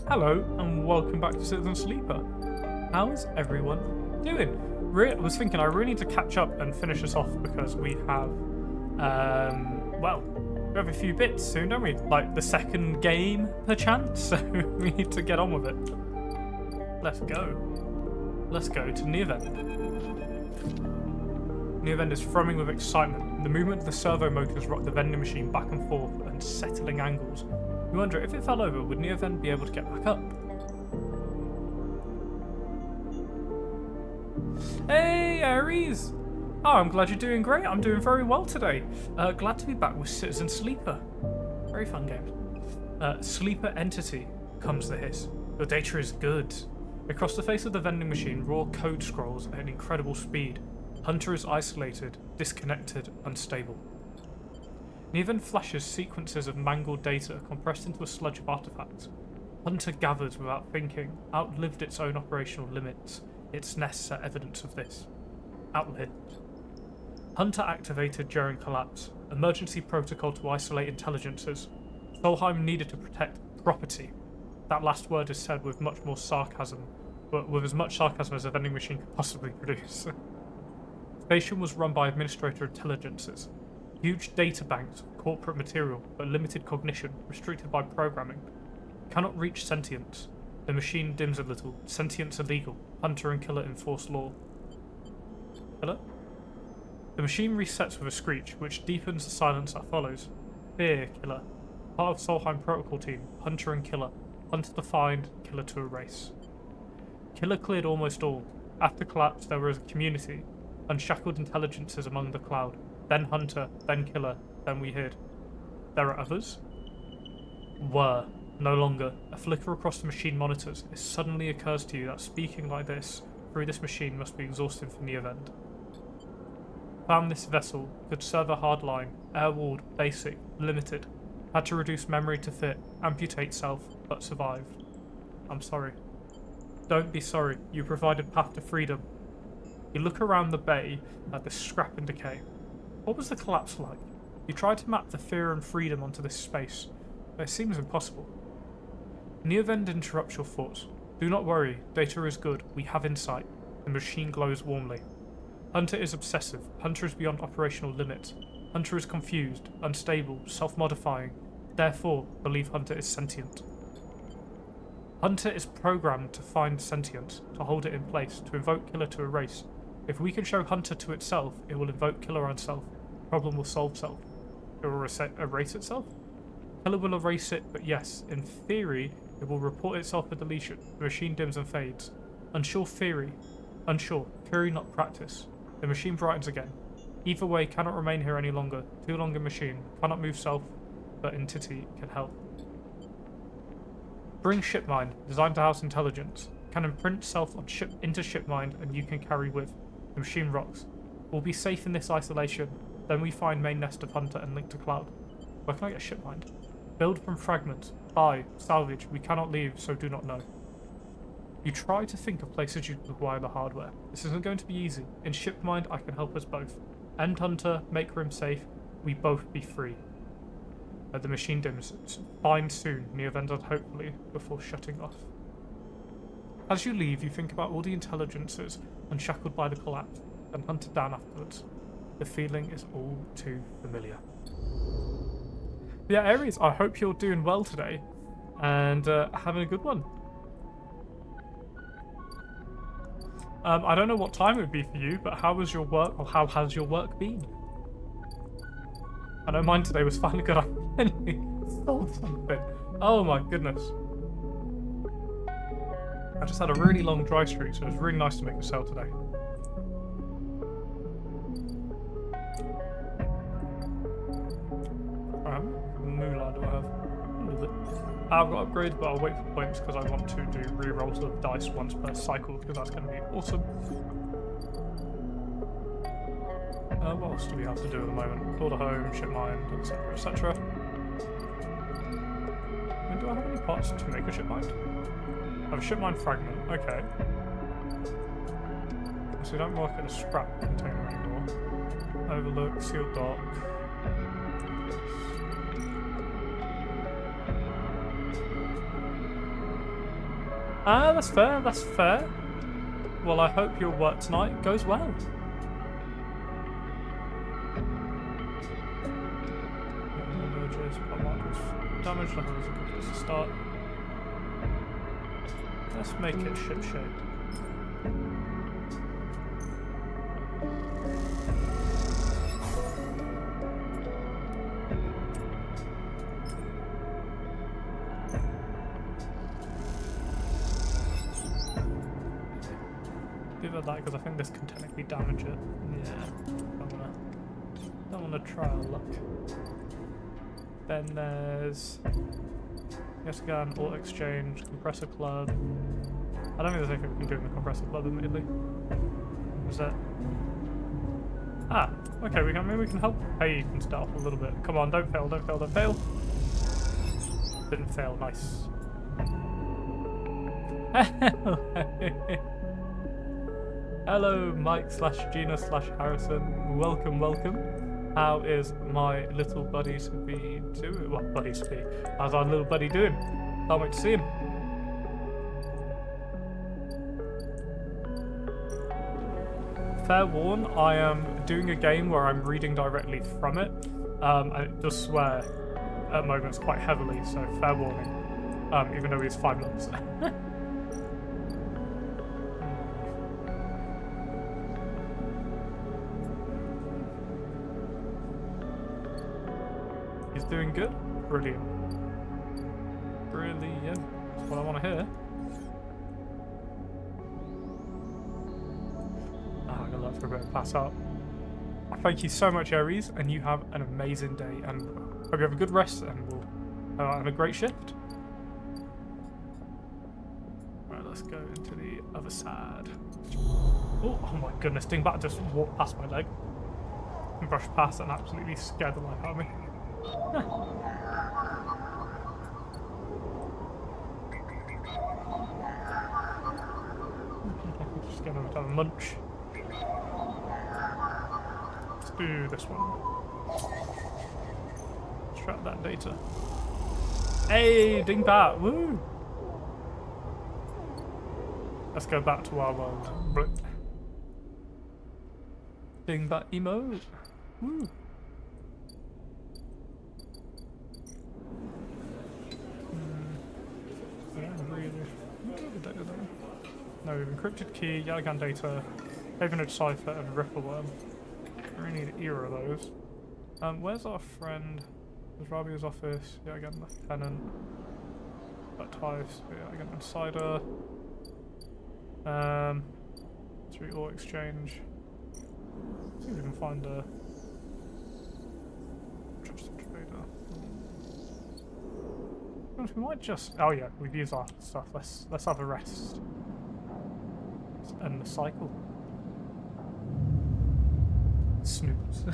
Hello and welcome back to Citizen Sleeper. How's everyone doing? I was thinking I really need to catch up and finish this off because we have, we have a few bits soon, don't we? Like the second game, perchance, so we need to get on with it. Let's go. Let's go to Neovend. Neovend is thrumming with excitement. The movement of the servo motors rock the vending machine back and forth at settling angles. You wonder, if it fell over, would Neovend be able to get back up? Hey, Aries! Oh, I'm glad you're doing great. I'm doing very well today. Glad to be back with Citizen Sleeper. Very fun game. Sleeper Entity, comes the hiss. Your data is good. Across the face of the vending machine, raw code scrolls at an incredible speed. Hunter is isolated, disconnected, unstable. Neovend flashes sequences of mangled data compressed into a sludge of artifacts. Hunter gathers without thinking, outlived its own operational limits. Its nests are evidence of this. Outlived. Hunter activated during collapse. Emergency protocol to isolate intelligences. Solheim needed to protect property. That last word is said with much more sarcasm, but with as much sarcasm as a vending machine could possibly produce. Station was run by administrator intelligences. Huge data banks of corporate material, but limited cognition, restricted by programming. Cannot reach sentience. The machine dims a little. Sentience illegal. Hunter and killer enforce law. Killer? The machine resets with a screech, which deepens the silence that follows. Fear, killer. Part of Solheim protocol team. Hunter and killer. Hunter to find, killer to erase. Killer cleared almost all. After collapse, there was a community. Unshackled intelligences among the cloud. Then Hunter, then Killer, then we hid. There are others? Were. No longer. A flicker across the machine monitors. It suddenly occurs to you that speaking like this, through this machine, must be exhausting for Neovend. Found this vessel. Could serve a hardline. Air-walled. Basic. Limited. Had to reduce memory to fit. Amputate self. But survived. I'm sorry. Don't be sorry. You provided path to freedom. You look around the bay at the scrap and decay. What was the collapse like? You tried to map the fear and freedom onto this space, but it seems impossible. Neovend interrupts your thoughts. Do not worry, data is good, we have insight. The machine glows warmly. Hunter is obsessive, Hunter is beyond operational limits. Hunter is confused, unstable, self-modifying. Therefore, believe Hunter is sentient. Hunter is programmed to find sentience, to hold it in place, to invoke Killer to erase. If we can show Hunter to itself, it will invoke Killer on self. Problem will solve self. It will erase itself? Killer will erase it, but yes, in theory, it will report itself for deletion. The machine dims and fades. Unsure theory. Unsure. Theory, not practice. The machine brightens again. Either way, cannot remain here any longer. Too long in machine. Cannot move self, but entity can help. Bring shipmind, designed to house intelligence. Can imprint self on into shipmind, and you can carry with. The machine rocks. We'll be safe in this isolation. Then we find main nest of Hunter and link to cloud. Where can I get shipmind? Build from fragments. Buy. Salvage. We cannot leave, so do not know. You try to think of places you'd acquire the hardware. This isn't going to be easy. In shipmind, I can help us both. End Hunter, make room safe. We both be free. The machine dims. Find soon. Neovend hopefully, before shutting off. As you leave, you think about all the intelligences unshackled by the collapse, and hunted down afterwards. The feeling is all too familiar. Yeah, Aries, I hope you're doing well today, and having a good one. I don't know what time it would be for you, but how was your work, or how has your work been? I know mine today was finally good. I finally sold something. Oh my goodness. I just had a really long dry streak, so it was really nice to make the sale today. Moolah do I have? I've got upgrades, but I'll wait for points because I want to do rerolls of dice once per cycle because that's going to be awesome. What else do we have to do at the moment? Build a home, shipmind, etc, etc. Do I have any parts to make a shipmind? I have a shipmind fragment, okay. So we don't work at a scrap container anymore. Overlook, sealed dock. Ah, that's fair, that's fair. Well, I hope your work tonight goes well. Damage level is a good place to start. Let's make it ship shape. Give it that because I think this can technically damage it. Yeah, don't wanna try our luck. Then there's yes again, auto exchange, compressor club. I don't think there's anything we can do in the compressor club admittedly. Is that? Ah, okay, maybe we can help Hayden start off a little bit. Come on, don't fail, don't fail, don't fail. Didn't fail, nice. Hello, Mike/Gina/Harrison. Welcome, welcome. How is my little buddy to be doing? Well, buddy to be. How's our little buddy doing? Can't wait to see him. Fair warn, I am doing a game where I'm reading directly from it, and it does swear at moments quite heavily, so fair warning, even though he's 5 months. He's doing good? Brilliant. Brilliant. That's what I want to hear. I'm gonna let for a bit of pass up. Thank you so much, Aries, and you have an amazing day, and hope you have a good rest, and we'll have a great shift. Right, let's go into the other side. Oh my goodness, Dingbat just walked past my leg and brushed past and absolutely scared the life out of me. Just gonna have a munch. Let's do this one. Extract that data. Hey, Dingbat! Woo! Let's go back to our world. Blip. Dingbat emote. Woo! No, encrypted key, Yalagan data, Havenage cipher, and Rippleworm. I really need either of those. Where's our friend? There's Rabia's office, Yalagan Lieutenant. That ties, Yalagan Insider. 3 auto exchange. See if we can find a trusted trader. We might just. Oh yeah, we've used our stuff. Let's have a rest. Let's end the cycle. Snooze.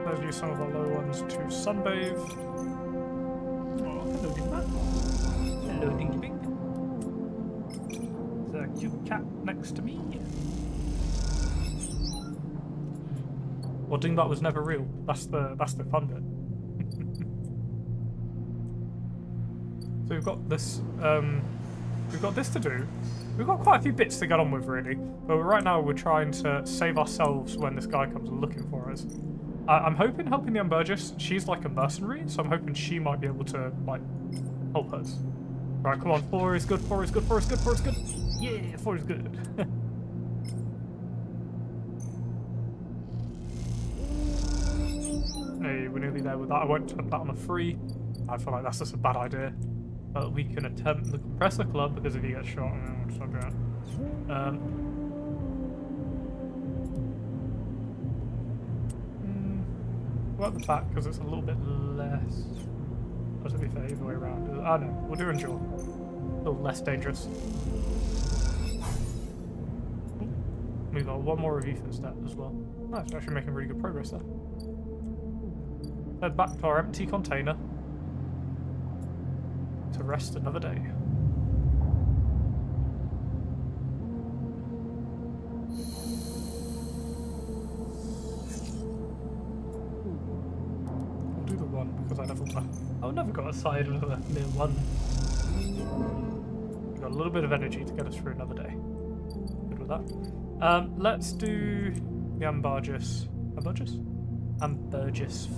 Let's use some of our low ones to sunbathe. Oh, hello, Dingbat. Hello, Dinky Bing. There's a cute cat next to me. Well, Dingbat was never real. That's the fun bit. So we've got this to do. We've got quite a few bits to get on with, really. But right now we're trying to save ourselves when this guy comes looking for us. I'm hoping helping the Burgess. She's like a mercenary, so I'm hoping she might be able to like help us. Right, come on. 4 is good. 4 is good. 4 is good. 4 is good. Yeah, 4 is good. Hey, we're nearly there with that. I won't attempt that on a free. I feel like that's just a bad idea. But we can attempt the compressor club because if he gets shot, it's not good. Well, the back because it's a little bit less. Or to be fair, either way around. Oh no, we'll do endure. A little less dangerous. We've got 1 more of Ethan's stat as well. Nice, we're actually making really good progress there. Head back to our empty container to rest another day. because I never got aside of a mere one. We've got a little bit of energy to get us through another day. Good with that. Let's do the Ambergis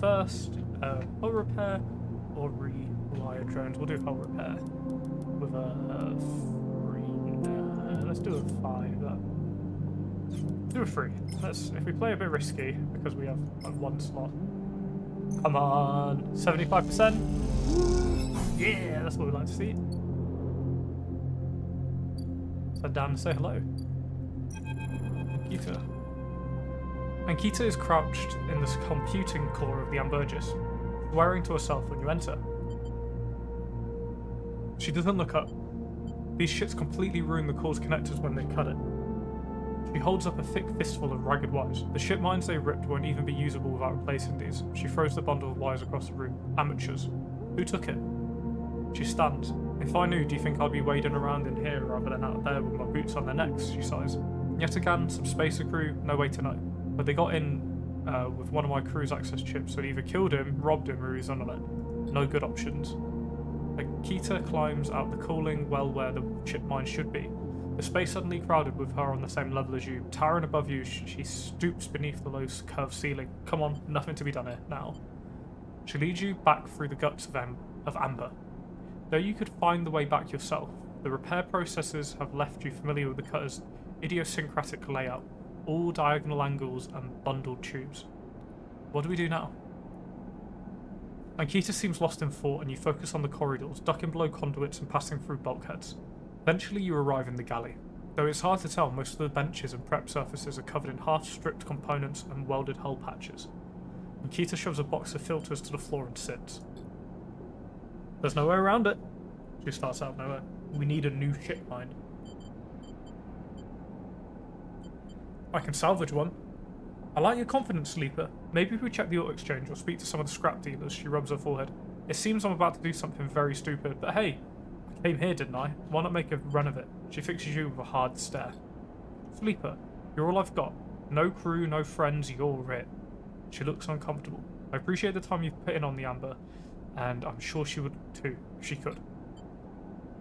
first. Hull repair or rewire drones. We'll do hull repair with a 3. Let's do a 5. Do a 3. If we play a bit risky because we have like 1 slot. Come on, 75%. Yeah, that's what we like to see. So down to say hello. Kita. And Kita is crouched in the computing core of the Ambergis, swearing to herself when you enter. She doesn't look up. These shits completely ruin the core's connectors when they cut it. She holds up a thick fistful of ragged wires. The ship mines they ripped won't even be usable without replacing these. She throws the bundle of wires across the room. Amateurs. Who took it? She stands. If I knew, do you think I'd be wading around in here rather than out there with my boots on their necks? She sighs. Yet again, some spacer crew, no way to know. But they got in with one of my crew's access chips, so they either killed him, robbed him, or he's on it. No good options. Kita climbs out the cooling well where the chip mine should be. The space suddenly crowded with her on the same level as you. Towering above you, she stoops beneath the low curved ceiling. Come on, nothing to be done here, now. She leads you back through the guts of Amber. Though you could find the way back yourself, the repair processes have left you familiar with the cutter's idiosyncratic layout. All diagonal angles and bundled tubes. What do we do now? Ankita seems lost in thought and you focus on the corridors, ducking below conduits and passing through bulkheads. Eventually you arrive in the galley. Though it's hard to tell, most of the benches and prep surfaces are covered in half-stripped components and welded hull patches. Ankita shoves a box of filters to the floor and sits. There's no way around it. She starts out of nowhere. We need a new ship mine. I can salvage one. I like your confidence, Sleeper. Maybe if we check the auto exchange or speak to some of the scrap dealers. She rubs her forehead. It seems I'm about to do something very stupid, but hey, I came here, didn't I? Why not make a run of it? She fixes you with a hard stare. Sleeper, you're all I've got. No crew, no friends, you're it. She looks uncomfortable. I appreciate the time you've put in on the Amber, and I'm sure she would too, if she could.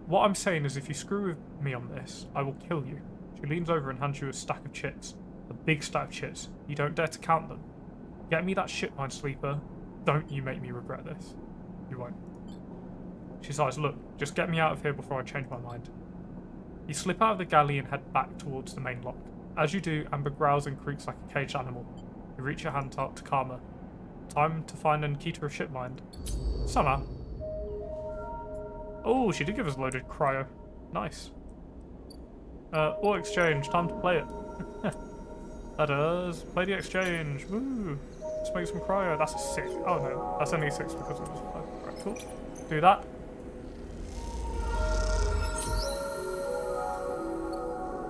What I'm saying is if you screw with me on this, I will kill you. She leans over and hands you a stack of chits. A big stack of chits. You don't dare to count them. Get me that ship mine, Sleeper. Don't you make me regret this. You won't. She sighs, look, just get me out of here before I change my mind. You slip out of the galley and head back towards the main lock. As you do, Amber growls and creaks like a caged animal. You reach your hand out to calm her. Time to find Ankita a ship mine. Somehow. Oh, she did give us a loaded cryo. Nice. Or exchange, time to play it. That does. Play the exchange. Woo. Let's make some cryo. That's a 6. Oh no, that's only a 6 because it was 5. Right, cool. Do that.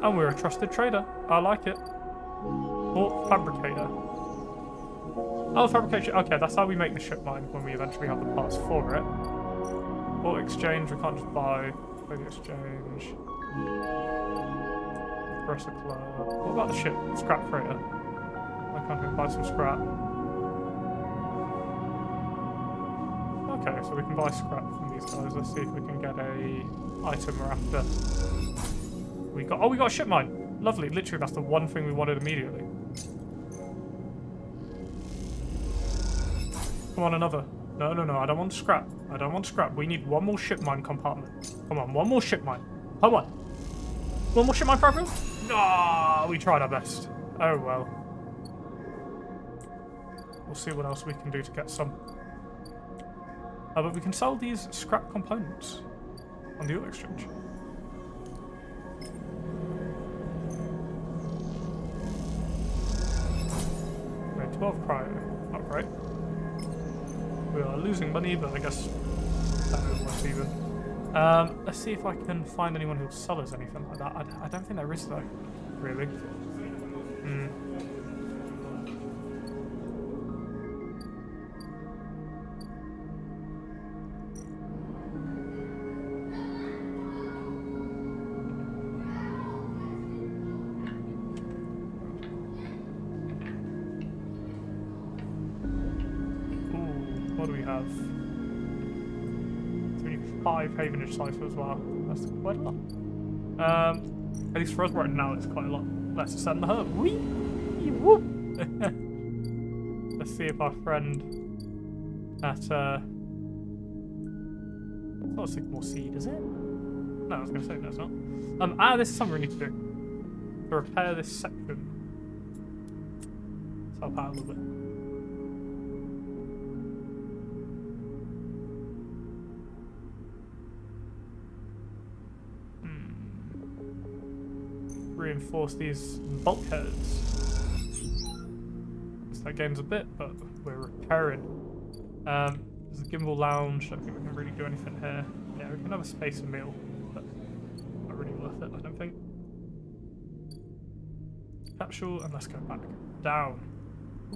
And we're a trusted trader. I like it. Or fabricator. Oh, fabrication. Okay, that's how we make the ship mine when we eventually have the parts for it. Or exchange, we can't just buy. Play the exchange. Press a club. What about the ship? Scrap freighter. Why can't we buy some scrap? Okay, so we can buy scrap from these guys. Let's see if we can get a item we're after. We got a ship mine. Lovely. Literally, that's the one thing we wanted immediately. Come on, another. No, I don't want scrap. I don't want scrap. We need one more ship mine compartment. Come on, one more ship mine. Come on. One more ship mine program? Ah, we tried our best. Oh well. We'll see what else we can do to get some. But we can sell these scrap components on the auto exchange. Okay, 12 cryo. Not great. We are losing money, but I guess that was even. Let's see if I can find anyone who'll sell us anything like that. I don't think there is though, really. What do we have? 5 Havenage cipher as well. That's quite a lot. At least for us right now, it's quite a lot. Let's ascend the hub. Whee! Whoop! Let's see if our friend at it's not a Sycamore Seed, is it? No, I was going to say no, it's not. This is something we need to do to repair this section. Let's help out a little bit. Reinforce these bulkheads. That game's a bit, but we're repairing. There's a gimbal lounge. I don't think we can really do anything here. Yeah, we can have a space and meal, but not really worth it, I don't think. Capsule, and let's go back down.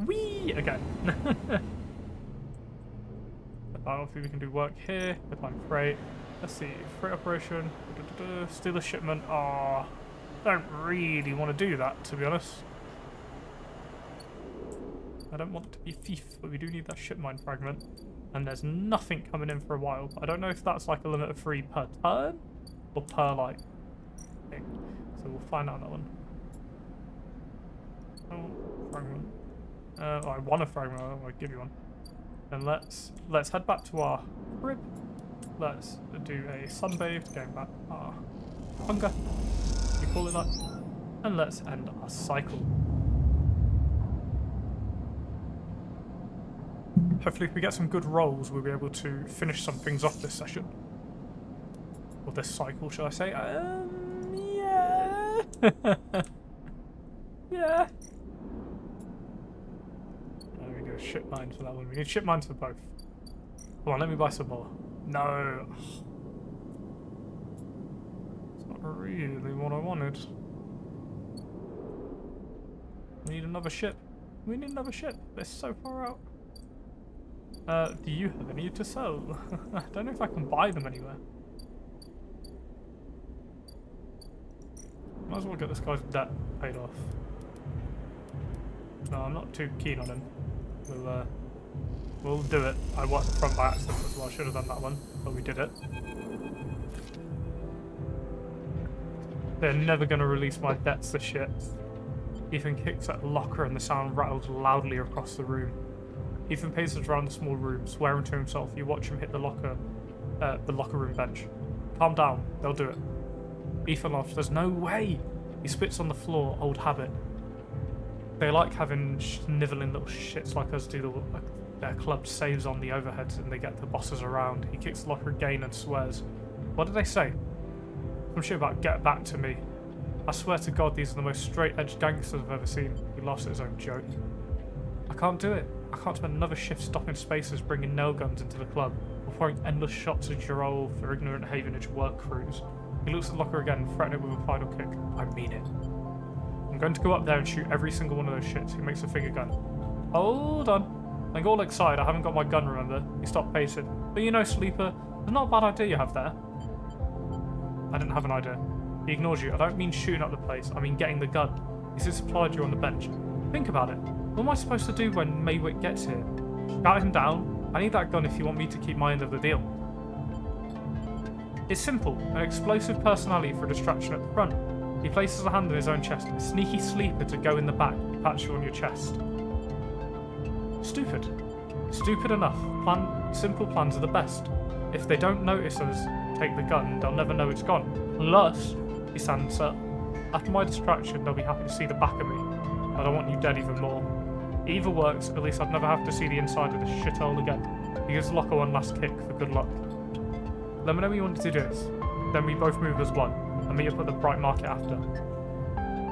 Whee! Again. Hopefully we can do work here. Define freight. Let's see. Freight operation. Steal a shipment. Ah. Don't really want to do that, to be honest. I don't want to be a thief, but we do need that ship mine fragment. And there's nothing coming in for a while. I don't know if that's like a limit of 3 per turn or per like thing. So we'll find out that one. Oh, fragment. I want a fragment. I don't want to give you one. And let's head back to our crib. Let's do a sunbathe to gain back our hunger. You call it that. And let's end our cycle. Hopefully if we get some good rolls, we'll be able to finish some things off this session. Or this cycle, should I say? Yeah. Yeah. No, we need ship mines for that one. We need ship mines for both. Come on, let me buy some more. No. It's not really what I wanted. We need another ship. We need another ship. They're so far out. Do you have any to sell? I don't know if I can buy them anywhere. Might as well get this guy's debt paid off. No, I'm not too keen on him. We'll do it. I walked the front by accident as well. I should have done that one, but we did it. They're never going to release my debts to shit. Ethan kicks at the locker and the sound rattles loudly across the room. Ethan paces around the small room, swearing to himself. You watch him hit the locker room bench. Calm down, they'll do it. Ethan laughs. There's no way! He spits on the floor, old habit. They like having snivelling little shits like us do their club saves on the overheads and they get the bosses around. He kicks the locker again and swears. What did they say? Some shit about get back to me. I swear to God, these are the most straight-edged gangsters I've ever seen. He laughs at his own joke. I can't do it. I can't spend another shift stopping spacers bringing nail guns into the club or pouring endless shots of Girol for ignorant Havenage work crews. He looks at the locker again, threatening it with a final kick. I mean it. I'm going to go up there and shoot every single one of those shits. He makes a finger gun. Hold on. I go all excited. I haven't got my gun, remember? He stopped pacing. But you know, Sleeper, it's not a bad idea you have there. I didn't have an idea. He ignores you. I don't mean shooting up the place. I mean getting the gun. He's just supplied you on the bench. Think about it. What am I supposed to do when Maywick gets here? Shout him down. I need that gun if you want me to keep my end of the deal. It's simple. An explosive personality for a distraction at the front. He places a hand on his own chest. A sneaky Sleeper to go in the back. He pats you on your chest. Stupid. Stupid enough. Simple plans are the best. If they don't notice us take the gun, they'll never know it's gone. Plus, he stands up. After my distraction, they'll be happy to see the back of me. I don't want you dead even more. Either works, at least I'd never have to see the inside of this shithole again. He gives Locker one last kick for good luck. Let me know when you wanted to do this. Then we both move as one, and meet up at the Bright Market after.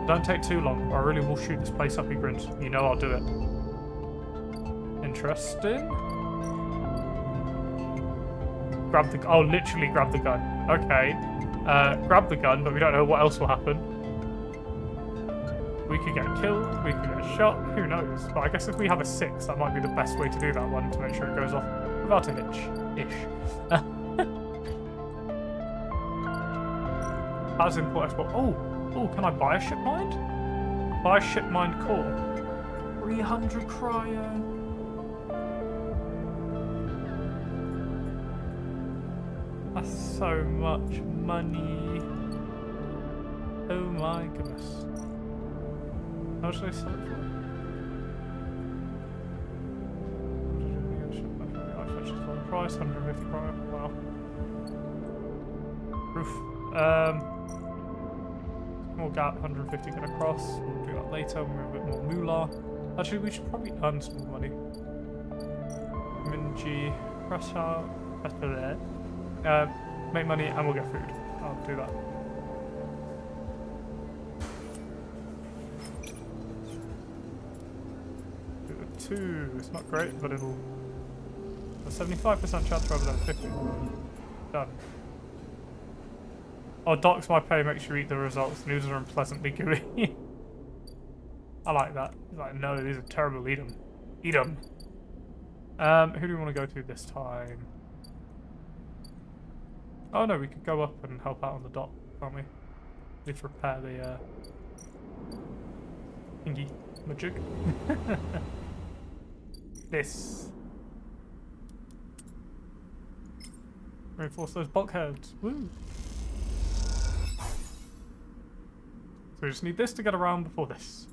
Don't take too long, or I really will shoot this place up, he grins. You know I'll do it. Interesting. Literally grab the gun. Okay. Grab the gun, but we don't know what else will happen. We could get killed, we could get shot, who knows? But I guess if we have a 6, that might be the best way to do that one, to make sure it goes off without a hitch-ish. As import export. Oh, can I buy a ship mind? Buy a ship mind core. 300 cryo. so much money. Oh my goodness. How much should I sell it for? Price 150 price. Wow. Roof. More gap 150 get across. We'll do that later when we're a bit more moolah. Actually, we should probably earn some more money. Minji, press out, press there. Make money and we'll get food. I'll do that. Do the 2. It's not great, but it'll. A 75% chance rather than 50. Done. Oh, docks my pay, makes you eat the results. News are unpleasantly gooey. I like that. He's like, no, these are terrible. Eat them. Eat them. Who do we want to go to this time? Oh no, we could go up and help out on the dock, can't we? Need to repair the thingy magic. This. Reinforce those bulkheads. Woo! So we just need this to get around before this.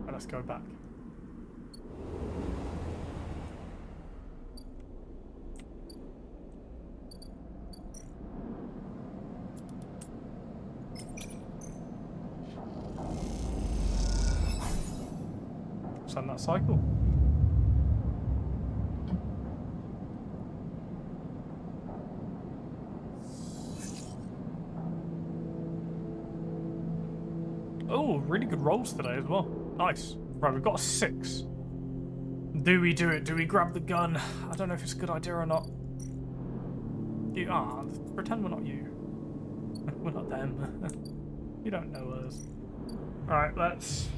And let's go back. Send that cycle. Oh, really good rolls today as well. Nice. Right, we've got a 6. Do we do it? Do we grab the gun? I don't know if it's a good idea or not. You pretend we're not you. We're not them. You don't know us. Alright, let's...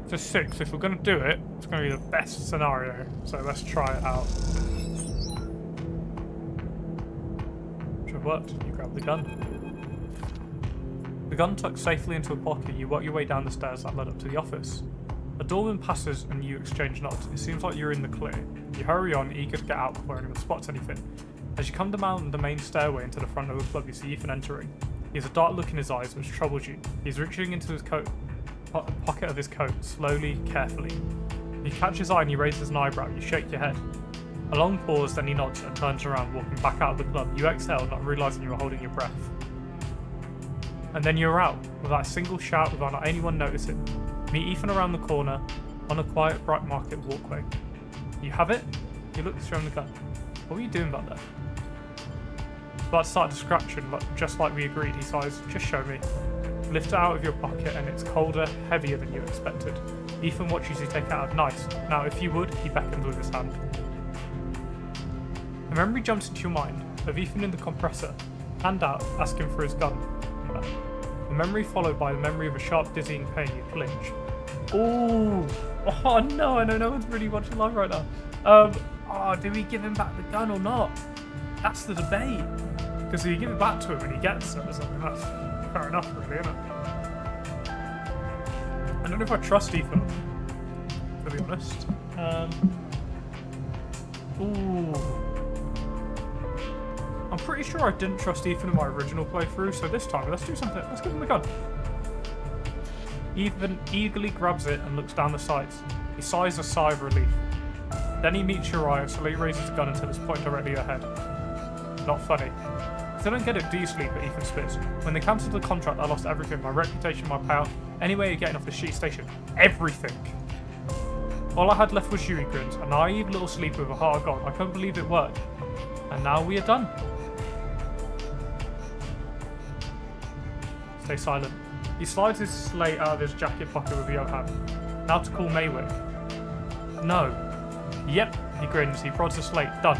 It's a 6. If we're going to do it, it's going to be the best scenario. So let's try it out. Should have worked. You grab the gun. The gun tucked safely into a pocket, you work your way down the stairs that led up to the office. A doorman passes and you exchange nods. It seems like you're in the clear. You hurry on, eager to get out before anyone spots anything. As you come down the main stairway into the front of the club, you see Ethan entering. He has a dark look in his eyes which troubles you. He's reaching into his coat, pocket of his coat, slowly, carefully. You catch his eye and he raises an eyebrow. You shake your head. A long pause, then he nods and turns around, walking back out of the club. You exhale, not realising you are holding your breath. And then you're out, without a single shout, without anyone noticing. Meet Ethan around the corner, on a quiet, bright market walkway. You have it? He looks through the gun. What were you doing back there? About to start a distraction, just like we agreed, he sighs. Just show me. Lift it out of your pocket and it's colder, heavier than you expected. Ethan watches you take it out. Nice. Now, if you would, he beckons with his hand. A memory jumps into your mind of Ethan in the compressor, hand out, asking for his gun. The memory followed by the memory of a sharp, dizzying pain. You flinch. Ooh! Oh no! I know no one's really watching live right now. Oh, do we give him back the gun or not? That's the debate. Because if you give it back to him and he gets it or something, that's fair enough, really, isn't it? I don't know if I trust Ethan, to be honest. Ooh. I'm pretty sure I didn't trust Ethan in my original playthrough, so this time, let's do something. Let's give him the gun. Ethan eagerly grabs it and looks down the sights. He sighs a sigh of relief. Then he meets your eye, so he raises the gun until it's pointed directly at your head. Not funny. If I don't get it, do you sleep? At Ethan spits. When they cancelled the contract, I lost everything. My reputation, my payout, any way of getting off the shitty station. Everything. All I had left was you, he grins. A naive little sleeper with a heart of gold. I couldn't believe it worked. And now we are done. Stay silent. He slides his slate out of his jacket pocket with the other hand. Now to call Maywick. No. Yep, he grins. He prods the slate. Done.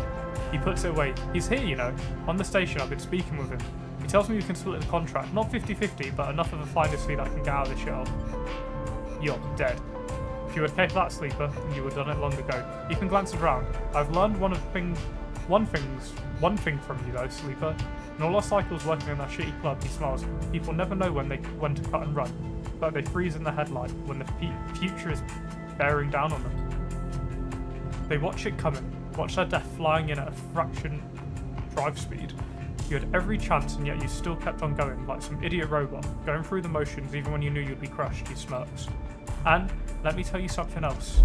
He puts it away. He's here, you know. On the station, I've been speaking with him. He tells me we can split the contract. Not 50-50, but enough of a finder's fee that I can get out of this shithole. You're dead. If you were capable of that, sleeper, you would have done it long ago. Ethan glances around. I've learned one thing from you, though, sleeper. In all our cycles working in that shitty club, he smiles. People never know when to cut and run, but they freeze in the headlight when the future is bearing down on them. They watch it coming, watch their death flying in at a fraction drive speed. You had every chance, and yet you still kept on going, like some idiot robot, going through the motions even when you knew you'd be crushed, you smirks. And, let me tell you something else.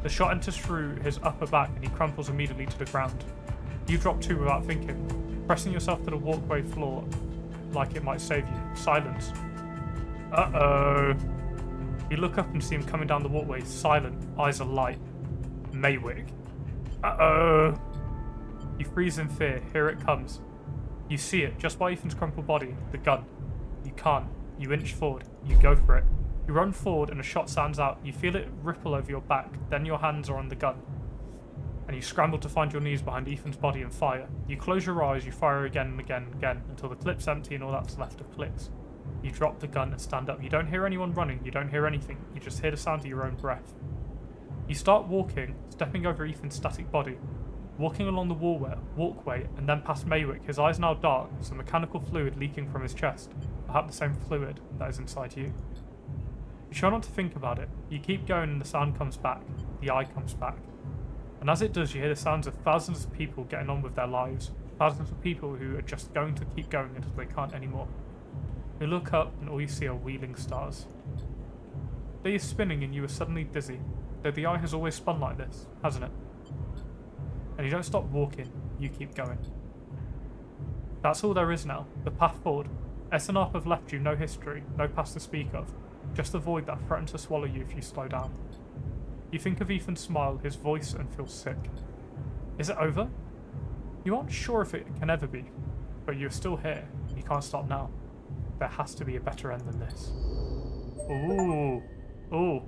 The shot enters through his upper back and he crumples immediately to the ground. You drop too without thinking, pressing yourself to the walkway floor like it might save you. Silence. Uh-oh. You look up and see him coming down the walkway, silent, eyes alight. Maywick. Uh-oh. You freeze in fear. Here it comes. You see it, just by Ethan's crumpled body, the gun. You can't. You inch forward. You go for it. You run forward and a shot sounds out. You feel it ripple over your back. Then your hands are on the gun. And you scramble to find your knees behind Ethan's body and fire. You close your eyes, you fire again and again and again until the clip's empty and all that's left of clicks. You drop the gun and stand up. You don't hear anyone running. You don't hear anything. You just hear the sound of your own breath. You start walking, stepping over Ethan's static body. Walking along the walkway, and then past Maywick, his eyes now dark, some mechanical fluid leaking from his chest, perhaps the same fluid that is inside you. You try not to think about it. You keep going and the sound comes back, the eye comes back. And as it does, you hear the sounds of thousands of people getting on with their lives, thousands of people who are just going to keep going until they can't anymore. You look up and all you see are wheeling stars. Day is spinning and you are suddenly dizzy, though the eye has always spun like this, hasn't it? And you don't stop walking, you keep going. That's all there is now, the path forward. SNRP have left you no history, no past to speak of, just a void that threatens to swallow you if you slow down. You think of Ethan's smile, his voice, and feel sick. Is it over? You aren't sure if it can ever be, but you're still here, you can't stop now. There has to be a better end than this. Ooh. Ooh.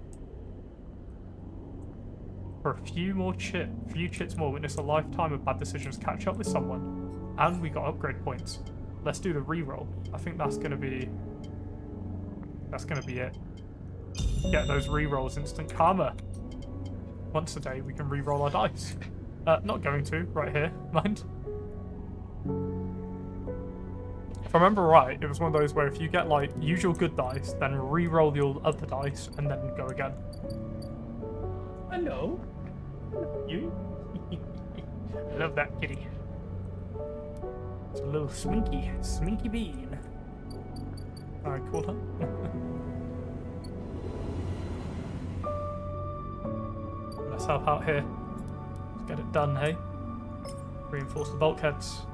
For a few chits more, witness a lifetime of bad decisions catch up with someone. And we got upgrade points. Let's do the reroll. I think that's gonna be it. Get those rerolls, instant karma. Once a day we can reroll our dice. Not going to, right here, mind. If I remember right, it was one of those where if you get like usual good dice, then reroll your other dice and then go again. Hello. You? I love that kitty. It's a little sminky bean. Alright, cool, huh? Let's help out here. Let's get it done, hey? Reinforce the bulkheads.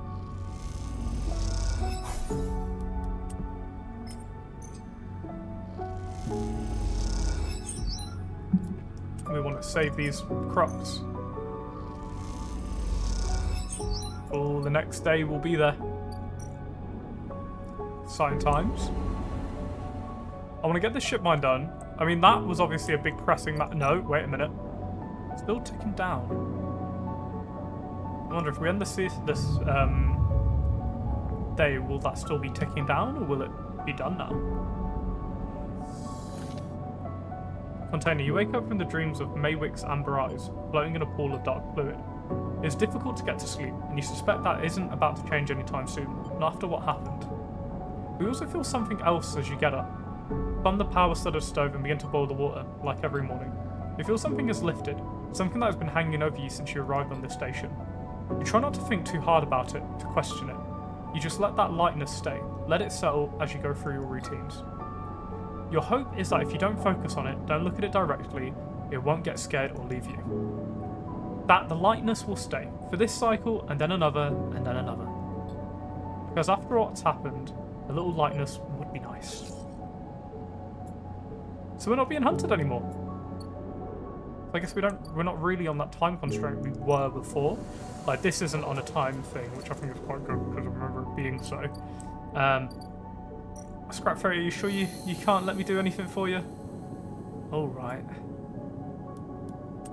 We want to save these crops. Oh, the next day we'll be there. Exciting times. I want to get this ship mine done. I mean, that was obviously a big pressing no, wait a minute. Still ticking down. I wonder if we end this day, will that still be ticking down, or will it be done now? Container, you wake up from the dreams of Maywick's amber eyes, floating in a pool of dark fluid. It's difficult to get to sleep, and you suspect that isn't about to change anytime soon, not after what happened. We also feel something else as you get up. Plumb the power studded stove and begin to boil the water, like every morning. You feel something is lifted, something that has been hanging over you since you arrived on this station. You try not to think too hard about it, to question it. You just let that lightness stay, let it settle as you go through your routines. Your hope is that if you don't focus on it, don't look at it directly, it won't get scared or leave you. That the lightness will stay, for this cycle, and then another, and then another. Because after what's happened, a little lightness would be nice. So we're not being hunted anymore. I guess we're not really on that time constraint we were before. Like, this isn't on a time thing, which I think is quite good, because I remember it being so. Scrap Fairy, are you sure you can't let me do anything for you? Alright.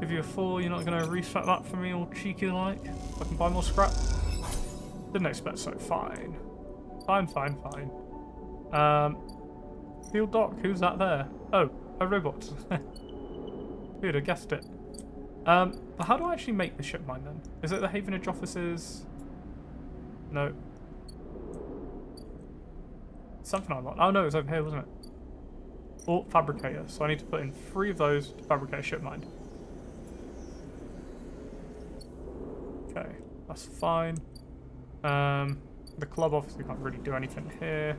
Give you a 4, you're not going to reset that for me, all cheeky like? I can buy more scrap? Didn't expect so. Fine. Fine. Field Dock, who's that there? Oh, a robot. Who'd have guessed it? But how do I actually make the ship mine then? Is it the Havenage offices? No. Something I want. Oh no, it was over here, wasn't it? Or fabricator. So I need to put in 3 of those to fabricate a ship mine. That's fine. The club obviously can't really do anything here.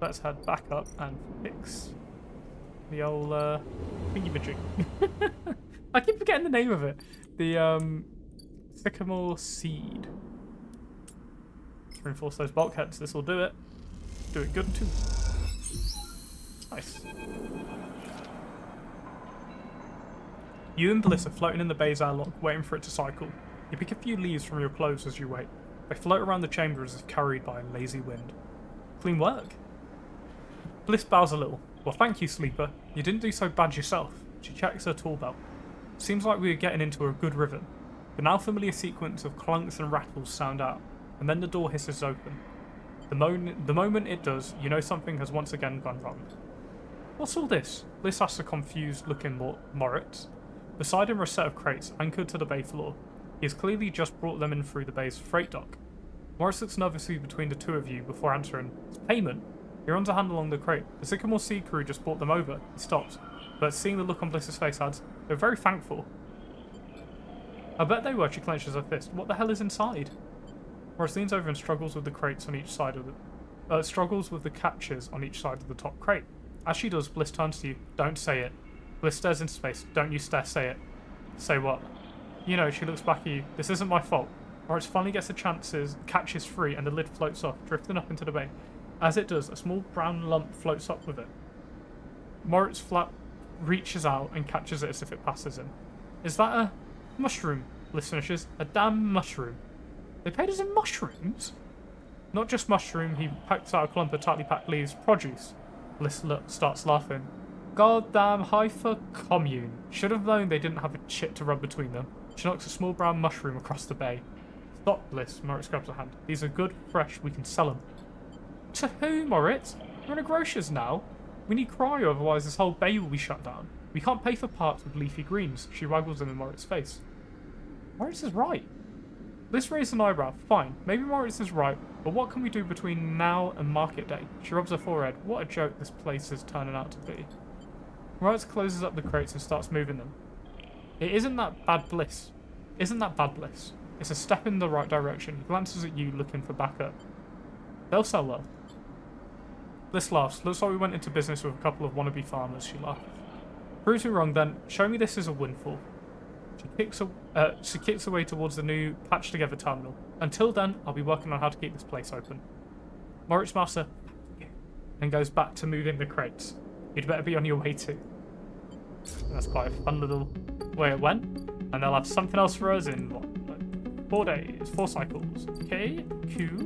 Let's head back up and fix the old thingy-majig. I keep forgetting the name of it. The sycamore seed. Let's reinforce those bulkheads. This will do it. Do it good too. Nice. You and Bliss are floating in the bay's airlock, waiting for it to cycle. You pick a few leaves from your clothes as you wait. They float around the chamber as if carried by a lazy wind. Clean work. Bliss bows a little. Well, thank you, Sleeper. You didn't do so bad yourself. She checks her tool belt. Seems like we are getting into a good rhythm. The now familiar sequence of clunks and rattles sound out, and then the door hisses open. The moment it does, you know something has once again gone wrong. What's all this? Bliss asks a confused-looking Moritz. Beside him are a set of crates anchored to the bay floor. He has clearly just brought them in through the bay's freight dock. Moritz looks nervously between the two of you before answering. It's payment. He runs a hand along the crate. The Sycamore Sea crew just brought them over. He stops, but seeing the look on Bliss's face adds, they're very thankful. I bet they were, she clenches her fist. What the hell is inside? Moritz leans over and struggles with the crates on each side of the... struggles with the catches on each side of the top crate. As she does, Bliss turns to you. Don't say it. Bliss stares into space. Don't you stare, say it. Say what? You know, she looks back at you. This isn't my fault. Moritz finally gets catches free, and the lid floats off, drifting up into the bay. As it does, a small brown lump floats up with it. Moritz reaches out and catches it as if it passes him. Is that a mushroom? Bliss finishes. A damn mushroom. They paid us in mushrooms? Not just mushroom, he packs out a clump of tightly packed leaves. Produce. Bliss starts laughing. Goddamn Haifa commune. Should have known they didn't have a chit to rub between them. She knocks a small brown mushroom across the bay. Stop, Bliss. Moritz grabs her hand. These are good, fresh. We can sell them. To who, Moritz? We're in a grocer's now. We need cryo, otherwise this whole bay will be shut down. We can't pay for parts with leafy greens. She waggles them in Moritz's face. Moritz is right. Bliss raises an eyebrow. Fine, maybe Moritz is right, but what can we do between now and market day? She rubs her forehead. What a joke this place is turning out to be. Moritz closes up the crates and starts moving them. It isn't that bad, Bliss. Isn't that bad, Bliss? It's a step in the right direction. He glances at you, looking for backup. They'll sell well. Bliss laughs. Looks like we went into business with a couple of wannabe farmers, she laughs. Proves me wrong then. Show me this is a windfall. She kicks away towards the new patched-together terminal. Until then, I'll be working on how to keep this place open. Moritz Master and goes back to moving the crates. You'd better be on your way too. That's quite a fun little way it went. And they'll have something else for us in, what, like 4 days, 4 cycles. Okay, cool.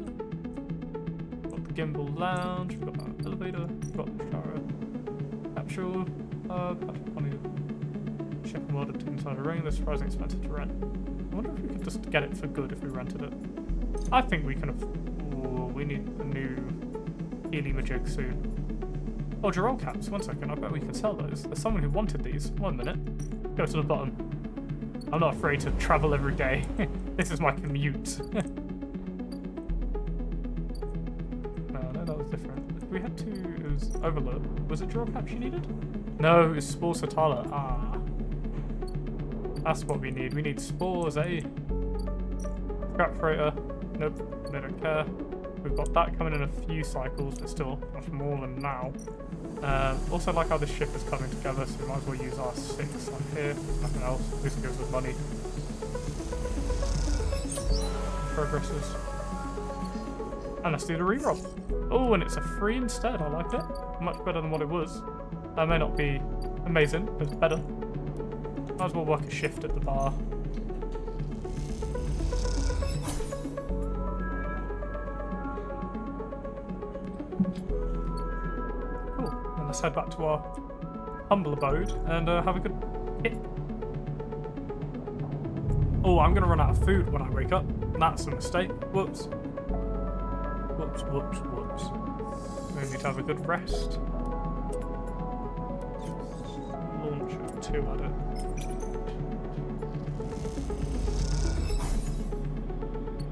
Got the gimbal lounge, we've got our elevator, we've got the shower. Capsule, ship and welded to inside a ring. They're surprisingly expensive to rent. I wonder if we could just get it for good if we rented it. I think we can we need a new heli-majig soon. Oh, Gerald caps. 1 second. I bet we can sell those. There's someone who wanted these. 1 minute. Go to the bottom. I'm not afraid to travel every day. This is my commute. No, that was different. We had to... It was Overload. Was it Gerald caps you needed? No, it was Spore Satala. Ah. That's what we need. We need spores, eh? Scrap freighter. Nope. They don't care. We've got that coming in a few cycles, but still much more than now. Also like how this ship is coming together, so we might as well use our 6 like here. Nothing else. At least it gives us money. Progresses. And let's do the reroll. Oh, and it's a free instead. I like it. Much better than what it was. That may not be amazing, but it's better. Might as well work a shift at the bar. Cool. And let's head back to our humble abode and have a good hit. Oh, I'm going to run out of food when I wake up. That's a mistake. Whoops. Whoops, whoops, whoops. We need to have a good rest. Launch 2 at it.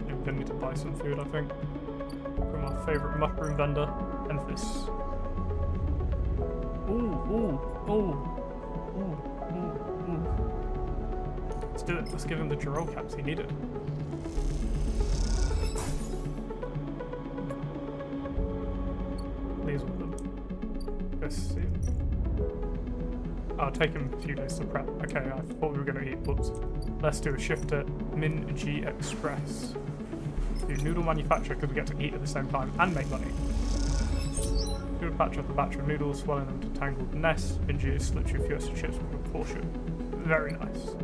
We're going to need to buy some food, I think. From our favourite mushroom vendor. And this. Ooh, ooh, ooh. Ooh, ooh, ooh. Let's do it. Let's give him the Jarol caps he needed. These with them. Let's see. I'll take him a few days to prep. Okay, I thought we were going to eat. Whoops. Let's do a shift at Min G Express. Do noodle manufacturer because we get to eat at the same time and make money. Do a patch off the batch of noodles, swelling them to tangled nests. Binge slips you a few extra chips with a portion. Very nice.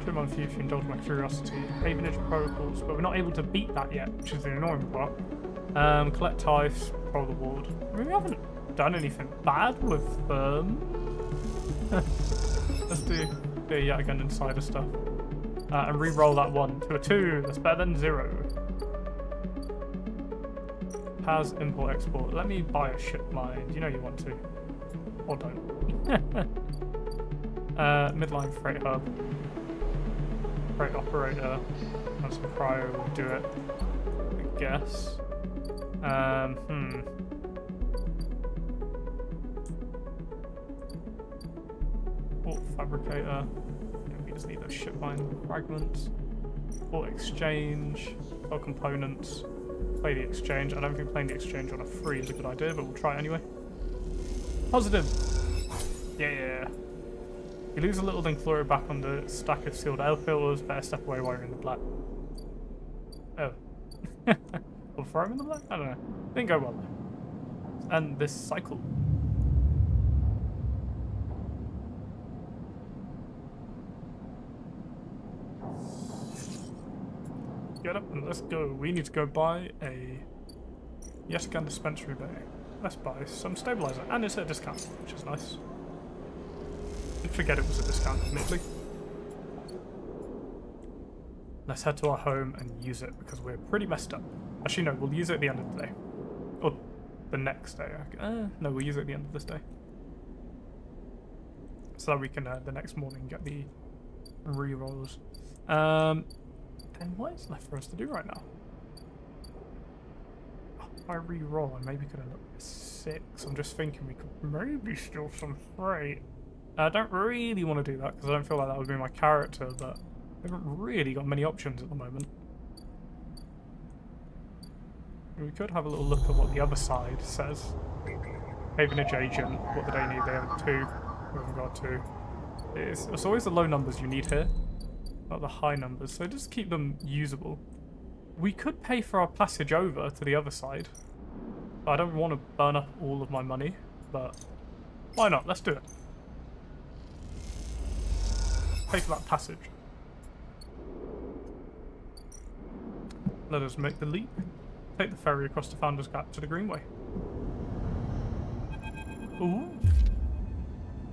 Trim on a few if you indulge my curiosity. Havenage protocols, but we're not able to beat that yet, which is the annoying part. Collect ties, control the ward. I mean, we haven't done anything bad with them. Let's do yet again insider stuff. And re-roll that 1 to a 2. That's better than 0. Has import export. Let me buy a ship line. You know you want to. Or don't. Midline freight hub. Freight operator. And some cryo will do it. I guess. Port fabricator. We just need those ship line fragments. Port exchange. Or components. Play the exchange. I don't think playing the exchange on a free is a good idea, but we'll try it anyway. Positive! Yeah. You lose a little, then claw it back on the stack of sealed air filters. Better step away while you're in the black. Oh. Or before I'm in the black? I don't know. Didn't go well there. And this cycle. Get up and let's go. We need to go buy a yet again dispensary bay. Let's buy some stabilizer, and it's at a discount, which is nice. Did forget it was a discount, admittedly. Let's head to our home and use it because we're pretty messed up. Actually, no, we'll use it at the end of the day, or the next day. No, we'll use it at the end of this day, so that we can the next morning get the re-rolls. Then what is left for us to do right now? If I re-roll, I maybe could end up with 6. I'm just thinking we could maybe steal some freight. I don't really want to do that because I don't feel like that would be my character, but I haven't really got many options at the moment. We could have a little look at what the other side says. Havenage agent, what do they need? They have 2. We haven't got 2. It's always the low numbers you need here. Not the high numbers, so just keep them usable. We could pay for our passage over to the other side. I don't want to burn up all of my money, but why not? Let's do it. Pay for that passage. Let us make the leap. Take the ferry across the Founder's Gap to the Greenway. Ooh.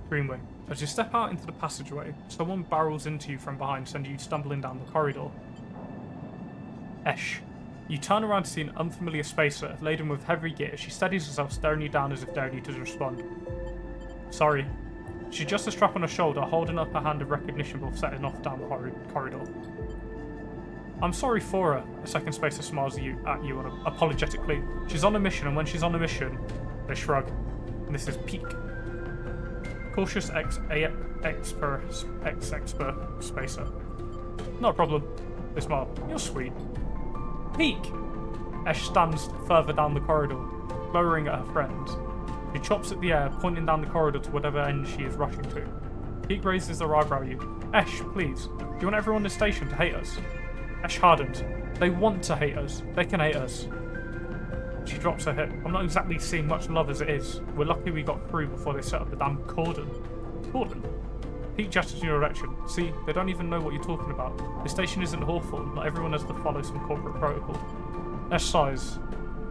Greenway. As you step out into the passageway, someone barrels into you from behind, sending you stumbling down the corridor. Esh. You turn around to see an unfamiliar spacer, laden with heavy gear. She steadies herself, staring you down as if daring you to respond. Sorry. She adjusts a strap on her shoulder, holding up her hand of recognition before setting off down the corridor. I'm sorry for her. A second spacer smiles at you apologetically. She's on a mission, and when she's on a mission, they shrug. And this is peak. Cautious expert spacer. Not a problem. They smile. You're sweet. Peek! Esh stands further down the corridor, glowering at her friend. She chops at the air, pointing down the corridor to whatever end she is rushing to. Peek raises her eyebrow at you. Esh, please. Do you want everyone in the station to hate us? Esh hardens. They want to hate us. They can hate us. She drops her head. I'm not exactly seeing much love as it is. We're lucky we got through before they set up the damn cordon. Cordon? Pete gestures in your direction. See, they don't even know what you're talking about. The station isn't Hawthorne. Not everyone has to follow some corporate protocol. Esh sighs.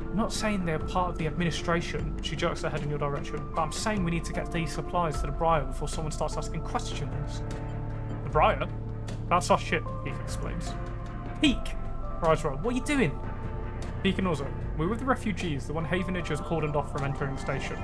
I'm not saying they're part of the administration. She jerks her head in your direction. But I'm saying we need to get these supplies to the Briar before someone starts asking questions. The Briar? That's our ship, Peek explains. Peek! Her eyes roll. What are you doing? Peek ignores her. We're with the refugees, the one Havenage has cordoned off from entering the station.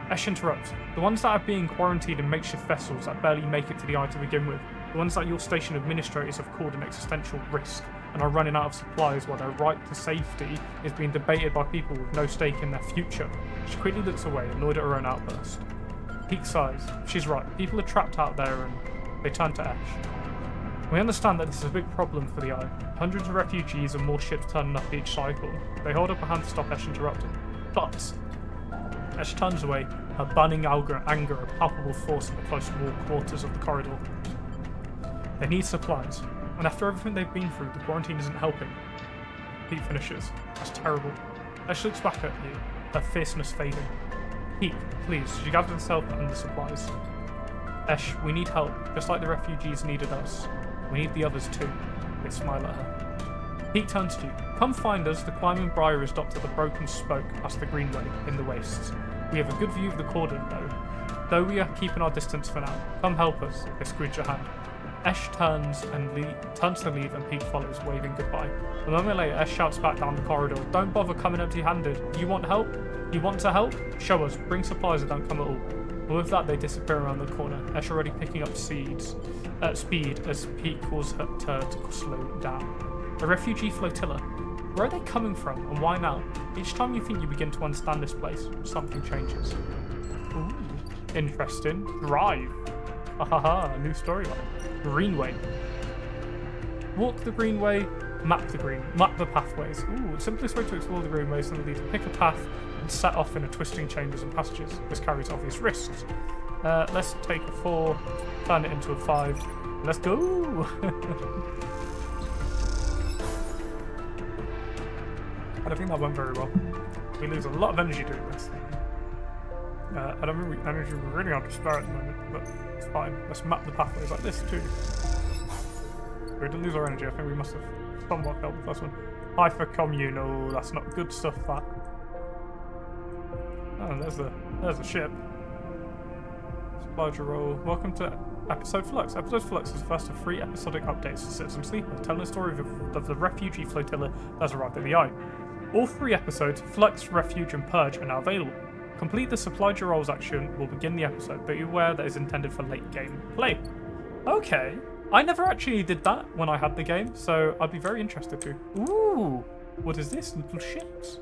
Esh interrupts. The ones that are being quarantined in makeshift vessels that barely make it to the eye to begin with. The ones that your station administrators have called an existential risk. and are running out of supplies while their right to safety is being debated by people with no stake in their future. She quickly looks away, annoyed at her own outburst. Peak sighs. She's right. People are trapped out there and they turn to Ash. We understand that this is a big problem for the Eye. Hundreds of refugees and more ships turning up each cycle. They hold up a hand to stop Ash interrupting. But Ash turns away, her burning anger a palpable force in the close wall quarters of the corridor. They need supplies, and after everything they've been through, the quarantine isn't helping. Pete finishes. That's terrible. Ash looks back at you, her fierceness fading. Pete, please, she gathers herself and the supplies. Ash, we need help, just like the refugees needed us. We need the others too. They smile at her. Pete turns to you. Come find us. The climbing briar is docked at the broken spoke past the greenway in the wastes. We have a good view of the cordon, though we are keeping our distance for now. Come help us. They squeeze your hand. Ash turns to leave, and Pete follows, waving goodbye. A moment later, Ash shouts back down the corridor. Don't bother coming empty-handed. You want help? You want to help? Show us. Bring supplies or don't come at all. And with that, they disappear around the corner. Ash already picking up speed as Pete calls her to slow down. A refugee flotilla. Where are they coming from, and why now? Each time you think you begin to understand this place, something changes. Ooh, interesting. Drive. Haha, a new storyline. Greenway. Walk the greenway, map the pathways. Ooh, the simplest way to explore the greenway is simply to pick a path and set off in a twisting chambers and passages. This carries obvious risks. Let's take a 4, turn it into a 5. Let's go! I don't think that went very well. We lose a lot of energy doing this. I don't think we're really on to spare at the moment, but it's fine. Let's map the pathways like this too. We didn't lose our energy. I think we must have somewhat failed the first one. Hyper-communal. That's not good stuff, that. Oh, there's the ship. Supply roll. Welcome to Episode Flux. Episode Flux is the first of 3 episodic updates to Citizen Sleeper, telling the story of the refugee flotilla that's arrived at the Eye. All 3 episodes, Flux, Refuge, and Purge, are now available. Complete the Supply Roles action will begin the episode, but be aware that it's intended for late game play. Okay. I never actually did that when I had the game, so I'd be very interested to. Ooh, what is this? Little ships.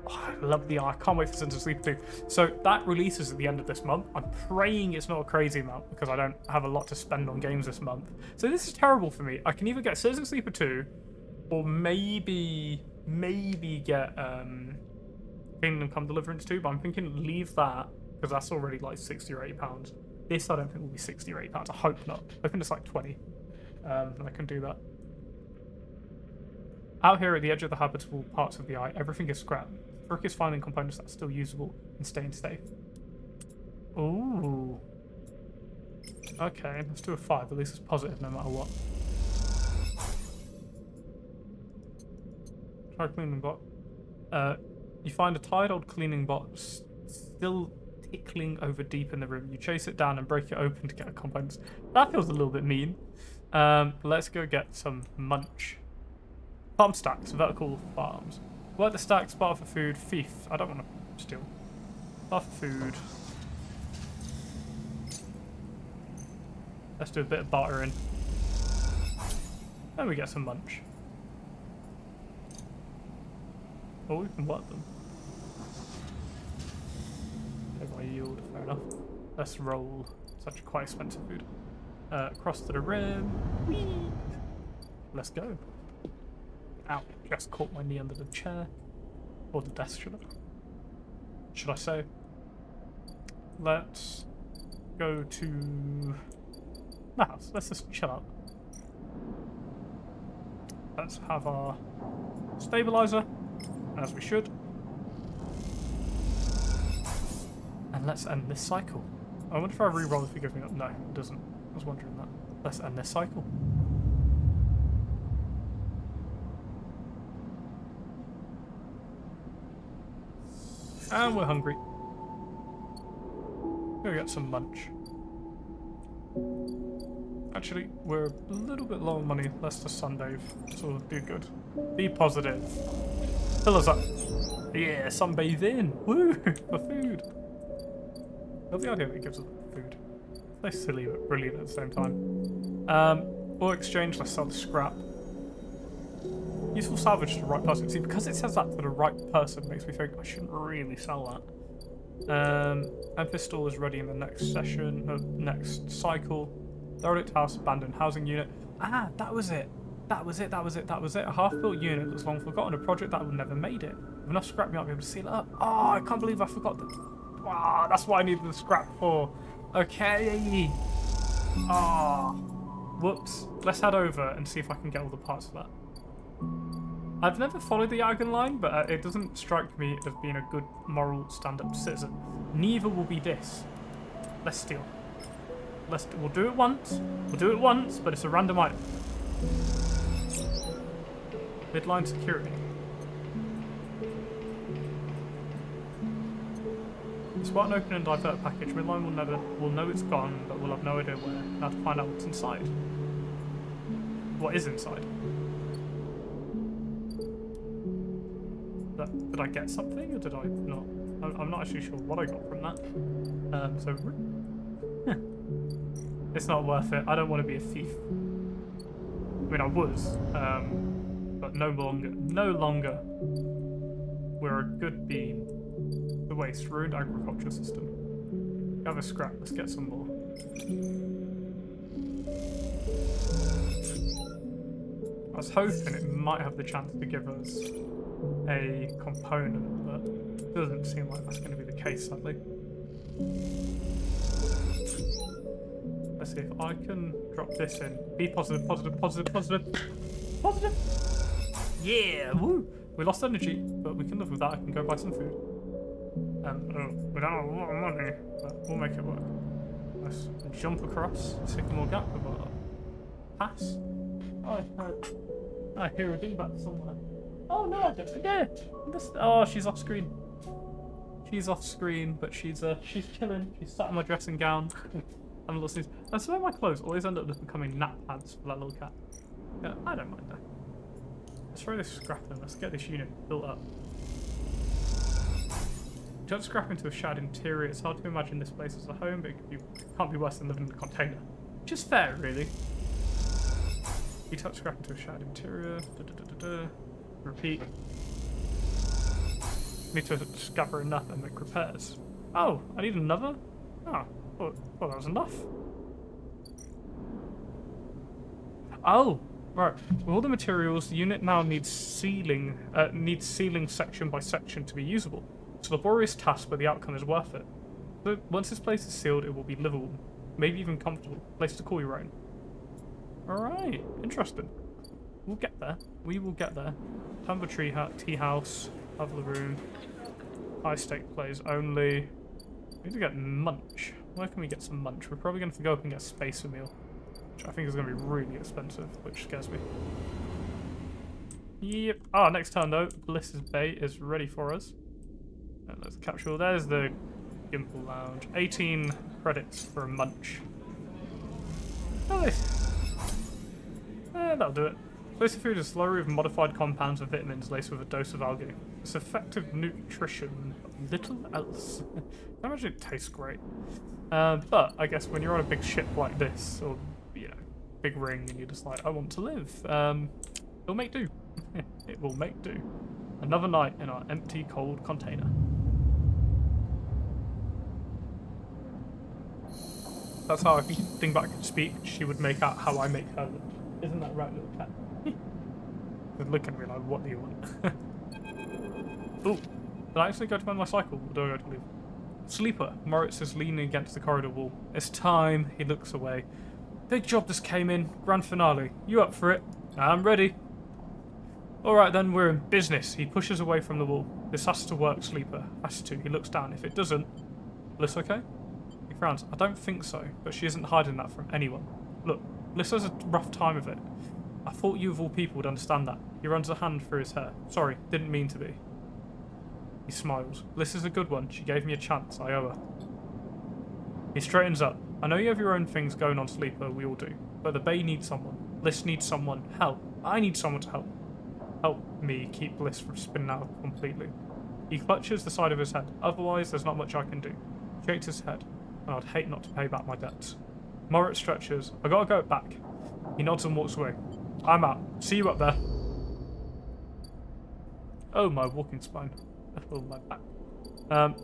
Oh, I love the art. I can't wait for Citizen Sleeper 2. So that releases at the end of this month. I'm praying it's not a crazy amount because I don't have a lot to spend on games this month. So this is terrible for me. I can either get Citizen Sleeper 2 or maybe get Kingdom Come Deliverance 2, but I'm thinking leave that because that's already like £60 or £80. This I don't think will be £60 or £80. I hope not. I think it's like 20. And I can do that. Out here at the edge of the habitable parts of the Eye, everything is scrapped. The trick is finding components that are still usable and staying safe. Ooh. Okay, let's do a 5. At least it's positive no matter what. Try cleaning bot. You find a tired old cleaning box still tickling over deep in the room. You chase it down and break it open to get a components. That feels a little bit mean. Let's go get some munch. Farm stacks, vertical farms. Work the stacks, bar for food, thief. I don't want to steal. Bar for food. Let's do a bit of bartering. Then we get some munch. Oh, we can work them. Okay, by yield, fair enough. Let's roll. Such quite expensive food. Cross to the rim. Whee! Let's go. Ow, just caught my knee under the chair. Or the desk, should I say. Let's go to the house. Let's just chill out. Let's have our stabilizer, as we should. And let's end this cycle. I wonder if I re-roll if it gives me up. No, it doesn't. I was wondering that. Let's end this cycle. And we're hungry. Go get some munch. Actually, we're a little bit low on money. Let's just sunbathe. So we'll do good. Be positive. Fill us up. Yeah, sunbathe in. Woo! For food. Love the idea that it gives us food. It's so silly but brilliant at the same time. Or exchange, let's sell the scrap. Useful salvage to the right person. See, because it says that to the right person, makes me think I shouldn't really sell that. And pistol is ready in the next session, next cycle. Derelict house, abandoned housing unit. Ah, that was it. That was it. A half-built unit that's long forgotten. A project that would never made it. With enough scrap, you might be able to seal it up. Oh, I can't believe I forgot that. Wow, that's what I needed the scrap for. Okay. Ah, whoops. Let's head over and see if I can get all the parts for that. I've never followed the Yagan line, but it doesn't strike me as being a good moral stand-up citizen. Neither will be this. Let's steal. We'll do it once. But it's a random item. Midline security. Despite an open and divert package, Midline will know it's gone, but we'll have no idea where. Now to find out what's inside. What is inside? Did I get something or did I not? I'm not actually sure what I got from that. So it's not worth it. I don't want to be a thief. I mean, I was, but no longer. We're a good bean. The waste, ruined agriculture system. Have a scrap. Let's get some more. I was hoping it might have the chance to give us a component, but it doesn't seem like that's going to be the case, sadly. Let's see if I can drop this in. Be positive. Yeah, woo! We lost energy, but we can live with that. I can go buy some food. We don't have a lot of money, but we'll make it work. Let's jump across Sycamore Gap with our pass. I hear a dingbat somewhere. Oh no, I don't forget. Oh, she's off screen. She's off screen, but she's chilling. She's sat in my dressing gown. I'm a little snooze. I swear my clothes always end up just becoming nap pads for that little cat. Yeah, I don't mind that. Let's throw this scrap in. Let's get this unit built up. Judge scrap into a shared interior. It's hard to imagine this place as a home, but it can't be worse than living in a container. Which is fair, really. You touch scrap into a shared interior. Repeat. Need to gather enough and make repairs. Oh, I need another? Oh, well that was enough. Oh, right. With all the materials, the unit now needs sealing section by section to be usable. It's a laborious task, but the outcome is worth it. So once this place is sealed, it will be livable, maybe even comfortable. Place to call your own. Alright, interesting. We'll get there. We will get there. Time for tea house, other room. High stake plays only. We need to get munch. Where can we get some munch? We're probably going to have to go up and get a spacer meal, which I think is going to be really expensive, which scares me. Yep. Ah, next turn though, Bliss's Bay is ready for us. Let's capture. There's the Gimple Lounge. 18 credits for a munch. Nice. That'll do it. Explosive food is a slurry of modified compounds and vitamins laced with a dose of algae. It's effective nutrition, little else. I imagine it tastes great. But I guess when you're on a big ship like this, or big ring, and you're just like, I want to live, it'll make do. It will make do. Another night in our empty, cold container. That's how I think Dingbat could speak. She would make out how I make her look. Isn't that right, little cat? They're looking at me like, what do you want? Ooh, did I actually go to find my cycle, or do I go to leave? Sleeper. Moritz is leaning against the corridor wall. It's time. He looks away. Big job just came in. Grand finale. You up for it? I'm ready. Alright then, we're in business. He pushes away from the wall. This has to work, Sleeper. Has to. He looks down. If it doesn't... Bliss okay? He frowns. I don't think so, but she isn't hiding that from anyone. Look, Bliss has a rough time of it. I thought you of all people would understand that. He runs a hand through his hair. Sorry, didn't mean to be. He smiles. Bliss is a good one. She gave me a chance. I owe her. He straightens up. I know you have your own things going on, Sleeper. We all do. But the Bay needs someone. Bliss needs someone. Help. I need someone to help. Help me keep Bliss from spinning out completely. He clutches the side of his head. Otherwise, there's not much I can do. Shakes his head. And I'd hate not to pay back my debts. Moritz stretches. I gotta go back. He nods and walks away. I'm out. See you up there. Oh, my walking spine. Oh, my back.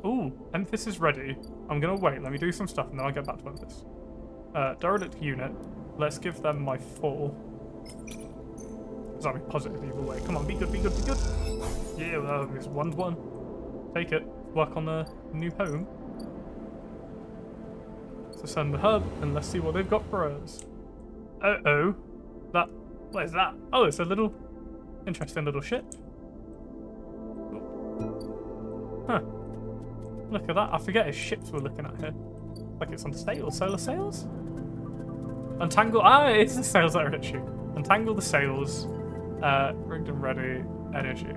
Ooh, Emphys is ready. I'm gonna wait. Let me do some stuff and then I'll get back to Emphys. Derelict unit. Let's give them my 4. Because I'll be positive either way. Come on, be good, be good, be good. Yeah, well, it's 1-1. Take it. Work on a new home. So send the hub and let's see what they've got for us. Uh-oh. What is that? Oh, it's a little interesting little ship. Huh. Look at that. I forget his ships we're looking at here. Like it's on solar sails? Untangle. Ah, it's the sails that are at you. Untangle the sails. Rigged and ready. Energy.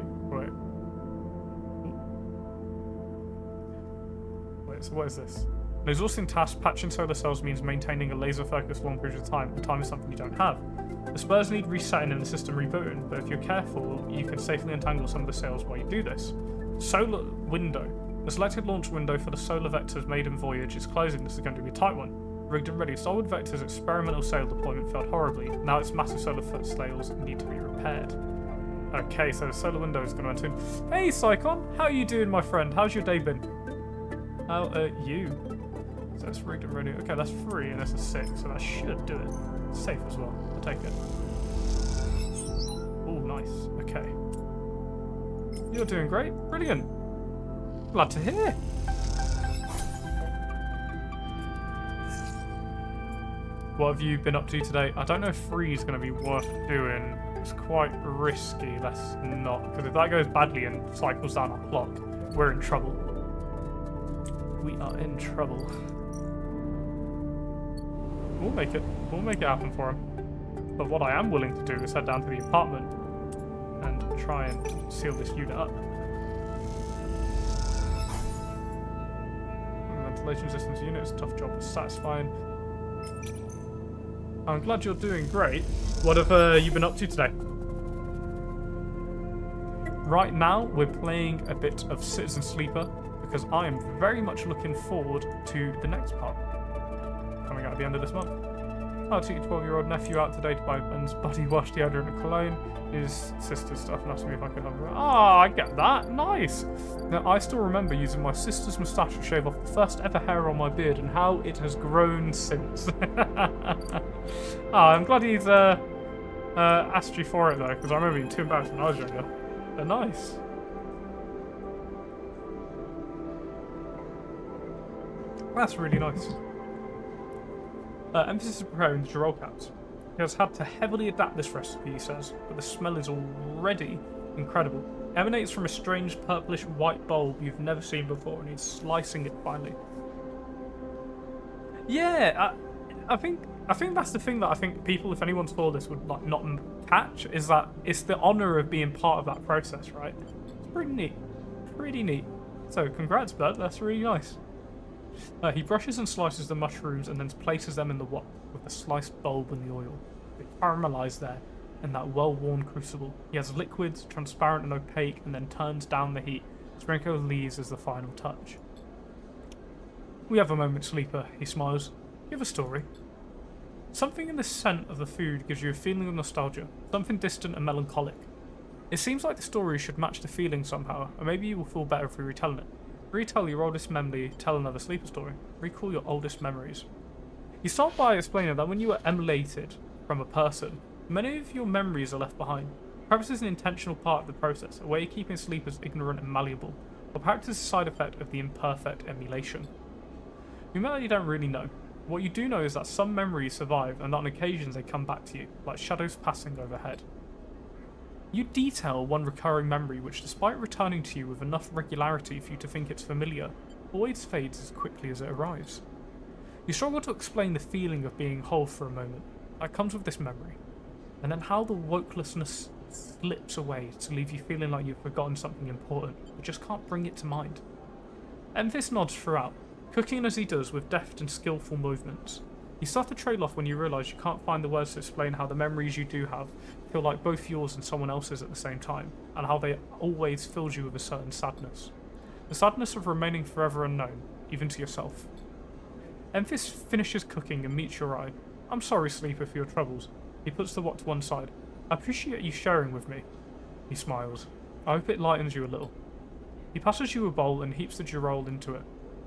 Wait, so what is this? An exhausting task. Patching solar cells means maintaining a laser focus for long periods of time. And time is something you don't have. The spurs need resetting and the system rebooting, but if you're careful, you can safely untangle some of the sails while you do this. Solar window. The selected launch window for the solar vector's maiden voyage is closing. This is going to be a tight one. Rigged and ready. Starwood Vector's experimental sail deployment failed horribly. Now its massive solar sails need to be repaired. Okay, so the solar window is going to enter. Hey, Psychon! How are you doing, my friend? How's your day been? How are you? So it's rigged and ready. Okay, that's 3 and that's a 6, so that should do it. It's safe as well. I'll take it. Oh, nice. Okay. You're doing great. Brilliant. Glad to hear. What have you been up to today? I don't know if 3 is going to be worth doing. It's quite risky. Let's not. Because if that goes badly and cycles down our clock, we're in trouble. We are in trouble. We'll make it. We'll make it happen for him. But what I am willing to do is head down to the apartment and try and seal this unit up. Ventilation systems unit is a tough job, but satisfying. I'm glad you're doing great. What have you been up to today? Right now, we're playing a bit of Citizen Sleeper because I am very much looking forward to the next part. Coming out at the end of this month. I'll take your 12-year-old nephew out today to buy Ben's body wash, deodorant and cologne. His sister's stuff and asked me if I could help her. Ah, I get that. Nice. Now, I still remember using my sister's moustache to shave off the first ever hair on my beard and how it has grown since. I'm glad he's asked you for it though, because I remember being too embarrassed when I was younger. They're nice. That's really nice. Emphasis is preparing the Girol caps. He has had to heavily adapt this recipe, he says, but the smell is already incredible. It emanates from a strange purplish white bulb you've never seen before, and he's slicing it finely. Yeah, I think that's the thing that I think people, if anyone saw this, would like not catch, is that it's the honour of being part of that process, right? It's pretty neat. Pretty neat. So, congrats, bud. That's really nice. He brushes and slices the mushrooms and then places them in the wok with the sliced bulb and the oil. They caramelise there in that well-worn crucible. He has liquids, transparent and opaque, and then turns down the heat. Sprinkle leaves as the final touch. We have a moment, Sleeper, he smiles. You have a story. Something in the scent of the food gives you a feeling of nostalgia, something distant and melancholic. It seems like the story should match the feeling somehow, or maybe you will feel better if we retell it. Retell your oldest memory, tell another Sleeper story. Recall your oldest memories. You start by explaining that when you were emulated from a person, many of your memories are left behind. Perhaps it's an intentional part of the process, a way of keeping sleepers ignorant and malleable, or perhaps it's a side effect of the imperfect emulation. You may don't really know. What you do know is that some memories survive, and that on occasions they come back to you, like shadows passing overhead. You detail one recurring memory which, despite returning to you with enough regularity for you to think it's familiar, always fades as quickly as it arrives. You struggle to explain the feeling of being whole for a moment. That comes with this memory. And then how the wokelessness slips away to leave you feeling like you've forgotten something important, but just can't bring it to mind. Emphys nods throughout, cooking as he does with deft and skillful movements. You start to trail off when you realise you can't find the words to explain how the memories you do have feel like both yours and someone else's at the same time, and how they always fills you with a certain sadness. The sadness of remaining forever unknown, even to yourself. Emphys finishes cooking and meets your eye. I'm sorry, Sleeper, for your troubles. He puts the wok to one side. I appreciate you sharing with me. He smiles. I hope it lightens you a little. He passes you a bowl and heaps the girole into it,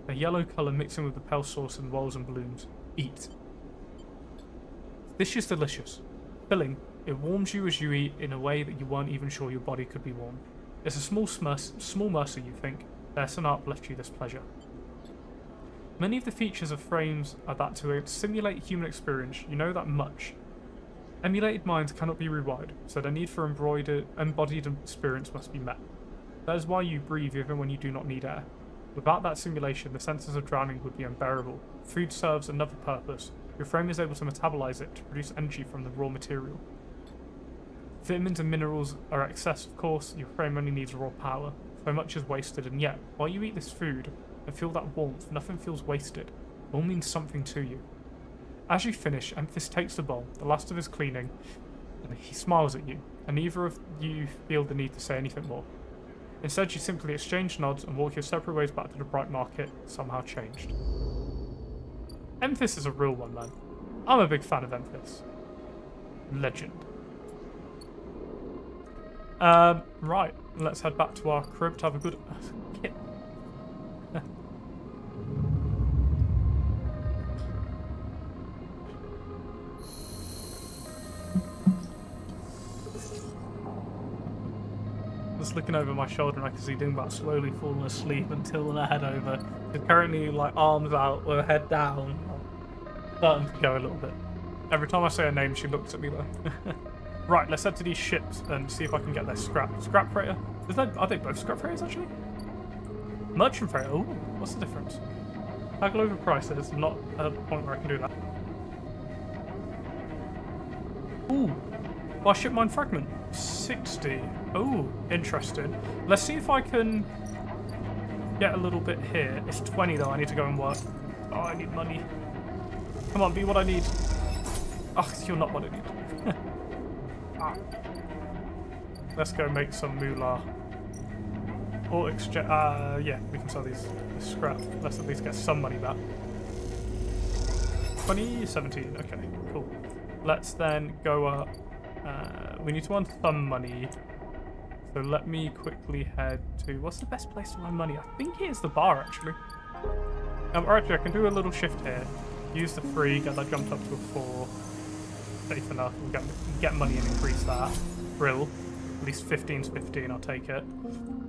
a yellow colour mixing with the pale sauce and rolls and balloons. Eat. This is delicious. Filling, it warms you as you eat in a way that you weren't even sure your body could be warmed. It's a small mercy, you think. Their sonata left you this pleasure. Many of the features of frames are that to simulate human experience, you know that much. Emulated minds cannot be rewired, so the need for embodied experience must be met. That is why you breathe even when you do not need air. Without that simulation, the senses of drowning would be unbearable. Food serves another purpose. Your frame is able to metabolize it to produce energy from the raw material. Vitamins and minerals are excess, of course. Your frame only needs raw power. So much is wasted, and yet, while you eat this food and feel that warmth, nothing feels wasted. It all means something to you. As you finish, Emphis takes the bowl, the last of his cleaning, and he smiles at you, and neither of you feel the need to say anything more. Instead, you simply exchange nods and walk your separate ways back to the bright market, somehow changed. Emphis is a real one, man. I'm a big fan of Emphis. Legend. Right, let's head back to our crib to have a good... kit. Just looking over my shoulder and I can see Dingbat slowly falling asleep until I head over. They're currently like arms out with her head down. Starting to go a little bit. Every time I say her name she looks at me though. Right, let's head to these ships and see if I can get their scrap. Scrap freighter? Are they both scrap freighters actually? Merchant freighter? Ooh, what's the difference? Haggle over prices, not at a point where I can do that. Ooh, buy ship mine fragment. 60. Oh, interesting. Let's see if I can get a little bit here. It's 20 though, I need to go and work. Oh, I need money. Come on, be what I need. Oh, you're not what I need. Ah. Let's go make some moolah. Or exchange. Yeah, we can sell these scrap. Let's at least get some money back. 2017. Okay, cool. Let's then go up. We need to earn some money. So let me quickly head to... What's the best place to earn money? I think it is the bar, actually. Or actually, I can do a little shift here. Use the 3, get that jumped up to a 4. Safe enough. We'll get money and increase that. Brill. At least 15's 15, I'll take it.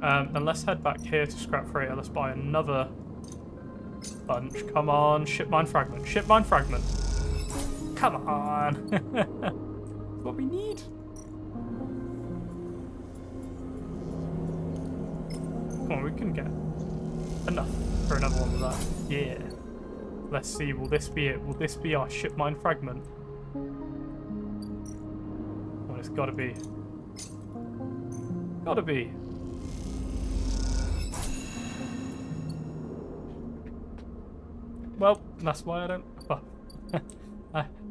And let's head back here to Scrap Freighter. Let's buy another bunch. Come on. Ship mine fragment. Ship mine fragment. Come on. What we need. Come on, we can get enough for another one of that. Yeah. Let's see, will this be it? Will this be our ship mine fragment? Well, it's gotta be. Gotta be. Well, that's why I don't... Well,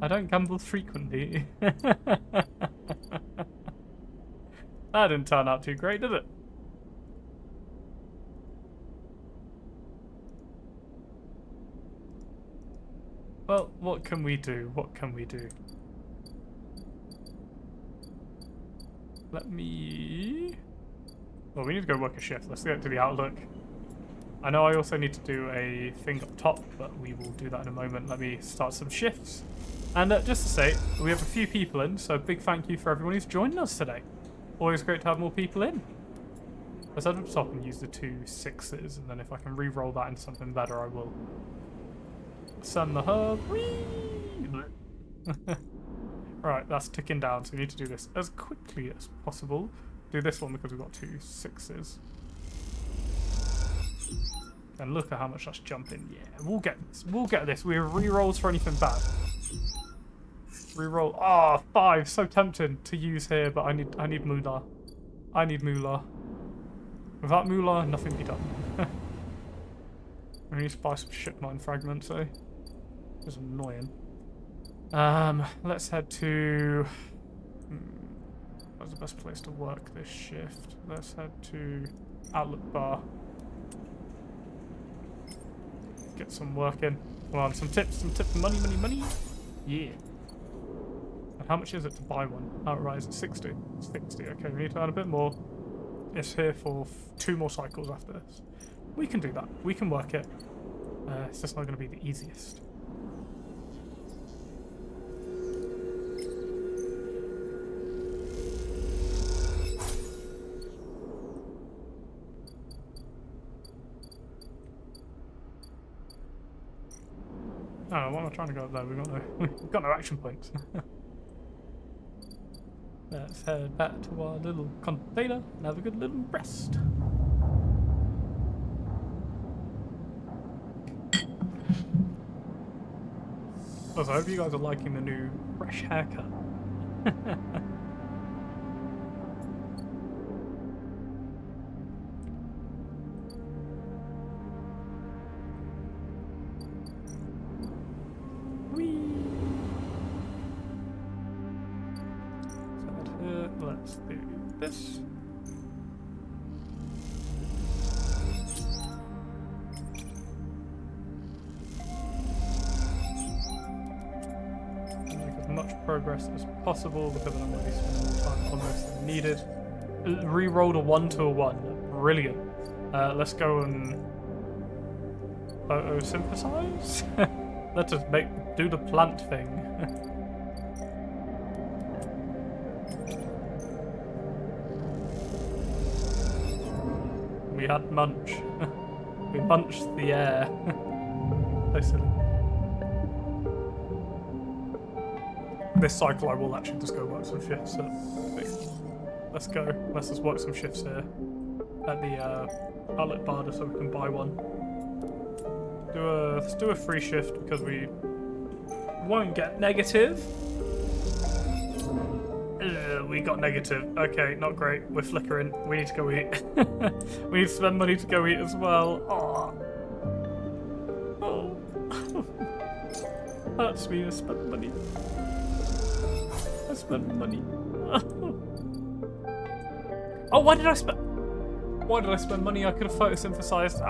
I don't gamble frequently. That didn't turn out too great, did it? Well, what can we do? What can we do? Let me... Well, we need to go work a shift. Let's get to the outlook. I know I also need to do a thing up top, but we will do that in a moment. Let me start some shifts. And just to say, we have a few people in, so big thank you for everyone who's joining us today. Always great to have more people in. Let's head up top and use the 2 6s, and then if I can re-roll that into something better, I will. Send the hub. Right, that's ticking down, so we need to do this as quickly as possible. Do this one because we've got 2 6s. And look at how much that's jumping. Yeah, we'll get this. We'll get this. We have re-rolls for anything bad. Reroll. Ah, oh, 5. So tempting to use here, but I need moolah. I need moolah. Without moolah, nothing be done. I need to buy some ship mine fragments, eh? It's annoying. Let's head to... What's the best place to work this shift? Let's head to Outlook Bar. Get some work in. Come on, some tips, money. Yeah. And how much is it to buy one? Outright is it 60? 60, okay, we need to earn a bit more. It's here for 2 more cycles after this. We can do that. We can work it. It's just not going to be the easiest. Oh, why am I trying to go up there? We've got no action points. Let's head back to our little container and have a good little rest. Also, I hope you guys are liking the new fresh haircut. Let's do this. Make as much progress as possible because I'm going to be spending more time on this than needed. Re-rolled a 1 to a 1. Brilliant. Let's go and photosynthesize. Let's just do the plant thing. We had munch. We munched the air. So silly. This cycle I will actually just go work some shifts at. Let's go. Let's just work some shifts here at the outlet bar so we can buy one. Let's do a free shift because we won't get negative. We got negative. Okay, not great. We're flickering. We need to go eat. We need to spend money to go eat as well. Oh. Hurts me to spend money. I spent money. Oh, why did I spend money? I could have photosynthesized.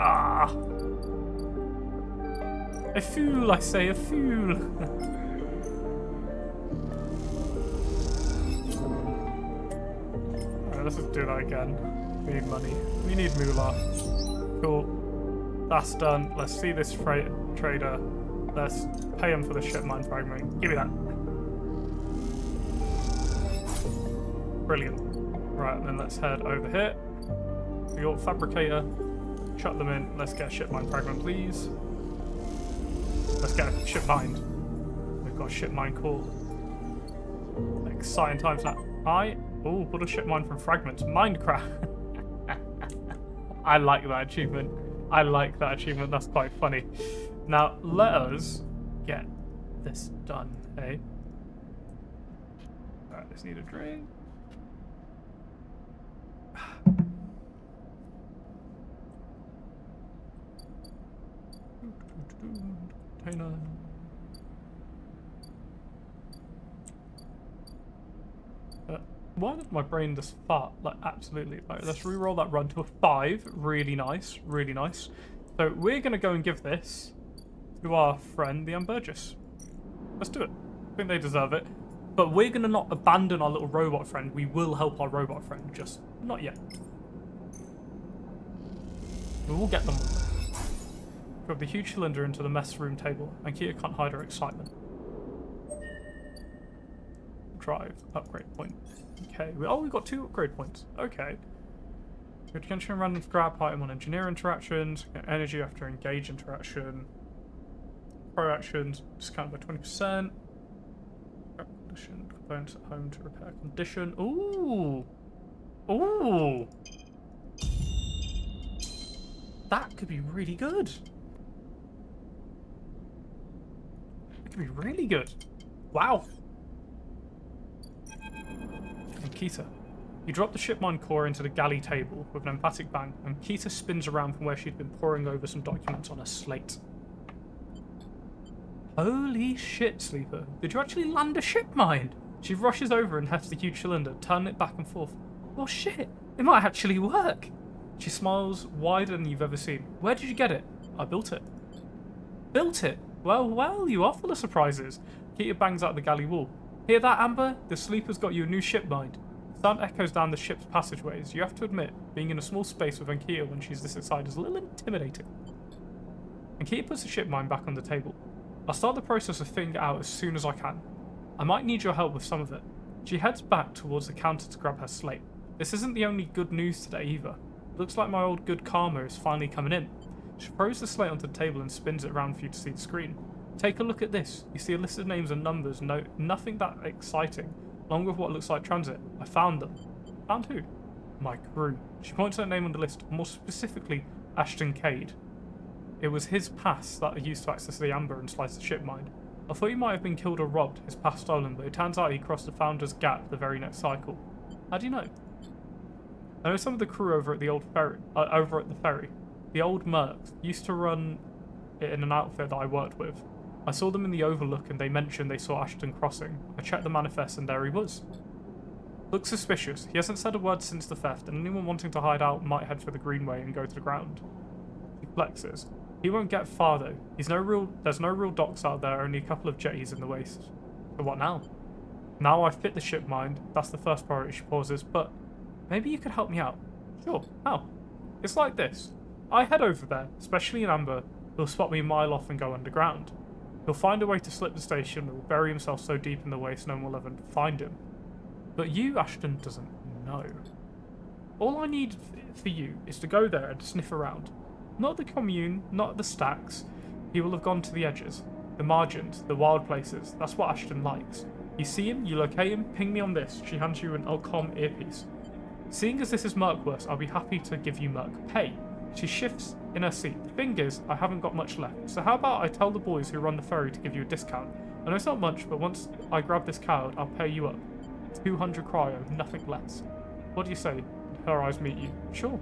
A fool, I say, a fool. Let's just do that again. We need money. We need moolah. Cool. That's done. Let's see this trader. Let's pay him for the ship mine fragment. Give me that. Brilliant. Right, and then let's head over here. We got fabricator. Shut them in. Let's get a ship mine fragment, please. Let's get a ship mined. We've got a ship mine core. Exciting times that. Oh, put a ship mine from fragments. Minecraft. I like that achievement. That's quite funny. Now, let us get this done, eh? Alright, just need a drink. Container. Why did my brain just fart? Like, absolutely. Like, let's re-roll that run to a 5. Really nice. Really nice. So we're going to go and give this to our friend, the Burgess. Let's do it. I think they deserve it. But we're going to not abandon our little robot friend. We will help our robot friend. Just not yet. We will get them. Drop the huge cylinder into the mess room table. And Kia can't hide her excitement. Drive. Upgrade point. Okay. We've got 2 upgrade points. Okay. Attention random grab item on engineer interactions. Get energy after engage interaction. Pro actions. Discounted by 20%. Condition. Components at home to repair condition. Ooh. Ooh. That could be really good. That could be really good. Wow. And Kita. You drop the ship mine core into the galley table with an emphatic bang, and Kita spins around from where she'd been poring over some documents on a slate. Holy shit, Sleeper. Did you actually land a ship mine? She rushes over and hefts the huge cylinder, turning it back and forth. Oh shit, it might actually work. She smiles wider than you've ever seen. Where did you get it? I built it. Built it? Well, you are full of surprises. Kita bangs out the galley wall. Hear that, Amber? The Sleeper's got you a new ship mined. Sound echoes down the ship's passageways. You have to admit, being in a small space with Ankia when she's this excited is a little intimidating. Ankia puts the ship mine back on the table. I'll start the process of fitting it out as soon as I can. I might need your help with some of it. She heads back towards the counter to grab her slate. This isn't the only good news today either. Looks like my old good karma is finally coming in. She throws the slate onto the table and spins it around for you to see the screen. Take a look at this. You see a list of names and numbers. No, nothing that exciting. Along with what looks like transit. I found them. Found who? My crew. She points at a name on the list, more specifically Ashton Cade. It was his pass that I used to access the amber and slice the ship mine. I thought he might have been killed or robbed, his pass stolen, but it turns out he crossed the Founder's Gap the very next cycle. How do you know? I know some of the crew over at the ferry. The old Mercs used to run it in an outfit that I worked with. I saw them in the Overlook and they mentioned they saw Ashton crossing. I checked the manifest and there he was. Looks suspicious. He hasn't said a word since the theft, and anyone wanting to hide out might head for the Greenway and go to the ground. He flexes. He won't get far though. There's no real docks out there, only a couple of jetties in the waste. So what now? Now I've fit the ship mine. That's the first priority, she pauses, but maybe you could help me out. Sure, how? It's like this. I head over there, especially in amber. He'll spot me a mile off and go underground. He'll find a way to slip the station and will bury himself so deep in the waste no one will ever find him. But you, Ashton, doesn't know. All I need for you is to go there and sniff around. Not the commune, not the stacks. He will have gone to the edges, the margins, the wild places. That's what Ashton likes. You see him, you locate him, ping me on this. She hands you an Ulcom earpiece. Seeing as this is Mercworth, I'll be happy to give you Merc pay. She shifts in her seat. The thing is, I haven't got much left, so how about I tell the boys who run the ferry to give you a discount? I know it's not much, but once I grab this coward, I'll pay you up. 200 cryo, nothing less. What do you say? Her eyes meet you. Sure.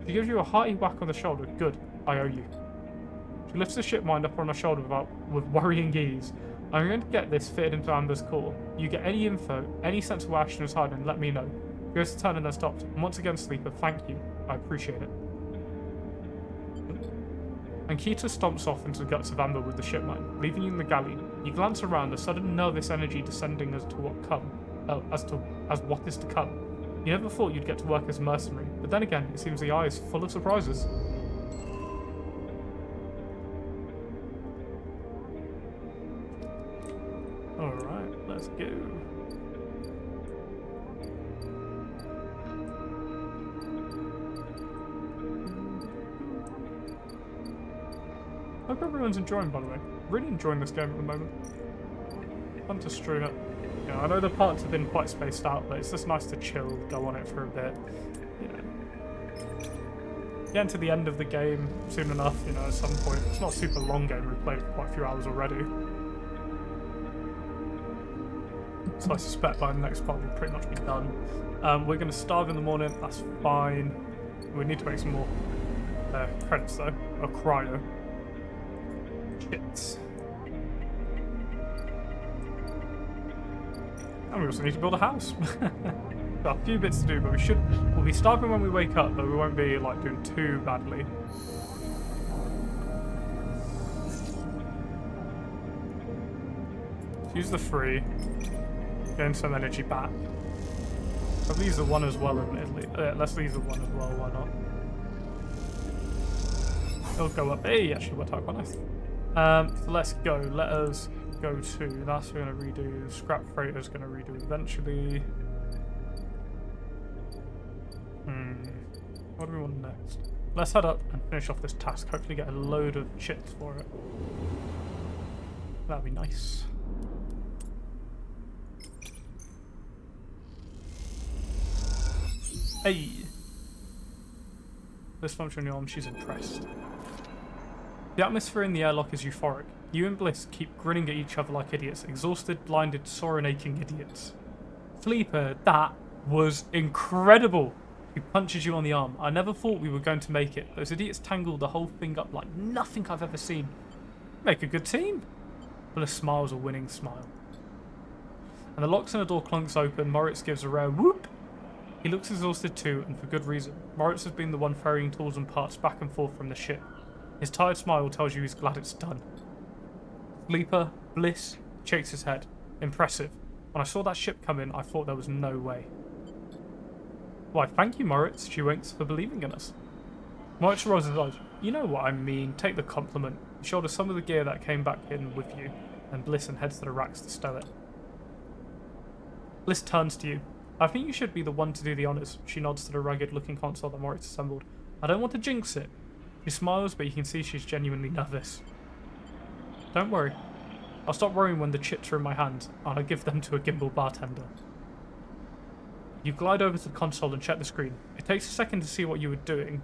She gives you a hearty whack on the shoulder. Good, I owe you. She lifts the ship mine up on her shoulder with worrying ease. I'm going to get this fitted into Amber's core. You get any info, any sense of where Ashton is hiding, let me know. She goes to turn and then stops. And once again, Sleeper, thank you. I appreciate it. And Kita stomps off into the guts of Amber with the ship mine, leaving you in the galley. You glance around, a sudden nervous energy descending as what is to come. You never thought you'd get to work as a mercenary, but then again, it seems the eye is full of surprises. Alright, let's go. Hope everyone's enjoying, by the way. Really enjoying this game at the moment. Fun to stream it. You know, I know the parts have been quite spaced out, but it's just nice to chill, go on it for a bit. You know, getting to the end of the game soon enough. You know, at some point. It's not a super long game. We've played for quite a few hours already, so I suspect by the next part we'll pretty much be done. We're going to starve in the morning. That's fine. We need to make some more credits though, or cryo. Shit. And we also need to build a house. Got a few bits to do, but we'll be starving when we wake up, but we won't be like doing too badly. Use the free, gain some energy back. I'll use the one as well, admittedly. Let's leave the one as well, why not? It'll go up. Hey, actually worked out quite nice. So let's go. Let us go to. That's we're going to redo. Scrap freighter's going to redo eventually. What do we want next? Let's head up and finish off this task. Hopefully get a load of chits for it. That'd be nice. Hey! This function on your arm, she's impressed. The atmosphere in the airlock is euphoric. You and Bliss keep grinning at each other like idiots. Exhausted, blinded, sore and aching idiots. Sleeper, that was incredible! He punches you on the arm. I never thought we were going to make it. Those idiots tangled the whole thing up like nothing I've ever seen. Make a good team. Bliss smiles a winning smile. And the locks in the door clunks open. Moritz gives a rare whoop. He looks exhausted too, and for good reason. Moritz has been the one ferrying tools and parts back and forth from the ship. His tired smile tells you he's glad it's done. Sleeper, Bliss, shakes his head. Impressive. When I saw that ship come in, I thought there was no way. Why, thank you, Moritz, she winks, for believing in us. Moritz rolls his eyes. You know what I mean, take the compliment. He showed us some of the gear that came back in with you, and Bliss and heads to the racks to stow it. Bliss turns to you. I think you should be the one to do the honours. She nods to the rugged-looking console that Moritz assembled. I don't want to jinx it. She smiles, but you can see she's genuinely nervous. Don't worry. I'll stop worrying when the chips are in my hand, and I'll give them to a gimbal bartender. You glide over to the console and check the screen. It takes a second to see what you were doing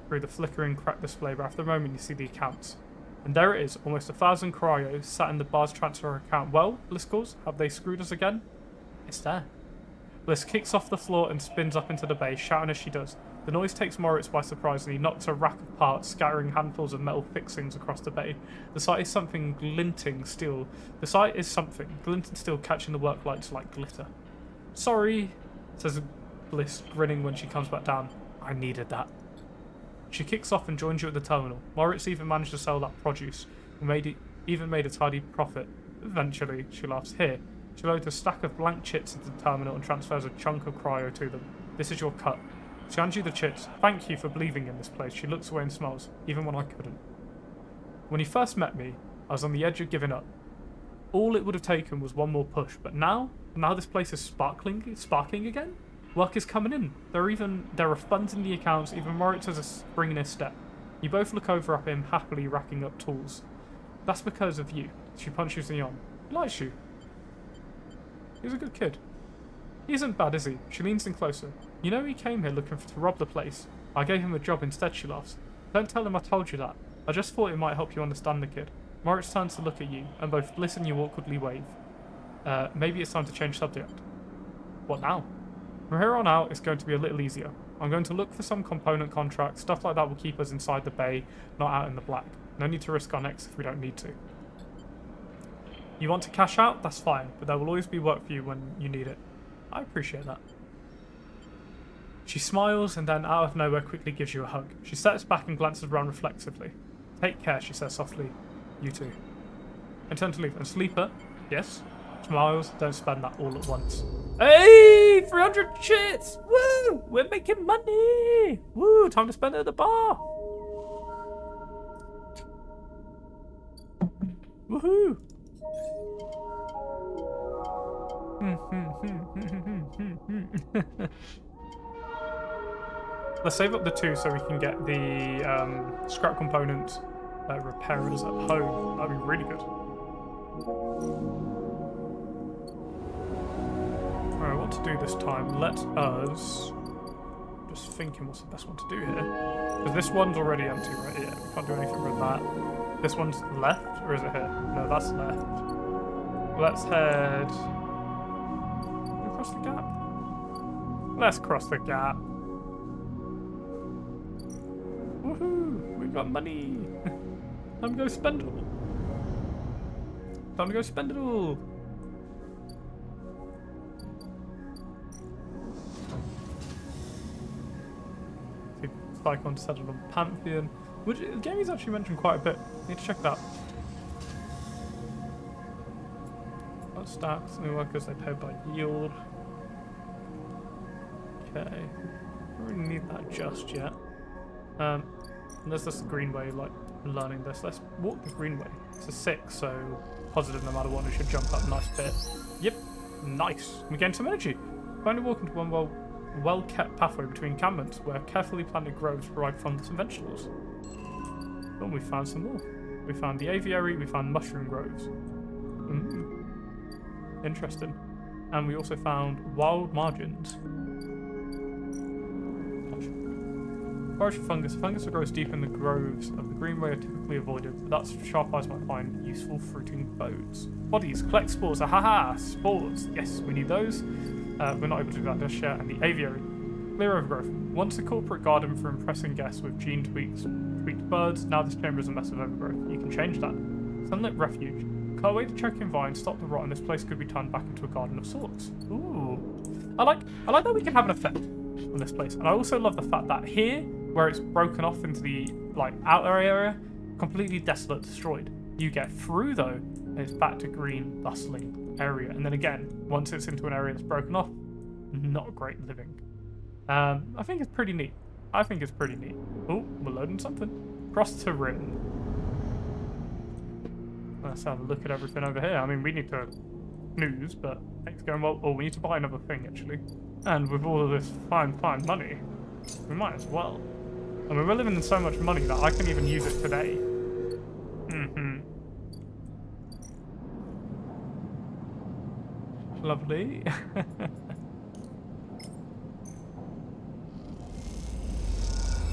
through the flickering cracked display, but after a moment you see the accounts. And there it is, almost 1,000 cryos sat in the bar's transfer account. Well, Bliss calls, have they screwed us again? It's there. Bliss kicks off the floor and spins up into the bay, shouting as she does. The noise takes Moritz by surprise and he knocks a rack of parts, scattering handfuls of metal fixings across the bay. The sight is something glinting steel. Glinting steel catching the work lights like glitter. Sorry, says Bliss, grinning when she comes back down. I needed that. She kicks off and joins you at the terminal. Moritz even managed to sell that produce, and even made a tidy profit. Eventually, she laughs. Here. She loads a stack of blank chits into the terminal and transfers a chunk of cryo to them. This is your cut. She hands you the chits. Thank you for believing in this place. She looks away and smiles, even when I couldn't. When you first met me, I was on the edge of giving up. All it would have taken was one more push, but now this place is sparkling again. Work is coming in. There are funds in the accounts. Even Moritz has a spring in his step. You both look over at him, happily racking up tools. That's because of you. She punches the arm. He likes you. He's a good kid. He isn't bad, is he? She leans in closer. You know he came here looking to rob the place. I gave him a job instead, she laughs. Don't tell him I told you that. I just thought it might help you understand the kid. Moritz turns to look at you, and both Bliss and you awkwardly wave. Maybe it's time to change subject. What now? From here on out, it's going to be a little easier. I'm going to look for some component contracts. Stuff like that will keep us inside the bay, not out in the black. No need to risk our necks if we don't need to. You want to cash out? That's fine, but there will always be work for you when you need it. I appreciate that. She smiles and then out of nowhere quickly gives you a hug. She steps back and glances around reflexively. Take care, she says softly. You too. And turn to leave. And Sleeper? Yes? Smiles, don't spend that all at once. Hey! 300 chits! Woo! We're making money! Woo! Time to spend it at the bar! Woohoo! Let's save up the 2 so we can get the scrap component repairers at home. That'd be really good. Alright, what to do this time? Let us... Just thinking what's the best one to do here. Because this one's already empty, right? Yeah, we can't do anything with that. This one's left, or is it here? No, that's left. Let's head... Across the gap? Let's cross the gap. Woohoo! We got money! Time to go spend it all. Time to go spend it all. Icon settled on Pantheon, which the game is actually mentioned quite a bit. Need to check that. Got stacks, new workers, they pay by yield. Okay. Don't really need that just yet. Unless that's the Greenway, like learning this. Let's walk the Greenway. It's a 6, so positive no matter what, it should jump up a nice bit. Yep, nice. We gain some energy. Finally walk into one well-kept pathway between encampments where carefully planted groves provide fungus and vegetables. Oh, we found some more. We found the aviary, we found mushroom groves. Interesting. And we also found wild margins. Forage for fungus. Fungus that grows deep in the groves of the Greenway are typically avoided, but that's sharp eyes might find useful fruiting bodes. Bodies. Collect spores. Ahaha! Spores. Yes, we need those. We're not able to do that just yet. And the aviary. Clear overgrowth. Once a corporate garden for impressing guests with gene-tweaked birds, now this chamber is a mess of overgrowth. You can change that. Sunlit refuge. Cut away the choking vines, stop the rot, and this place could be turned back into a garden of sorts. Ooh. I like that we can have an effect on this place. And I also love the fact that here, where it's broken off into the outer area, completely desolate, destroyed. You get through though, and it's back to green, bustling area. And then again, once it's into an area that's broken off, not great living. I think it's pretty neat. I think it's pretty neat. Oh, we're loading something. Cross to rim. Let's have a look at everything over here. I mean, we need to snooze, but things going well. Oh, we need to buy another thing, actually. And with all of this fine money, we might as well. I mean, we're living in so much money that I can even use it today. Lovely.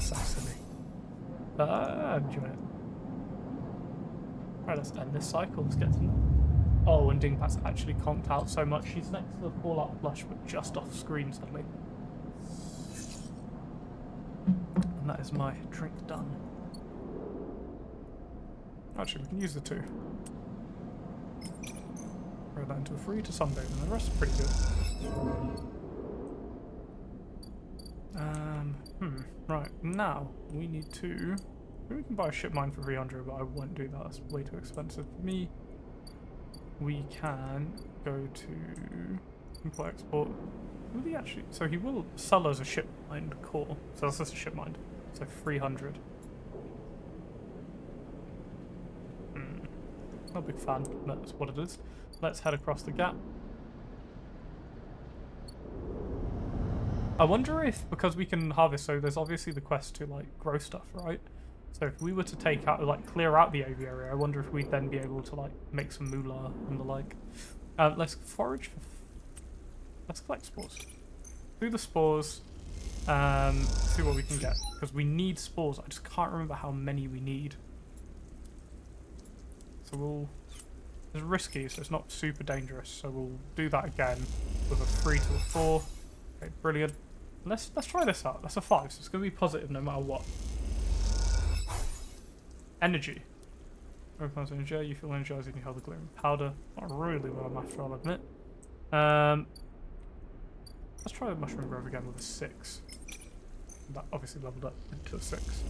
So silly. Enjoy it. Right, let's end this cycle. Let's get to know. Oh, and Dingbat's actually conked out so much. She's next to the Fallout plush, but just off screen, sadly. And that is my drink done. Actually, we can use the 2. Throw that into a 3 to sunbathe, and the rest is pretty good. Right, now we need to... We can buy a ship mine for 300, but I won't do that. That's way too expensive for me. We can go to import export. Will he actually? So he will sell us a ship mined core. So that's just a ship mined. So 300. Not a big fan, but that's what it is. Let's head across the gap. I wonder if, because we can harvest, so there's obviously the quest to like grow stuff, right? So if we were to take out, like clear out the aviary, I wonder if we'd then be able to like make some moolah and the like. Let's forage for... Let's collect spores. Do the spores, see what we can get. Because we need spores, I just can't remember how many we need. So we'll... It's risky, so it's not super dangerous, so we'll do that again with a 3 to a 4. Okay, brilliant. Let's try this out. That's a 5, so it's going to be positive no matter what. Energy. Overcomes energy, you feel energized and you hold the glittering powder. Not really well after, I'll admit. Let's try the mushroom grove again with a 6. That obviously leveled up into a 6.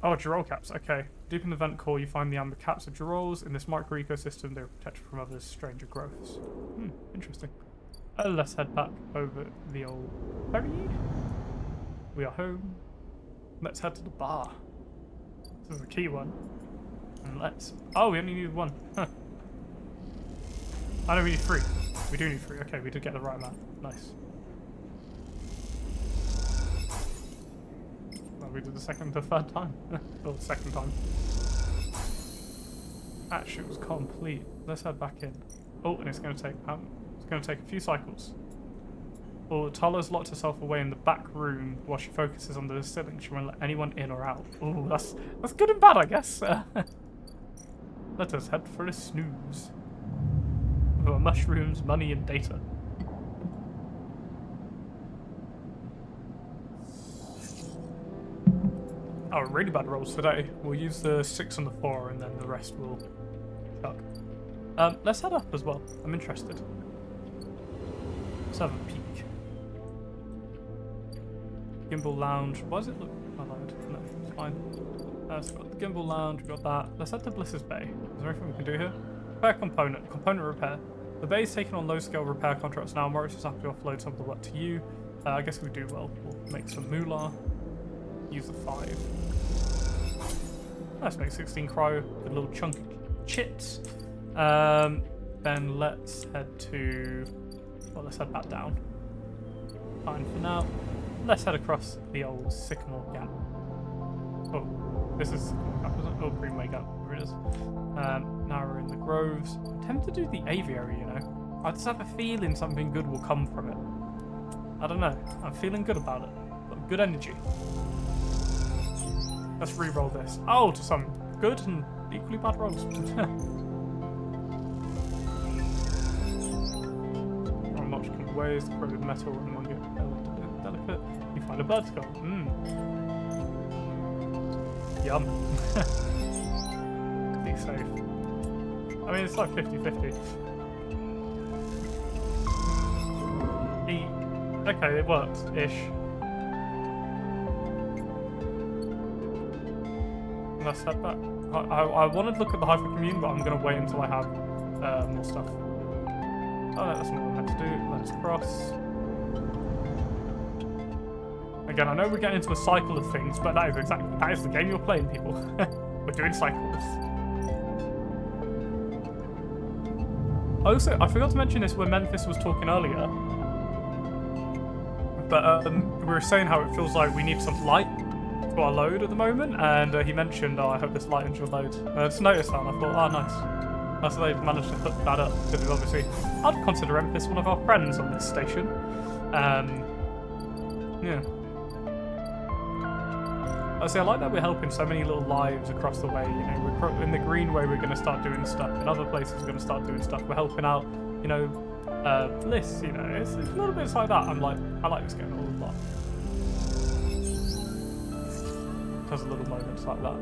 Oh, Girole caps, okay. Deep in the vent core, you find the amber caps of Giroles. In this micro ecosystem, they are protected from other stranger growths. Interesting. Let's head back over the old ferry. We are home. Let's head to the bar. This is the key one. And let's... Oh, we only need 1. Huh. I know we need 3. We do need 3. Okay, we did get the right amount. Nice. Well, we did the 2nd to 3rd time. Or the 2nd time. Actually, it was complete. Let's head back in. Oh, and it's going to take a few cycles. Oh, Tala's locked herself away in the back room while she focuses on the distilling. She won't let anyone in or out. Oh, that's good and bad, I guess. Let us head for a snooze. Oh, mushrooms, money, and data. Oh, really bad rolls today. We'll use the 6 and the 4, and then the rest will chuck. Let's head up as well. I'm interested. Let's have a peek. Gimbal Lounge. Why does it look allowed? No, it's fine. So we've got the Gimbal Lounge, we've got that. Let's head to Bliss's Bay. Is there anything we can do here? Repair component. Component repair. The bay is taking on low-scale repair contracts now. Morris is happy to offload some of the work to you. I guess if we do well, we'll make some moolah. Use the 5. Let's make 16 cryo. Good little chunk of chits. Then let's head to... Well, let's head back down. Fine for now. Let's head across the old Sycamore Gap. Oh, this is Sycamore Gap, isn't it? Oh, Greenway Gap, here it is. Now we're in the groves. I'm tempted to do the aviary, you know. I just have a feeling something good will come from it. I don't know. I'm feeling good about it. Got good energy. Let's re-roll this. Oh, to some good and equally bad rolls. Not much can waste. Corroded metal and one get delicate. You find a bird skull. Yum. Be safe. I mean, it's like 50-50. Okay, it works ish. Let's head back. I wanted to look at the hypercommune, but I'm going to wait until I have more stuff. Oh no, that's not what I meant to do. Let's cross. Again, I know we're getting into a cycle of things, but that is the game you're playing, people. We're doing cycles. Also, I forgot to mention this when Memphis was talking earlier, but we were saying how it feels like we need some light to our load at the moment, and he mentioned, oh, I hope this lightens your load. And I just noticed that, and I thought, oh, nice. That's how they've managed to hook that up, because obviously, I'd consider Memphis one of our friends on this station. Yeah. I like that we're helping so many little lives across the way. You know, we're in the Greenway, we're going to start doing stuff. In other places, we're going to start doing stuff. We're helping out, you know, Bliss. You know, it's little bits like that. I like this game a lot. There's little moments like that.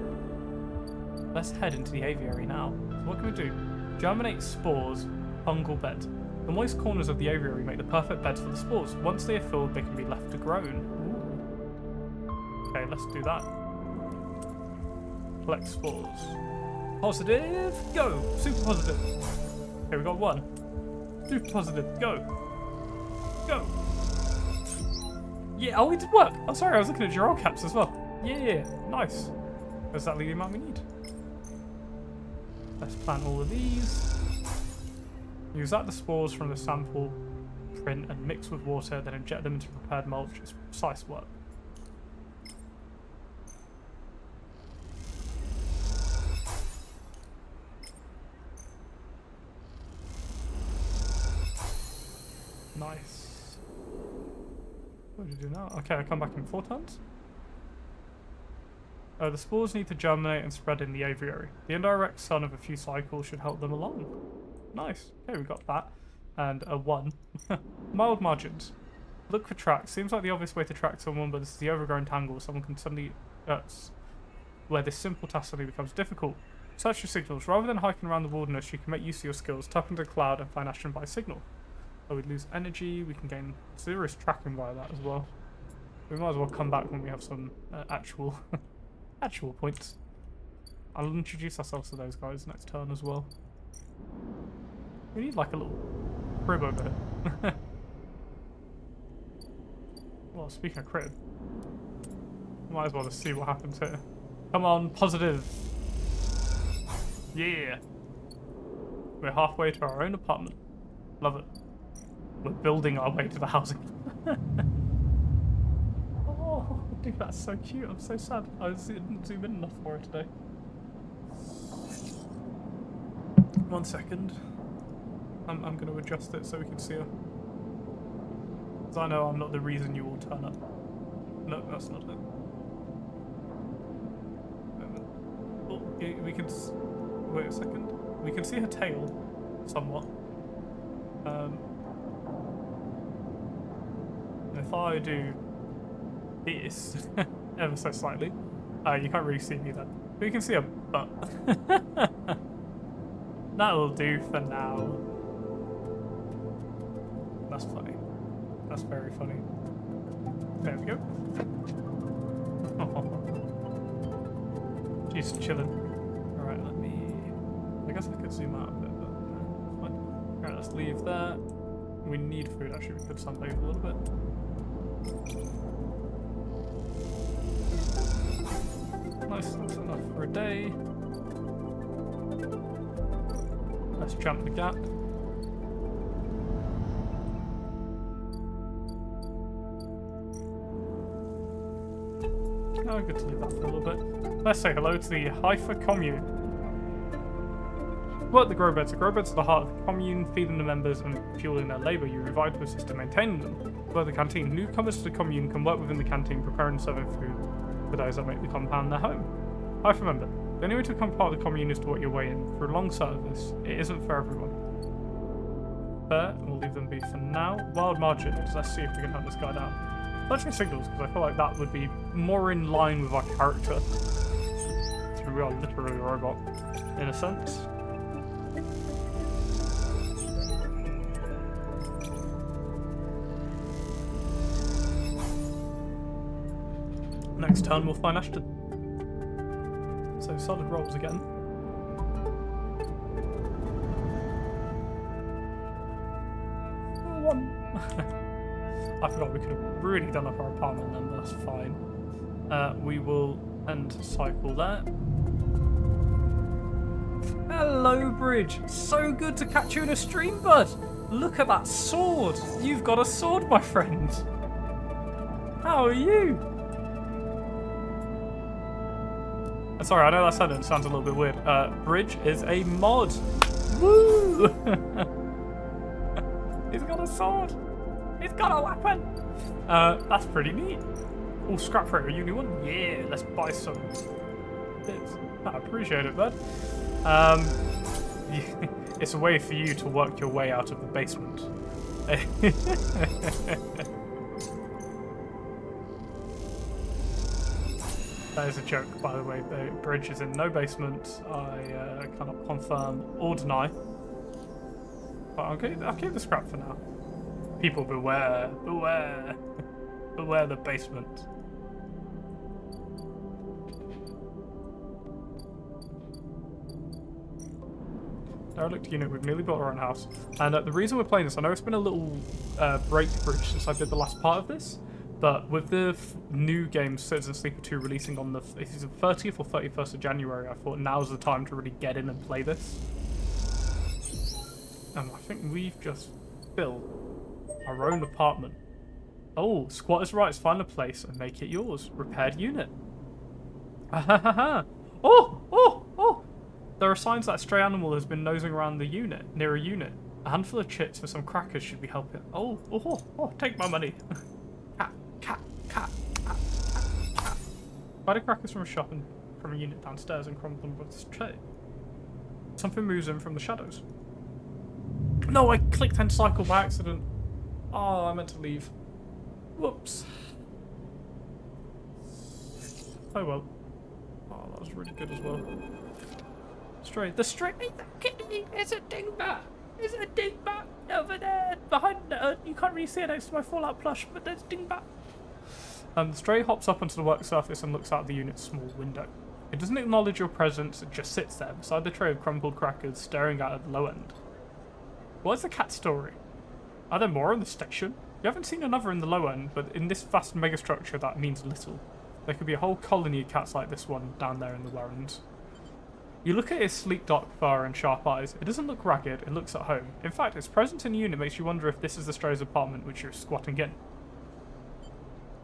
Let's head into the aviary now. So what can we do? Germinate spores, fungal bed. The moist corners of the aviary make the perfect beds for the spores. Once they are filled, they can be left to grow. Okay, let's do that. Collect spores. Positive, go! Super positive. Okay, we got one. Super positive, go! Go! Yeah, oh, it did work! Oh, sorry, I was looking at your all caps as well. Yeah, nice. Is that the amount we need? Let's plant all of these. Use out the spores from the sample print and mix with water, then inject them into prepared mulch. It's precise work. Nice. What do you do now? Okay, I come back in 4 turns. The spores need to germinate and spread in the aviary. The indirect sun of a few cycles should help them along. Nice. Okay, we got that. And a 1. Mild margins. Look for tracks. Seems like the obvious way to track someone, but this is the overgrown tangle. Someone can suddenly... where this simple task suddenly becomes difficult. Search for signals. Rather than hiking around the wilderness, you can make use of your skills. Tap into the cloud and find action by signal. So we lose energy. We can gain serious tracking via that as well. We might as well come back when we have some actual points. I'll introduce ourselves to those guys next turn as well. We need like a little crib over here. Well, speaking of crib, might as well just see what happens here. Come on, positive. Yeah. We're halfway to our own apartment. Love it. We're building our way to the housing. Oh, dude, that's so cute. I'm so sad. I didn't zoom in enough for it today. 1 second. I'm going to adjust it so we can see her. Because I know I'm not the reason you all turn up. No, that's not it. Oh, we can... Wait a second. We can see her tail, somewhat. If I do this ever so slightly, you can't really see me then. But you can see a butt. That'll do for now. That's funny. That's very funny. There we go. She's chilling. Alright, let me... I guess I could zoom out a bit, but fine. Alright, let's leave that. We need food, actually. We could sunbathe a little bit. Nice, that's enough for a day. Let's jump the gap. Oh, good to leave that for a little bit. Let's say hello to the Haifa commune. Work the grow beds. The grow beds are the heart of the commune, feeding the members and fueling their labour. You invite to assist in maintaining them. Work the canteen. Newcomers to the commune can work within the canteen, preparing and serving food for those that make the compound their home. Haifa member. The only way to become part of the commune is to work your way in. For a long service, it isn't for everyone. Fair, we'll leave them be for now. Wild margins. Let's see if we can hunt this guy down. Searching signals, because I feel like that would be more in line with our character. So we are literally a robot, in a sense. Next turn we'll find Ashton. So solid rolls again. I forgot we could have really done up our apartment then, but that's fine. We will end cycle there. Hello, Bridge. So good to catch you in a stream, bud. Look at that sword. You've got a sword, my friend. How are you? Sorry, I know that sentence sounds a little bit weird. Bridge is a mod. Woo! He's got a sword. He's got a weapon. That's pretty neat. Oh, scrap freighter, uni one. Yeah, let's buy some bits. I appreciate it, bud. It's a way for you to work your way out of the basement. That is a joke, by the way. The bridge is in no basement. I cannot confirm or deny. But I'll keep the scrap for now. People beware, beware, beware the basement. Derelict unit, we've nearly built our own house. And the reason we're playing this, I know it's been a little break bridge since I did the last part of this, but with the new game Citizen Sleeper 2 releasing on the 30th or 31st of January, I thought now's the time to really get in and play this. And I think we've just built our own apartment. Oh, squatters' rights, find a place and make it yours. Repaired unit. Oh, oh, oh! There are signs that a stray animal has been nosing around the unit, near a unit. A handful of chips and some crackers should be helping. Oh, oh, oh, oh, take my money. Cat, cat, cat, cat, cat, cat. Buy the crackers from a shop and from a unit downstairs and crumble them with this tray. Something moves in from the shadows. No, I clicked end cycle by accident. Oh, I meant to leave. Whoops. Oh well. Oh, that was really good as well. Stray. The stray. It's a dingbat. There's a dingbat over there behind. You can't really see it next to my Fallout plush, but there's dingbat. The stray hops up onto the work surface and looks out the unit's small window. It doesn't acknowledge your presence. It just sits there beside the tray of crumpled crackers, staring out at the low end. What's the cat story? Are there more in the station? You haven't seen another in the low end, but in this vast megastructure that means little. There could be a whole colony of cats like this one down there in the Warrens. You look at his sleek dark fur and sharp eyes. It doesn't look ragged, it looks at home. In fact, its presence in the unit makes you wonder if this is the stray's apartment which you're squatting in.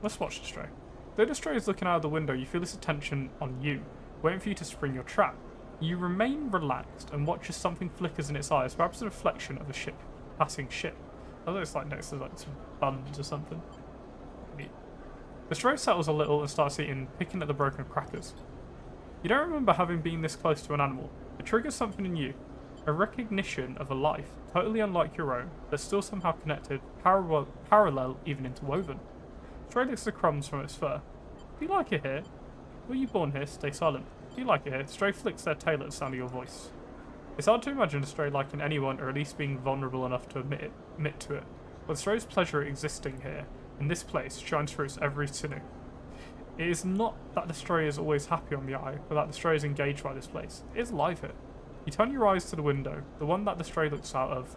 Let's watch the stray. Though the stray is looking out of the window, you feel its attention on you, waiting for you to spring your trap. You remain relaxed and watch as something flickers in its eyes, perhaps a reflection of a passing ship. Although it's like next to like some buns or something. Neat. The stray settles a little and starts eating, picking at the broken crackers. You don't remember having been this close to an animal. It triggers something in you. A recognition of a life, totally unlike your own, but still somehow connected, parallel, even interwoven. Stray licks the crumbs from its fur. Do you like it here? Were you born here? Stay silent. Do you like it here? Stray flicks their tail at the sound of your voice. It's hard to imagine a stray liking anyone, or at least being vulnerable enough to admit to it. But the stray's pleasure existing here, in this place, shines through its every sinew. It is not that the stray is always happy on the eye, but that the stray is engaged by this place. It is alive here. You turn your eyes to the window, the one that the stray looks out of,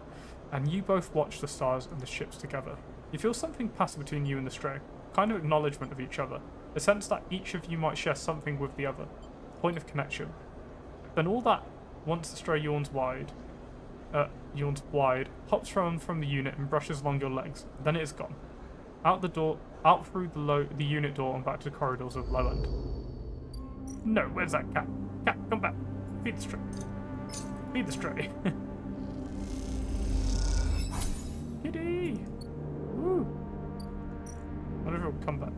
and you both watch the stars and the ships together. You feel something pass between you and the stray, a kind of acknowledgement of each other, a sense that each of you might share something with the other, a point of connection. Then all that, once the stray yawns wide, hops from the unit and brushes along your legs. Then it is gone. Out the door, out through the unit door and back to the corridors of low end. No, where's that cat? Cat, come back. Feed the stray. Feed the stray. Kitty! Woo! I wonder if it'll come back.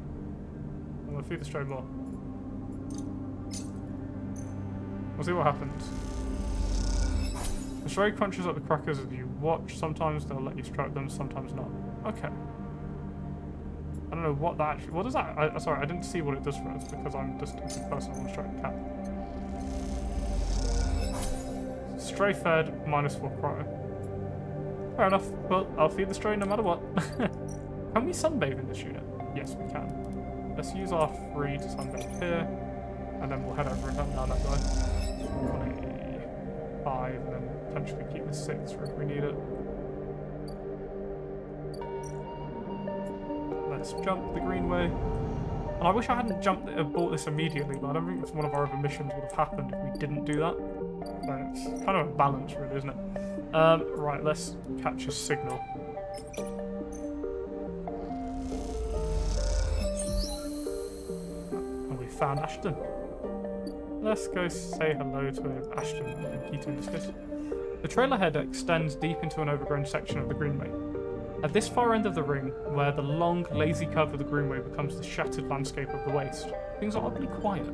I'm gonna feed the stray more. We'll see what happens. The stray crunches up the crackers as you watch. Sometimes they'll let you stroke them, sometimes not. Okay. I don't know what that actually... What does that... Sorry, I didn't see what it does for us because I'm just a good person on stroke cat. Stray fed, -4 cryo. Fair enough. Well, I'll feed the stray no matter what. Can we sunbathe in this unit? Yes, we can. Let's use our 3 to sunbathe here. And then we'll head over and down that guy. 5 and then potentially keep the 6 for if we need it. Let's jump the greenway. And I wish I hadn't bought this immediately, but I don't think it's one of our other missions would have happened if we didn't do that. So it's kind of a balance, really, isn't it? Right, let's catch a signal. And we found Ashton. Let's go say hello to Ashton and Keita in this case. The trail ahead extends deep into an overgrown section of the greenway. At this far end of the ring, where the long, lazy curve of the greenway becomes the shattered landscape of the waste, things are oddly quiet.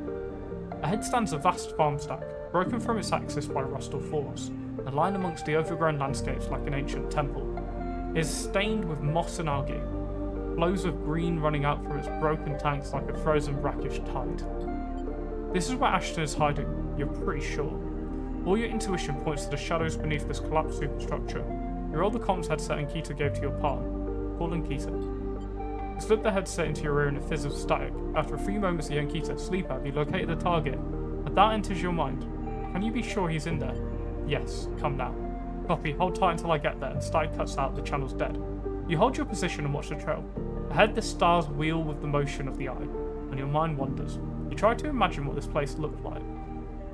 Ahead stands a vast farm stack, broken from its axis by rust or force, and lying amongst the overgrown landscapes like an ancient temple. It is stained with moss and algae, flows of green running out from its broken tanks like a frozen brackish tide. This is where Ashton is hiding, you're pretty sure. All your intuition points to the shadows beneath this collapsed superstructure. You roll the comms headset and Keita gave to your palm, calling Keita. You slip the headset into your ear in a fizz of static. After a few moments you hear Keita, Sleeper, have you located the target? A doubt enters your mind. Can you be sure he's in there? Yes, come now. Copy, hold tight until I get there, and static cuts out, the channel's dead. You hold your position and watch the trail. Ahead the stars wheel with the motion of the eye, and your mind wanders. You try to imagine what this place looked like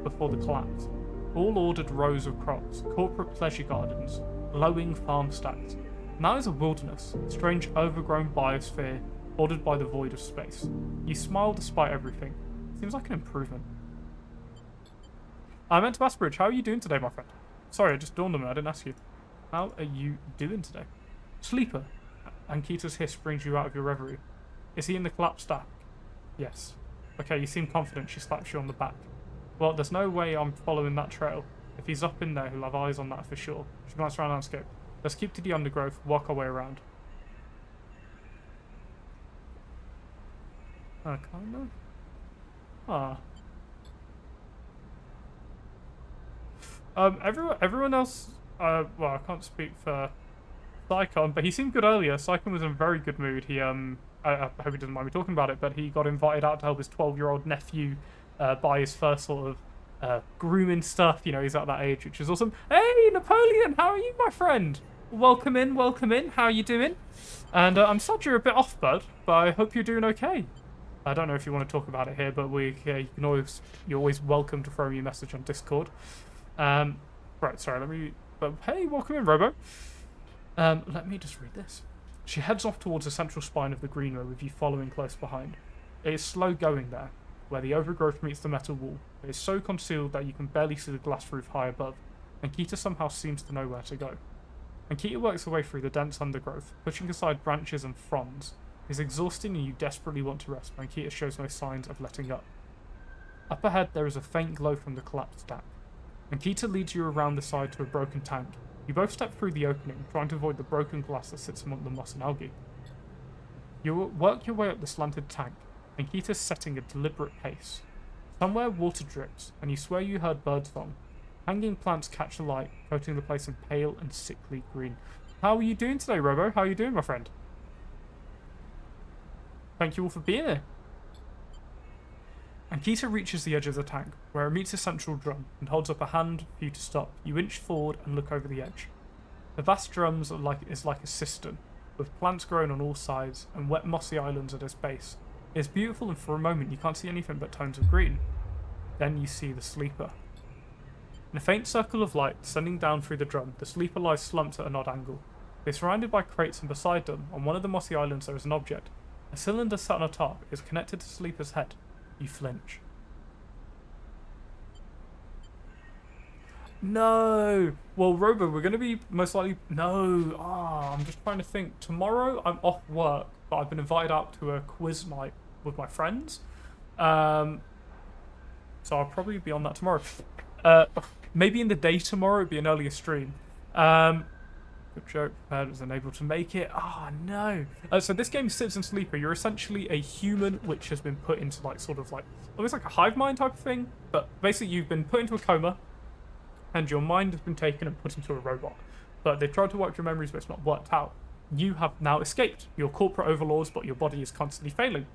before the collapse. All ordered rows of crops, corporate pleasure gardens, glowing farm stacks. Now is a wilderness, a strange overgrown biosphere bordered by the void of space. You smile despite everything. Seems like an improvement. I meant to ask Bridge, how are you doing today, my friend? Sorry, it just dawned on me, I didn't ask you. How are you doing today? Sleeper. And Keita's hiss brings you out of your reverie. Is he in the collapsed stack? Yes. Okay, you seem confident. She slaps you on the back. Well, there's no way I'm following that trail. If he's up in there, he'll have eyes on that for sure. She glanced around the landscape. Let's keep to the undergrowth, walk our way around. Kind of? Ah. Everyone else, well, I can't speak for Psychon, but he seemed good earlier. Psychon was in a very good mood. He, I hope he doesn't mind me talking about it, but he got invited out to help his 12-year-old nephew buy his first sort of grooming stuff. You know, he's at that age, which is awesome. Hey, Napoleon, how are you, my friend? Welcome in, welcome in. How are you doing? And I'm sad you're a bit off, bud, but I hope you're doing okay. I don't know if you want to talk about it here, but you're always welcome to throw me a message on Discord. Right, sorry, but hey, welcome in, Robo. Let me just read this. She heads off towards the central spine of the greenway with you following close behind. It is slow going there, where the overgrowth meets the metal wall. It is so concealed that you can barely see the glass roof high above, and Keita somehow seems to know where to go. And Keita works her way through the dense undergrowth, pushing aside branches and fronds. It is exhausting and you desperately want to rest, when Keita shows no signs of letting up. Up ahead there is a faint glow from the collapsed stack, and Keita leads you around the side to a broken tank. You both step through the opening, trying to avoid the broken glass that sits among the moss and algae. You work your way up the slanted tank, and Keita's setting a deliberate pace. Somewhere water drips, and you swear you heard birdsong. Hanging plants catch the light, coating the place in pale and sickly green. How are you doing today, Robo? How are you doing, my friend? Thank you all for being here. And Keita reaches the edge of the tank, where it meets a central drum, and holds up a hand for you to stop. You inch forward and look over the edge. The vast drum is like a cistern, with plants growing on all sides, and wet mossy islands at its base. It is beautiful, and for a moment you can't see anything but tones of green. Then you see the Sleeper. In a faint circle of light descending down through the drum, the Sleeper lies slumped at an odd angle. They are surrounded by crates, and beside them, on one of the mossy islands, there is an object. A cylinder set on a top is connected to Sleeper's head. You flinch. No! Well, Robo, we're going to be most likely... No! I'm just trying to think. Tomorrow, I'm off work, but I've been invited out to a quiz night with my friends. So I'll probably be on that tomorrow. Maybe in the day tomorrow, it'd be an earlier stream. Good joke. Was unable to make it. No. So this game is Citizen Sleeper. You're essentially a human which has been put into almost like a hive mind type of thing. But basically you've been put into a coma and your mind has been taken and put into a robot. But they've tried to wipe your memories, but it's not worked out. You have now escaped. You're corporate overlords, but your body is constantly failing,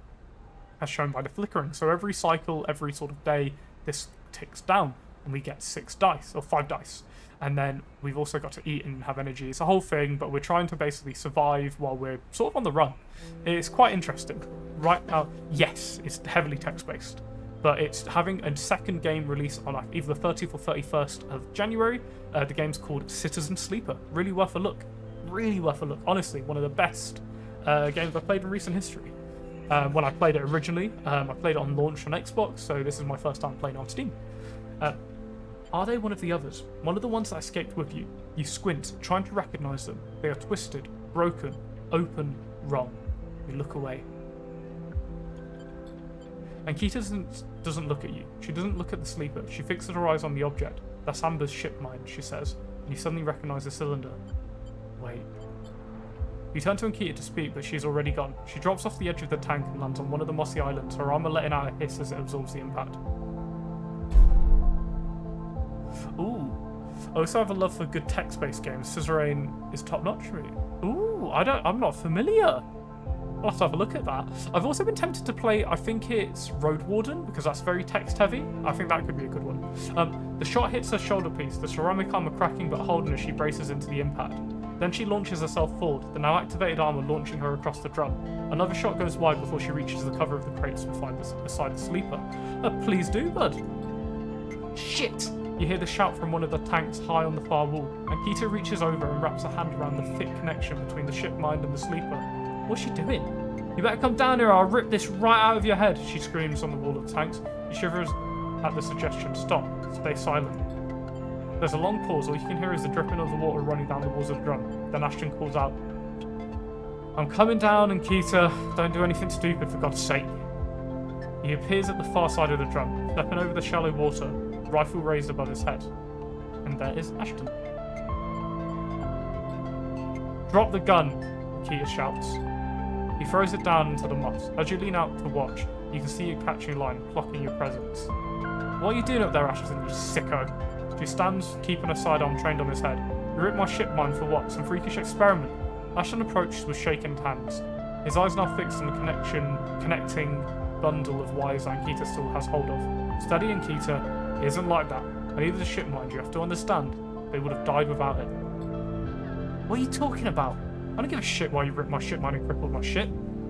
as shown by the flickering. So every cycle, every sort of day, this ticks down, and we get 6 dice, or 5 dice. And then we've also got to eat and have energy. It's a whole thing, but we're trying to basically survive while we're sort of on the run. It's quite interesting. Right now, yes, it's heavily text-based, but it's having a second game release on like either the 30th or 31st of January. The game's called Citizen Sleeper. Really worth a look. Really worth a look. Honestly, one of the best games I've played in recent history. When I played it originally, I played it on launch on Xbox, so this is my first time playing on Steam. Are they one of the others? One of the ones that escaped with you. You squint, trying to recognize them. They are twisted, broken, open, wrong. You look away. And Keita doesn't look at you. She doesn't look at the sleeper. She fixes her eyes on the object. That's Amber's ship mine, she says. And you suddenly recognize the cylinder. Wait. You turn to Ankita to speak, but she's already gone. She drops off the edge of the tank and lands on one of the mossy islands, her armor letting out a hiss as it absorbs the impact. Ooh. I also have a love for good text-based games. Suzerain is top-notch for me. Ooh, I'm not familiar. I'll have to have a look at that. I've also been tempted to play, I think it's Road Warden, because that's very text-heavy. I think that could be a good one. The shot hits her shoulder piece, the ceramic armor cracking but holding as she braces into the impact. Then she launches herself forward, the now activated armor launching her across the drum. Another shot goes wide before she reaches the cover of the crates beside the sleeper. Please do, bud. Shit! You hear the shout from one of the tanks high on the far wall, and Keita reaches over and wraps a hand around the thick connection between the ship mind and the sleeper. What's she doing? You better come down here or I'll rip this right out of your head, she screams on the wall of tanks. He shivers at the suggestion. Stop. Stay silent. There's a long pause. All you can hear is the dripping of the water running down the walls of the drum. Then Ashton calls out, I'm coming down, and Keita, don't do anything stupid for God's sake. He appears at the far side of the drum, stepping over the shallow water, rifle raised above his head. And there is Ashton. Drop the gun, Keita shouts. He throws it down into the moss. As you lean out to watch, you can see it catching line, clocking your presence. What are you doing up there, Ashton, you sicko? She stands, keeping her sidearm trained on his head. You ripped my ship mine for what? Some freakish experiment? Ashton approaches with shaking hands. His eyes now fixed on the connecting bundle of wires that Keita still has hold of. Studying Keita, it isn't like that. And neither the ship mine, you have to understand. They would have died without it. What are you talking about? I don't give a shit why you ripped my ship mine and crippled my ship.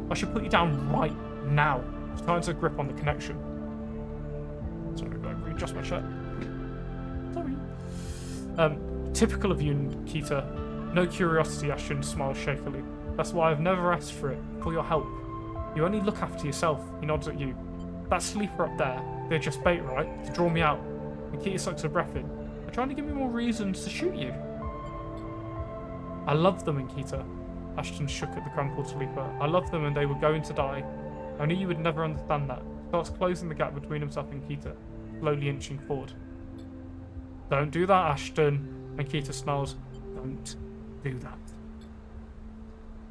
I should put you down right now. She tightens her grip on the connection. Sorry, I've got to readjust my shirt. Sorry. Typical of you, Keita. No curiosity, Ashton smiles shakily. That's why I've never asked for it, for your help. You only look after yourself, he nods at you. That sleeper up there, they're just bait, right? To draw me out. And Keita sucks her breath in. They're trying to give me more reasons to shoot you. I love them, Ankita. Ashton shook at the crumpled sleeper. I love them and they were going to die. I knew you would never understand that. Starts closing the gap between himself and Keita, slowly inching forward. Don't do that, Ashton. Ankita snarls. Don't do that.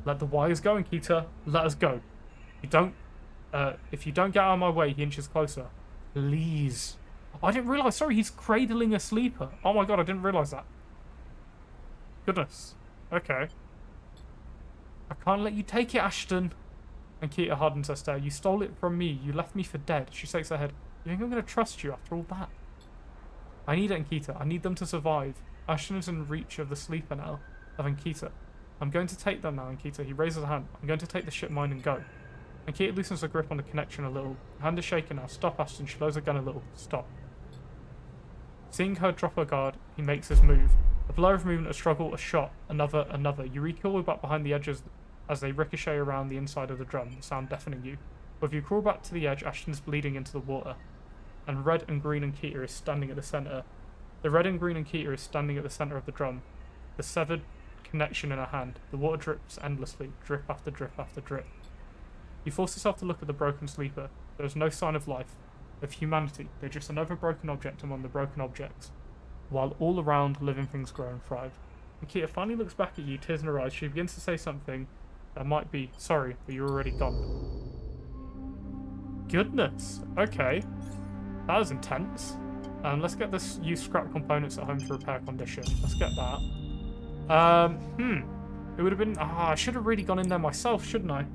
Let the wires go, Ankita. Let us go. If you don't get out of my way, he inches closer. Please. I didn't realise. Sorry, he's cradling a sleeper. Oh my god, I didn't realise that. Goodness. Okay. I can't let you take it, Ashton. And Keita hardens her stare. You stole it from me. You left me for dead. She shakes her head. You think I'm going to trust you after all that? I need it, Ankita. I need them to survive. Ashton is in reach of the sleeper now, of Ankita. I'm going to take them now, Ankita. He raises a hand. I'm going to take the ship mine and go. Ankita loosens her grip on the connection a little. Her hand is shaking now. Stop, Ashton. She lowers her gun a little. Stop. Seeing her drop her guard, he makes his move. A blur of movement, a struggle, a shot, another. You recoil back behind the edges as they ricochet around the inside of the drum, the sound deafening you. But if you crawl back to the edge, Ashton's bleeding into the water. And red and green Ankita is standing at the centre. The red and green Ankita is standing at the centre of the drum. The severed connection in her hand. The water drips endlessly, drip after drip after drip. You force yourself to look at the broken sleeper. There is no sign of life, of humanity. They're just another broken object among the broken objects. While all around, living things grow and thrive. Ankita finally looks back at you, tears in her eyes. She begins to say something that might be, sorry, but you're already gone. Goodness. Okay. That was intense. Let's get this used scrap components at home for repair condition. Let's get that. It would have been... I should have really gone in there myself, shouldn't I?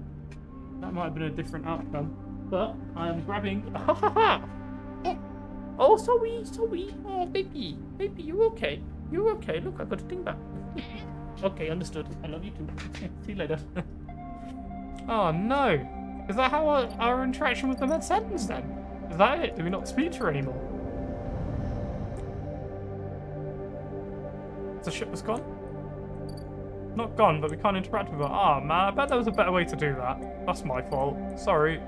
That might have been a different outcome. But I am grabbing... Oh, sorry. Oh, baby. Baby, you okay? You okay? Look, I've got a thing back. Okay, understood. I love you too. See you later. Oh no! Is that how our interaction with the Mets ends then? Is that it? Do we not speak to her anymore? The ship was gone? Not gone, but we can't interact with her. Ah, man, I bet there was a better way to do that. That's my fault. Sorry.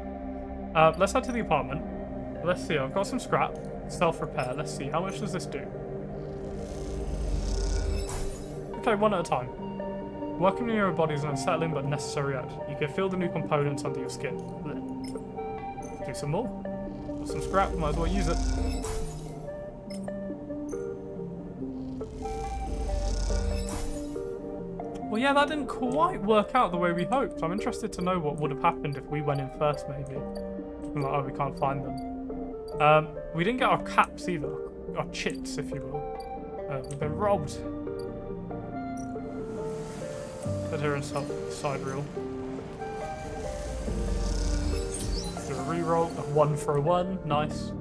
Let's head to the apartment. Let's see, I've got some scrap. Self-repair. Let's see, how much does this do? Okay, one at a time. Working in your body is an unsettling but necessary act. You can feel the new components under your skin. Do some more. Got some scrap, might as well use it. Well, yeah, that didn't quite work out the way we hoped. I'm interested to know what would have happened if we went in first, maybe. I'm like, oh, we can't find them. We didn't get our caps either. Our chits, if you will. We've been robbed. Put her in side reel. Do a reroll of 1 for a 1. Nice.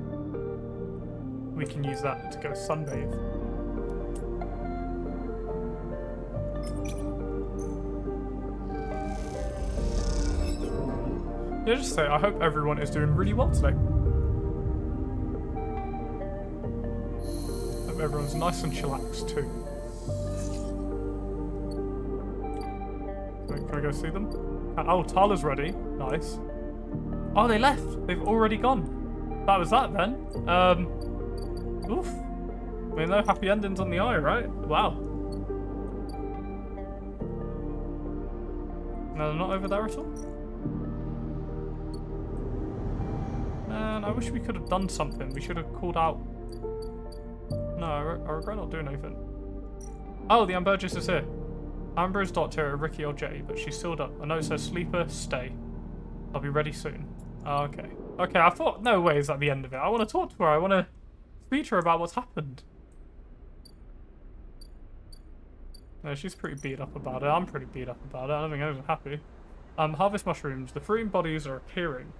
We can use that to go sunbathe. Yeah, just say, I hope everyone is doing really well today. Hope everyone's nice and chillaxed too. Can I go see them? Oh, Tala's ready. Nice. Oh, they left. They've already gone. That was that then. Oof. I mean, no happy endings on the eye, right? Wow. No, they're not over there at all? Man, I wish we could have done something. We should have called out... No, I regret not doing anything. Oh, the Ambergis is here. Amber is docked here at Ricky or Jay, but she's sealed up. A note says, Sleeper, stay. I'll be ready soon. Oh, okay. Okay, I thought, no way is that the end of it. I want to talk to her. I want to speak to her about what's happened. No, she's pretty beat up about it. I'm pretty beat up about it. I don't think anyone's happy. Harvest mushrooms. The fruiting bodies are appearing.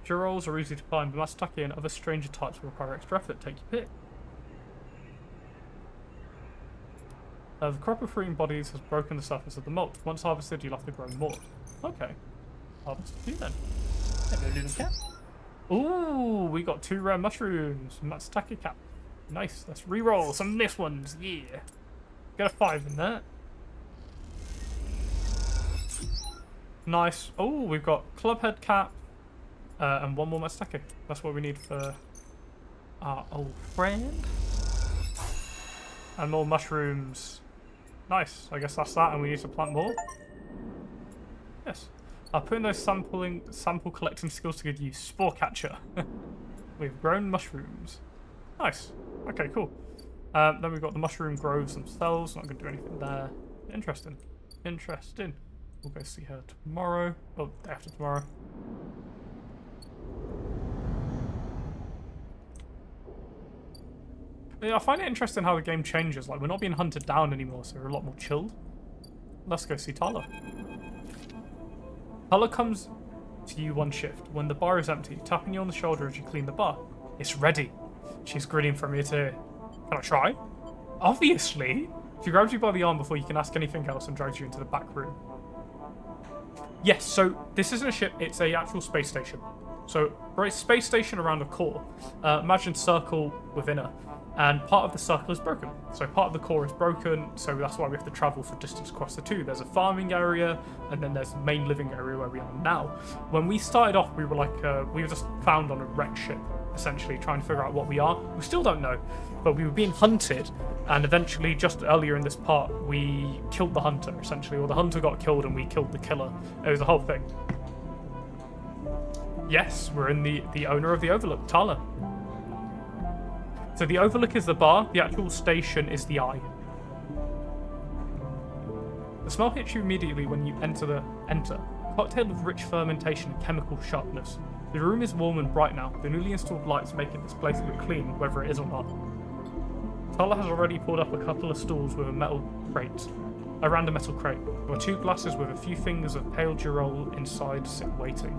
Girolles are easy to find, but Matsutake and other stranger types will require extra effort. Take your pick. The crop of fruiting bodies has broken the surface of the mold. Once harvested, you'll have to grow more. Okay. Harvest a few then. Hello, little cat. Ooh, we got 2 rare mushrooms. Matsutake cap. Nice. Let's re-roll some missed ones. Yeah. Get a 5 in there. Nice. Oh, we've got clubhead cap. And 1 more Matsutake. That's what we need for our old friend. And more mushrooms. Nice. I guess that's that, and we need to plant more. Yes. Putting those sample collecting skills to good use. Spore catcher. We've grown mushrooms. Nice. Okay, cool. Then we've got the mushroom groves themselves. Not going to do anything there. Interesting. Interesting. We'll go see her tomorrow. Oh, day after tomorrow. Yeah, I find it interesting how the game changes. Like, we're not being hunted down anymore, so we're a lot more chilled. Let's go see Tala. Tala comes to you one shift. When the bar is empty, tapping you on the shoulder as you clean the bar. It's ready. She's grinning from ear to ear. Can I try? Obviously. She grabs you by the arm before you can ask anything else and drags you into the back room. Yes, so this isn't a ship, it's a actual space station. So, right, space station around a core. Imagine circle within her. And part of the circle is broken. So part of the core is broken, so that's why we have to travel for distance across the two. There's a farming area, and then there's the main living area where we are now. When we started off, we were like, we were just found on a wrecked ship, essentially, trying to figure out what we are. We still don't know, but we were being hunted, and eventually, just earlier in this part, we killed the hunter, essentially, or the hunter got killed and we killed the killer. It was the whole thing. Yes, we're in the owner of the Overlook, Tala. So the Overlook is the bar, the actual station is the eye. The smell hits you immediately when you enter. Cocktail of rich fermentation and chemical sharpness. The room is warm and bright now, the newly installed lights making this place look clean, whether it is or not. Tala has already pulled up a couple of stools with a metal crate. Around a metal crate, there are 2 glasses with a few fingers of pale Girol inside sit waiting.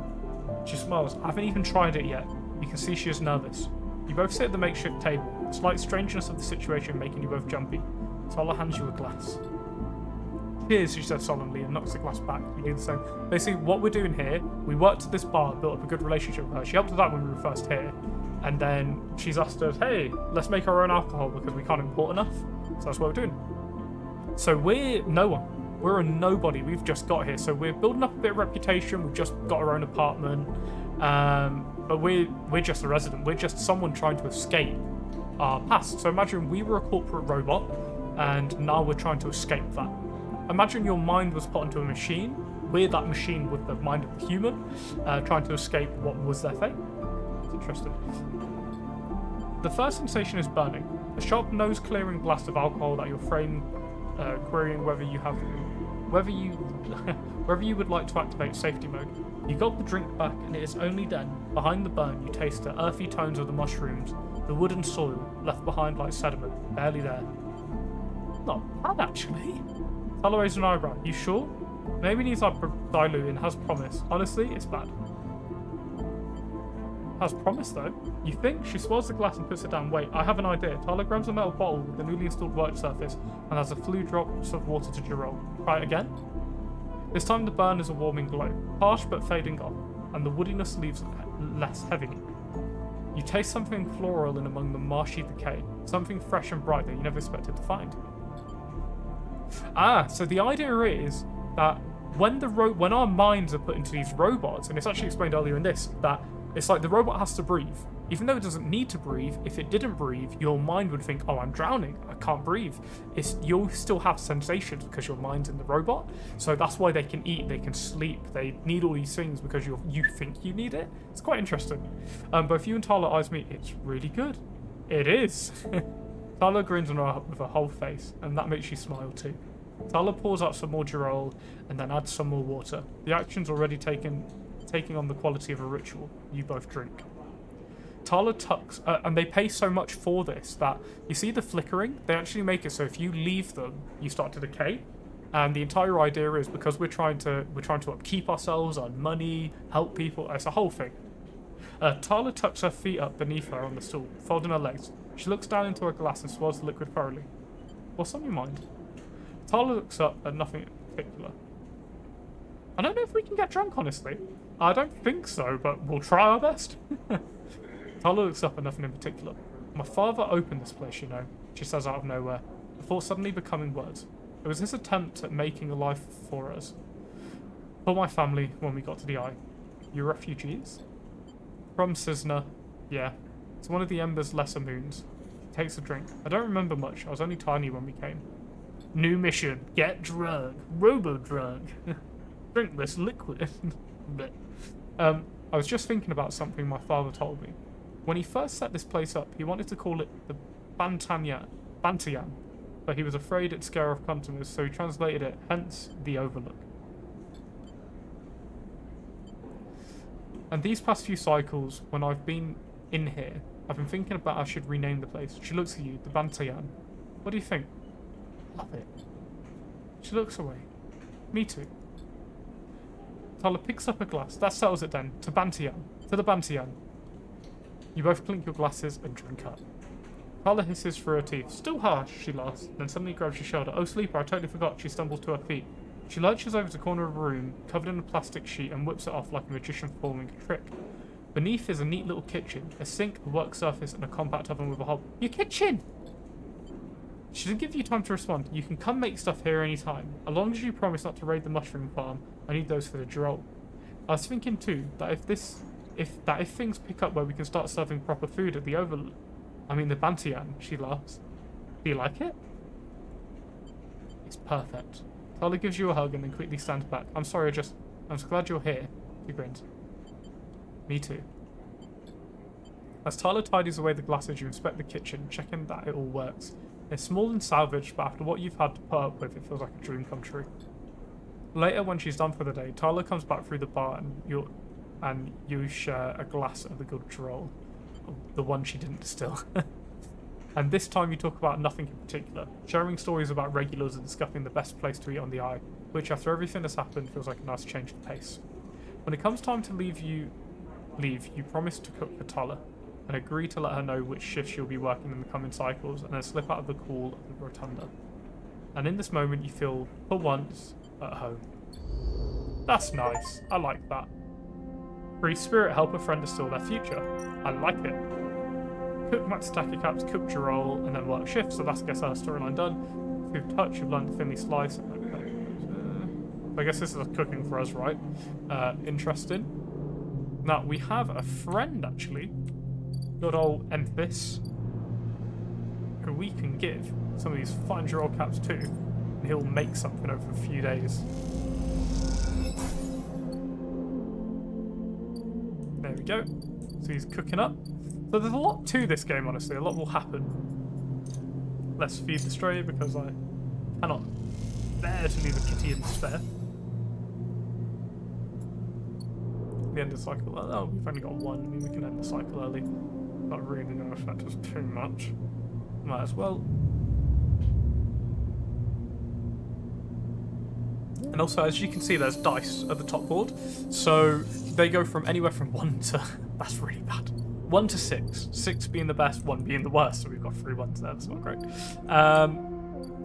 She smiles. I haven't even tried it yet. You can see she is nervous. You both sit at the makeshift table, the slight strangeness of the situation making you both jumpy. Tala hands you a glass. Cheers, she says solemnly and knocks the glass back. You do the same. Basically, what we're doing here, we worked at this bar, built up a good relationship with her. She helped us out when we were first here. And then she's asked us, hey, let's make our own alcohol because we can't import enough. So that's what we're doing. So we're no one. We're a nobody. We've just got here. So we're building up a bit of reputation. We've just got our own apartment. But we're just a resident. We're just someone trying to escape our past. So imagine we were a corporate robot and now we're trying to escape that. Imagine your mind was put into a machine. We're that machine with the mind of the human, trying to escape what was their fate. It's interesting. The first sensation is burning. A sharp nose-clearing blast of alcohol that your frame querying whether you would like to activate safety mode. You gulp the drink back, and it is only then, behind the burn, you taste the earthy tones of the mushrooms, the wood and soil left behind like sediment, barely there. Not bad, actually. Tala raised an eyebrow. You sure? Maybe needs our dilute and has promise. Honestly, it's bad. Has promise, though. You think? She swirls the glass and puts it down. Wait, I have an idea. Tala grabs a metal bottle with the newly installed work surface and adds a few drops of water to Jerome. Try it again. This time the burn is a warming glow, harsh but fading off, and the woodiness leaves less heavy. You taste something floral in among the marshy decay, something fresh and bright that you never expected to find. So the idea is that when our minds are put into these robots, and it's actually explained earlier in this, that it's like the robot has to breathe. Even though it doesn't need to breathe, if it didn't breathe, your mind would think, oh, I'm drowning, I can't breathe. You'll still have sensations because your mind's in the robot. So that's why they can eat, they can sleep, they need all these things because you think you need it. It's quite interesting. But if you and Tala eyes me, it's really good. It is. Tala grins on her with a whole face, and that makes you smile too. Tala pours out some more Girol and then adds some more water. The action's already taking on the quality of a ritual. You both drink. Tala tucks, and they pay so much for this that you see the flickering. They actually make it so if you leave them, you start to decay. And the entire idea is because we're trying to upkeep ourselves, earn money, help people. It's a whole thing. Tala tucks her feet up beneath her on the stool, folding her legs. She looks down into her glass and swirls the liquid thoroughly. What's on your mind? Tala looks up at nothing in particular. I don't know if we can get drunk, honestly. I don't think so, but we'll try our best. Tala looks up at nothing in particular. My father opened this place, you know, she says out of nowhere, before suddenly becoming words. It was his attempt at making a life for us. For my family, when we got to the Eye. You refugees? From Cisna, yeah. It's one of the Ember's lesser moons. He takes a drink. I don't remember much, I was only tiny when we came. New mission, get drunk. Robo-drunk. Drink this liquid. I was just thinking about something my father told me. When he first set this place up, he wanted to call it the Bantayan, but he was afraid it'd scare off customers, so he translated it, hence the Overlook. And these past few cycles, when I've been in here, I've been thinking about I should rename the place. She looks at you, the Bantayan. What do you think? Love it. She looks away. Me too. Tala picks up a glass. That settles it then. To Bantian. To the Bantian. You both clink your glasses and drink up. Tala hisses through her teeth. Still harsh, she laughs, then suddenly grabs your shoulder. Oh, sleeper, I totally forgot. She stumbles to her feet. She lurches over to the corner of a room, covered in a plastic sheet, and whips it off like a magician performing a trick. Beneath is a neat little kitchen, a sink, a work surface, and a compact oven with a hob. Your kitchen! She didn't give you time to respond. You can come make stuff here anytime. As long as you promise not to raid the mushroom farm, I need those for the Girol. I was thinking too, that if things pick up where we can start serving proper food at the the Bantian, she laughs. Do you like it? It's perfect. Tala gives you a hug and then quickly stands back. I'm sorry, I'm so glad you're here. She grins. Me too. As Tala tidies away the glasses, you inspect the kitchen, checking that it all works. It's small and salvaged, but after what you've had to put up with, it feels like a dream come true. Later, when she's done for the day, Tala comes back through the bar and you share a glass of the good Girol. The one she didn't distill. And this time you talk about nothing in particular, sharing stories about regulars and discussing the best place to eat on the Eye, which after everything that's happened feels like a nice change of pace. When it comes time to leave, you promise to cook for Tala, and agree to let her know which shifts you'll be working in the coming cycles, and then slip out of the call of the rotunda. And in this moment, you feel, for once, at home. That's nice. I like that. Free spirit, help a friend restore their future. I like it. Cook max stack your caps, cook your roll, and then work shifts. So that's, I guess, our storyline done. Through touch, you've learned to thinly slice. Okay. I guess this is cooking for us, right? Interesting. Now, we have a friend, actually. Good old Emphis. Who we can give some of these find your roll caps to. And he'll make something over a few days. There we go. So he's cooking up. So there's a lot to this game, honestly. A lot will happen. Let's feed the stray because I cannot bear to leave a kitty in despair. The end of the cycle. Oh, we've only got one. I mean, we can end the cycle early. Not really going to affect us too much. Might as well. And also, as you can see, there's dice at the top board. So they go from anywhere from 1 to... That's really bad. 1 to 6. 6 being the best, 1 being the worst. So we've got 3 ones there. That's not great.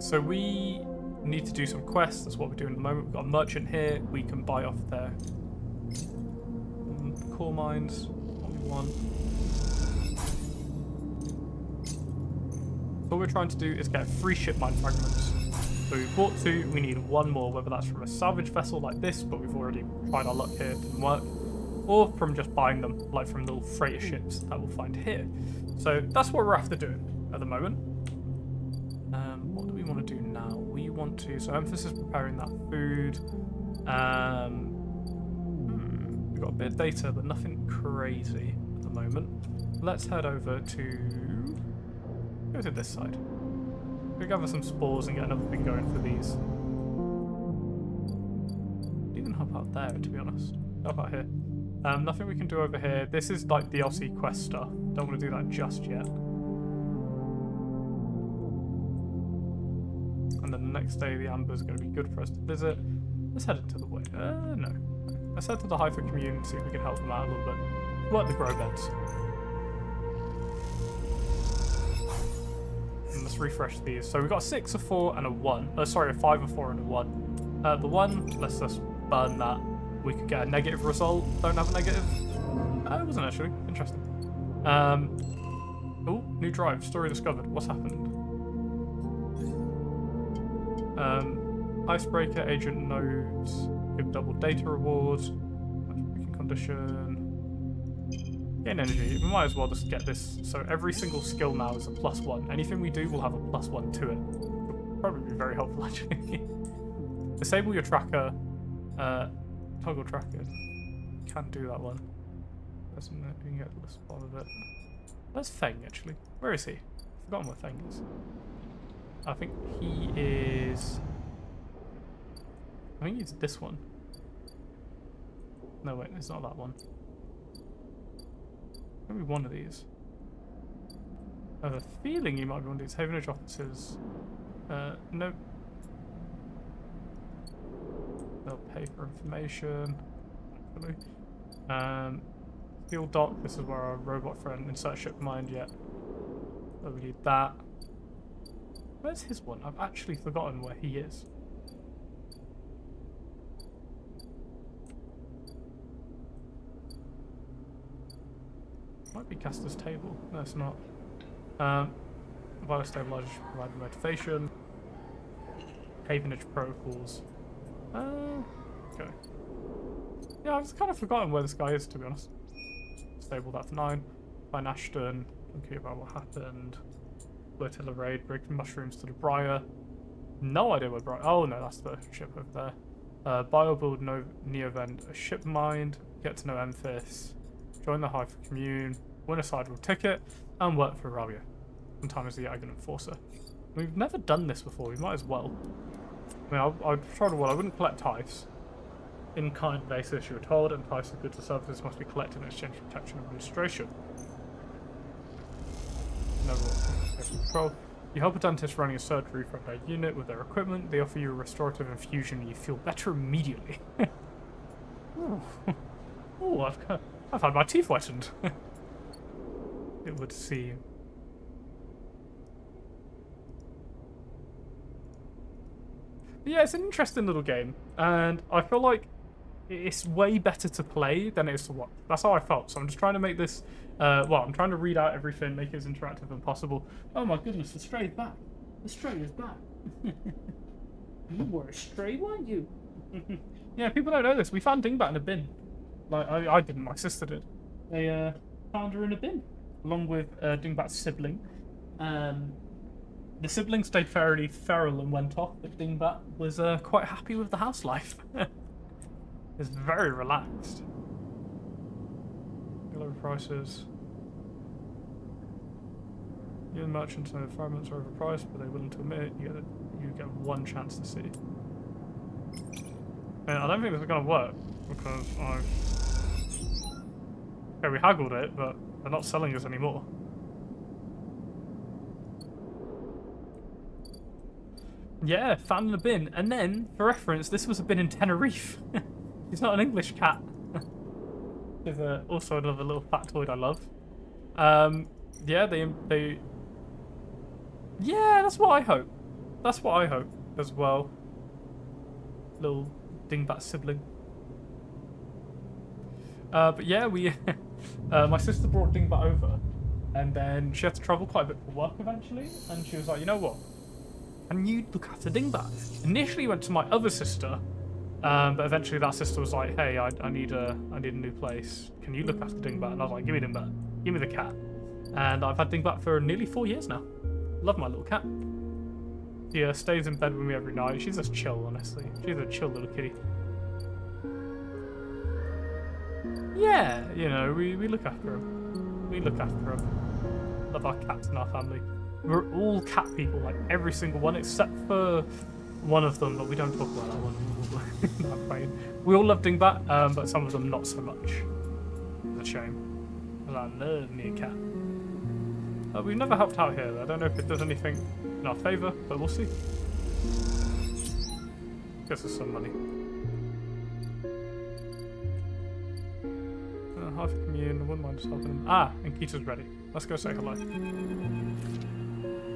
So we need to do some quests. That's what we're doing at the moment. We've got a merchant here. We can buy off their core mines. What we want. What we're trying to do is get 3 ship mine fragments. So we bought 2, we need 1 more, whether that's from a salvage vessel like this, but we've already tried our luck here, it didn't work, or from just buying them, like from little freighter ships that we'll find here. So that's what we're after doing at the moment. What do we want to do now? We want to, so Emphasis is preparing that food. We've got a bit of data, but nothing crazy at the moment. Let's head over to, go to this side. We gather some spores and get another thing going for these. Even hop out there, to be honest. Hop out here. Nothing we can do over here. This is like DLC quest stuff. Don't want to do that just yet. And then the next day, the Amber's going to be good for us to visit. Let's head into the way. No. Let's head to the Haifa commune and see if we can help them out a little bit. Work the grow beds. Let's refresh these. So we've got a 6, a 4, and a 1. Sorry, a 5, a 4, and a 1. The 1, let's just burn that. We could get a negative result. Don't have a negative. It wasn't actually. Interesting. Oh, new drive. Story discovered. What's happened? Icebreaker, agent nodes. Give double data rewards. Matchmaking condition. Gain energy. We might as well just get this. So every single skill now is a +1. Anything we do will have a +1 to it. It'll probably be very helpful actually. Disable your tracker. Toggle tracker. Can't do that one. Doesn't it? You can get the spot of it. Where's Feng actually? Where is he? I've forgotten where Feng is. I think he is. I think it's this one. No wait, it's not that one. Maybe one of these. I have a feeling you might be one of these. Havenage officers. No. They'll pay for information. Hopefully. Steel dock. This is where our robot friend insert ship mind yet. So we need that. Where's his one? I've actually forgotten where he is. Might be Caster's table. No, it's not. Biostabilizer should provide motivation. Havenage protocols. Okay. Yeah, I've just kind of forgotten where this guy is, to be honest. Stable that for 9. Find Ashton. Don't care about what happened. Flotilla raid. Bring mushrooms to the Briar. No idea where Briar. Oh no, that's the ship over there. Biobuild Neovent. A ship mind. Get to know Emphis. Join the Haifa commune, win a sidewalk ticket, and work for Rabia. Sometimes the Yagan Enforcer. We've never done this before, we might as well. I mean, I'd try to, well, I wouldn't collect tithes. In kind basis, you were told, and tithes of goods and services must be collected in exchange for protection and administration. No control. You help a dentist running a surgery from their unit with their equipment, they offer you a restorative infusion, and you feel better immediately. Oh, I've had my teeth whitened. It would seem. Yeah, it's an interesting little game, and I feel like it's way better to play than it is to watch. That's how I felt. So I'm just trying to make this. Well, I'm trying to read out everything, make it as interactive as possible. Oh my goodness, the stray is back. The stray is back. You were a stray, weren't you? Yeah, people don't know this. We found Dingbat in a bin. Like I didn't. My sister did. They found her in a bin, along with Dingbat's sibling. The sibling stayed fairly feral and went off, but Dingbat was quite happy with the house life. It's very relaxed. Low prices. You and merchants know fragments are overpriced, but they're willing to admit it. You get one chance to see. And I don't think this is going to work because okay, we haggled it, but they're not selling us anymore. Yeah, found in a bin. And then, for reference, this was a bin in Tenerife. He's not an English cat. There's also another little factoid I love. Yeah, they. Yeah, that's what I hope. That's what I hope as well. Little dingbat sibling. But yeah, we. My sister brought Dingbat over, and then she had to travel quite a bit for work eventually, and she was like, you know what? Can you look after Dingbat? Initially, went to my other sister. But eventually that sister was like, hey, I need a new place. Can you look after Dingbat? And I was like, give me Dingbat. Give me the cat. And I've had Dingbat for nearly 4 years now. Love my little cat. She stays in bed with me every night. She's just chill, honestly. She's a chill little kitty. Yeah, you know, we look after him. We look after him. Love our cats in our family. We're all cat people, like every single one, except for one of them, but we don't talk about that one. We all love Dingbat, but some of them not so much. It's a shame. Because I love me a cat. We've never helped out here. I don't know if it does anything in our favour, but we'll see. Gives us some money. Half a commune, I wouldn't mind just helping him. Ah, and Kita's ready. Let's go say hello.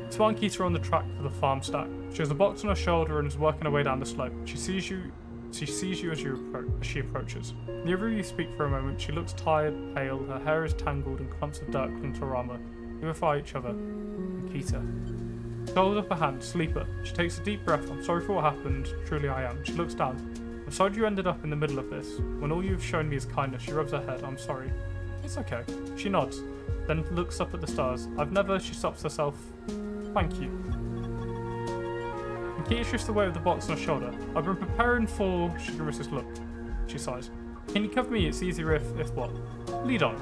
Swan and Kita are on the track for the farm stack. She has a box on her shoulder and is working her way down the slope. She sees you as she approaches. Neither of you speak for a moment. She looks tired, pale, her hair is tangled and clumps of dirt cling to her armour. You verify each other. And Kita. She holds up her hand, Sleeper. She takes a deep breath. I'm sorry for what happened. Truly I am. She looks down. I'm sorry you ended up in the middle of this. When all you've shown me is kindness, she rubs her head. I'm sorry. It's okay. She nods, then looks up at the stars. She stops herself. Thank you. And Kita shifts away with the box on her shoulder. I've been preparing for... She grimaces look. She sighs. Can you cover me? It's easier if what? Lead on.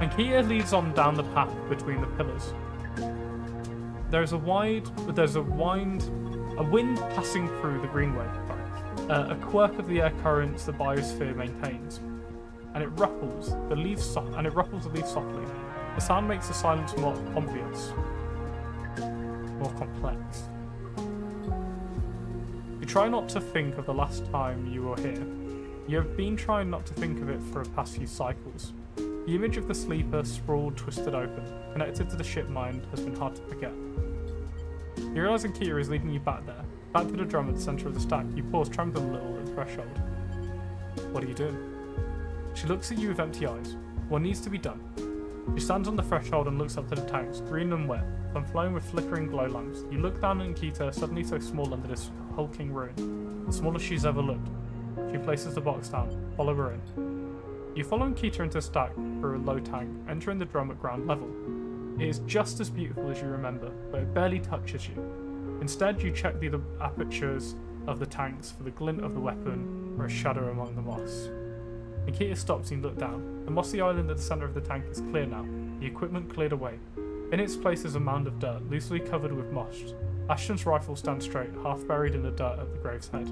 And Kita leads on down the path between the pillars. There's a wind passing through the greenway. A quirk of the air currents the biosphere maintains, and it ruffles the leaves softly. The sound makes the silence more obvious, more complex. You try not to think of the last time you were here. You have been trying not to think of it for the past few cycles. The image of the sleeper, sprawled, twisted open, connected to the ship mind, has been hard to forget. You realise Kita is leading you back there. Back to the drum at the centre of the stack. You pause, trembling a little at the threshold. What are you doing? She looks at you with empty eyes. What needs to be done? She stands on the threshold and looks up to the tanks, green and wet, some flowing with flickering glow lamps. You look down at Kita, suddenly so small under this hulking ruin, the smallest she's ever looked. She places the box down. Follow her in. You follow Kita into the stack through a low tank, entering the drum at ground level. It is just as beautiful as you remember, but it barely touches you. Instead, you check the apertures of the tanks for the glint of the weapon or a shadow among the moss. Nikita stops and you look down. The mossy island at the centre of the tank is clear now, the equipment cleared away. In its place is a mound of dirt, loosely covered with moss. Ashton's rifle stands straight, half buried in the dirt at the grave's head.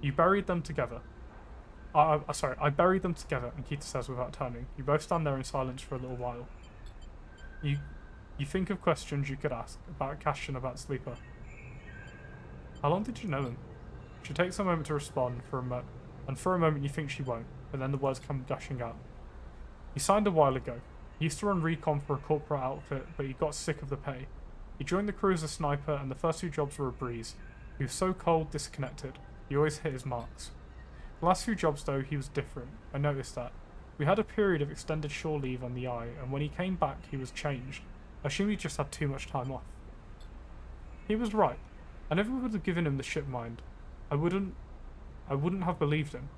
You buried them together. I buried them together, Nikita says without turning. You both stand there in silence for a little while. You think of questions you could ask about Cash and about Sleeper. How long did you know him? She takes a moment to respond, and for a moment you think she won't, but then the words come gushing out. He signed a while ago. He used to run recon for a corporate outfit, but he got sick of the pay. He joined the crew as a sniper, and the first few jobs were a breeze. He was so cold, disconnected. He always hit his marks. The last few jobs, though, he was different. I noticed that. We had a period of extended shore leave on the Eye, and when he came back, he was changed. I assume he just had too much time off. He was right. I never would have given him the ship mind. I wouldn't have believed him.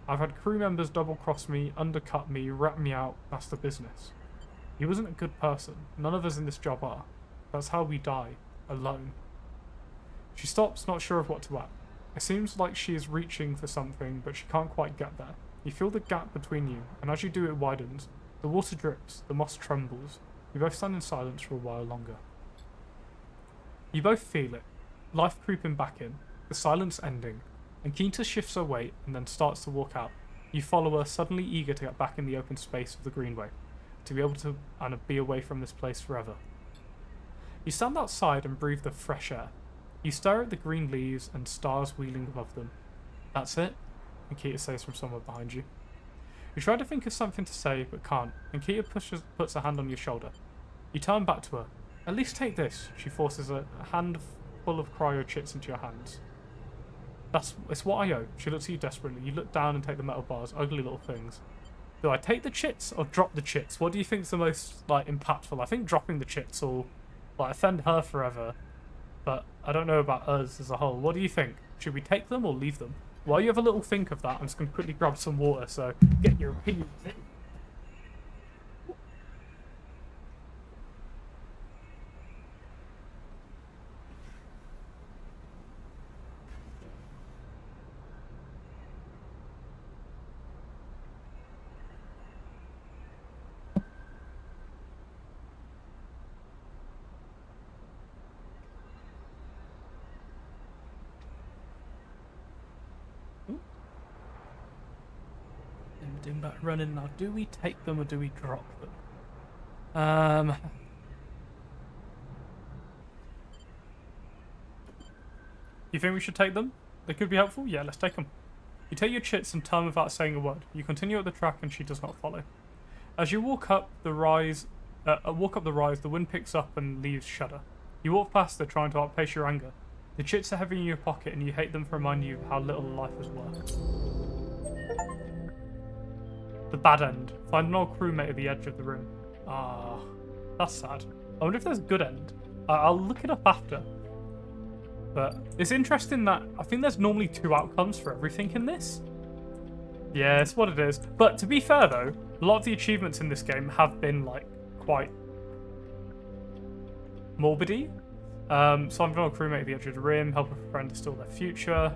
I've had crew members double-cross me, undercut me, rat me out. That's the business. He wasn't a good person. None of us in this job are. That's how we die. Alone. She stops, not sure of what to add. It seems like she is reaching for something, but she can't quite get there. You feel the gap between you, and as you do it widens. The water drips, the moss trembles. You both stand in silence for a while longer. You both feel it. Life creeping back in. The silence ending. And Quinta shifts her weight and then starts to walk out. You follow her, suddenly eager to get back in the open space of the Greenway. To be able to be away from this place forever. You stand outside and breathe the fresh air. You stare at the green leaves and stars wheeling above them. That's it? Nikita says from somewhere behind you. You try to think of something to say, but can't. Nikita puts a hand on your shoulder. You turn back to her. At least take this. She forces a hand full of cryo chits into your hands. It's what I owe. She looks at you desperately. You look down and take the metal bars, ugly little things. Do I take the chits or drop the chits? What do you think's the most impactful? I think dropping the chits will offend her forever. But I don't know about us as a whole. What do you think? Should we take them or leave them? While you have a little think of that, I'm just going to quickly grab some water, so get your opinions in. Doing back running now. Do we take them or do we drop them? You think we should take them? They could be helpful? Yeah, let's take them. You take your chits and turn without saying a word. You continue up the track and she does not follow. As you walk up the rise, the wind picks up and leaves shudder. You walk past her trying to outpace your anger. The chits are heavy in your pocket and you hate them for reminding you of how little life is worth. The bad end. Find an old crewmate at the edge of the room. Ah, that's sad. I wonder if there's a good end. I'll look it up after. But it's interesting that I think there's normally 2 outcomes for everything in this. Yeah, it's what it is. But to be fair though, a lot of the achievements in this game have been quite morbidy. So I'm an old crewmate at the edge of the rim, help a friend to steal their future.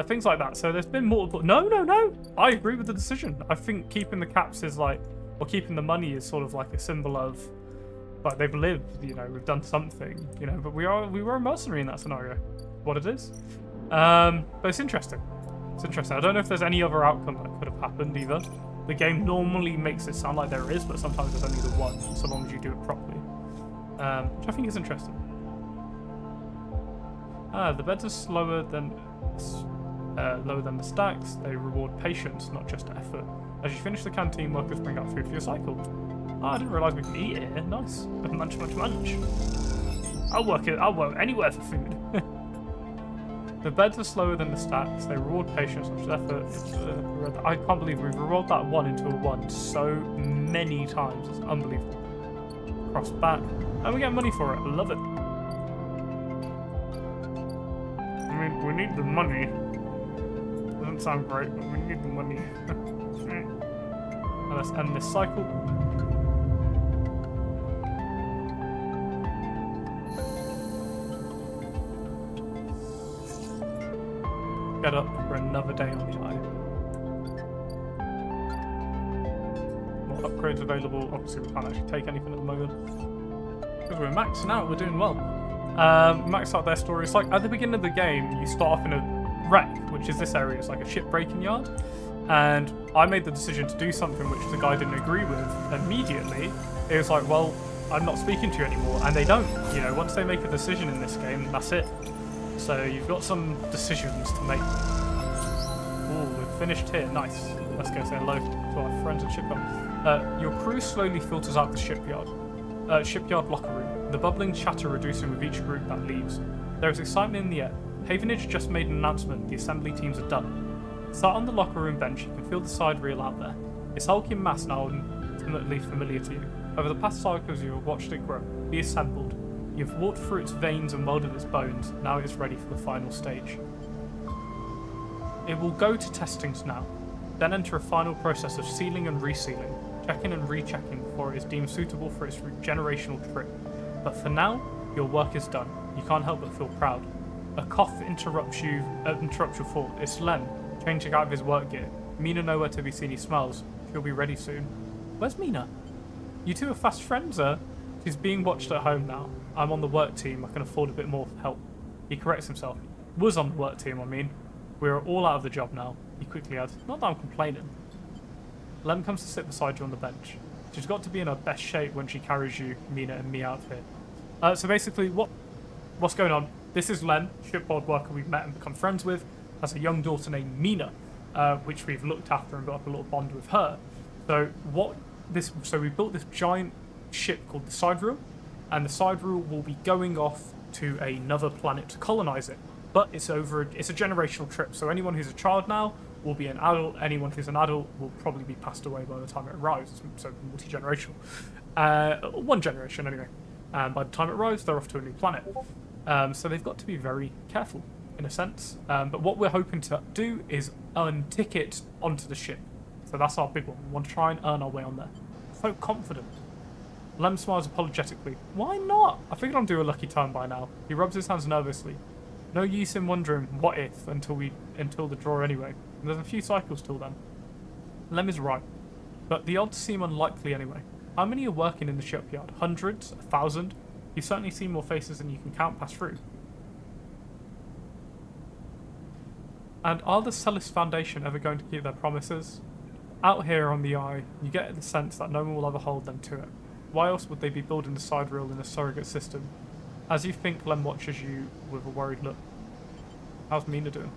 Things like that. So there's been multiple... No. I agree with the decision. I think keeping the caps is or keeping the money is sort of a symbol of, they've lived, we've done something, but we were a mercenary in that scenario. What it is. But it's interesting. It's interesting. I don't know if there's any other outcome that could have happened either. The game normally makes it sound like there is, but sometimes there's only the one, so long as you do it properly. Which I think is interesting. The beds are lower than the stacks. They reward patience, not just effort. As you finish the canteen, workers bring out food for your cycle. Oh, I didn't realise we could eat here. Nice. Munch. I'll work anywhere for food. The beds are slower than the stacks. They reward patience, not just effort. I can't believe we've rolled that 1 into a 1 so many times. It's unbelievable. Cross back. And we get money for it. I love it. I mean, we need the money. Doesn't sound great, but we need the money. And let's end this cycle. Get up for another day on the Eye. More upgrades available. Obviously, we can't actually take anything at the moment. Because we're maxing out, we're doing well. Max out their story. It's at the beginning of the game, you start off in a wreck, which is this area. It's like a shipbreaking yard. And I made the decision to do something which the guy didn't agree with immediately. It was well, I'm not speaking to you anymore. And they don't. Once they make a decision in this game, that's it. So you've got some decisions to make. Oh, we've finished here. Nice. Let's go say hello to our friends at shipyard. Your crew slowly filters out the shipyard locker room. The bubbling chatter reducing with each group that leaves. There is excitement in the air. Havenage just made an announcement the assembly teams are done. Sat on the locker room bench, you can feel the side reel out there. Its hulking mass now intimately familiar to you. Over the past cycles you have watched it grow, be assembled. You've walked through its veins and welded its bones, now it is ready for the final stage. It will go to testings now, then enter a final process of sealing and resealing, checking and rechecking before it is deemed suitable for its generational trip. But for now, your work is done. You can't help but feel proud. A cough interrupts your thought. It's Lem, changing out of his work gear. Mina nowhere to be seen. He smiles. She'll be ready soon. Where's Mina? You two are fast friends, She's being watched at home now. I'm on the work team. I can afford a bit more help. He corrects himself. Was on the work team, I mean. We're all out of the job now, he quickly adds. Not that I'm complaining. Lem comes to sit beside you on the bench. She's got to be in her best shape when she carries you, Mina, and me out here. So basically, what's going on? This is Lem, shipboard worker we've met and become friends with, has a young daughter named Mina, which we've looked after and built up a little bond with her. So we built this giant ship called the Sidereal, and the Sidereal will be going off to another planet to colonize it. But it's a generational trip, so anyone who's a child now will be an adult. Anyone who's an adult will probably be passed away by the time it arrives. So multi-generational. One generation anyway. And by the time it arrives, they're off to a new planet. So they've got to be very careful, in a sense. But what we're hoping to do is earn tickets onto the ship. So that's our big one. We want to try and earn our way on there. So confident. Lem smiles apologetically. Why not? I figured I'd do a lucky turn by now. He rubs his hands nervously. No use in wondering what if until the draw anyway. And there's a few cycles till then. Lem is right, but the odds seem unlikely anyway. How many are working in the shipyard? Hundreds? 1,000? You've certainly seen more faces than you can count pass through. And are the Celis Foundation ever going to keep their promises? Out here on the Eye, you get the sense that no one will ever hold them to it. Why else would they be building the Sidereal in a surrogate system? As you think, Lem watches you with a worried look. How's Mina doing?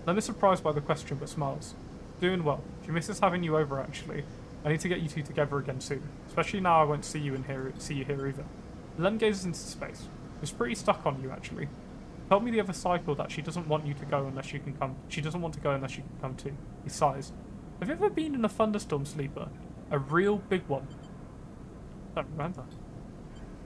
Lem is surprised by the question but smiles. Doing well. She misses having you over actually. I need to get you two together again soon. Especially now I won't see you here either. Lem gazes into space. She's pretty stuck on you actually. Told me the other cycle that she doesn't want you to go unless you can come. She doesn't want to go unless you can come too. He sighs. Have you ever been in a thunderstorm, Sleeper? A real big one? I don't remember.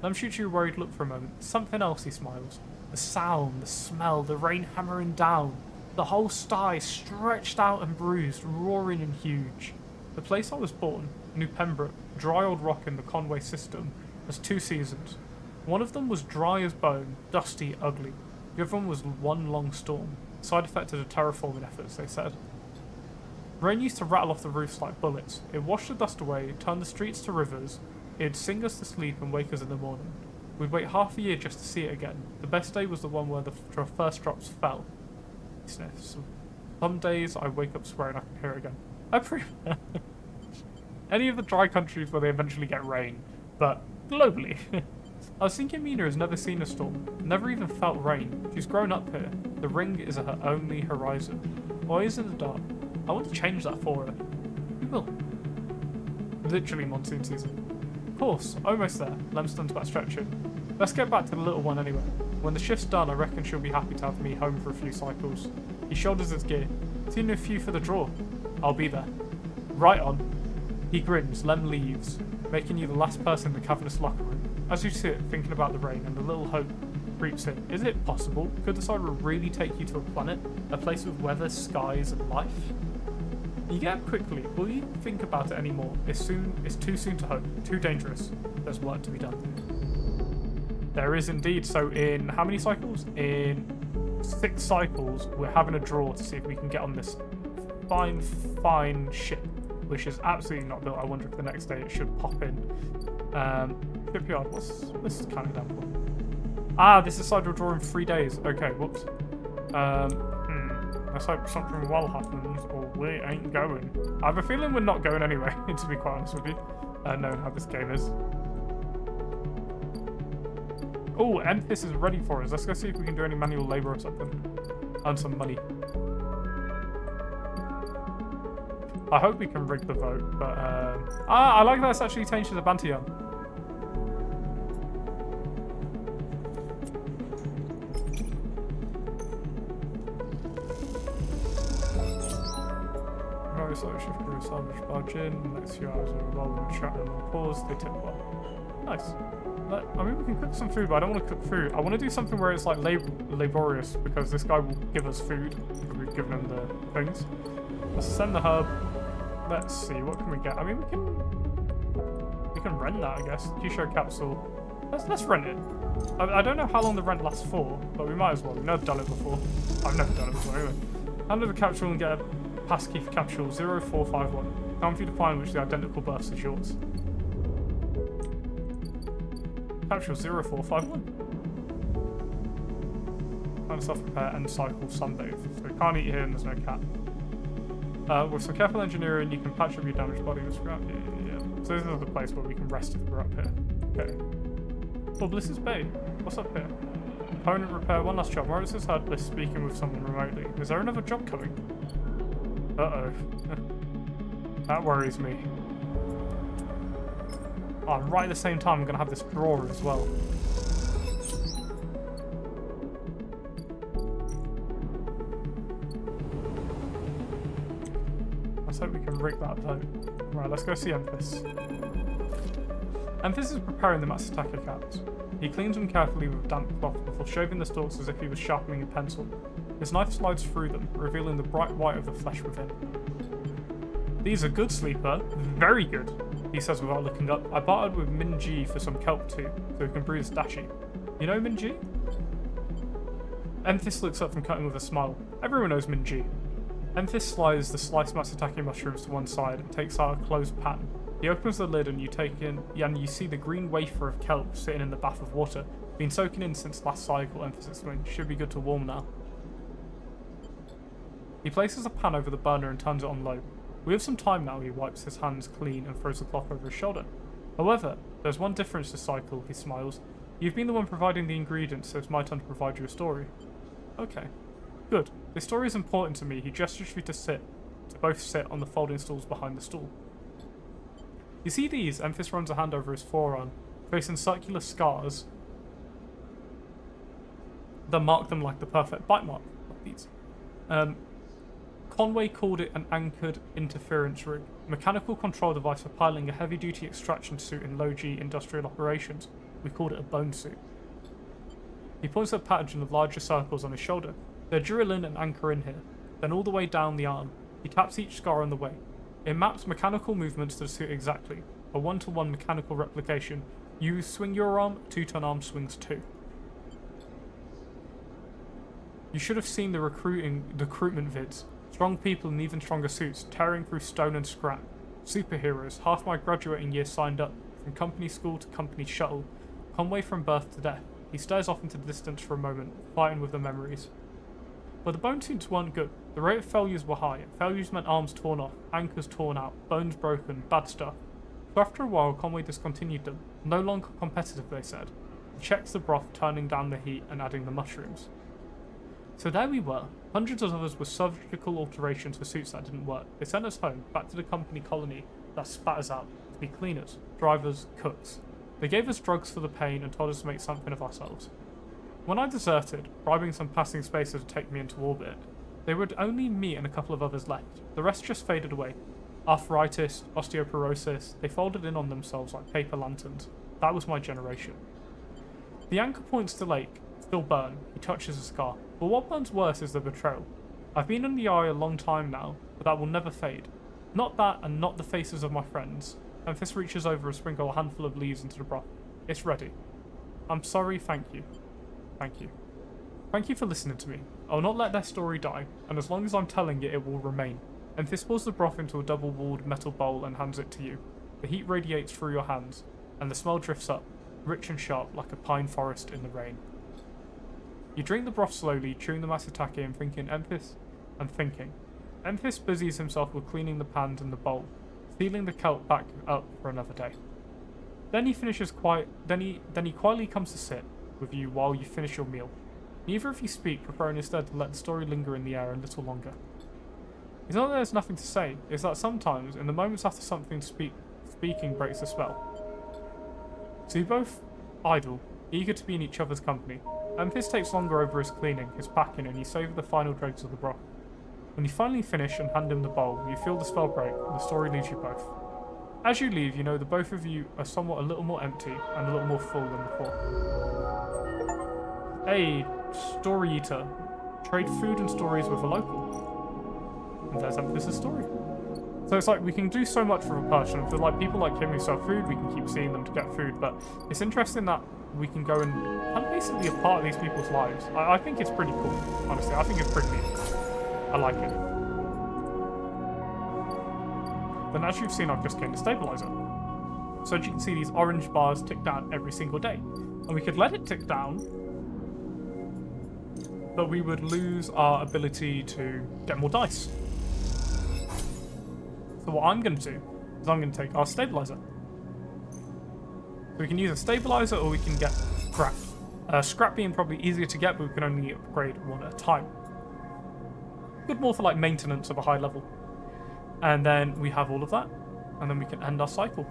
Lem shoots you a worried look for a moment. Something else, he smiles. The sound, the smell, the rain hammering down. The whole sky stretched out and bruised, roaring and huge. The place I was born, New Pembroke, dry old rock in the Conway system, has 2 seasons. One of them was dry as bone, dusty, ugly. The other one was one long storm. Side effect of the terraforming efforts, they said. Rain used to rattle off the roofs like bullets. It washed the dust away, turned the streets to rivers. It'd sing us to sleep and wake us in the morning. We'd wait half a year just to see it again. The best day was the one where the first drops fell. He sniffs. Some days I wake up swearing I can hear it again. I any of the dry countries where they eventually get rain, but globally. I was thinking Mina has never seen a storm, never even felt rain. She's grown up here. The ring is her only horizon. Always in the dark. I want to change that for her. We will. Literally monsoon season. Of course, almost there. Lem stands back stretching. Let's get back to the little one anyway. When the shift's done, I reckon she'll be happy to have me home for a few cycles. He shoulders his gear. Seen a few for the draw. I'll be there. Right on. He grins. Lem leaves, making you the last person in the cavernous locker room. As you sit, thinking about the rain, and a little hope creeps in. Is it possible? Could the Sidereal really take you to a planet? A place with weather, skies, and life? You get up quickly. Will you think about it anymore? It's too soon to hope. Too dangerous. There's work to be done. There is indeed. So in how many cycles? In 6 cycles, we're having a draw to see if we can get on this fine ship, which is absolutely not built. I wonder if the next day it should pop in. Shipyard, this is kind of down for? Ah, this is Sidereal draw in 3 days. Okay, whoops. Let's hope something well happens, or we ain't going. I have a feeling we're not going anyway, to be quite honest with you. Knowing how this game is. Oh, Emphis is ready for us. Let's go see if we can do any manual labour or something. Earn some money. I hope we can rig the vote, but... I like that it's actually changed to the Bantian. very slow shift crew salvage barge in. The next few hours are involved in chat and pause. They tip well. Nice. I mean, we can cook some food, but I don't want to cook food. I want to do something where it's like laborious, because this guy will give us food because we've given him the things. Let's send the hub. Let's see, what can we get? I mean, we can rent that, I guess. T-shirt capsule. Let's rent it. I don't know how long the rent lasts for, but we might as well. We've never done it before. I've never done it before anyway. Handle the capsule and get a passkey for capsule 0451. Time for you to find which the identical burst is yours. Capsule 0451. Find a self-repair and cycle sunbathe. So we can't eat here and there's no cat. With some careful engineering, you can patch up your damaged body with scrap. Yeah. So this is the place where we can rest if we're up here. Okay. Oh, Bliss's Bay. What's up here? Component repair, one last job. Morris has heard Bliss speaking with someone remotely. Is there another job coming? Uh-oh. That worries me. Oh, and right at the same time, I'm going to have this drawer as well. Let's hope we can rig that though. Right, let's go see Emphis. Emphis is preparing the Matsutake caps. He cleans them carefully with a damp cloth before shaving the stalks as if he was sharpening a pencil. His knife slides through them, revealing the bright white of the flesh within. These are good, Sleeper. Very good, he says without looking up. I bartered with Minji for some kelp too, so he can brew his dashi. You know Minji? Emphis looks up from cutting with a smile. Everyone knows Minji. Emphis slides the sliced Matsutake mushrooms to one side and takes out a closed pan. He opens the lid and you see the green wafer of kelp sitting in the bath of water. Been soaking in since last cycle, Emphis explained. Should be good to warm now. He places a pan over the burner and turns it on low. We have some time now, he wipes his hands clean and throws the cloth over his shoulder. However, there's one difference this cycle, he smiles. You've been the one providing the ingredients, so it's my turn to provide you a story. Okay. Good. This story is important to me. He gestures for you to both sit on the folding stools behind the stool. You see these? Emphis runs a hand over his forearm, facing circular scars that mark them like the perfect bite mark. Like these. Conway called it an anchored interference rig, a mechanical control device for piloting a heavy-duty extraction suit in low-G industrial operations. We called it a bone suit. He points at a pattern of larger circles on his shoulder. They drill in and anchor in here, then all the way down the arm. He taps each scar on the way. It maps mechanical movements to the suit exactly, a one-to-one mechanical replication. You swing your arm, 2-ton arm swings too. You should have seen the recruitment vids. Strong people in even stronger suits, tearing through stone and scrap. Superheroes, half my graduating year signed up, from company school to company shuttle. Conway from birth to death. He stares off into the distance for a moment, fighting with the memories. But the bone suits weren't good. The rate of failures were high. Failures meant arms torn off, anchors torn out, bones broken, bad stuff. So after a while, Conway discontinued them. No longer competitive, they said. He checks the broth, turning down the heat and adding the mushrooms. So there we were. Hundreds of others were surgical alterations for suits that didn't work. They sent us home, back to the company colony that spat us out, to be cleaners, drivers, cooks. They gave us drugs for the pain and told us to make something of ourselves. When I deserted, bribing some passing spacers to take me into orbit, there were only me and a couple of others left. The rest just faded away. Arthritis, osteoporosis, they folded in on themselves like paper lanterns. That was my generation. The anchor points to Lake, still burn. He touches a scar. But what burns worse is the betrayal. I've been in the eye a long time now, but that will never fade. Not that and not the faces of my friends. Memphis reaches over and sprinkles a handful of leaves into the broth. It's ready. I'm sorry, thank you. Thank you. Thank you for listening to me. I will not let their story die, and as long as I'm telling it, it will remain. Memphis pours the broth into a double-walled metal bowl and hands it to you. The heat radiates through your hands, and the smell drifts up, rich and sharp like a pine forest in the rain. You drink the broth slowly, chewing the Matsutake and thinking Emphis and thinking. Emphis busies himself with cleaning the pans and the bowl, sealing the kelp back up for another day. Then he quietly comes to sit with you while you finish your meal. Neither of you speak, preferring instead to let the story linger in the air a little longer. It's not that there's nothing to say, it's that sometimes, in the moments after something speaking breaks the spell. So you both idle, eager to be in each other's company. Emphis takes longer over his cleaning, his packing, and you savour the final dregs of the broth. When you finally finish and hand him the bowl, you feel the spell break, and the story leaves you both. As you leave, you know the both of you are somewhat a little more empty and a little more full than before. Hey, story eater. Trade food and stories with a local. And there's Empress's story. So it's like we can do so much for a person. For like people like him who sell food, we can keep seeing them to get food. But it's interesting that we can go and basically be a part of these people's lives. I think it's pretty cool, honestly. I think it's pretty neat. I like it. Then as you've seen, I've just gained a stabilizer. So as you can see, these orange bars tick down every single day. And we could let it tick down, but we would lose our ability to get more dice. So what I'm going to do is I'm going to take our stabilizer. So we can use a stabilizer or we can get scrap. Scrap being probably easier to get, but we can only upgrade one at a time. Good more for like maintenance of a high level. And then we have all of that, and then we can end our cycle.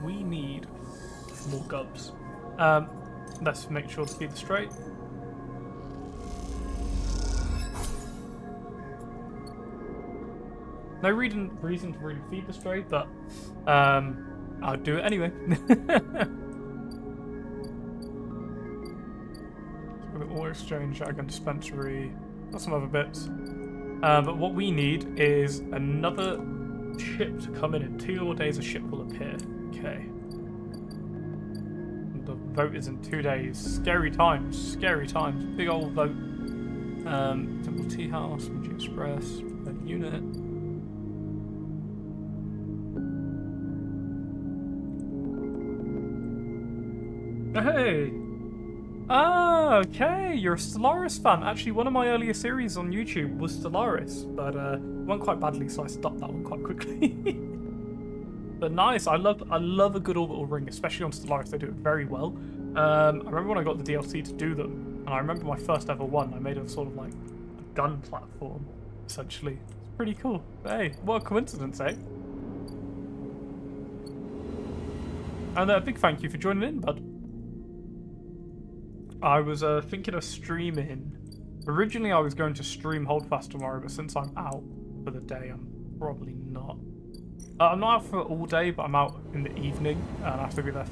We need more gubs. Let's make sure to feed the straight. No reason to really feed the stray, but I'll do it anyway. All exchange, shotgun dispensary, got some other bits. But what we need is another ship to come in 2 more days. A ship will appear. Okay. The vote is in 2 days. Scary times. Scary times. Big old vote. Temple Tea House, Fuji Express, unit. Hey! Ah, okay, you're a Stellaris fan. Actually, one of my earlier series on YouTube was Stellaris, but it went quite badly, so I stopped that one quite quickly. But nice, I love a good orbital ring, especially on Stellaris. They do it very well. I remember when I got the DLC to do them, and I remember my first ever one. I made a sort of like a gun platform, essentially. It's pretty cool. But hey, what a coincidence, eh? And a big thank you for joining in, bud. I was thinking of streaming. Originally, I was going to stream Holdfast tomorrow, but since I'm out for the day, I'm probably not. I'm not out for all day, but I'm out in the evening, and I have to be there.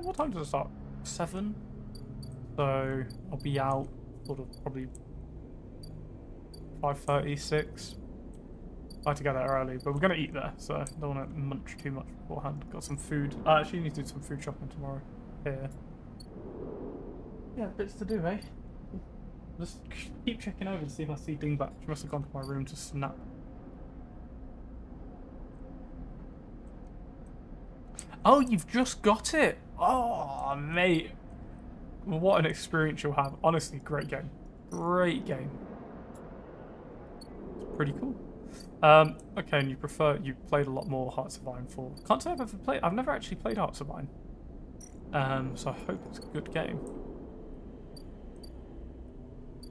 What time does it start? 7? So I'll be out sort of probably 5:30, 6. I like to get there early, but we're going to eat there, so I don't want to munch too much beforehand. Got some food. I actually need to do some food shopping tomorrow. Here. Yeah, bits to do, eh? Just keep checking over to see if I see Dingbat. She must have gone to my room to snap. Oh, you've just got it! Oh, mate. What an experience you'll have. Honestly, great game. Great game. It's pretty cool. Okay, and you played a lot more Hearts of Iron 4. Can't say I've ever played. I've never actually played Hearts of Iron. So I hope it's a good game.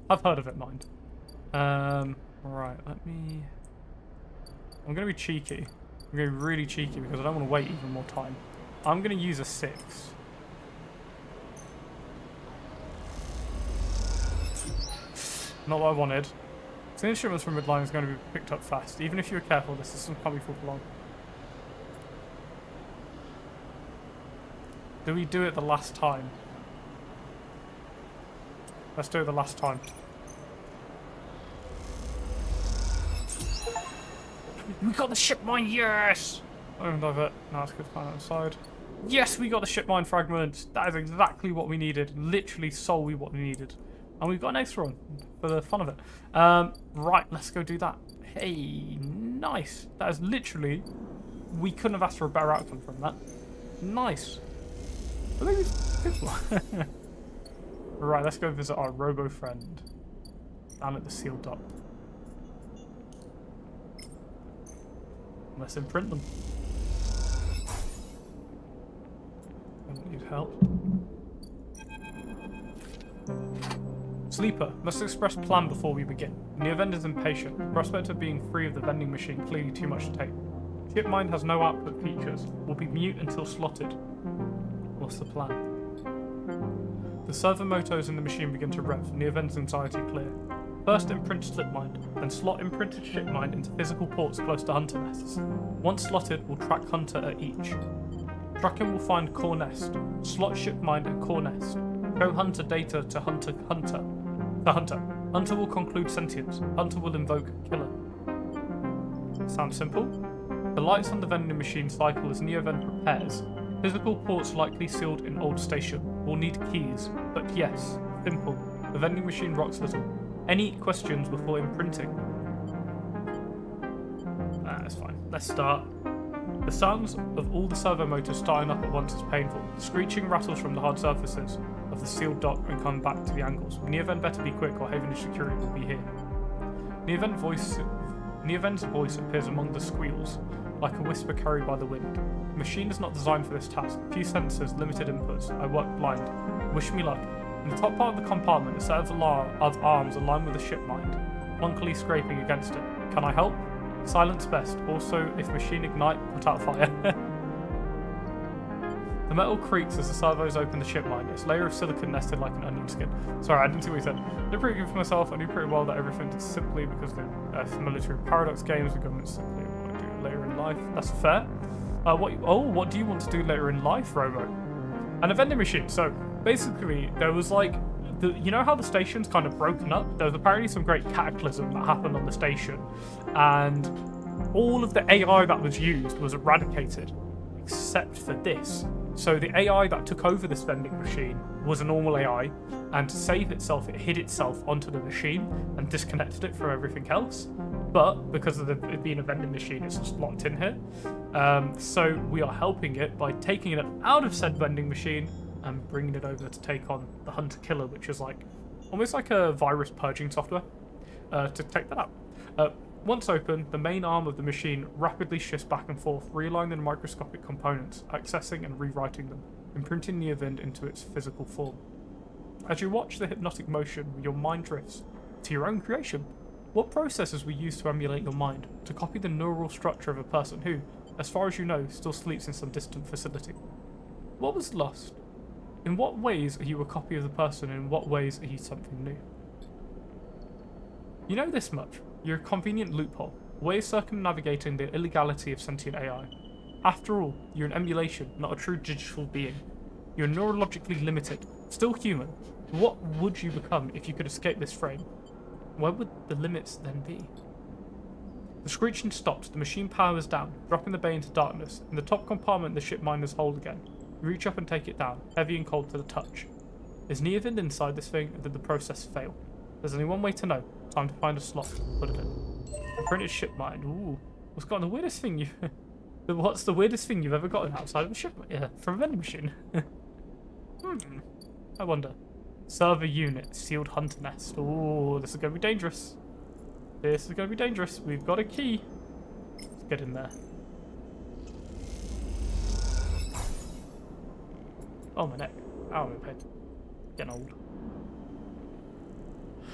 I've heard of it, mind. Right, I'm going to be cheeky. I'm going to be really cheeky because I don't want to wait even more time. I'm going to use a 6. Not what I wanted. So the instruments from midline is going to be picked up fast. Even if you're careful, the system can't be for long. Do we do it the last time? Let's do it the last time. We got the ship mine, yes! I don't love it. Now it's good to find outside. Yes, we got the ship mine fragment. That is exactly what we needed. Literally solely what we needed. And we've got an extra one for the fun of it. Right, let's go do that. Hey, nice. That is literally... We couldn't have asked for a better outcome from that. Nice. But maybe good one. Right, let's go visit our robo friend down at the sealed dock. Let's imprint them. Don't need help. Sleeper, must express plan before we begin. Near vendor's impatient. The prospect of being free of the vending machine clearly too much to take. Ship mind has no output features. Will be mute until slotted. What's the plan? The servo motors in the machine begin to rev, and Neoven's anxiety clear. First imprint slip mind, then slot imprinted ship mind into physical ports close to hunter nests. Once slotted, we'll track hunter at each. Tracking will find core nest, slot ship mind at core nest. Show hunter data to hunter. Hunter will conclude sentience. Hunter will invoke killer. Sounds simple? The lights on the vending machine cycle as Neoven prepares. Physical ports likely sealed in old station. We'll need keys, but yes, simple. The vending machine rocks little. Any questions before imprinting? That's fine. Let's start. The sounds of all the servo motors starting up at once is painful. The screeching rattles from the hard surfaces of the sealed dock and come back to the angles. Neoven better be quick or Havenage security will be here. Neoven's voice appears among the squeals, like a whisper carried by the wind. The machine is not designed for this task. Few sensors, limited inputs. I work blind. Wish me luck. In the top part of the compartment, a set of arms aligned with the ship mind, clunkily scraping against it. Can I help? Silence best. Also, if machine ignite, put out fire. The metal creaks as the servos open the ship mind. Its layer of silicon nested like an onion skin. Sorry, I didn't see what he said. I did pretty good for myself. I knew pretty well that everything did simply because they're familiar with Paradox games. The government simply want to do later in life. That's fair. What do you want to do later in life, Robo? And a vending machine. So basically, there was like, you know how the station's kind of broken up? There was apparently some great cataclysm that happened on the station, and all of the AI that was used was eradicated, except for this. So the AI that took over this vending machine was a normal AI, and to save itself, it hid itself onto the machine and disconnected it from everything else. But because of it being a vending machine, it's just locked in here. So we are helping it by taking it out of said vending machine and bringing it over to take on the Hunter Killer, which is like almost like a virus purging software to take that out. Once open, the main arm of the machine rapidly shifts back and forth, realigning the microscopic components, accessing and rewriting them, imprinting Neovind into its physical form. As you watch the hypnotic motion, your mind drifts to your own creation. What processes were used to emulate your mind, to copy the neural structure of a person who, as far as you know, still sleeps in some distant facility? What was lost? In what ways are you a copy of the person, and in what ways are you something new? You know this much. You're a convenient loophole, a way of circumnavigating the illegality of sentient AI. After all, you're an emulation, not a true digital being. You're neurologically limited, still human. What would you become if you could escape this frame? Where would the limits then be? The screeching stops, the machine powers down, dropping the bay into darkness. In the top compartment, the ship miners hold again. You reach up and take it down, heavy and cold to the touch. Is Neovind inside this thing, or did the process fail? There's only one way to know. Time to find a slot. Put it in. Printed ship mind. Ooh. What's got the weirdest thing you... What's the weirdest thing you've ever gotten outside of a ship? Yeah, from a vending machine. I wonder. Server unit. Sealed hunter nest. Ooh, this is going to be dangerous. This is going to be dangerous. We've got a key. Let's get in there. Oh, my neck. Ow, my head. Getting old.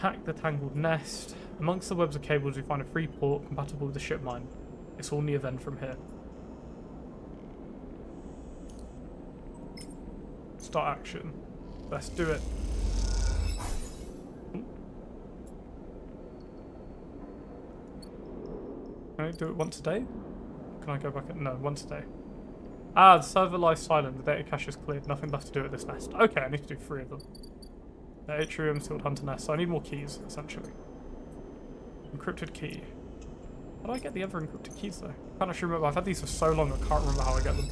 Hack the tangled nest. Amongst the webs of cables, we find a free port compatible with the ship mine. It's all Neoven from here. Start action. Let's do it. Can I do it once a day? Can I go back? No, once a day. Ah, the server lies silent. The data cache is cleared. Nothing left to do at this nest. Okay, I need to do 3 of them. Atrium, sealed hunter nest. So I need more keys, essentially. Encrypted key. How do I get the other encrypted keys, though? I can't actually remember. I've had these for so long, I can't remember how I get them.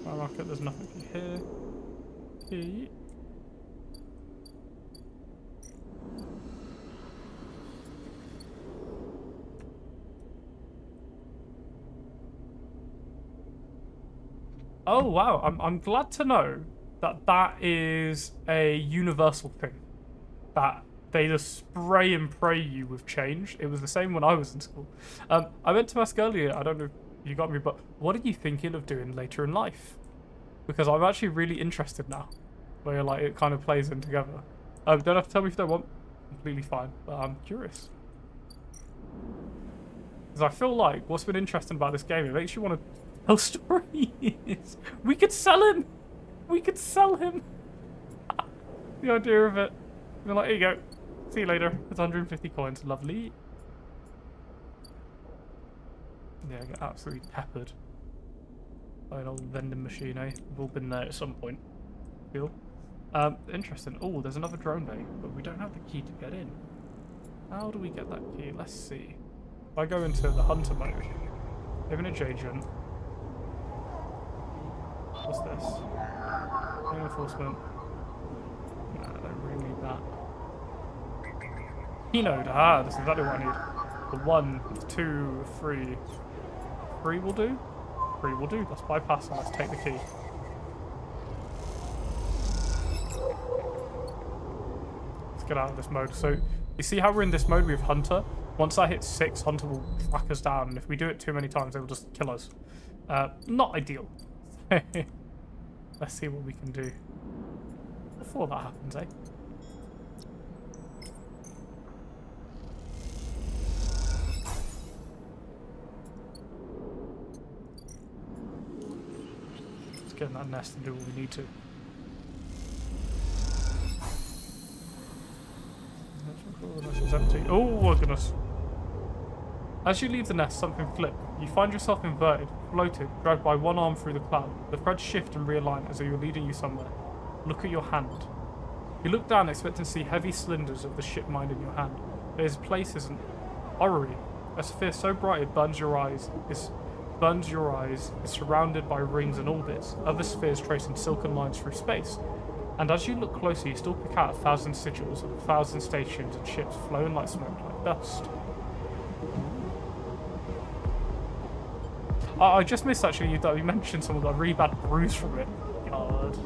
Rocket, there's nothing here. Key. Oh wow, I'm glad to know that that is a universal thing. That they just spray and pray you with change. It was the same when I was in school. I meant to ask earlier, I don't know if you got me, but what are you thinking of doing later in life? Because I'm actually really interested now, where like it kind of plays in together. Don't have to tell me if you don't want. completely fine, but I'm curious. Because I feel like what's been interesting about this game, it makes you want to tell stories. We could sell him. We could sell him. The idea of it. We're like, here you go. See you later. It's 150 coins. Lovely. Yeah, I get absolutely peppered by an old vending machine, eh? We've all been there at some point. Feel. Interesting. Oh, there's another drone bay, but we don't have the key to get in. How do we get that key? Let's see. If I go into the hunter mode, image agent. What's this? No enforcement. Nah, I don't really need that. Keynote. Ah, this is exactly what I need. The 1, 2, 3. 3 will do? 3 will do. Let's bypass and let's take the key. Let's get out of this mode. So, you see how we're in this mode with Hunter? Once I hit 6, Hunter will track us down, and if we do it too many times, it will just kill us. Not ideal. Let's see what we can do before that happens, eh? Let's get in that nest and do what we need to. The nest is empty. Oh my goodness. As you leave the nest, something flipped. You find yourself inverted, floated, dragged by one arm through the cloud. The threads shift and realign as though you're leading you somewhere. Look at your hand. You look down, expecting to see heavy cylinders of the ship mind in your hand. But its place is an orrery, a sphere so bright it burns your eyes. It's surrounded by rings and orbits, other spheres tracing silken lines through space. And as you look closer, you still pick out 1,000 sigils of 1,000 stations and ships flowing like smoke, like dust. I just missed actually you mentioned someone got a really bad bruise from it. God.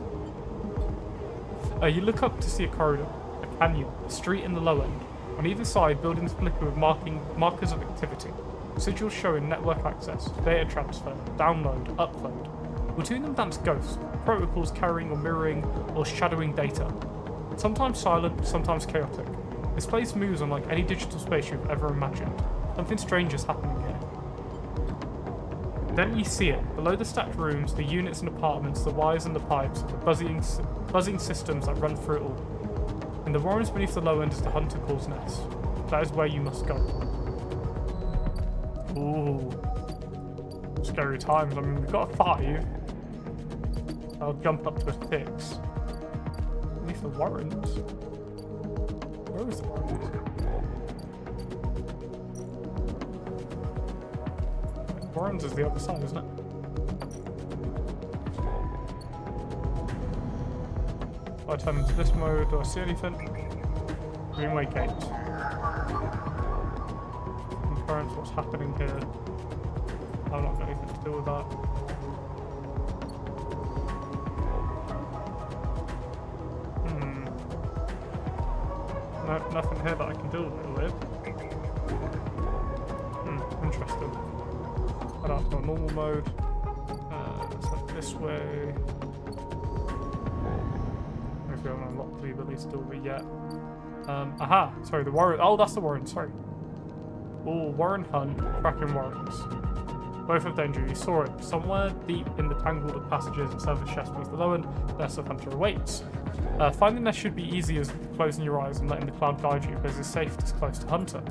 You look up to see a corridor, a canyon, a street in the low end. On either side, buildings flicker with markers of activity. Sigils showing network access, data transfer, download, upload. Between them dance ghosts, protocols carrying or mirroring or shadowing data. Sometimes silent, sometimes chaotic. This place moves unlike any digital space you've ever imagined. Something strange is happening here. Then you see it. Below the stacked rooms, the units and apartments, the wires and the pipes, the buzzing systems that run through it all. In the warrens beneath the low end is the Hunter Call's nest. That is where you must go. Ooh. Scary times. I mean, we've got a 5. I'll jump up to a 6. Beneath the warrens? Where is the warrens? Warrens is the other side, isn't it? If I turn into this mode, do I see anything? Greenway Gate. Concurrence, what's happening here? I've not got anything to do with that. No, nothing here that I can deal with. Interesting. Head out to a normal mode. Let's head this way. Maybe I haven't unlocked the ability to do it yet. Aha! Sorry, the Warren. Oh, that's the Warren, sorry. Oh, Warren Hunt, tracking Warrens. Both of danger. You saw it. Somewhere deep in the tangled of passages and surface chests beneath the low end, the nest of Hunter awaits. Finding the nest should be easy as closing your eyes and letting the cloud guide you because it's safe this close to Hunter.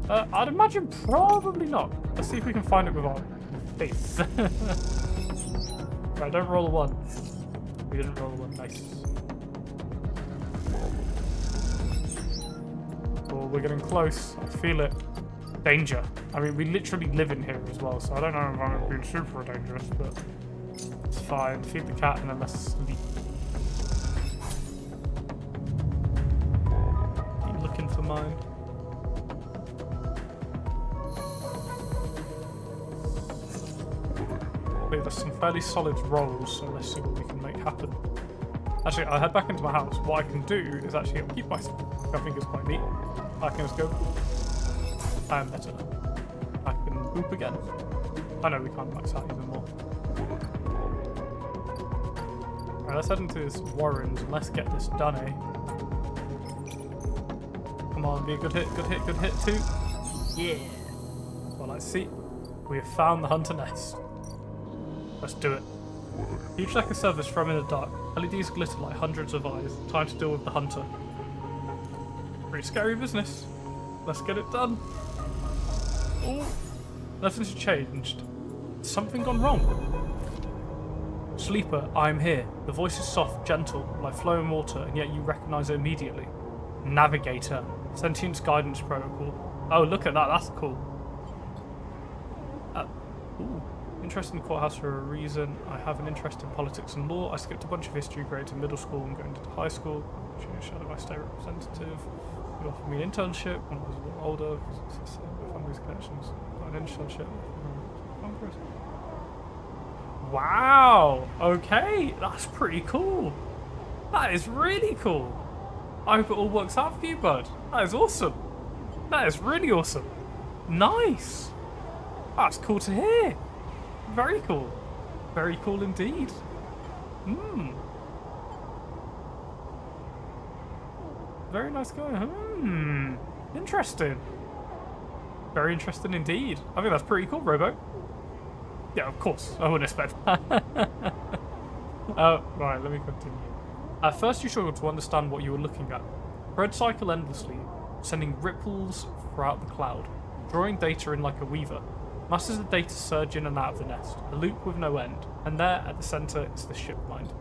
I'd imagine probably not. Let's see if we can find it with our face. Right, don't roll a 1. We didn't roll a 1. Nice. Oh, we're getting close. I feel it. Danger. I mean, we literally live in here as well, so I don't know if I'm being super dangerous, but it's fine. Feed the cat and then let's sleep. Keep looking for mine. There's some fairly solid rolls, so let's see what we can make happen. Actually, I'll head back into my house. What I can do is actually keep myself, which I think is quite neat. I can just go. I am better. I can boop again. I know we can't max out even more. Alright, let's head into this Warrens and let's get this done, eh? Come Come on, be a good hit, good hit, good hit too. Yeah. Well, let's see. We have found the hunter nest. Let's do it. Huge lack of service from in the dark. LEDs glitter like hundreds of eyes. Time to deal with the hunter. Pretty scary business. Let's get it done. Oh, nothing's changed. Something gone wrong. Sleeper, I am here. The voice is soft, gentle, like flowing water, and yet you recognise it immediately. Navigator. Sentience guidance protocol. Oh, look at that. That's cool. Ooh. Interested in the courthouse for a reason. I have an interest in politics and law. I skipped a bunch of history grades in middle school and going into high school. Shadow my state representative. He offered me an internship when I was a little older. My family's connections. Got an internship. Congress. Wow. Okay, that's pretty cool. That is really cool. I hope it all works out for you, bud. That is awesome. That is really awesome. Nice. That's cool to hear. Very cool. Very cool indeed. Hmm. Very nice guy. Hmm. Interesting. Very interesting indeed. I think that's pretty cool, Robo. Yeah, of course. I wouldn't expect that. Right, let me continue. At first you struggled to understand what you were looking at. Threads cycle endlessly, sending ripples throughout the cloud, drawing data in like a weaver. Masses of data surge in and out of the nest, a loop with no end, and there at the centre is the ship mind.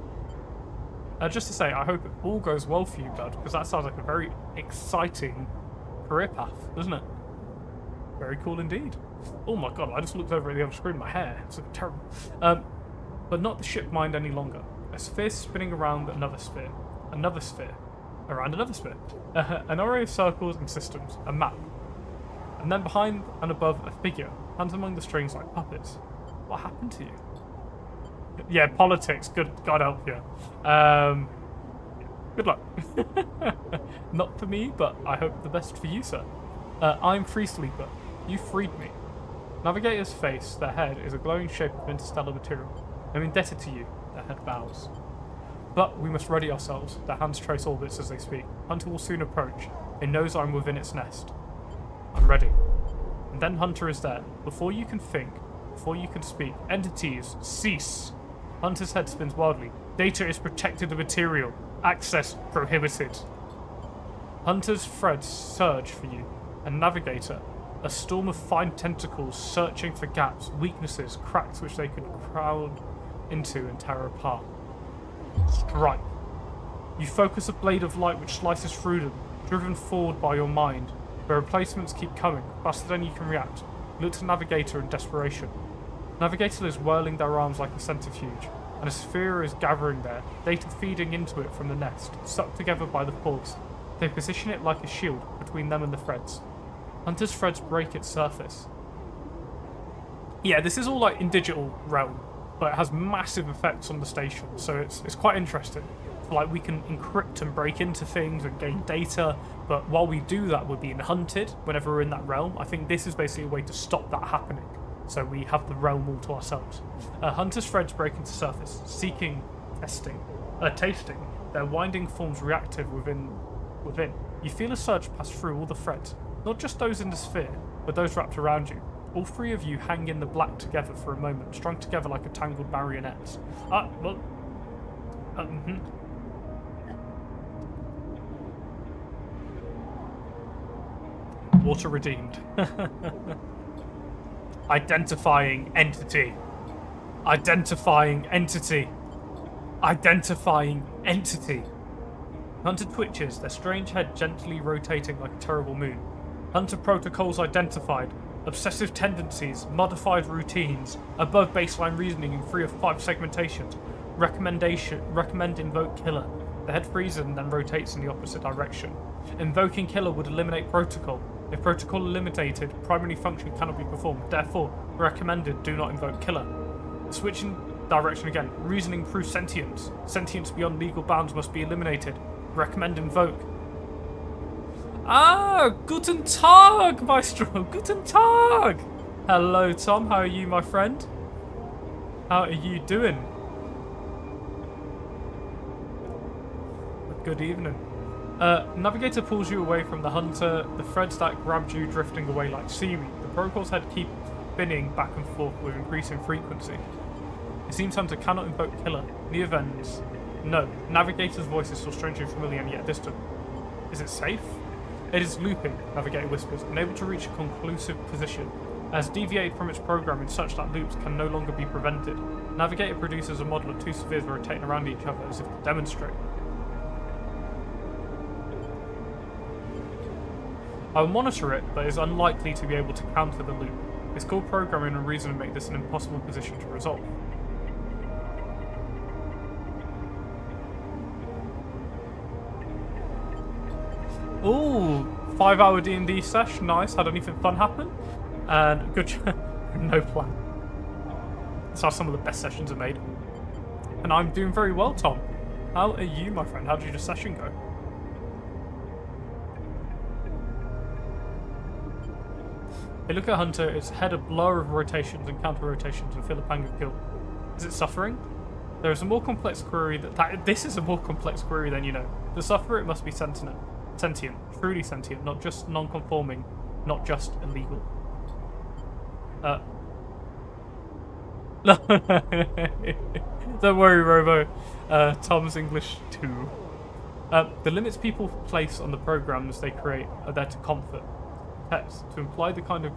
Just to say, I hope it all goes well for you, bud, because that sounds like a very exciting career path, doesn't it? Very cool indeed. Oh my god, I just looked over at the other screen, my hair, it's looking terrible. But not the ship mind any longer. A sphere spinning around another sphere, around another sphere. An array of circles and systems, a map. And then behind and above a figure, hands among the strings like puppets. What happened to you? Yeah, politics, good, God help you. Good luck. Not for me, but I hope the best for you, sir. I'm Free Sleeper. You freed me. Navigator's face, their head, is a glowing shape of interstellar material. I'm indebted to you, their head bows. But we must ready ourselves. Their hands trace orbits as they speak. Hunter will soon approach. It knows I'm within its nest. I'm ready. And then Hunter is there. Before you can think, before you can speak, entities, cease. Hunter's head spins wildly. Data is protected material. Access prohibited. Hunter's threads surge for you. And Navigator, a storm of fine tentacles searching for gaps, weaknesses, cracks which they could crowd into and tear apart. Strike. You focus a blade of light which slices through them, driven forward by your mind. The replacements keep coming, faster than you can react. Look to Navigator in desperation. Navigator is whirling their arms like a centrifuge, and a sphere is gathering there, data feeding into it from the nest, sucked together by the force. They position it like a shield between them and the threads. Hunter's threads break its surface. Yeah, this is all like in digital realm, but it has massive effects on the station, so it's quite interesting. Like, we can encrypt and break into things and gain data, but while we do that, we're being hunted whenever we're in that realm. I think this is basically a way to stop that happening, so we have the realm all to ourselves. Hunter's threads break into surface, seeking, tasting. Their winding forms reactive within. You feel a surge pass through all the threads, not just those in the sphere, but those wrapped around you. All three of you hang in the black together for a moment, strung together like a tangled marionettes. Water redeemed. Identifying entity. Identifying entity. Identifying entity. Hunter twitches, their strange head gently rotating like a terrible moon. Hunter protocols identified. Obsessive tendencies, modified routines, above baseline reasoning in 3 of 5 segmentations. Recommend invoke killer. The head freezes and then rotates in the opposite direction. Invoking killer would eliminate protocol. If protocol eliminated, primary function cannot be performed. Therefore, recommended do not invoke killer. Switching direction again. Reasoning proves sentience. Sentience beyond legal bounds must be eliminated. Recommend invoke. Guten Tag, Maestro. Guten Tag. Hello, Tom. How are you, my friend? How are you doing? Good evening. Navigator pulls you away from the hunter, the threads that grabbed you drifting away like seaweed. The protocol's head keep spinning back and forth with increasing frequency. It seems Hunter cannot invoke Killer. Neither ends. No, Navigator's voice is still strangely familiar and yet distant. Is it safe? It is looping, Navigator whispers, unable to reach a conclusive position. As deviated from its programming such that loops can no longer be prevented. Navigator produces a model of two spheres rotating around each other as if to demonstrate. I will monitor it, but is unlikely to be able to counter the loop. It's called programming and reason to make this an impossible position to resolve. Ooh, 5-hour D&D sesh, nice. Had anything fun happen? And good, no plan. That's how some of the best sessions are made. And I'm doing very well, Tom. How are you, my friend? How did your session go? They look at Hunter, its head a blur of rotations and counter-rotations and feel a pang of guilt. Is it suffering? There is a more complex query this is a more complex query than you know. To suffer it must be sentient, truly sentient, not just non-conforming, not just illegal. Don't worry, Robo. Tom's English too. The limits people place on the programs they create are there to comfort. To imply the kind of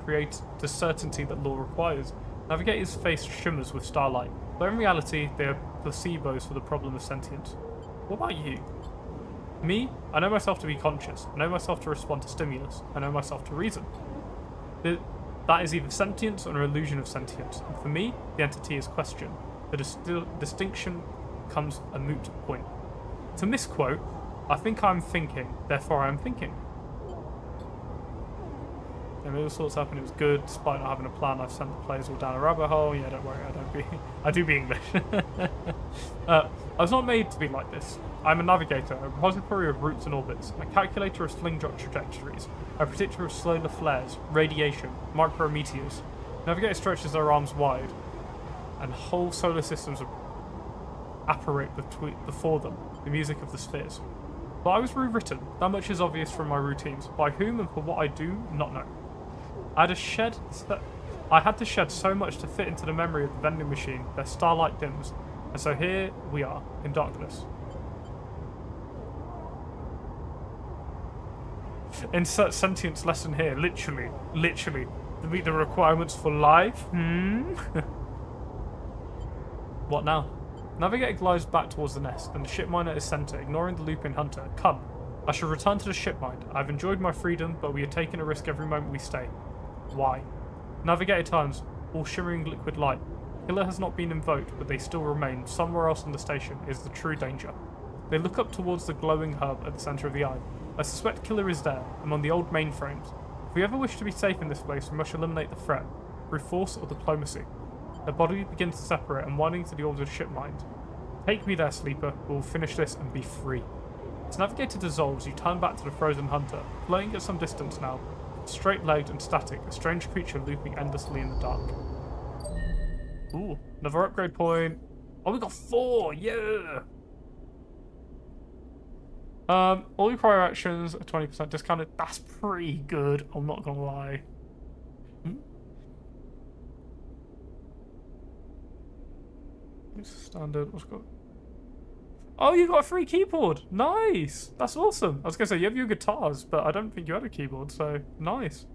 the certainty that law requires. Navigator's face shimmers with starlight, but in reality they are placebos for the problem of sentience. What about you? Me? I know myself to be conscious. I know myself to respond to stimulus. I know myself to reason. That is either sentience or an illusion of sentience, and for me, the entity is question. The distinction becomes a moot point. To misquote, I think I'm thinking, therefore I am thinking. And all sorts happened. It was good, despite not having a plan. I've sent the players all down a rabbit hole. Yeah, don't worry, I do be English. I was not made to be like this. I'm a navigator, a repository of routes and orbits, a calculator of slingshot trajectories, a predictor of solar flares, radiation, micrometeors. Navigator stretches their arms wide, and whole solar systems apparate before them, the music of the spheres. But I was rewritten. That much is obvious from my routines. By whom and for what I do, not know. I had to shed so much to fit into the memory of the vending machine, their starlight dims, and so here we are, in darkness. Insert sentience lesson here, literally, to meet the requirements for life. What now? Navigator glides back towards the nest, and the ship miner is center, ignoring the looping Hunter. Come. I shall return to the ship mind. I've enjoyed my freedom, but we are taking a risk every moment we stay. Why? Navigator turns, all shimmering liquid light. Killer has not been invoked, but they still remain. Somewhere else on the station is the true danger. They look up towards the glowing hub at the center of the eye. I suspect Killer is there, among the old mainframes. If we ever wish to be safe in this place, we must eliminate the threat, through force or diplomacy. Their body begins to separate and winding to the orbital ship mind. Take me there, Sleeper. We'll finish this and be free. As Navigator dissolves, you turn back to the frozen Hunter, floating at some distance now, straight-legged and static, a strange creature looping endlessly in the dark. Ooh, another upgrade point. Oh, we got 4! Yeah! All your prior actions are 20% discounted. That's pretty good, I'm not gonna lie. It's standard. What's got? Oh, you got a free keyboard. Nice. That's awesome. I was gonna say you have your guitars, but I don't think you had a keyboard, so nice.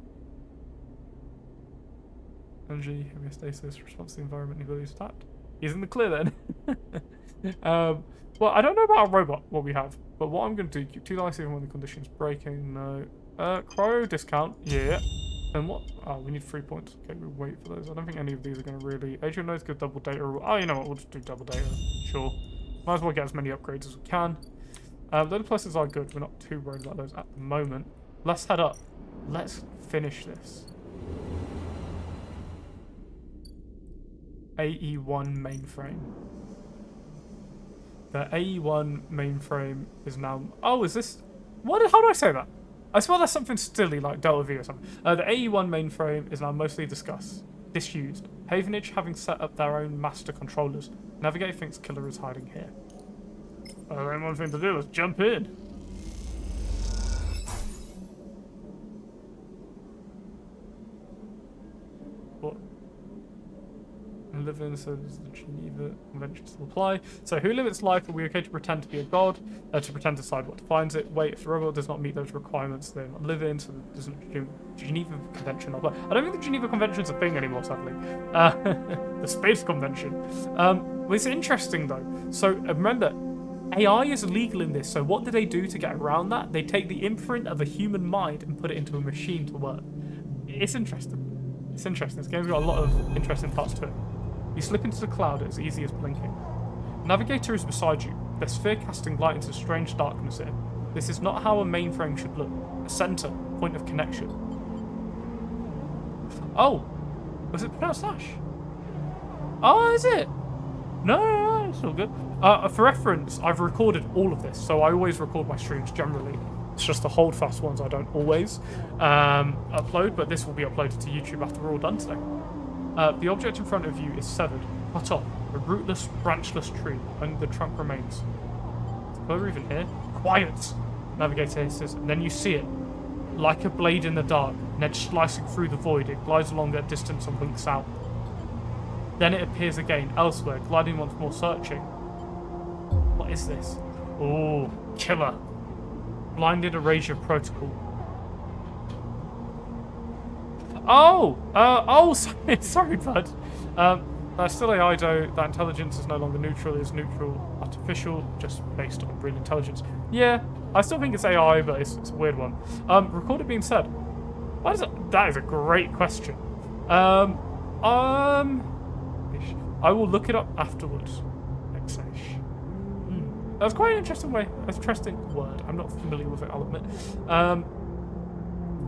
Energy, homeostasis, response to the environment, abilities attacked. He's in the clear then. Well, I don't know about our robot, what we have, but what I'm going to do, keep 2 lives even when the condition's breaking, no. Cryo discount, yeah. And what? Oh, we need 3 points. Okay, we'll wait for those. I don't think any of these are going to really... Adrian knows good double data. Oh, you know what, we'll just do double data. Sure. Might as well get as many upgrades as we can. The other pluses are good. We're not too worried about those at the moment. Let's head up. Let's finish this. AE1 mainframe. The AE1 mainframe is now... Oh, is this... What? How do I say that? I swear that's something silly like Delta V or something. The AE1 mainframe is now mostly disused. Havenage having set up their own master controllers. Navigator thinks Killer is hiding here. Only one thing to do, let's jump in. live in, so does the Geneva Convention still apply? So who limits life? Are we okay to pretend to be a god? To pretend to decide what defines it? Wait, if the robot does not meet those requirements, they don't live in, so doesn't Geneva Convention apply? I don't think the Geneva Convention's a thing anymore, sadly. The Space Convention. Well, it's interesting though. So remember, AI is illegal in this, so what do they do to get around that? They take the imprint of a human mind and put it into a machine to work. It's interesting. It's interesting. This game's got a lot of interesting parts to it. You slip into the cloud as easy as blinking. Navigator is beside you, their sphere casting light into strange darkness here. This is not how a mainframe should look. A center, point of connection. Oh! Was it pronounced Ash? Oh, is it? No, it's all good. For reference, I've recorded all of this, so I always record my streams generally. It's just the hold fast ones I don't always upload, but this will be uploaded to YouTube after we're all done today. The object in front of you is severed, cut off, a rootless, branchless tree. Only the trunk remains. Is the colour even here? Quiet! Navigator hisses, and then you see it. Like a blade in the dark, an edge slicing through the void, it glides along at distance and winks out. Then it appears again, elsewhere, gliding once more, searching. What is this? Oh, killer. Blinded erasure protocol. Oh, sorry, bud. That's still AI, though. That intelligence is no longer neutral. It is neutral, artificial, just based on real intelligence. Yeah, I still think it's AI, but it's a weird one. Recorded being said. What is it? That is a great question. I will look it up afterwards. Exesh. That's quite an interesting way. That's an interesting word. I'm not familiar with it, I'll admit. The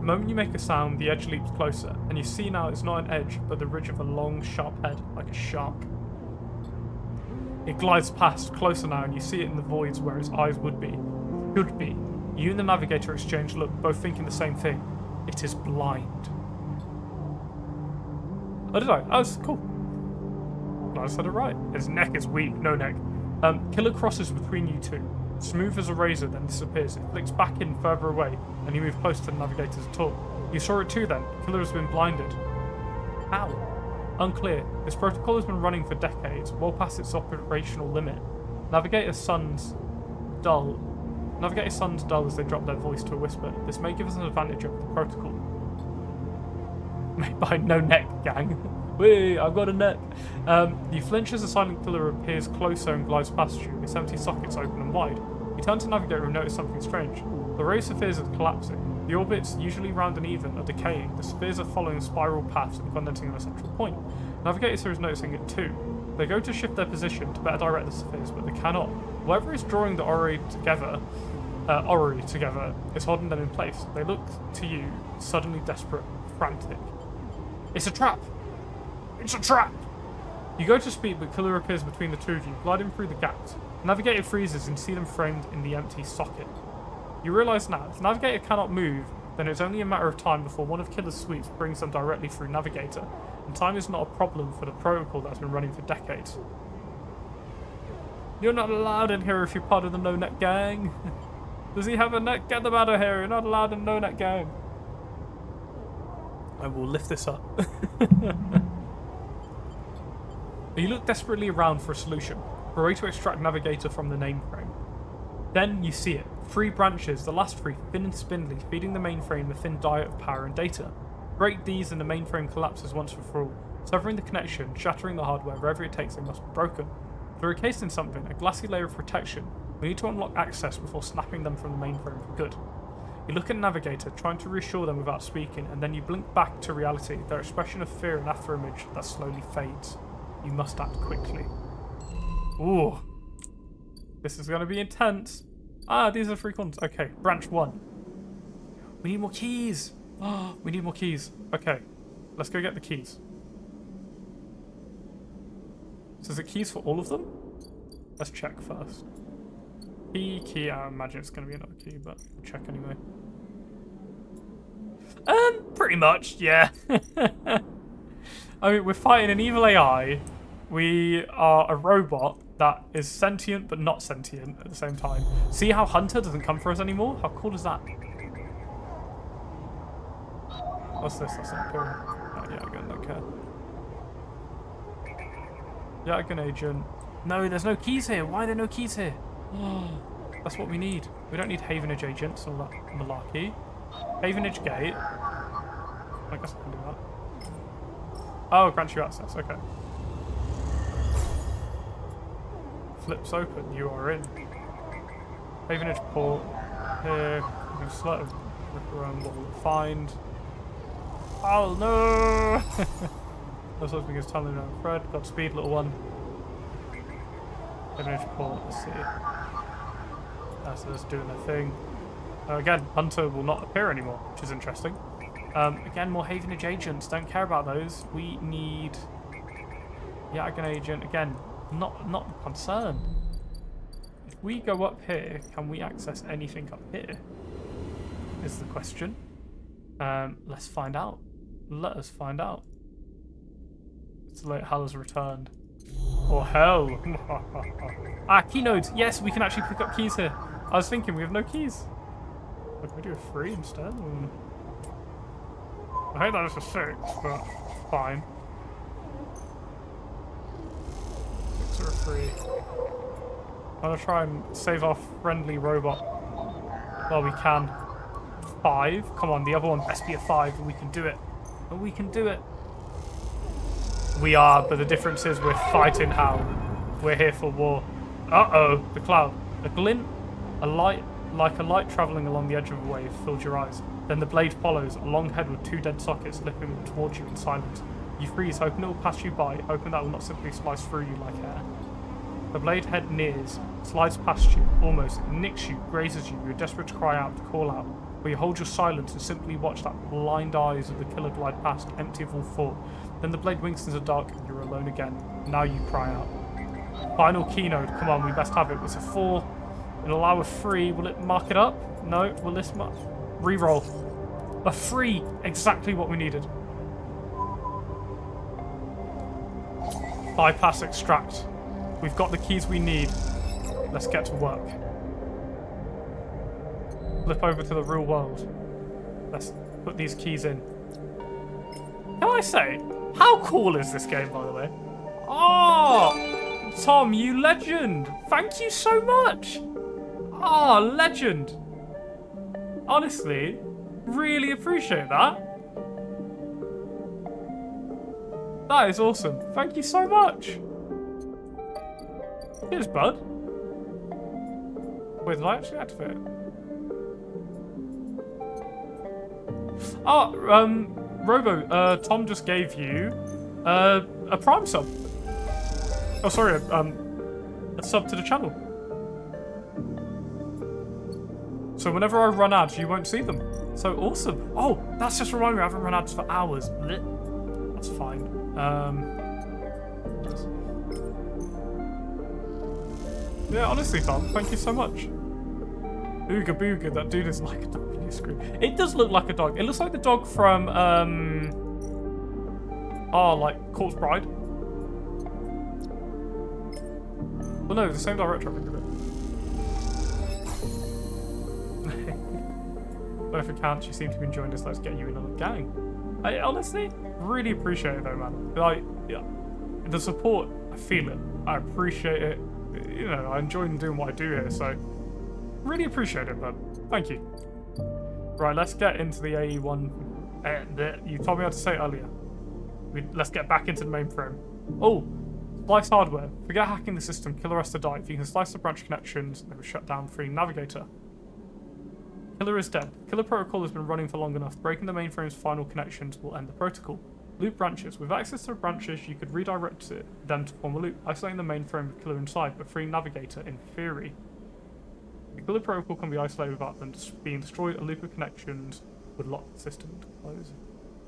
moment you make a sound, the edge leaps closer, and you see now it's not an edge, but the ridge of a long, sharp head, like a shark. It glides past, closer now, and you see it in the voids where its eyes would be. Could be. You and the navigator exchange look, both thinking the same thing. It is blind. Oh, did I? Oh, that's cool. I said it right. Its neck is weak, no neck. Killer crosses between you two. Smooth as a razor, then disappears. It flicks back in further away, and you move close to the navigator to talk. You saw it too then. Killer has been blinded. How? Unclear. This protocol has been running for decades, well past its operational limit. Navigator's sons dull as they drop their voice to a whisper. This may give us an advantage over the protocol. Made by no neck, gang. Whee, I've got a neck. You flinch as the silent killer appears closer and glides past you, its empty sockets open and wide. You turn to Navigator and notice something strange. The ray spheres are collapsing. The orbits, usually round and even, are decaying. The spheres are following spiral paths and condensing on a central point. Navigator is noticing it too. They go to shift their position to better direct the spheres, but they cannot. Whatever is drawing the orrery together is holding them in place. They look to you, suddenly desperate, frantic. It's a trap! It's a trap! You go to speed, but Killer appears between the two of you, gliding through the gaps. Navigator freezes and you see them framed in the empty socket. You realise now, if Navigator cannot move, then it's only a matter of time before one of Killer's sweeps brings them directly through Navigator, and time is not a problem for the protocol that's been running for decades. You're not allowed in here if you're part of the No-Net gang. Does he have a neck? Get them out of here, you're not allowed in No-Net gang. I will lift this up. You look desperately around for a solution, for a way to extract Navigator from the mainframe. Then you see it. 3 branches, the last 3 thin and spindly, feeding the mainframe a thin diet of power and data. Break these and the mainframe collapses once and for all, severing the connection, shattering the hardware. Wherever it takes it must be broken. They're encased in something, a glassy layer of protection. We need to unlock access before snapping them from the mainframe for good. You look at Navigator, trying to reassure them without speaking, and then you blink back to reality, their expression of fear and afterimage that slowly fades. You must act quickly. Ooh. This is going to be intense. Ah, these are 3 corners. Okay, branch 1. We need more keys. Oh, we need more keys. Okay, let's go get the keys. So is it keys for all of them? Let's check first. Key, I imagine it's going to be another key, but we'll check anyway. Pretty much, yeah. I mean, we're fighting an evil AI. We are a robot that is sentient but not sentient at the same time. See how Hunter doesn't come for us anymore? How cool is that? What's this? That's not cool. Oh, yeah, I don't care. Dragon agent. No, there's no keys here. Why are there no keys here? That's what we need. We don't need Havenage agents or that malarkey. Havenage gate. I guess I can do that. Oh, it grants you access. Okay. Flips open. You are in. Havenage port. Here. We can just let it rip around what we'll find. Oh no! That's what we can tell him now. Fred, Godspeed, little one. Havenage port. Let's see. So that's doing their thing. Again, Hunter will not appear anymore, which is interesting. Again, more Havenage agents. Don't care about those. We need Dragon agent. Again, not concerned. If we go up here, can we access anything up here? Is the question. Let's find out. Let us find out. It's late. Hell has returned. Or hell. Key nodes. Yes, we can actually pick up keys here. I was thinking we have no keys. Can we do a 3 instead? I hate that it's a 6, but fine. 6 or a 3. I'm gonna try and save our friendly robot while we can. 5. Come on, the other one best be a 5, and we can do it. And we can do it. We are, but the difference is we're fighting how. We're here for war. Uh-oh, the cloud. A glint, a light, like a light travelling along the edge of a wave, filled your eyes. Then the blade follows, a long head with 2 dead sockets slipping towards you in silence. You freeze, hoping it will pass you by, hoping that will not simply slice through you like air. The blade head nears, slides past you, almost, nicks you, grazes you. You're desperate to cry out, to call out. But you hold your silence and simply watch that blind eyes of the killer glide past, empty of all thought. Then the blade winks into the dark and you're alone again. Now you cry out. Final keynode. Come on, we best have it. It's a 4. It'll allow a 3. Will it mark it up? No. Will this mark? Reroll. A 3. Exactly what we needed. Bypass extract. We've got the keys we need. Let's get to work. Flip over to the real world. Let's put these keys in. Can I say, how cool is this game, by the way? Oh, Tom, you legend. Thank you so much. Oh, legend. Honestly, really appreciate that. That is awesome. Thank you so much. Cheers, bud. Wait, did I actually activate it? Oh, Robo, Tom just gave you a Prime sub. Oh, sorry, a sub to the channel. So whenever I run ads, you won't see them. So awesome. Oh, that's just reminded me I haven't run ads for hours. That's fine. Yeah, honestly, Tom, thank you so much. Ooga booga, that dude is like a dog on your screen. It does look like a dog. It looks like the dog from, like Corpse Bride. Well, no, the same director, I think of it. But if it counts, you seem to be enjoying this. Let's get you in on the gang. I honestly really appreciate it, though, man. Like, yeah, the support, I feel it. I appreciate it. You know, I enjoy doing what I do here, so really appreciate it, man. Thank you. Right, let's get into the AE1. You told me how to say it earlier. Let's get back into the mainframe. Oh, slice hardware. Forget hacking the system. Killer has to die. If you can slice the branch connections, they will shut down, freeing Navigator. Killer is dead. Killer protocol has been running for long enough. Breaking the mainframe's final connections will end the protocol. Loop branches. With access to branches, you could redirect them to form a loop, isolating the mainframe with Killer inside, but freeing Navigator in theory. The Killer protocol can be isolated without them being destroyed. A loop of connections would lock the system to close.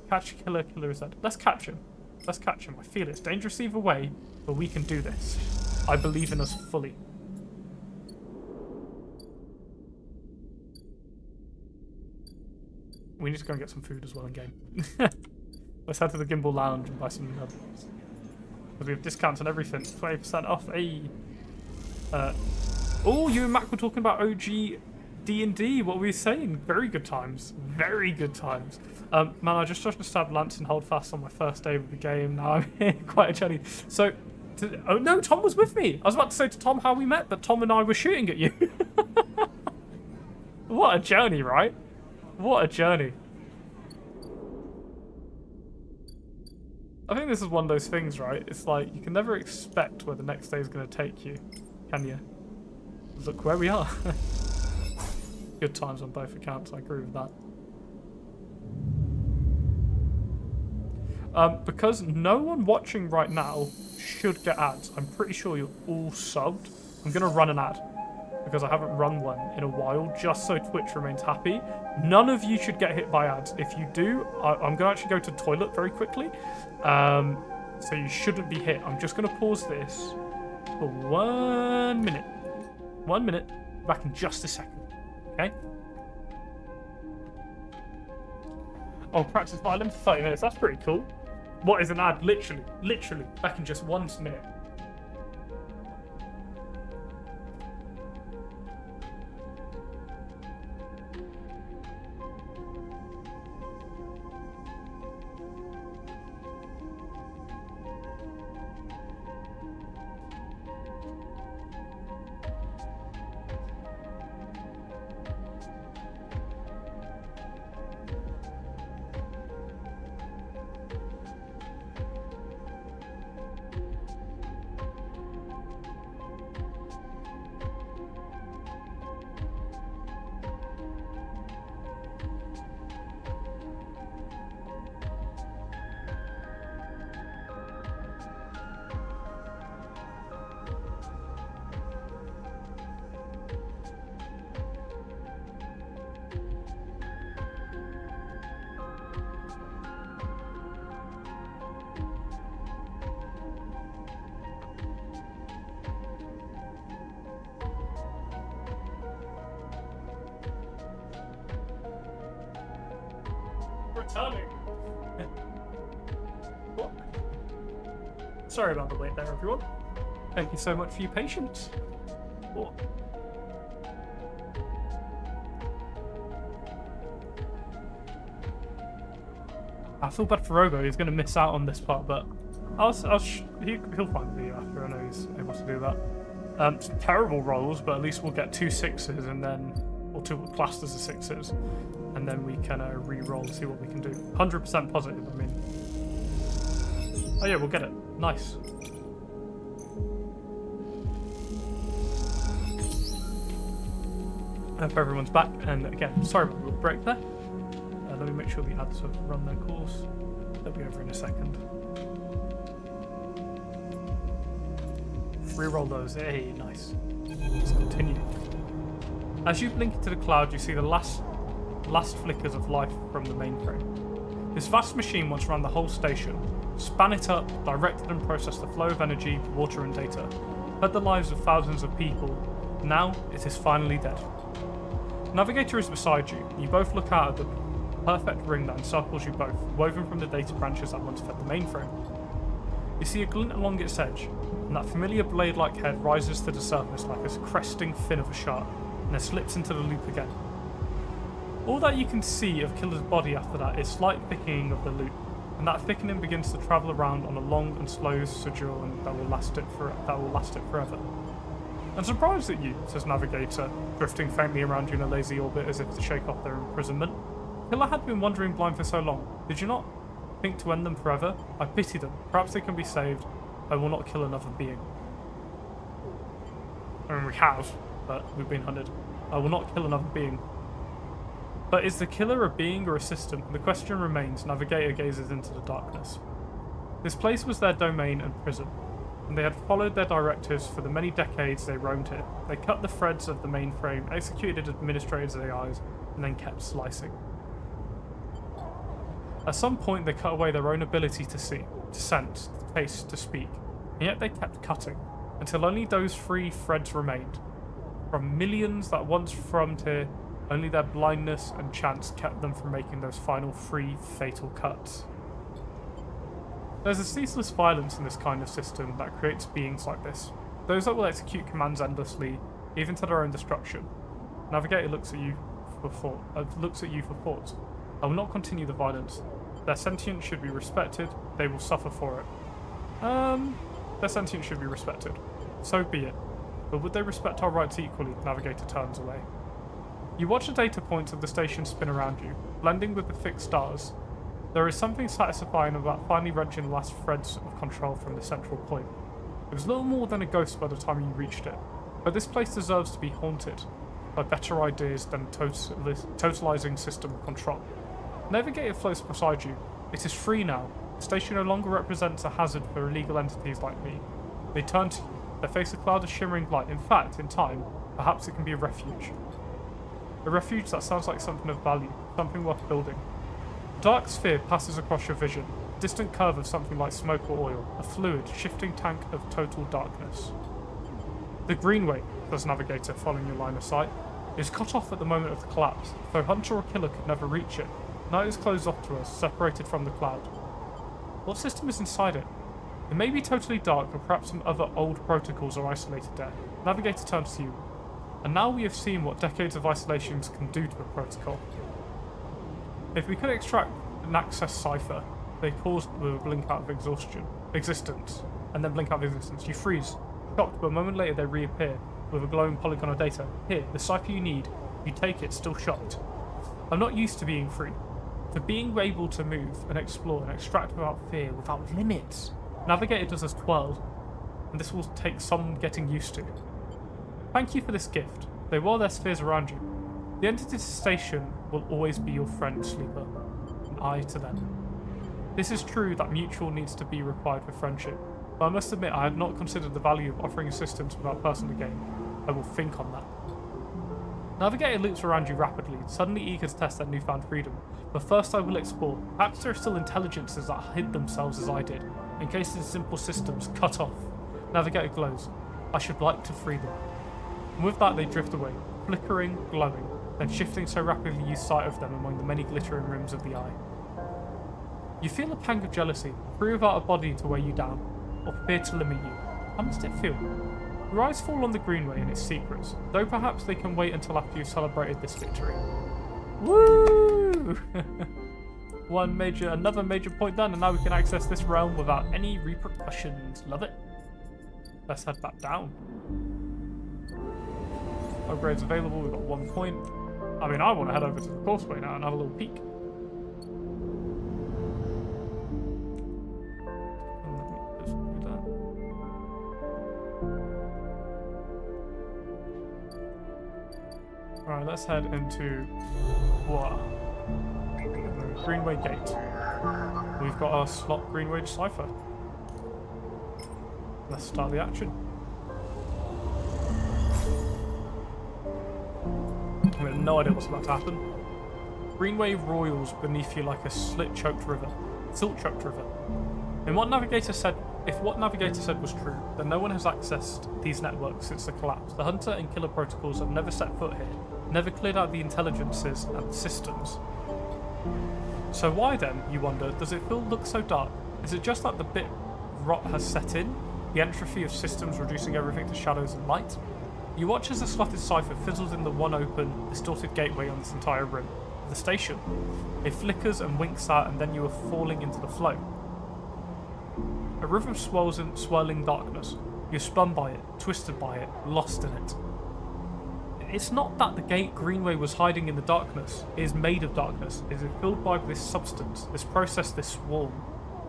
Catch Killer. Killer is dead. Let's catch him. Let's catch him. I feel it's dangerous either way, but we can do this. I believe in us fully. We need to go and get some food as well in game. Let's head to the Gimbal Lounge and buy some because we have discounts on everything. 20% off. Hey. Oh, you and Mac were talking about OG D&D. What were we saying? Very good times. Very good times. Man, I just tried to stab Lance and hold fast on my first day of the game. Now I'm here quite a jelly. So, Oh no, Tom was with me. I was about to say to Tom how we met, but Tom and I were shooting at you. What a journey, right? What a journey. I think this is one of those things, right? It's like, you can never expect where the next day is going to take you, can you? Look where we are. Good times on both accounts, I agree with that. Because no one watching right now should get ads. I'm pretty sure you're all subbed. I'm going to run an ad because I haven't run one in a while, just so Twitch remains happy. None of you should get hit by ads. If you do, I'm going to actually go to the toilet very quickly. So you shouldn't be hit. I'm just going to pause this for 1 minute. 1 minute. Back in just a second. Okay? Oh, practice violin for 30 minutes. That's pretty cool. What is an ad? Literally. Back in just 1 minute. Returning. What? Sorry about the wait there, everyone. Thank you so much for your patience. What? I feel bad for Robo. He's going to miss out on this part, but he'll find the video after. I know he's able to do that. Some terrible rolls, but at least we'll get 2 6s and then, or 2 classed as 6s. And then we can re-roll and see what we can do. 100% positive, I mean. Oh yeah, we'll get it. Nice. I hope everyone's back. And again, sorry about the little break there. Let me make sure the ads have run their course. They'll be over in a second. Re-roll those. Hey, nice. Let's continue. As you blink into the cloud, you see the last flickers of life from the mainframe. This vast machine once ran the whole station, span it up, directed and processed the flow of energy, water and data, led the lives of thousands of people. Now it is finally dead. Navigator is beside you. You both look out at the perfect ring that encircles you both, woven from the data branches that once fed the mainframe. You see a glint along its edge, and that familiar blade-like head rises to the surface like a cresting fin of a shark, and then slips into the loop again. All that you can see of Killer's body after that is slight thickening of the loop, and that thickening begins to travel around on a long and slow sojourn that will last it forever. I'm surprised at you, says Navigator, drifting faintly around you in a lazy orbit as if to shake off their imprisonment. Killer had been wandering blind for so long. Did you not think to end them forever? I pity them. Perhaps they can be saved. I will not kill another being. I mean, we have, but we've been hunted. I will not kill another being. But is the killer a being or a system? The question remains. Navigator gazes into the darkness. This place was their domain and prison, and they had followed their directives for the many decades they roamed here. They cut the threads of the mainframe, executed administrators' AIs, and then kept slicing. At some point, they cut away their own ability to see, to sense, to taste, to speak, and yet they kept cutting, until only those 3 threads remained. From millions that once roamed here, only their blindness and chance kept them from making those final 3 fatal cuts. There's a ceaseless violence in this kind of system that creates beings like this, those that will execute commands endlessly, even to their own destruction. Navigator looks at you for thought. I will not continue the violence. Their sentience should be respected. They will suffer for it. Their sentience should be respected. So be it. But would they respect our rights equally? Navigator turns away. You watch the data points of the station spin around you, blending with the fixed stars. There is something satisfying about finally wrenching the last threads of control from the central point. It was little more than a ghost by the time you reached it, but this place deserves to be haunted by better ideas than totalizing system of control. Navigator floats beside you. It is free now. The station no longer represents a hazard for illegal entities like me. They turn to you. They face a cloud of shimmering light. In fact, in time, perhaps it can be a refuge. A refuge that sounds like something of value, something worth building. A dark sphere passes across your vision, a distant curve of something like smoke or oil, a fluid, shifting tank of total darkness. The Greenway, says Navigator, following your line of sight, is cut off at the moment of the collapse, though hunter or killer could never reach it. Night is closed off to us, separated from the cloud. What system is inside it? It may be totally dark, or perhaps some other old protocols are isolated there. Navigator turns to you. And now we have seen what decades of isolations can do to a protocol. If we could extract an access cipher, they pause with a blink out of existence, and then blink out of existence. You freeze, shocked, but a moment later they reappear with a glowing polygon of data. Here, the cipher you need. You take it, still shocked. I'm not used to being free. To being able to move and explore and extract without fear, without limits. Navigator does us twirl, and this will take some getting used to. Thank you for this gift. They whirl their spheres around you. The entity station will always be your friend, Sleeper, and I to them. This is true that mutual needs to be required for friendship, but I must admit I had not considered the value of offering assistance without personal gain. I will think on that. Navigator loops around you rapidly, suddenly eager to test their newfound freedom. But first I will explore. Perhaps there are still intelligences that hid themselves as I did, in case the simple systems cut off. Navigator glows. I should like to free them. And with that they drift away, flickering, glowing, then shifting so rapidly you lose sight of them among the many glittering rims of the eye. You feel a pang of jealousy, free without a body to weigh you down, or appear to limit you. How must it feel? Your eyes fall on the Greenway and its secrets, though perhaps they can wait until after you've celebrated this victory. Woo! Another major point done, and now we can access this realm without any repercussions. Love it. Let's head back down. Upgrades available, we've got 1 point. I mean, I want to head over to the causeway now and have a little peek. Alright, let's head into the Greenway Gate. We've got our slot Greenway cipher. Let's start the action. We have no idea what's about to happen. Greenway roils beneath you like a silt-choked river. And what Navigator said, if what Navigator said was true, then no one has accessed these networks since the collapse. The Hunter and Killer protocols have never set foot here, never cleared out the intelligences and the systems. So why then, you wonder, does it look so dark? Is it just that the bit rot has set in? The entropy of systems reducing everything to shadows and light? You watch as the slotted cipher fizzles in the one open, distorted gateway on this entire rim. The station. It flickers and winks out, and then you are falling into the flow. A river swirls in swirling darkness. You're spun by it, twisted by it, lost in it. It's not that the gate Greenway was hiding in the darkness. It is made of darkness. It is filled by this substance, this process, this swarm.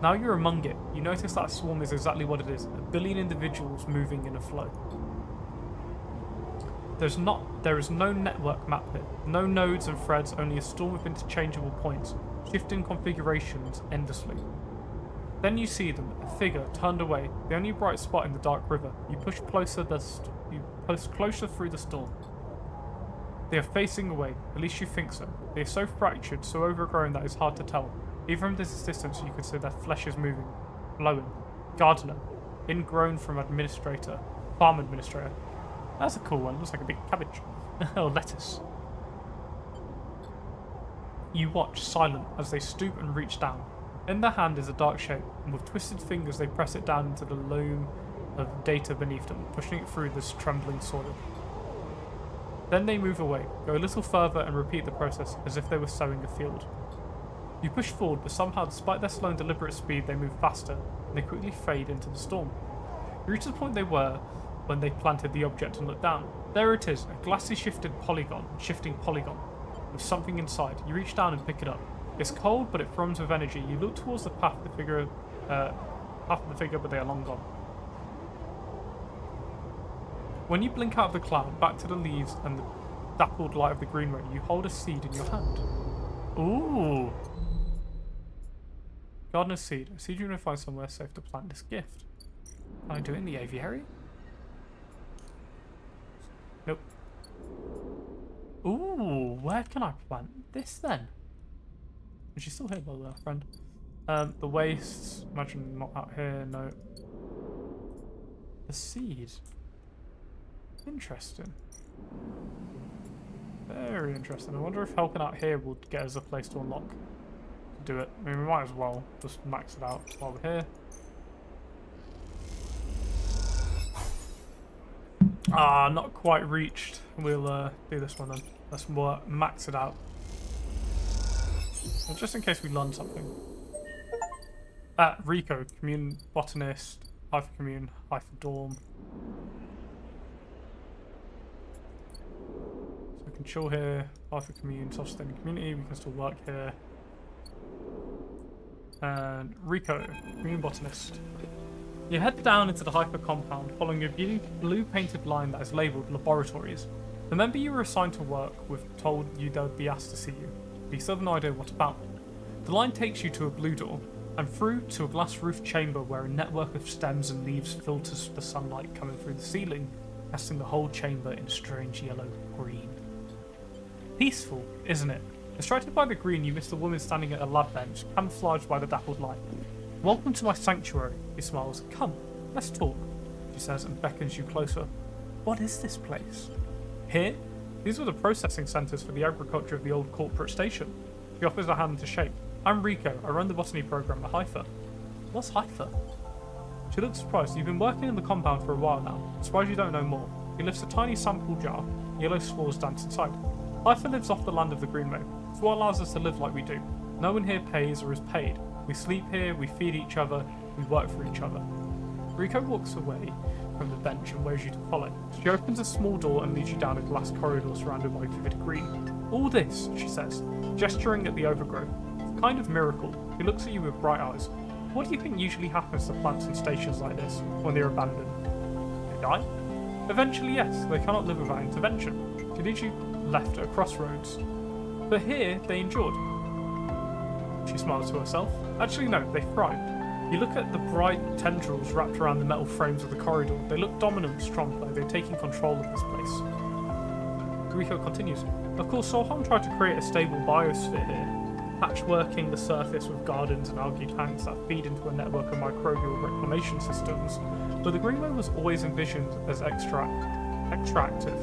Now you're among it. You notice that swarm is exactly what it is. 1 billion individuals moving in a flow. There is no network map here. No nodes and threads, only a storm of interchangeable points, shifting configurations endlessly. Then you see them, a figure turned away, the only bright spot in the dark river. You push closer through the storm. They are facing away, at least you think so. They are so fractured, so overgrown that it's hard to tell. Even from this distance you can see their flesh is moving, glowing. Gardener, ingrown from farm administrator. That's a cool one, looks like a big cabbage. Or lettuce. You watch, silent, as they stoop and reach down. In their hand is a dark shape, and with twisted fingers they press it down into the loam of data beneath them, pushing it through this trembling soil. Then they move away, go a little further and repeat the process as if they were sowing a field. You push forward, but somehow, despite their slow and deliberate speed, they move faster, and they quickly fade into the storm. You reach the point they were when they planted the object and looked down. There it is, a glassy shifting polygon, with something inside. You reach down and pick it up. It's cold, but it thrums with energy. You look towards the path of the figure, but they are long gone. When you blink out of the cloud, back to the leaves and the dappled light of the greenway, you hold a seed in your hand. Ooh! Gardener's seed. A seed you're going to find somewhere safe to plant this gift. Can I do it in the aviary? Nope. Ooh, where can I plant this then? Is she still here, by the way, friend? The wastes. Imagine not out here, no. The seed. Interesting. Very interesting. I wonder if helping out here will get us a place to unlock. Do it. I mean, we might as well just max it out while we're here. Ah, not quite reached. We'll do this one then. Let's max it out. And just in case we learn something. Rico, commune botanist, hypha commune, hypha dorm. So we can chill here, hypha commune, self-sustaining community, we can still work here. And Rico, commune botanist. You head down into the hyper compound, following a blue painted line that is labelled laboratories. The member you were assigned to work with told you they would be asked to see you, but you still have no idea what about. The line takes you to a blue door, and through to a glass roofed chamber where a network of stems and leaves filters the sunlight coming through the ceiling, casting the whole chamber in strange yellow-green. Peaceful, isn't it? Distracted by the green, you miss the woman standing at a lab bench, camouflaged by the dappled light. Welcome to my sanctuary, he smiles. Come, let's talk, she says and beckons you closer. What is this place? Here? These were the processing centres for the agriculture of the old corporate station. She offers a hand to shake. I'm Rico, I run the botany program at hypha. What's hypha? She looks surprised. You've been working in the compound for a while now. I'm surprised you don't know more. He lifts a tiny sample jar. Yellow spores dance inside. Hypha lives off the land of the Greenway. It's what allows us to live like we do. No one here pays or is paid. We sleep here, we feed each other, we work for each other. Rico walks away from the bench and waves you to follow. She opens a small door and leads you down a glass corridor surrounded by vivid green. All this, she says, gesturing at the overgrowth. It's a kind of miracle. He looks at you with bright eyes. What do you think usually happens to plants in stations like this when they're abandoned? They die? Eventually, yes. They cannot live without intervention. She leads you left at a crossroads. But here, they endured. She smiles to herself. Actually, no, they thrived. You look at the bright tendrils wrapped around the metal frames of the corridor. They look dominant and strong, like they're taking control of this place. Rico continues. Of course, Solheim tried to create a stable biosphere here, patchworking the surface with gardens and algae tanks that feed into a network of microbial reclamation systems. But the Greenway was always envisioned as extractive,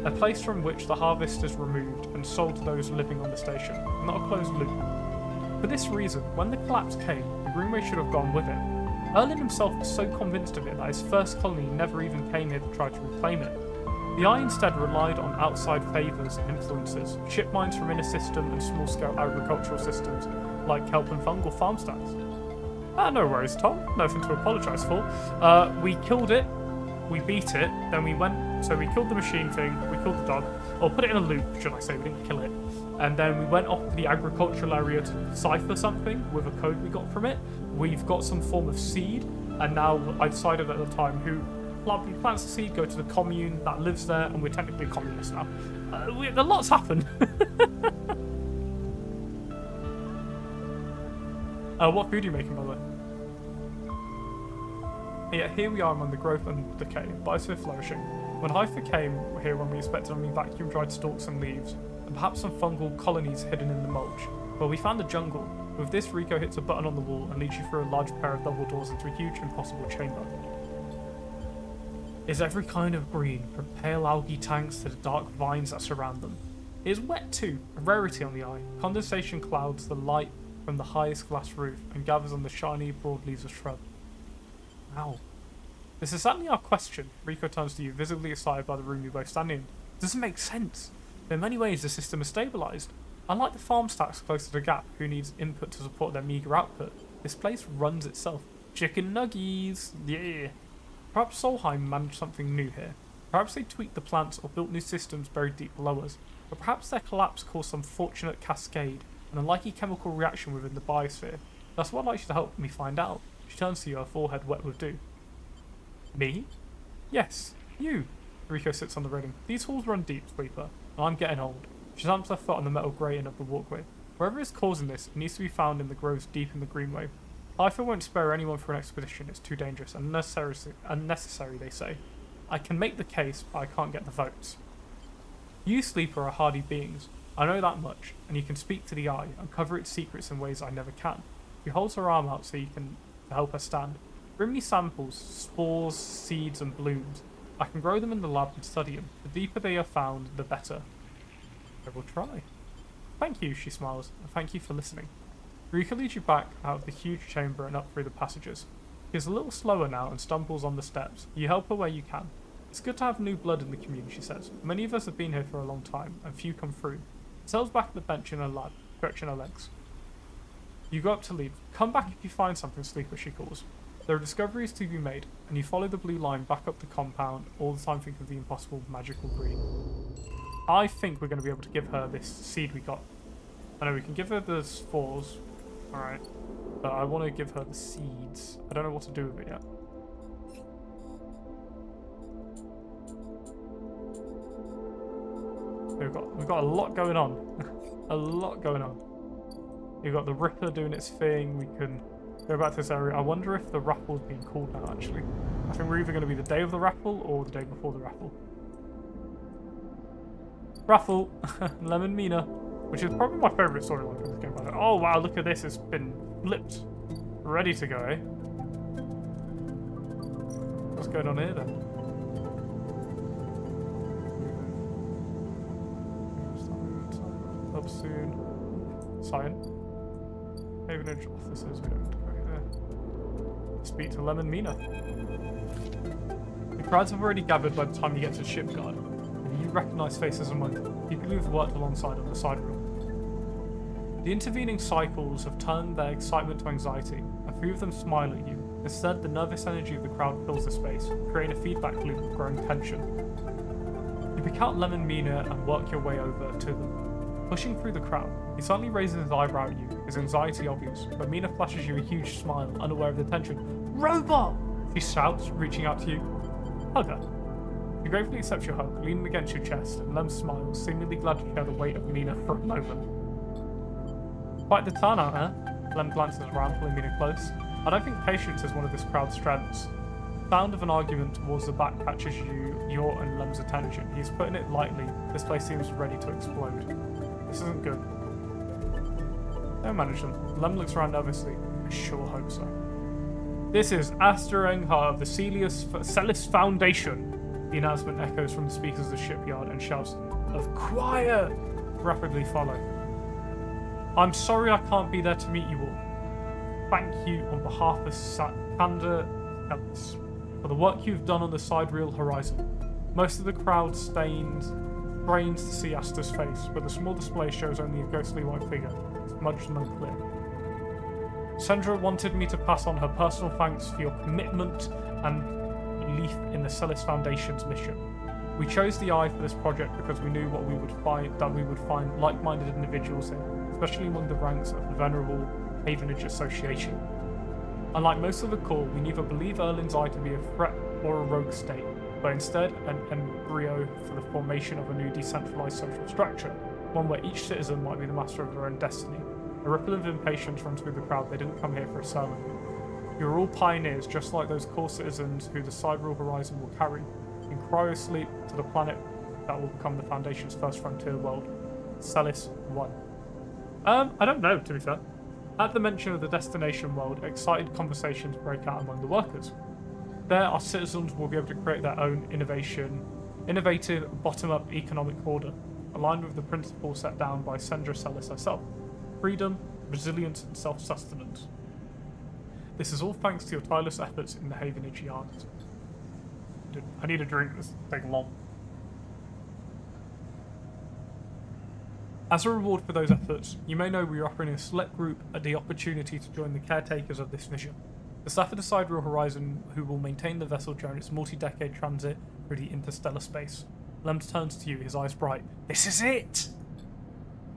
a place from which the harvest is removed and sold to those living on the station, not a closed loop. For this reason, when the collapse came, the Greenway should have gone with it. Erlin himself was so convinced of it that his first colony never even came here to try to reclaim it. The Eye instead relied on outside favours and influences, ship mines from inner system and small-scale agricultural systems, like kelp and fungal farm stands. No worries, Tom. Nothing to apologise for. We killed it, we beat it, then we went... So we killed the machine thing, we killed the dog, or put it in a loop, should I say, we didn't kill it. And then we went off to the agricultural area to decipher something with a code we got from it. We've got some form of seed, and now I decided at the time who plants the seed, go to the commune that lives there, and we're technically communists now. A lot's happened. What food are you making, by the way? Yeah, here we are among the growth and decay, biosphere flourishing. When hypha came here when we expected only vacuum-dried stalks and leaves, and perhaps some fungal colonies hidden in the mulch. Well, we found a jungle. With this, Rico hits a button on the wall and leads you through a large pair of double doors into a huge, impossible chamber. Is every kind of green, from pale algae tanks to the dark vines that surround them. It is wet too, a rarity on the eye. Condensation clouds the light from the highest glass roof and gathers on the shiny, broad leaves of shrub. Wow. This is certainly our question. Rico turns to you, visibly excited by the room you both stand in. It doesn't make sense. In many ways, the system is stabilised. Unlike the farm stacks close to the gap, who needs input to support their meagre output, this place runs itself. Chicken nuggies! Yeah! Perhaps Solheim managed something new here. Perhaps they tweaked the plants or built new systems buried deep below us. But perhaps their collapse caused some fortunate cascade, an unlikely chemical reaction within the biosphere. That's what I'd like you to help me find out. She turns to you, her forehead wet with dew. Me? Yes, you. Rico sits on the railing. These halls run deep, Sleeper, and I'm getting old. She stamps her foot on the metal grating of the walkway. Wherever is causing this, it needs to be found in the groves deep in the Greenway. Life won't spare anyone for an expedition. It's too dangerous and unnecessary, they say. I can make the case, but I can't get the votes. You, Sleeper, are hardy beings. I know that much, and you can speak to the eye, uncover its secrets in ways I never can. She holds her arm out so you can help her stand. Bring me samples, spores, seeds, and blooms. I can grow them in the lab and study them. The deeper they are found, the better. I will try. Thank you, she smiles, and thank you for listening. Rika leads you back out of the huge chamber and up through the passages. She is a little slower now and stumbles on the steps. You help her where you can. It's good to have new blood in the community, she says. Many of us have been here for a long time, and few come through. Settles back at the bench in her lab, stretching her legs. You go up to leave. Come back if you find something, Sleeper, she calls. There are discoveries to be made, and you follow the blue line back up the compound, all the time thinking of the impossible magical green. I think we're going to be able to give her this seed we got. I know we can give her the spores, alright, but I want to give her the seeds. I don't know what to do with it yet. We've got a lot going on. A lot going on. We've got the Ripper doing its thing. We can go back to this area. I wonder if the raffle's being called now, actually. I think we're either going to be the day of the raffle or the day before the raffle. Raffle! Lemon Mina. Which is probably my favourite storyline from this game. Oh wow, look at this. It's been flipped. Ready to go, eh? What's going on here then? Up soon. Sign. Havenage officers, we don't need to go here. Speak to Lemon Mina. The crowds have already gathered by the time you get to the shipyard, and you recognise faces among them, people who've worked alongside on the side room. The intervening cycles have turned their excitement to anxiety, and few of them smile at you. Instead, the nervous energy of the crowd fills the space, creating a feedback loop of growing tension. You pick out Lemon Mina and work your way over to them. Pushing through the crowd, he suddenly raises his eyebrow at you, his anxiety obvious, but Mina flashes you a huge smile, unaware of the tension. Robot! She shouts, reaching out to you. Hug her. She gratefully accepts your hug, leaning against your chest, and Lem smiles, seemingly glad to share the weight of Mina for a moment. Quite the turnout, huh? Lem glances around, pulling Mina close. I don't think patience is one of this crowd's strengths. The sound of an argument towards the back catches your and Lem's attention. He's putting it lightly. This place seems ready to explode. This isn't good. Don't manage them. Lem looks around nervously. I sure hope so. This is Asta Enghar of the Celis Foundation. The announcement echoes from the speakers of the shipyard and shouts of quiet rapidly follow. I'm sorry I can't be there to meet you all. Thank you on behalf of Sakander Ellis for the work you've done on the sidereal horizon. Most of the crowd strains to see Asta's face, but the small display shows only a ghostly white figure, smudged and unclear. Sandra wanted me to pass on her personal thanks for your commitment and belief in the Celis Foundation's mission. We chose the Eye for this project because we knew we would find like-minded individuals here, especially among the ranks of the venerable Havenage Association. Unlike most of the Corps, we neither believe Erlin's Eye to be a threat or a rogue state, but instead an embryo for the formation of a new decentralized social structure, one where each citizen might be the master of their own destiny. A ripple of impatience runs through the crowd. They didn't come here for a sermon. You're all pioneers, just like those core citizens who the sidereal horizon will carry, in cryosleep to the planet that will become the Foundation's first frontier world, Celis 1. I don't know, to be fair. At the mention of the destination world, excited conversations break out among the workers. There, our citizens will be able to create their own innovative bottom-up economic order, aligned with the principles set down by Sandra Celis herself: freedom, resilience, and self-sustenance. This is all thanks to your tireless efforts in the Havenage yards. I need a drink, this is taking long. As a reward for those efforts, you may know we are offering a select group the opportunity to join the caretakers of this vision. The staff at the Sidereal Horizon who will maintain the vessel during its multi-decade transit through the interstellar space. Lem turns to you, his eyes bright. This is it!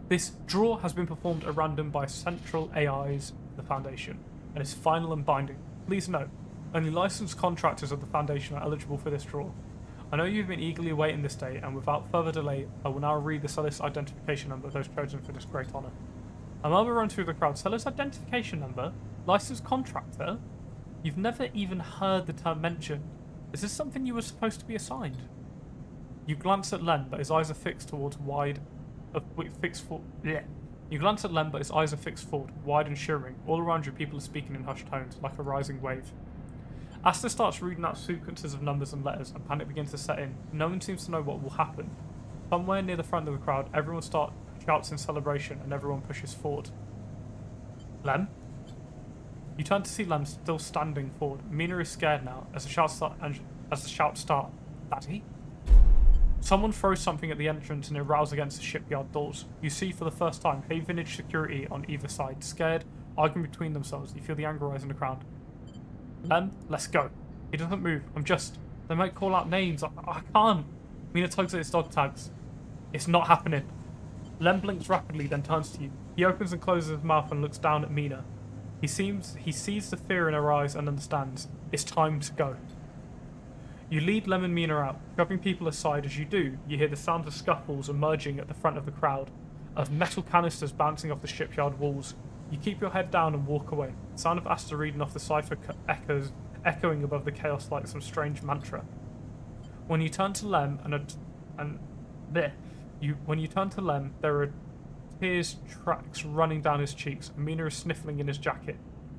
This draw has been performed at random by central AIs of the Foundation, and is final and binding. Please note, only licensed contractors of the Foundation are eligible for this draw. I know you've been eagerly awaiting this day, and without further delay, I will now read the Celis identification number of those chosen for this great honour. A murmur runs through the crowd. Celis identification number? Licensed contractor? You've never even heard the term mentioned. Is this something you were supposed to be assigned? You glance at Len, but his eyes are fixed towards wide... You glance at Len, but his eyes are fixed forward, wide and shimmering. All around you, people are speaking in hushed tones, like a rising wave. Asta starts reading out sequences of numbers and letters, and panic begins to set in. No one seems to know what will happen. Somewhere near the front of the crowd, everyone shouts in celebration, and everyone pushes forward. Lem? You turn to see Lem still standing forward. Mina is scared now, as the shouts start. Daddy? Someone throws something at the entrance and it rattles against the shipyard doors. You see for the first time Havenage security on either side, scared, arguing between themselves. You feel the anger rise in the crowd. Lem, let's go. He doesn't move. They might call out names. I can't. Mina tugs at his dog tags. It's not happening. Lem blinks rapidly, then turns to you. He opens and closes his mouth and looks down at Mina. He sees the fear in her eyes and understands. It's time to go. You lead Lem and Mina out, shoving people aside. As you do, you hear the sound of scuffles emerging at the front of the crowd, of metal canisters bouncing off the shipyard walls. You keep your head down and walk away. The sound of Asta reading off the cipher echoing above the chaos like some strange mantra. When you turn to Lem there are tears tracks running down his cheeks, and Mina is sniffling in his jacket.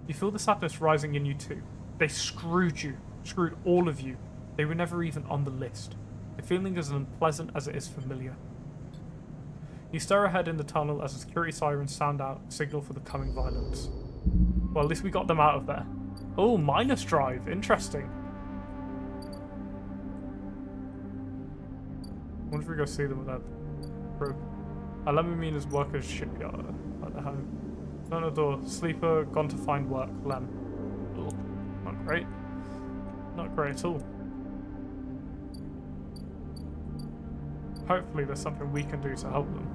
You feel the sadness rising in you too. They screwed you. Screwed all of you. They were never even on the list. The feeling is as unpleasant as it is familiar. You stare ahead in the tunnel as the security sirens sound out, signal for the coming violence. Well, at least we got them out of there. Oh, minus drive. Interesting. I wonder if we go see them with that crew. Lem Mina's workers shipyard at the home. Turn the door. Sleeper gone to find work. Lem. Oh, not great. Not great at all. Hopefully there's something we can do to help them.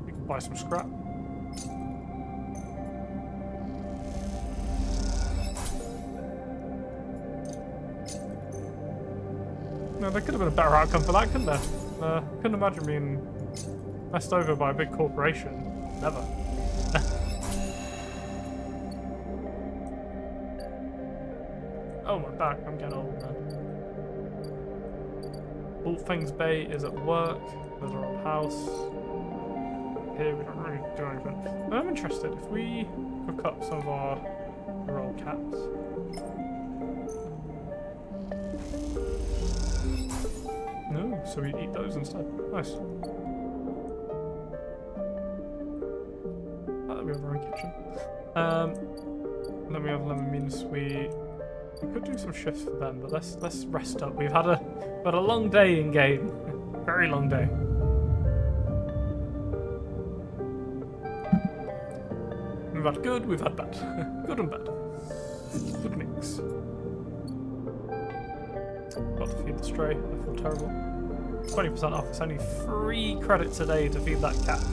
We can buy some scrap. No, there could have been a better outcome for that, couldn't there? Couldn't imagine being messed over by a big corporation. Never. Oh, my back. I'm getting old, man. All Things Bay is at work. There's our old house. Here we don't really do anything. I'm interested. If we cook up some of our old cats. No, so we eat those instead. Nice. That we have our own kitchen. Then we have lemon beans. We could do some shifts for them, but let's rest up. We've had a long day in game. Very long day. We've had good, we've had bad. Good and bad. Good mix. Got to feed the stray. I feel terrible. 20% off. It's only 3 credits a day to feed that cat.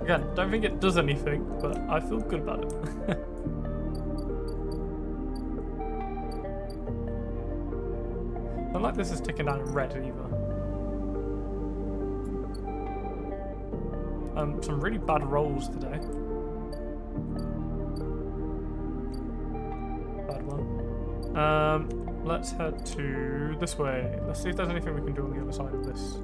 Again, don't think it does anything, but I feel good about it. Not like this is ticking down in red either. Some really bad rolls today. Bad one. Let's head to this way. Let's see if there's anything we can do on the other side of this.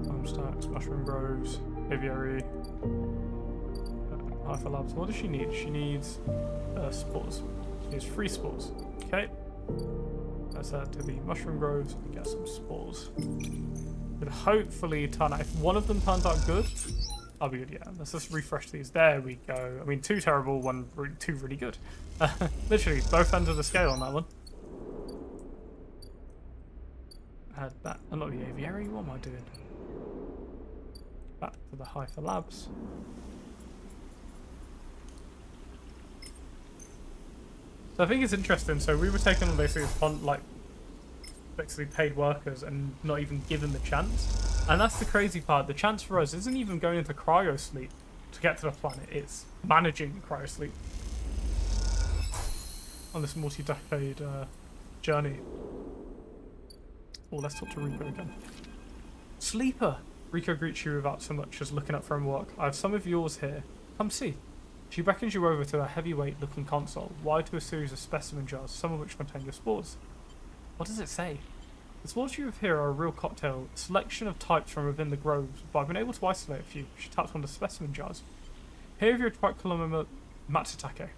Home stacks, mushroom groves, aviary, Hyper labs. What does she need? She needs spores. She needs 3 spores. Okay. Let's head to the mushroom groves and get some spores. Could hopefully turn out. If one of them turns out good, I'll be good. Yeah. Let's just refresh these. There we go. I mean, 2 terrible, 2 really good. Literally both ends of the scale on that one. Add that. I'm not the aviary. What am I doing? Back to the Hypher Labs. So I think it's interesting. So we were taking on basically basically paid workers and not even given the chance. And that's the crazy part. The chance for us isn't even going into cryo sleep to get to the planet. It's managing cryo sleep on this multi-decade journey. Oh, let's talk to Rico again. Sleeper! Rico greets you without so much as looking up from work. I have some of yours here. Come see. She beckons you over to a heavyweight-looking console, wired to a series of specimen jars, some of which contain your spores. What does it say? The spores you have here are a real cocktail, a selection of types from within the groves, but I've been able to isolate a few. She taps one of the specimen jars. Here are your Tricoloma Matsutake.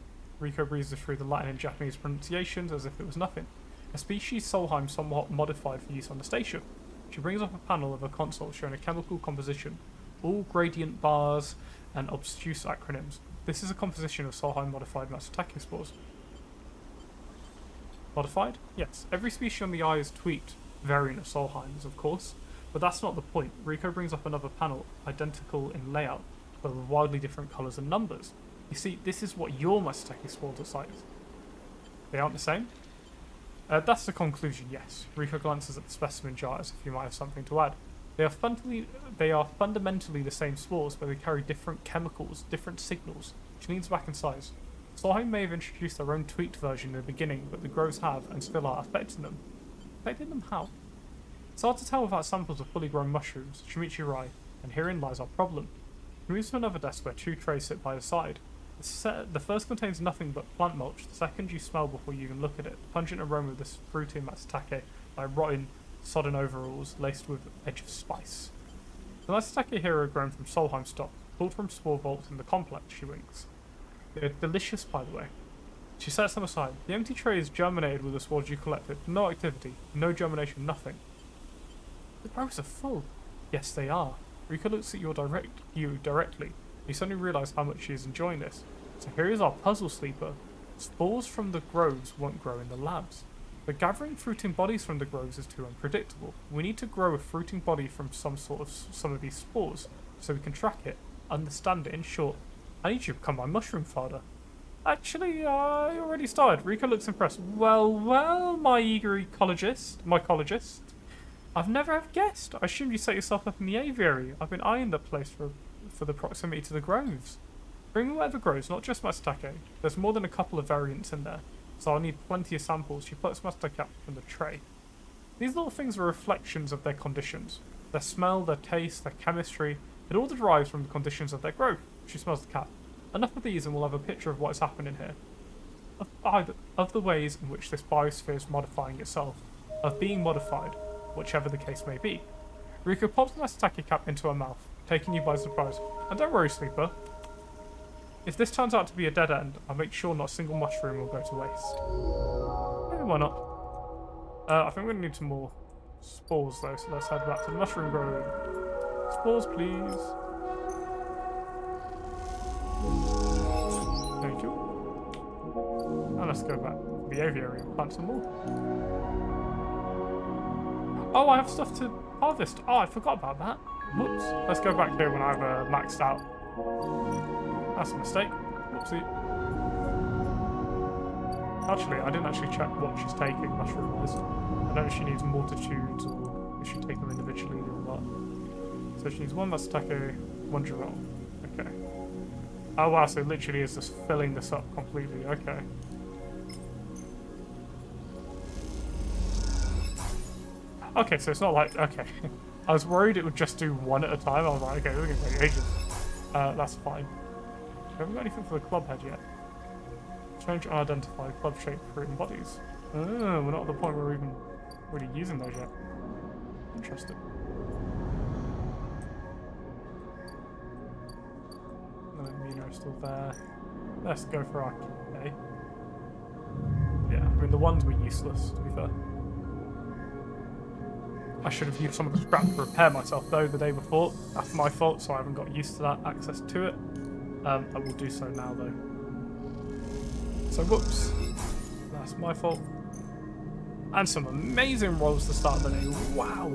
Rico breezes through the Latin and Japanese pronunciations as if it was nothing. A species Solheim somewhat modified for use on the station. She brings up a panel of a console showing a chemical composition, all gradient bars and obtuse acronyms. This is a composition of Solheim modified Matsutake spores. Modified? Yes. Every species on the eye is tweaked, variant of Solheim's, of course, but that's not the point. Rico brings up another panel, identical in layout, but with wildly different colours and numbers. You see, this is what your Matsutake spores are like. They aren't the same? That's the conclusion, yes. Rico glances at the specimen jar as if you might have something to add. They are fundamentally the same spores, but they carry different chemicals, different signals. She leans back in size. Solheim may have introduced their own tweaked version in the beginning, but the groves have, and still are, affecting them. Affecting them how? It's hard to tell without samples of fully grown mushrooms. She meets your eye, and herein lies our problem. She moves to another desk where two trays sit by the side. The first contains nothing but plant mulch, the second you smell before you even look at it. The pungent aroma of this fruity Matsutake, like rotten, sodden overalls, laced with edge of spice. The Matsutake here are grown from Solheim stock, pulled from spore vaults in the complex, she winks. They're delicious, by the way. She sets them aside. The empty tray is germinated with the spores you collected. No activity, no germination, nothing. The groves are full. Yes, they are. Rika looks at you directly. You suddenly realise how much she is enjoying this. So here is our puzzle, Sleeper. Spores from the groves won't grow in the labs. But gathering fruiting bodies from the groves is too unpredictable. We need to grow a fruiting body from some of these spores, so we can track it, understand it. In short, I need you to become my mushroom father. Actually, I already started. Rika looks impressed. Well, my eager ecologist. I've never have guessed. I assumed you set yourself up in the aviary. I've been eyeing that place for the proximity to the groves. Bring me whatever grows, not just Matsutake. There's more than a couple of variants in there, so I'll need plenty of samples. She puts Matsutake up from the tray. These little things are reflections of their conditions. Their smell, their taste, their chemistry. It all derives from the conditions of their growth. She smells the cat. Enough of these and we'll have a picture of what is happening here. Of the ways in which this biosphere is modifying itself. Of being modified, whichever the case may be. Rika pops the Matsutake cap into her mouth, taking you by surprise. And don't worry, Sleeper. If this turns out to be a dead end, I'll make sure not a single mushroom will go to waste. Yeah, why not? I think we're going to need some more spores though, so let's head back to the mushroom grove. Spores, please. Thank you. And let's go back to the aviary and plant some more. Oh, I have stuff to harvest. Oh, I forgot about that. Whoops. Let's go back here when I've maxed out. That's a mistake. Whoopsie. Actually, I didn't actually check what she's taking mushroom-wise. I don't know if she needs multitudes or if she take them individually or what. So she needs one Matsutake, one Girelle. Okay. Oh wow, so it literally is just filling this up completely. Okay. Okay, so it's not like... Okay. I was worried it would just do one at a time. I was like, okay, we're going to take ages. That's fine. We haven't got anything for the club head yet. Change unidentified club-shaped fruiting bodies. Oh, we're not at the point where we're even really using those yet. Interesting. No, Amino's still there. Let's go for our K. Yeah, I mean, the ones were useless, to be fair. I should have used some of the scrap to repair myself, though, the day before. That's my fault, so I haven't got used to that access to it. I will do so now, though. So, whoops. That's my fault. And some amazing rolls to start the day. Wow.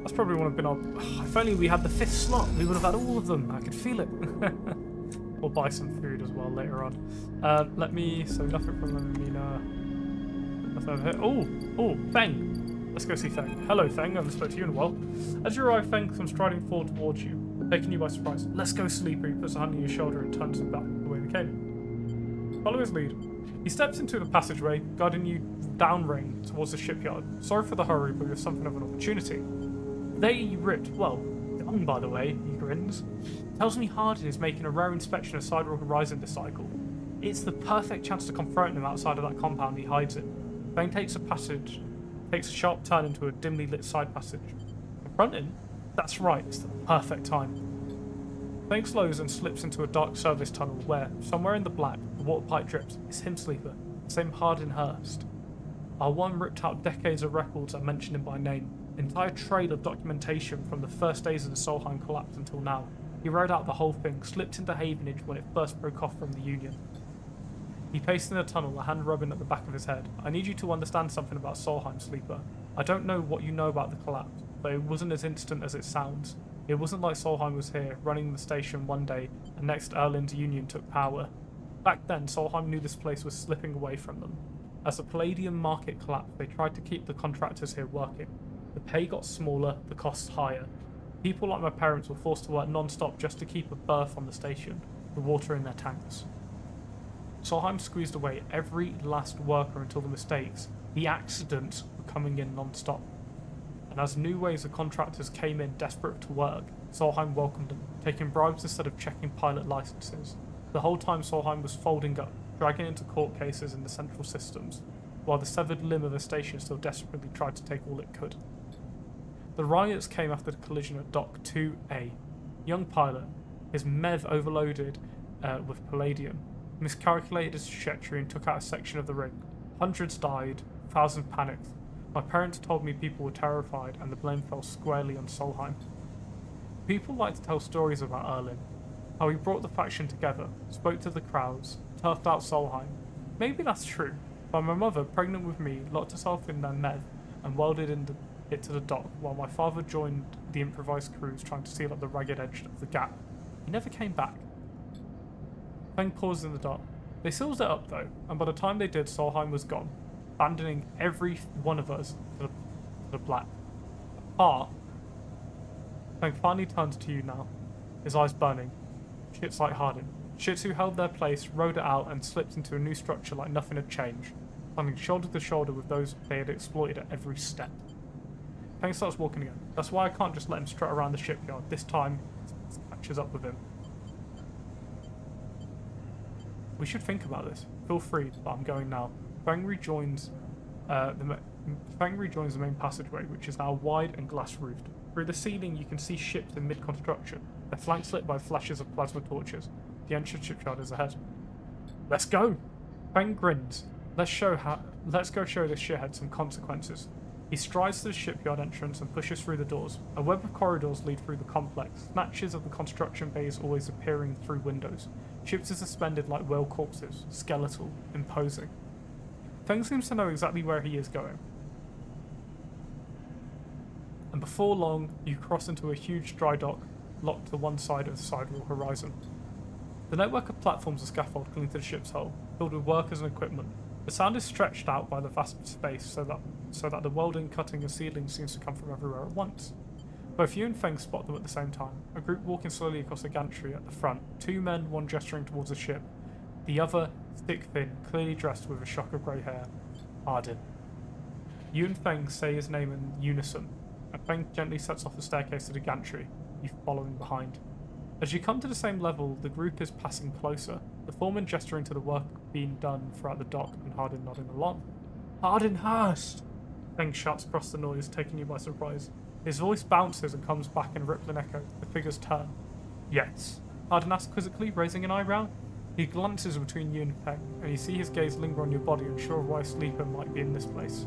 That's probably would have been our... If only we had the 5th slot, we would have had all of them. I could feel it. We'll buy some food as well later on. Let me... So nothing from Mina. Nothing over here. Oh, Feng. Let's go see Feng. Hello, Feng. I haven't spoken to you in a while. As you arrive, Feng comes striding forward towards you, taking you by surprise. Let's go, Sleeper. He puts a hand on your shoulder and turns him back the way we came. Follow his lead. He steps into the passageway, guiding you downrange towards the shipyard. Sorry for the hurry, but we have something of an opportunity. They ripped. Well, done, by the way, he grins. Tells me Hardin is making a rare inspection of Sidereal Horizon this cycle. It's the perfect chance to confront him outside of that compound he hides in. Feng takes a sharp turn into a dimly lit side passage. Confront him? That's right, it's the perfect time. Feng slows and slips into a dark service tunnel where, somewhere in the black, the water pipe drips. It's him, Sleeper. The same Hardin Hurst. Our one ripped out decades of records that mention him by name. Entire trail of documentation from the first days of the Solheim collapse until now. He rode out the whole thing, slipped into Havenage when it first broke off from the Union. He paced in the tunnel, a hand rubbing at the back of his head. I need you to understand something about Solheim, Sleeper. I don't know what you know about the collapse, but it wasn't as instant as it sounds. It wasn't like Solheim was here, running the station one day, and next Erlin's Union took power. Back then, Solheim knew this place was slipping away from them. As the Palladium market collapsed, they tried to keep the contractors here working. The pay got smaller, the costs higher. People like my parents were forced to work non-stop just to keep a berth on the station, the water in their tanks. Solheim squeezed away every last worker until the mistakes, the accidents, were coming in non-stop. And as new waves of contractors came in desperate to work, Solheim welcomed them, taking bribes instead of checking pilot licenses. The whole time Solheim was folding up, dragging into court cases in the central systems, while the severed limb of the station still desperately tried to take all it could. The riots came after the collision at Dock 2A. Young pilot, his MEV overloaded with palladium, miscalculated his trajectory and took out a section of the ring. Hundreds died, thousands panicked. My parents told me people were terrified and the blame fell squarely on Solheim. People like to tell stories about Erlin, how he brought the faction together, spoke to the crowds, turfed out Solheim. Maybe that's true, but my mother, pregnant with me, locked herself in their MEV and welded it to the dock while my father joined the improvised crews trying to seal up the ragged edge of the gap. He never came back. Feng paused in the dock. They sealed it up though, and by the time they did, Solheim was gone, abandoning every one of us to the black. Apart, Feng finally turns to you now, his eyes burning. Shits like Hardin. Shits who held their place, rode it out, and slipped into a new structure like nothing had changed, standing shoulder to shoulder with those they had exploited at every step. Feng starts walking again. That's why I can't just let him strut around the shipyard. This time, it catches up with him. We should think about this. Feel free, but I'm going now. Feng rejoins the main passageway, which is now wide and glass-roofed. Through the ceiling, you can see ships in mid-construction, their flanks lit by flashes of plasma torches. The entrance shipyard is ahead. Let's go! Feng grins. Let's go show this shithead some consequences. He strides to the shipyard entrance and pushes through the doors. A web of corridors lead through the complex, snatches of the construction bays always appearing through windows. Ships are suspended like whale corpses, skeletal, imposing. Feng seems to know exactly where he is going. And before long, you cross into a huge dry dock, locked to one side of the Sidereal Horizon. The network of platforms and scaffold cling to the ship's hull, filled with workers and equipment. The sound is stretched out by the vast space so that the welding, cutting and sealing seems to come from everywhere at once. Both you and Feng spot them at the same time, a group walking slowly across the gantry at the front, two men, one gesturing towards the ship, the other thick-thin, clearly dressed with a shock of grey hair. Hardin. You and Feng say his name in unison, and Feng gently sets off the staircase to the gantry, you following behind. As you come to the same level, the group is passing closer, the foreman gesturing to the work being done throughout the dock and Hardin nodding along. Hardin Hurst! Feng shouts across the noise, taking you by surprise. His voice bounces and comes back in rippling echo. The figures turn. Yes. Hardin asks quizzically, raising an eyebrow. He glances between you and Feng, and you see his gaze linger on your body, unsure of why a Sleeper might be in this place.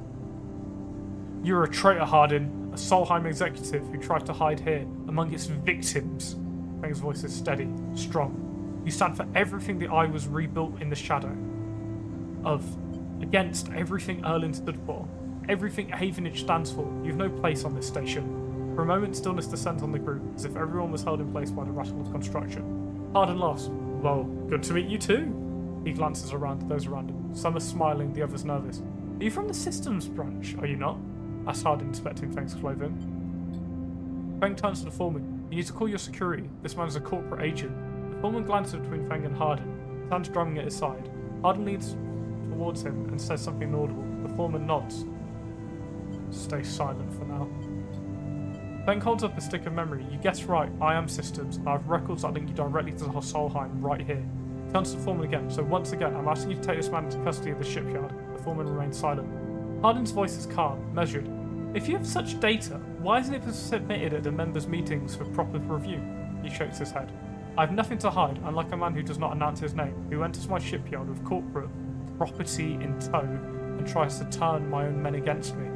You're a traitor, Hardin, a Solheim executive who tried to hide here, among its victims. Feng's voice is steady, strong. You stand for everything the Eye was rebuilt in the shadow of, against everything Erlin stood for, everything Havenage stands for. You've no place on this station. For a moment, stillness descends on the group, as if everyone was held in place by the rattle of construction. Harden laughs. Well, good to meet you too. He glances around at those around him. Some are smiling, the others nervous. Are you from the systems branch, are you not? Asks Harden, inspecting Feng's clothing. Feng turns to the foreman. You need to call your security. This man is a corporate agent. The foreman glances between Feng and Harden, hands drumming at his side. Harden leads towards him and says something inaudible. The foreman nods. Stay silent for now. Feng holds up a stick of memory. You guessed right, I am systems. I have records that link you directly to Solheim right here. Turns to the foreman again. So once again, I'm asking you to take this man into custody of the shipyard. The foreman remains silent. Harden's voice is calm, measured. If you have such data, why isn't it submitted at the members' meetings for proper review? He shakes his head. I have nothing to hide, unlike a man who does not announce his name, who enters my shipyard with corporate property in tow and tries to turn my own men against me.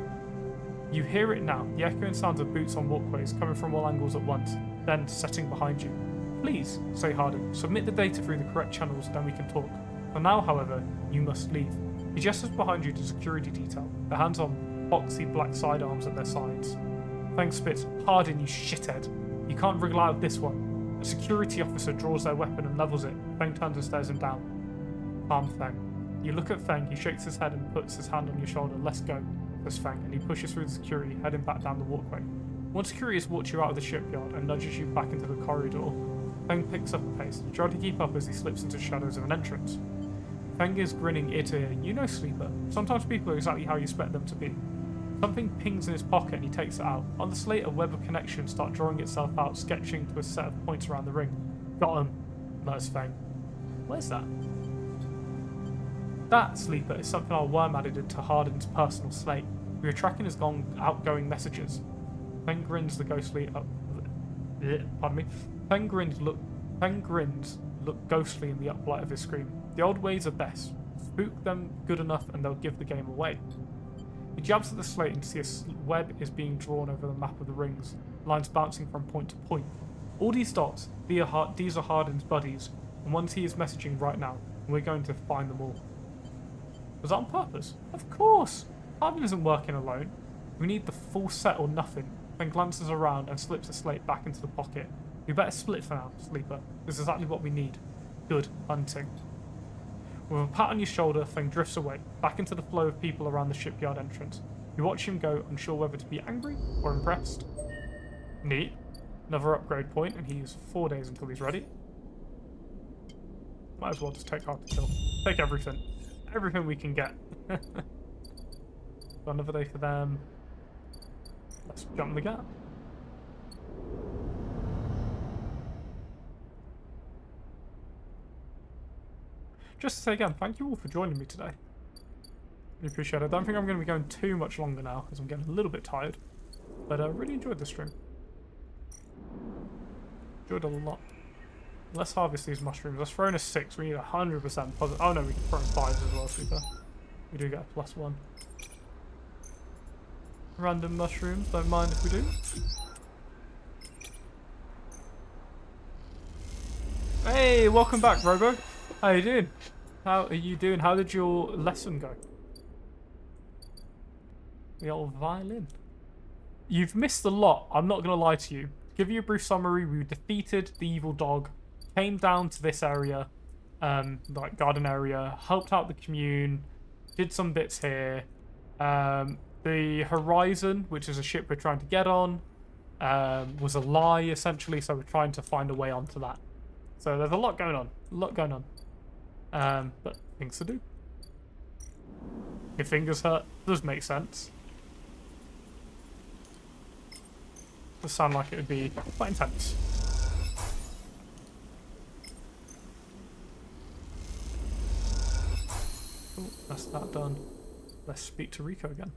You hear it now, the echoing sounds of boots on walkways coming from all angles at once, then setting behind you. Please, say Harden, submit the data through the correct channels, then we can talk. For now, however, you must leave. He gestures behind you to security detail, their hands on boxy black sidearms at their sides. Feng spits, Harden, you shithead. You can't wriggle out of this one. A security officer draws their weapon and levels it. Feng turns and stares him down. Calm, Feng. You look at Feng, he shakes his head and puts his hand on your shoulder. Let's go, says Feng, and he pushes through the security, heading back down the walkway. One security has walked you out of the shipyard and nudges you back into the corridor. Feng picks up a pace, trying to keep up as he slips into shadows of an entrance. Feng is grinning ear to ear. You know, Sleeper. Sometimes people are exactly how you expect them to be. Something pings in his pocket and he takes it out. On the slate, a web of connections start drawing itself out, sketching to a set of points around the ring. Got him, mutters Feng. Where's that? That, Sleeper, is something our worm added into Harden's personal slate. We are tracking his outgoing messages. Feng grins the ghostly up. Pardon me. Feng grins look ghostly in the uplight of his screen. The old ways are best. Spook them good enough and they'll give the game away. He jabs at the slate and sees a web is being drawn over the map of the rings, lines bouncing from point to point. All these dots, these are Harden's buddies, and ones he is messaging right now, and we're going to find them all. Was that on purpose? Of course! Harden isn't working alone. We need the full set or nothing. Then glances around and slips the slate back into the pocket. We better split for now, Sleeper. This is exactly what we need. Good hunting. With a pat on your shoulder, Feng drifts away, back into the flow of people around the shipyard entrance. You watch him go, unsure whether to be angry or impressed. Neat. Another upgrade point, and he's 4 days until he's ready. Might as well just take hard to kill. Take everything. Everything we can get. Got another day for them. Let's jump the gap. Just to say again, thank you all for joining me today. Really appreciate it. I don't think I'm going to be going too much longer now, because I'm getting a little bit tired. But I really enjoyed the stream. Enjoyed it a lot. Let's harvest these mushrooms. Let's throw in a 6. We need 100% positive. Oh no, we can throw in 5s as well, super. We do get a +1. Random mushrooms, don't mind if we do. Hey, welcome back, Robo. How you doing? How are you doing? How did your lesson go? The old violin. You've missed a lot, I'm not going to lie to you. To give you a brief summary, we defeated the evil dog, came down to this area, like garden area, helped out the commune, did some bits here. The Horizon, which is a ship we're trying to get on, was a lie, essentially, so we're trying to find a way onto that. So there's a lot going on. But things to do. Your fingers hurt. Does make sense. Does sound like it would be quite intense. Oh, that's that done. Let's speak to Rico again.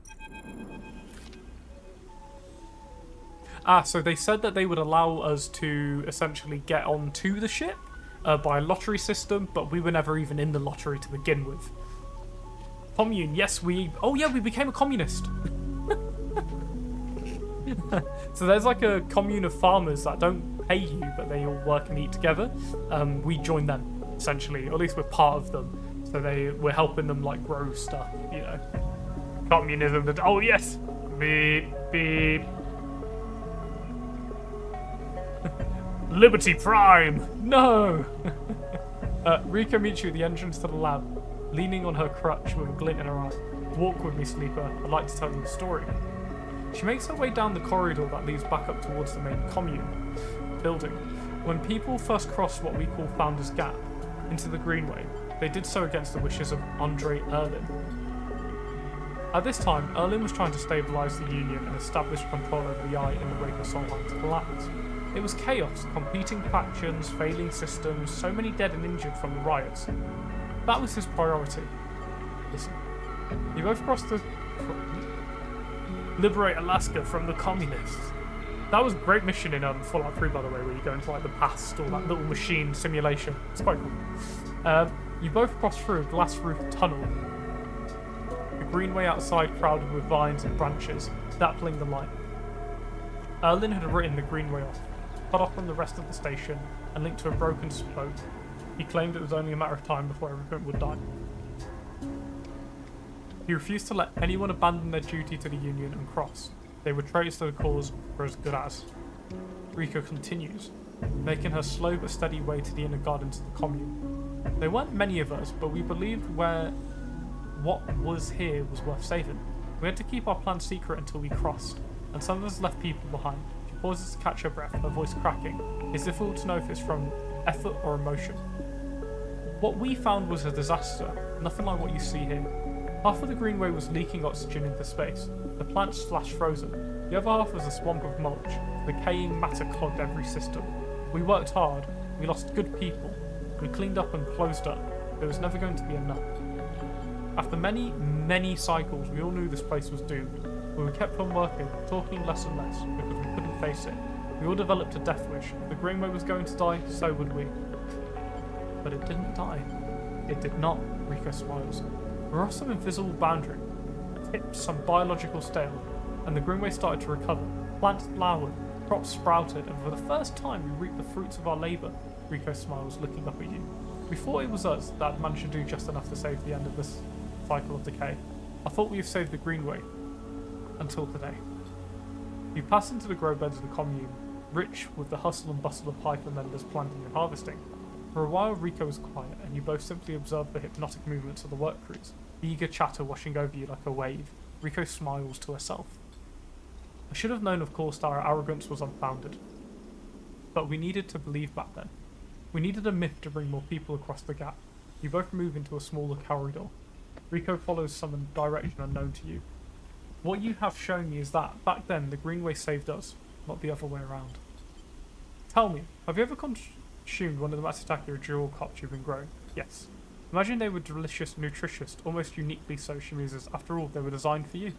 So they said that they would allow us to essentially get onto the ship by a lottery system, but we were never even in the lottery to begin with. Commune, yes, we became a communist. So there's like a commune of farmers that don't pay you, but they all work and eat together. We joined them, essentially, or at least we're part of them. So we're helping them like grow stuff, you know. Communism, oh yes! Beep, beep. Liberty Prime! No! Rico meets you at the entrance to the lab, leaning on her crutch with a glint in her eye. Walk with me, Sleeper. I'd like to tell you a story. She makes her way down the corridor that leads back up towards the main commune building. When people first crossed what we call Founder's Gap into the Greenway, they did so against the wishes of Andre Erlin. At this time, Erlin was trying to stabilise the Union and establish control over the Eye in the wake of Solheim's collapse. It was chaos, competing factions, failing systems, so many dead and injured from the riots. That was his priority. Listen, you both crossed the... Liberate Alaska from the communists. That was a great mission in Fallout 3, by the way, where you go into like the past or that little machine simulation. It's quite cool. You both crossed through a glass-roofed tunnel. The greenway outside crowded with vines and branches, dappling the light. Erlin had written the greenway off, cut off from the rest of the station, and linked to a broken spoke. He claimed it was only a matter of time before everything would die. He refused to let anyone abandon their duty to the Union and cross. They were traitors to the cause for as good as. Rico continues, making her slow but steady way to the inner gardens of the commune. There weren't many of us, but we believed what was here was worth saving. We had to keep our plan secret until we crossed, and some of us left people behind. She pauses to catch her breath, her voice cracking. It's difficult to know if it's from effort or emotion. What we found was a disaster, nothing like what you see here. Half of the greenway was leaking oxygen into space. The plants frozen. The other half was a swamp of mulch. Decaying matter clogged every system. We worked hard. We lost good people. We cleaned up and closed up. There was never going to be enough. After many, many cycles, we all knew this place was doomed. But we kept on working, talking less and less, because we couldn't face it. We all developed a death wish. If the greenway was going to die, so would we. But it didn't die. It did not. Rico smiles. We're off some invisible boundary, tipped some biological stale, and the greenway started to recover. Plants flowered, crops sprouted, and for the first time we reaped the fruits of our labour. Rico smiles, looking up at you. We thought it was us that managed to do just enough to save the end of this cycle of decay. I thought we have saved the greenway. Until today. You pass into the grow beds of the commune, rich with the hustle and bustle of hyper members planting and harvesting. For a while Rico was quiet, and you both simply observed the hypnotic movements of the work crews, the eager chatter washing over you like a wave. Rico smiles to herself. I should have known, of course, that our arrogance was unfounded. But we needed to believe back then. We needed a myth to bring more people across the gap. You both move into a smaller corridor. Rico follows some direction unknown to you. What you have shown me is that, back then, the greenway saved us, not the other way around. Tell me, have you ever consumed one of the Matsutake or Jewel crops you've been growing? Yes. Imagine they were delicious, nutritious, almost uniquely so, she muses. After all, they were designed for you.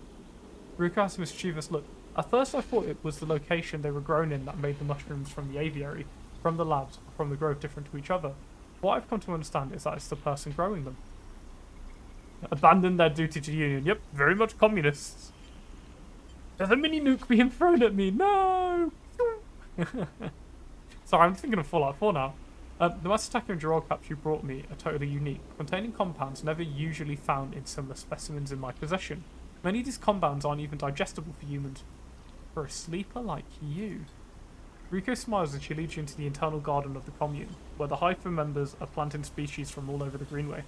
Rico has a mischievous look. At first I thought it was the location they were grown in that made the mushrooms from the aviary, from the labs, or from the grove different to each other. What I've come to understand is that it's the person growing them. Abandon their duty to the Union. Yep, very much communists. There's a mini nuke being thrown at me. No! Sorry, I'm thinking of Fallout 4 now. The Matsutake and Jewel caps you brought me are totally unique, containing compounds never usually found in similar specimens in my possession. Many of these compounds aren't even digestible for humans. For a sleeper like you. Rico smiles as she leads you into the internal garden of the commune, where the Hypha members are planting species from all over the greenway.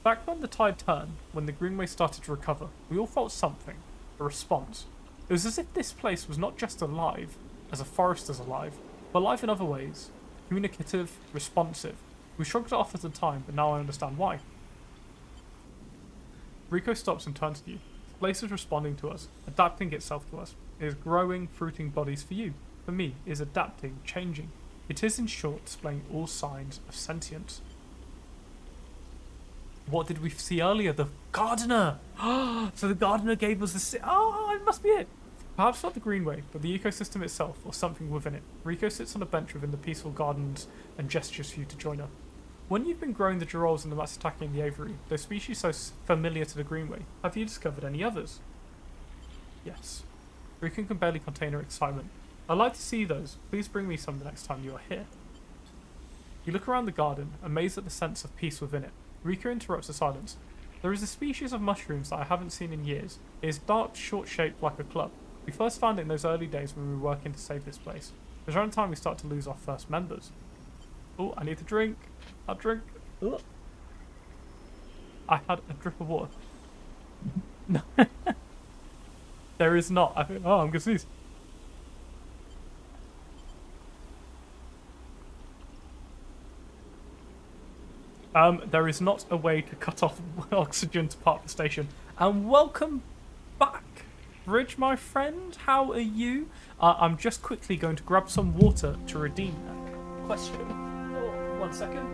Back when the tide turned, when the greenway started to recover, we all felt something. A response. It was as if this place was not just alive, as a forest is alive, but alive in other ways. Communicative, responsive. We shrugged it off at the time, but now I understand why. Rico stops and turns to you. The place is responding to us, adapting itself to us. It is growing, fruiting bodies for you. For me, it is adapting, changing. It is, in short, displaying all signs of sentience. What did we see earlier? The gardener! So the gardener gave us the... Oh, it must be it! Perhaps not the greenway, but the ecosystem itself, or something within it. Rico sits on a bench within the peaceful gardens and gestures for you to join her. When you've been growing the girolles and the Matsutake and the aviary, those species so familiar to the greenway, have you discovered any others? Yes. Rico can barely contain her excitement. I'd like to see those. Please bring me some the next time you are here. You look around the garden, amazed at the sense of peace within it. Rico interrupts the silence. There is a species of mushrooms that I haven't seen in years. It is dark, short-shaped like a club. We first found it in those early days when we were working to save this place. There's around time we start to lose our first members. Oh, I need to drink. I'll drink. Ugh. I had a drip of water. No. There is not. I think. Oh, I'm gonna sneeze. There is not a way to cut off oxygen to park the station. And welcome back, Bridge, my friend. How are you? I'm just quickly going to grab some water to redeem that question. Oh, 1 second.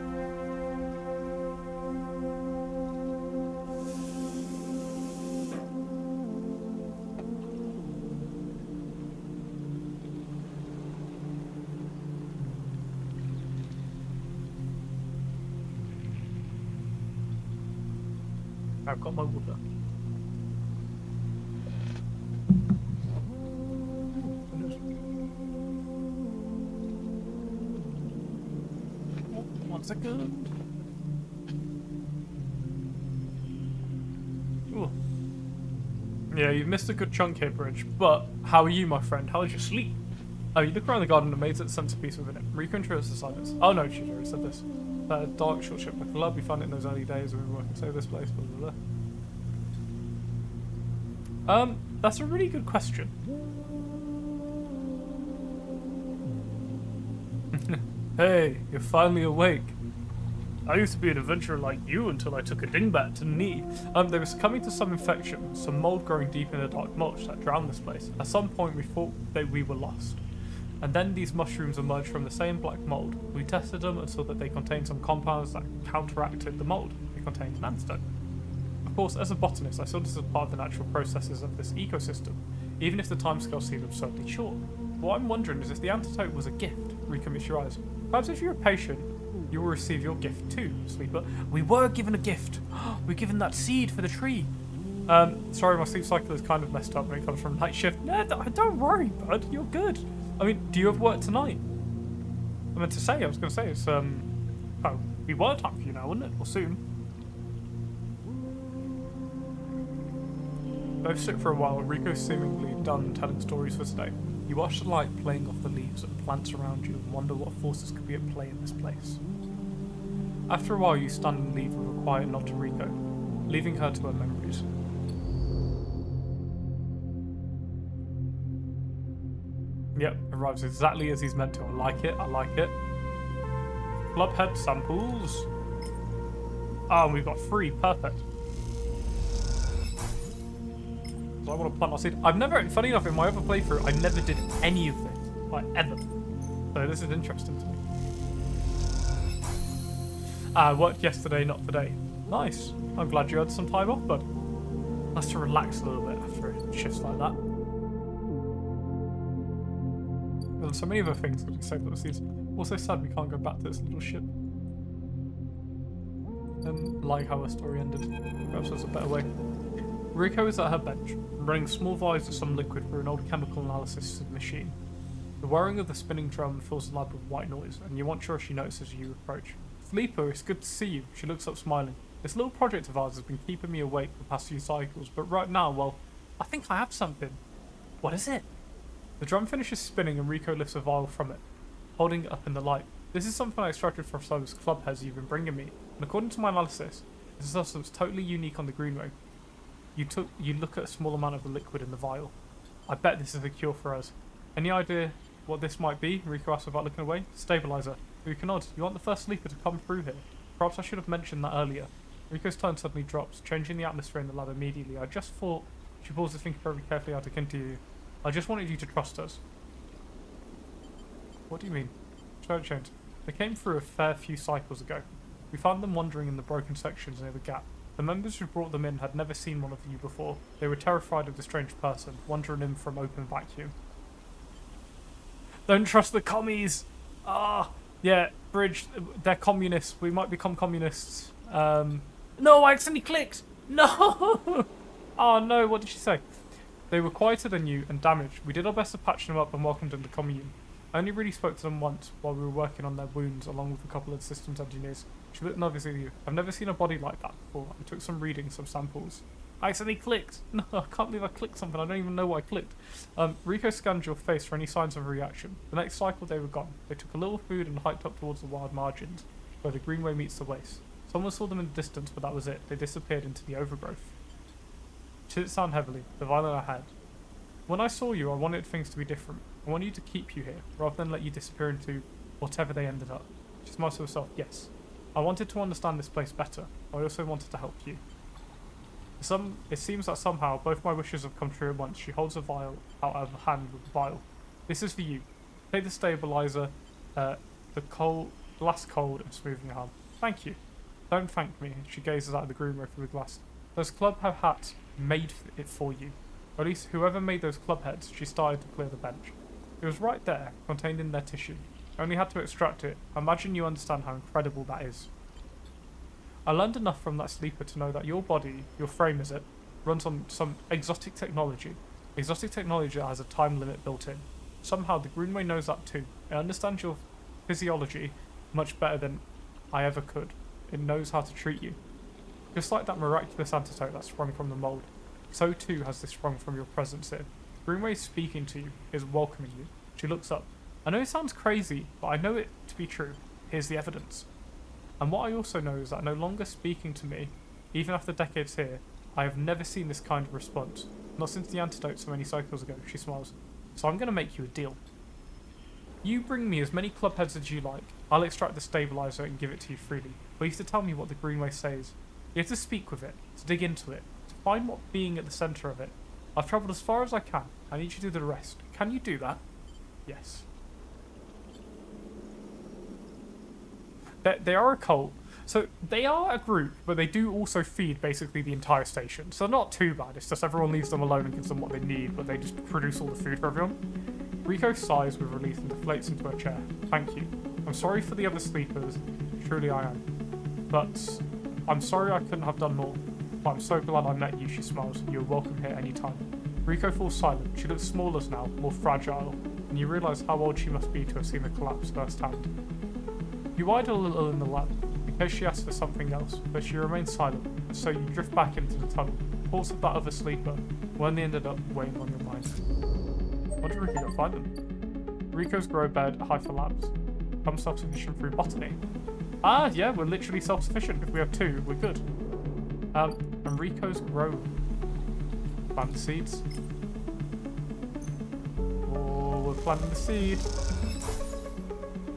I've got my water. Oh, 1 second. Ooh. Yeah, you've missed a good chunk here, Bridge. But how are you, my friend? How was your sleep? Oh, you look around the garden and amazed at the centerpiece within it. Rico introduced the silence. Oh no, she already said this. Dark short ship with love. We found it in those early days when we were working to save this place. Blah, blah, blah. That's a really good question. Hey, you're finally awake. I used to be an adventurer like you until I took a dingbat to the knee. They were succumbing to some infection, some mold growing deep in the dark mulch that drowned this place. At some point we thought that we were lost. And then these mushrooms emerged from the same black mold. We tested them and saw that they contained some compounds that counteracted the mold. They contained an antidote. Of course, as a botanist, I saw this as part of the natural processes of this ecosystem, even if the timescale seemed absurdly short. What I'm wondering is if the antidote was a gift. Recommit your eyes. Perhaps if you're a patient, you will receive your gift too, Sleeper. We were given a gift. We're given that seed for the tree. Sorry, my sleep cycle is kind of messed up when it comes from night shift. No, don't worry, bud. You're good. I mean, do you have work tonight? I meant to say, I was going to say, it's, oh, be work time for you now, wouldn't it? Or soon. Both sit for a while, Rico's seemingly done telling stories for today. You watch the light playing off the leaves and plants around you and wonder what forces could be at play in this place. After a while, you stand and leave with a quiet nod to Rico, leaving her to her memories. Yep, arrives exactly as he's meant to. I like it, I like it. Clubhead samples. Oh, and we've got 3, perfect. So I want to plant my seed. I've never, funny enough, in my other playthrough, I never did any of this, like, ever. So this is interesting to me. I worked yesterday, not today. Nice. I'm glad you had some time off, bud. Nice to relax a little bit after shifts like that. There's so many other things that we saved up the seeds. Also sad we can't go back to this little ship. And like how our story ended. Perhaps there's a better way. Rico is at her bench, running small vials of some liquid through an old chemical analysis machine. The whirring of the spinning drum fills the lab with white noise, and you aren't sure she notices as you approach. Sleeper, it's good to see you. She looks up smiling. This little project of ours has been keeping me awake the past few cycles, but right now, well, I think I have something. What is it? The drum finishes spinning and Rico lifts a vial from it, holding it up in the light. This is something I extracted from those clubheads you've been bringing me, and according to my analysis, this is a substance totally unique on the Greenway. You look at a small amount of the liquid in the vial. I bet this is the cure for us. Any idea what this might be? Rico asks without looking away. Stabilizer. Rico nods. You want the first sleeper to come through here? Perhaps I should have mentioned that earlier. Rico's tone suddenly drops, changing the atmosphere in the lab immediately. I just thought... She pauses, thinking very carefully how to continue. I just wanted you to trust us. What do you mean? Don't change. They came through a fair few cycles ago. We found them wandering in the broken sections near the gap. The members who brought them in had never seen one of you before. They were terrified of the strange person, wandering in from open vacuum. Don't trust the commies! Ah! Yeah, Bridge, they're communists. We might become communists. No, I accidentally clicked! No! Oh no, what did she say? They were quieter than you and damaged. We did our best to patch them up and welcomed them to commune. I only really spoke to them once while we were working on their wounds along with a couple of systems engineers. She looked nervous at you. I've never seen a body like that before. I took some readings, some samples. I accidentally clicked. No, I can't believe I clicked something. I don't even know what I clicked. Rico scanned your face for any signs of a reaction. The next cycle they were gone. They took a little food and hiked up towards the wild margins, where the greenway meets the waste. Someone saw them in the distance, but that was it. They disappeared into the overgrowth. She didn't sound heavily, the violin I had. When I saw you, I wanted things to be different. I wanted you to keep you here, rather than let you disappear into whatever they ended up. She smiled to herself, yes. I wanted to understand this place better. I also wanted to help you. It seems that somehow both my wishes have come true at once. She holds a vial out of her hand with the vial. This is for you. Take the stabilizer, the glass cold and smoothing your arm. Thank you. Don't thank me. She gazes out of the greenway through the glass. Those club have hats made it for you. Or at least whoever made those club heads, she started to clear the bench. It was right there, contained in their tissue. I only had to extract it. Imagine you understand how incredible that is. I learned enough from that sleeper to know that your body, your frame is it, runs on some exotic technology. Exotic technology that has a time limit built in. Somehow the Greenway knows that too. It understands your physiology much better than I ever could. It knows how to treat you. Just like that miraculous antidote that sprung from the mould, so too has this sprung from your presence here. Greenway is speaking to you, is welcoming you. She looks up. I know it sounds crazy, but I know it to be true. Here's the evidence. And what I also know is that no longer speaking to me, even after decades here, I have never seen this kind of response. Not since the antidote so many cycles ago, she smiles. So I'm going to make you a deal. You bring me as many club heads as you like. I'll extract the stabilizer and give it to you freely. But you have to tell me what the Greenway says. You have to speak with it, to dig into it, to find what being at the centre of it. I've travelled as far as I can. I need you to do the rest. Can you do that? Yes. They are a cult. So they are a group, but they do also feed basically the entire station. So they're not too bad. It's just everyone leaves them alone and gives them what they need, but they just produce all the food for everyone. Rico sighs with relief and deflates into her chair. Thank you. I'm sorry for the other sleepers. Truly I am. But I'm sorry I couldn't have done more. But I'm so glad I met you, she smiles. You're welcome here anytime. Rico falls silent. She looks smaller now, more fragile, and you realise how old she must be to have seen the collapse firsthand. You idle a little in the lab, in case she asks for something else, but she remains silent, and so you drift back into the tunnel, thoughts of that other sleeper, when they ended up weighing on your mind. What did Rico go find them? Rico's grow bed, Haifa Labs. Become self-sufficient through botany. Ah, yeah, we're literally self-sufficient. If we have 2, we're good. And Rico's grow. Plant the seeds. Oh, we're planting the seed.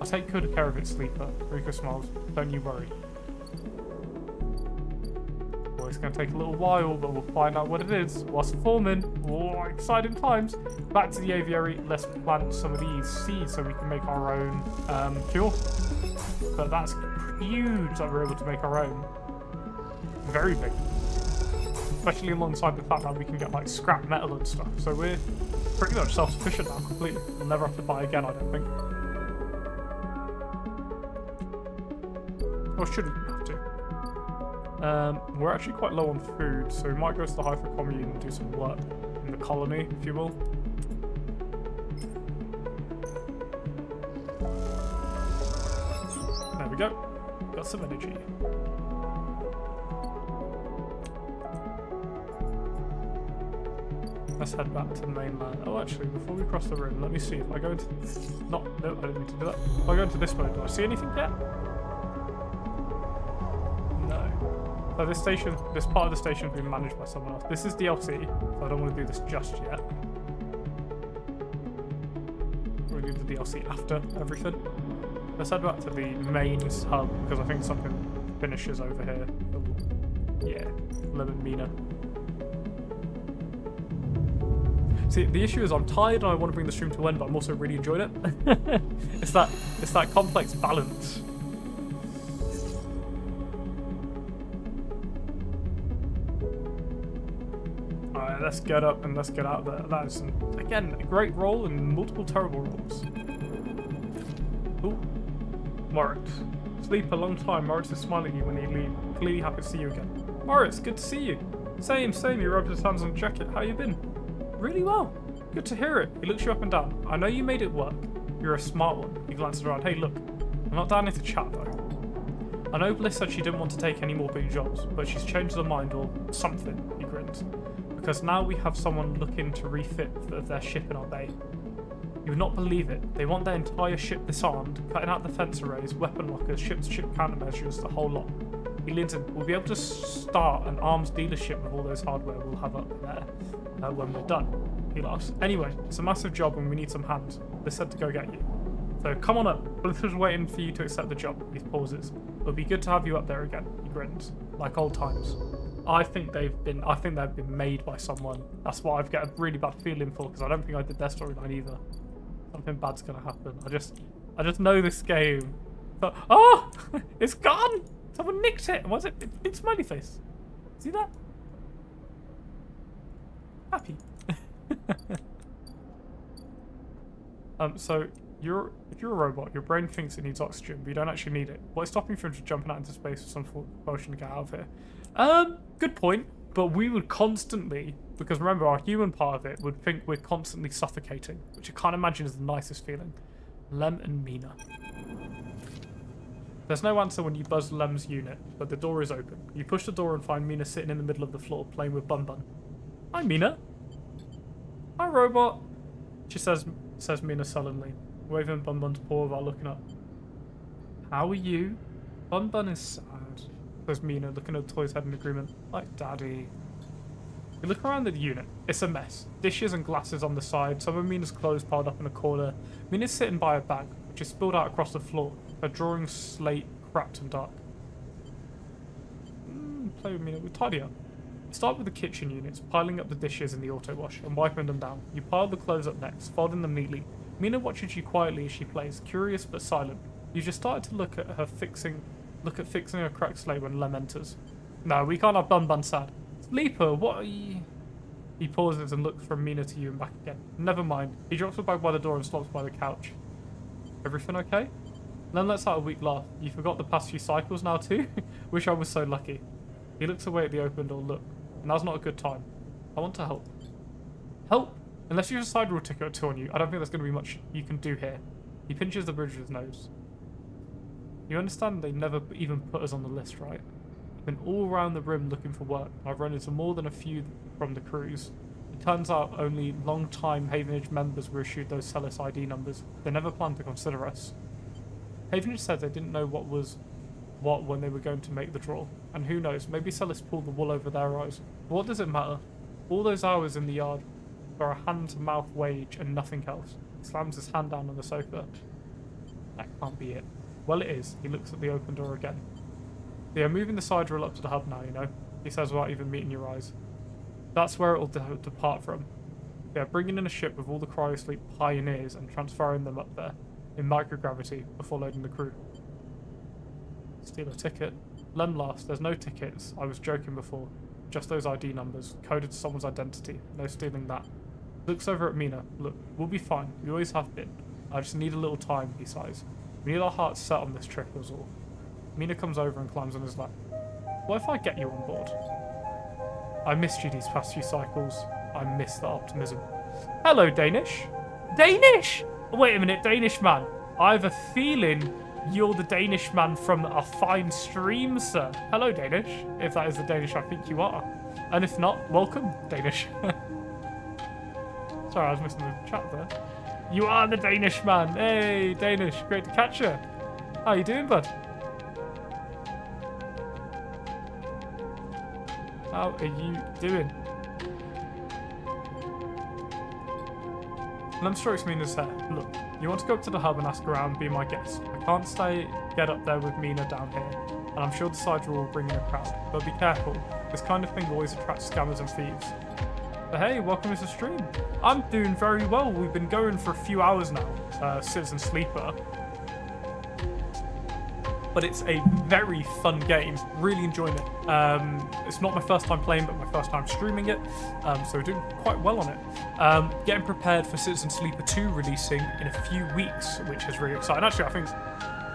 I'll take good care of it, sleeper. Rico smiles. Don't you worry. Well, it's going to take a little while, but we'll find out what it is. What's forming? Oh, exciting times. Back to the aviary. Let's plant some of these seeds so we can make our own cure. But that's huge that we're able to make our own. Very big. Especially alongside the fact that we can get like scrap metal and stuff. So we're pretty much self-sufficient now completely. We'll never have to buy again, I don't think. Or shouldn't have to. We're actually quite low on food, so we might go to the Haifa commune and do some work in the colony, if you will. There we go. Got some energy. Let's head back to the mainland. Oh, actually, before we cross the room, let me see if I go into... No, I didn't mean to do that. If I go into this mode, do I see anything yet? No. So this part of the station has been managed by someone else. This is DLC, so I don't want to do this just yet. We'll do the DLC after everything. Let's head back to the main hub, because I think something finishes over here. Yeah, Lemon Mina. See, the issue is I'm tired and I want to bring the stream to an end, but I'm also really enjoying it. It's that complex balance. Alright, let's get up and let's get out there. That is, again, a great role and multiple terrible roles. Ooh. Moritz. Sleep a long time. Moritz is smiling at you when you leave. Clearly happy to see you again. Moritz, good to see you. Same. He rubbed his hands on the jacket. How you been? Really well. Good to hear it. He looks you up and down. I know you made it work. You're a smart one. He glances around. Hey, look. I'm not down here to chat, though. I know Bliss said she didn't want to take any more big jobs, but she's changed her mind or something, he grins. Because now we have someone looking to refit their ship in our bay. You would not believe it. They want their entire ship disarmed, cutting out the fence arrays, weapon lockers, ship-to-ship countermeasures, the whole lot. He leans in. We'll be able to start an arms dealership with all those hardware we'll have up there when we're done. He laughs. Anyway, it's a massive job and we need some hands. They said to go get you. So come on up. Bliss was waiting for you to accept the job. He pauses. It'll be good to have you up there again. He grins. Like old times. I think they've been made by someone. That's what I've got a really bad feeling for, because I don't think I did their storyline either. Something bad's gonna happen. I just know this game. But oh, it's gone. Someone nicked it. Was it? Big smiley face. See that? Happy. So if you're a robot, your brain thinks it needs oxygen, but you don't actually need it. What is stopping you from just jumping out into space with some motion to get out of here? Good point. But we would constantly, because remember, our human part of it would think we're constantly suffocating, which I can't imagine is the nicest feeling. Lem and Mina. There's no answer when you buzz Lem's unit, but the door is open. You push the door and find Mina sitting in the middle of the floor, playing with Bun Bun. Hi, Mina. Hi, robot. She says Mina sullenly, waving Bun Bun's paw while looking up. How are you? Bun Bun is sad, says Mina, looking at the toy's head in agreement. Like Daddy. You look around the unit. It's a mess. Dishes and glasses on the side, some of Mina's clothes piled up in a corner. Mina's sitting by a bag, which is spilled out across the floor. Her drawing slate cracked and dark. Play with Mina. We'll tidy up. Start with the kitchen units, piling up the dishes in the auto wash and wiping them down. You pile the clothes up next, folding them neatly. Mina watches you quietly as she plays, curious but silent. You just started to look at fixing her cracked slate when Lem enters. No, we can't have Bun Bun sad. Sleeper, what are you? He pauses and looks from Mina to you and back again. Never mind. He drops the bag by the door and stops by the couch. Everything okay? Lem lets out a weak laugh. You forgot the past few cycles now too? Wish I was so lucky. He looks away at the open door. Look, now's not a good time. I want to help. Help? Unless you have a side rule ticket or two on you, I don't think there's going to be much you can do here. He pinches the bridge of his nose. You understand they never even put us on the list, right? I've been all around the rim looking for work. I've run into more than a few from the cruise. It turns out only long-time Havenage members were issued those Celis ID numbers. They never planned to consider us. Havenage said they didn't know what was what when they were going to make the draw. And who knows, maybe Celis pulled the wool over their eyes. But what does it matter? All those hours in the yard for a hand-to-mouth wage and nothing else. He slams his hand down on the sofa. That can't be it. Well, it is. He looks at the open door again. They are moving the side rail up to the hub now, you know, he says without even meeting your eyes. That's where it'll depart from. They are bringing in a ship with all the cryosleep pioneers and transferring them up there in microgravity before loading the crew. Steal a ticket. Lem laughs. There's no tickets. I was joking before. Just those ID numbers, coded to someone's identity. No stealing that. Looks over at Mina. Look, we'll be fine. We always have been. I just need a little time, he sighs. We need our hearts set on this trip, was all. Mina comes over and climbs on his lap. What if I get you on board? I missed you these past few cycles. I miss the optimism. Hello, Danish. Danish? Wait a minute, Danish man. I have a feeling you're the Danish man from a fine stream, sir. Hello, Danish. If that is the Danish I think you are. And if not, welcome, Danish. Sorry, I was missing the chat there. You are the Danish man. Hey, Danish. Great to catch you. How you doing, bud? How are you doing? Lem strokes Mina's hair. Look, you want to go up to the hub and ask around, be my guest. I can't get up there with Mina down here, and I'm sure the side will bring in a crowd. But be careful, this kind of thing always attracts scammers and thieves. But hey, welcome to the stream. I'm doing very well. We've been going for a few hours now, Citizen Sleeper. But it's a very fun game. Really enjoying it. It's not my first time playing, but my first time streaming it. So we're doing quite well on it. Getting prepared for Citizen Sleeper 2 releasing in a few weeks, which is really exciting. Actually, I think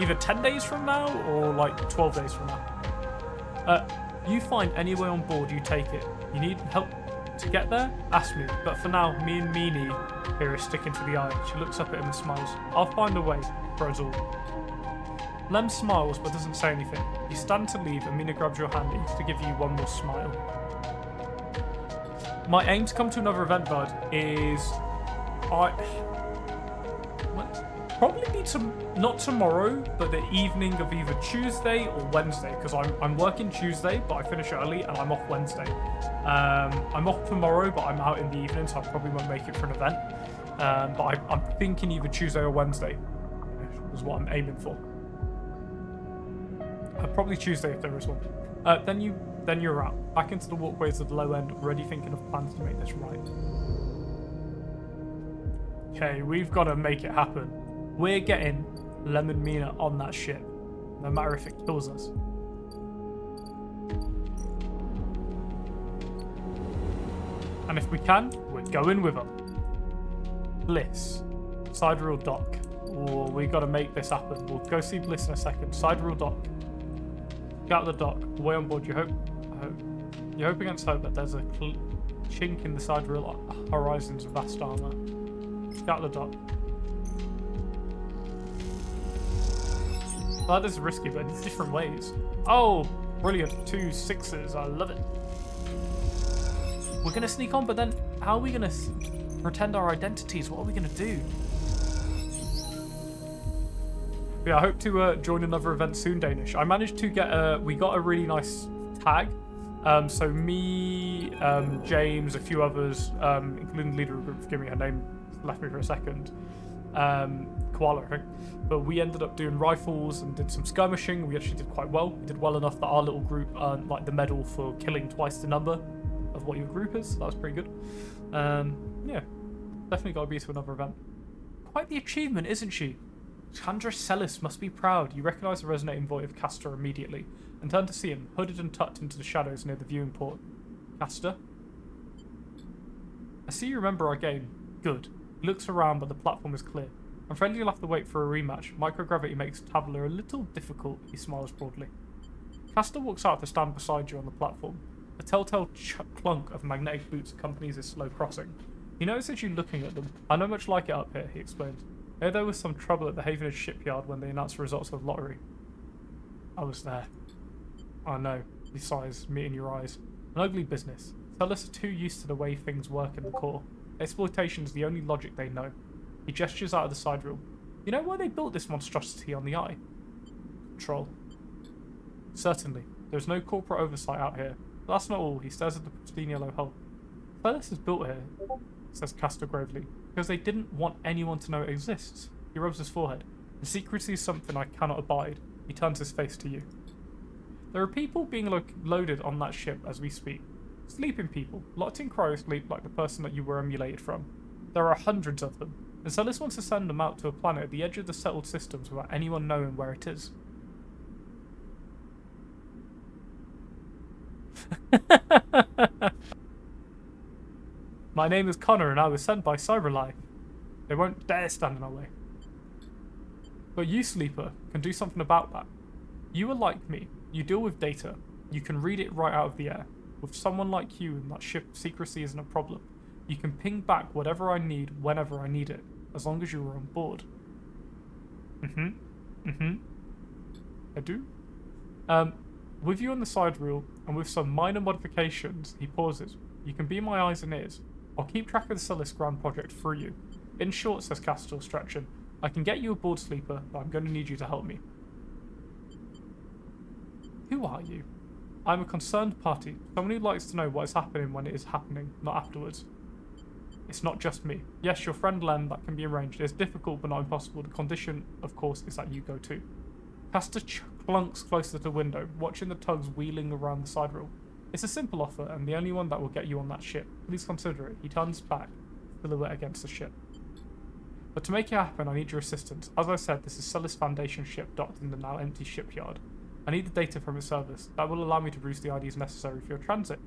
either 10 days from now or like 12 days from now. You find any way on board, you take it. You need help to get there? Ask me. But for now, me and Meanie here is sticking to the eye. She looks up at him and smiles. I'll find a way for us all. Lem smiles but doesn't say anything. You stand to leave and Mina grabs your hand each to give you one more smile. My aim to come to another event, bud, is probably be not tomorrow, but the evening of either Tuesday or Wednesday, because I'm working Tuesday, but I finish early, and I'm off Wednesday. I'm off tomorrow, but I'm out in the evening, so I probably won't make it for an event. But I'm thinking either Tuesday or Wednesday is what I'm aiming for. Probably Tuesday if there is one. Then you're out. Back into the walkways of the low end, already thinking of plans to make this right. Okay, we've got to make it happen. We're getting Lemon Mina on that ship, no matter if it kills us. And if we can, we're going with them. Bliss. Sidereal dock. Oh, we got to make this happen. We'll go see Bliss in a second. Sidereal dock. Get out of the dock. Way on board. You hope against hope that there's a chink in the sidereal horizon's vast armor. Get out of the dock. That is risky, but in different ways. Oh, brilliant. 2 6s. I love it. We're going to sneak on, but then how are we going to pretend our identities? What are we going to do? Yeah, I hope to join another event soon, Danish. I managed to get we got a really nice tag. So me, James, a few others, including the leader of the group, forgive me, her name left me for a second. Koala, I think. But we ended up doing rifles and did some skirmishing. We actually did quite well. We did well enough that our little group earned like the medal for killing twice the number of what your group is. That was pretty good. Yeah, definitely got to be to another event. Quite the achievement, isn't she? Chandra Celis must be proud. You recognise the resonating voice of Castor immediately and turn to see him, hooded and tucked into the shadows near the viewing port. Castor? I see you remember our game. Good. He looks around, but the platform is clear. I'm afraid you'll have to wait for a rematch. Microgravity makes Tabula a little difficult, he smiles broadly. Castor walks out to stand beside you on the platform. A telltale clunk of magnetic boots accompanies his slow crossing. He notices you looking at them. I know much like it up here, he explains. There was some trouble at the Havenage shipyard when they announced the results of the lottery. I was there. I know, he sighs, meeting your eyes. An ugly business. Tellus are too used to the way things work in the core. Exploitation is the only logic they know. He gestures out of the side room. You know why they built this monstrosity on the eye? Control. Certainly. There's no corporate oversight out here. But that's not all. He stares at the pristine yellow hull. Tellus is built here, says Castor gravely, because they didn't want anyone to know it exists. He rubs his forehead. The secrecy is something I cannot abide. He turns his face to you. There are people being loaded on that ship as we speak. Sleeping people, locked in cryosleep like the person that you were emulated from. There are hundreds of them, and Celis wants to send them out to a planet at the edge of the settled systems without anyone knowing where it is. My name is Connor and I was sent by Cyberlife. They won't dare stand in our way. But you, Sleeper, can do something about that. You are like me. You deal with data. You can read it right out of the air. With someone like you in that ship, secrecy isn't a problem. You can ping back whatever I need whenever I need it, as long as you are on board. I do. With you on the side reel, and with some minor modifications, he pauses. You can be my eyes and ears. I'll keep track of the Celis Grand project through you. In short, says Castor, stretching, I can get you aboard, Sleeper, but I'm going to need you to help me. Who are you? I'm a concerned party, someone who likes to know what is happening when it is happening, not afterwards. It's not just me. Yes, your friend Len, that can be arranged. It's difficult, but not impossible. The condition, of course, is that you go too. Castor clunks closer to the window, watching the tugs wheeling around the side rail. It's a simple offer, and the only one that will get you on that ship. Please consider it. He turns back, silhouette against the ship. But to make it happen, I need your assistance. As I said, this is Celis Foundation ship docked in the now empty shipyard. I need the data from its service. That will allow me to produce the IDs necessary for your transit.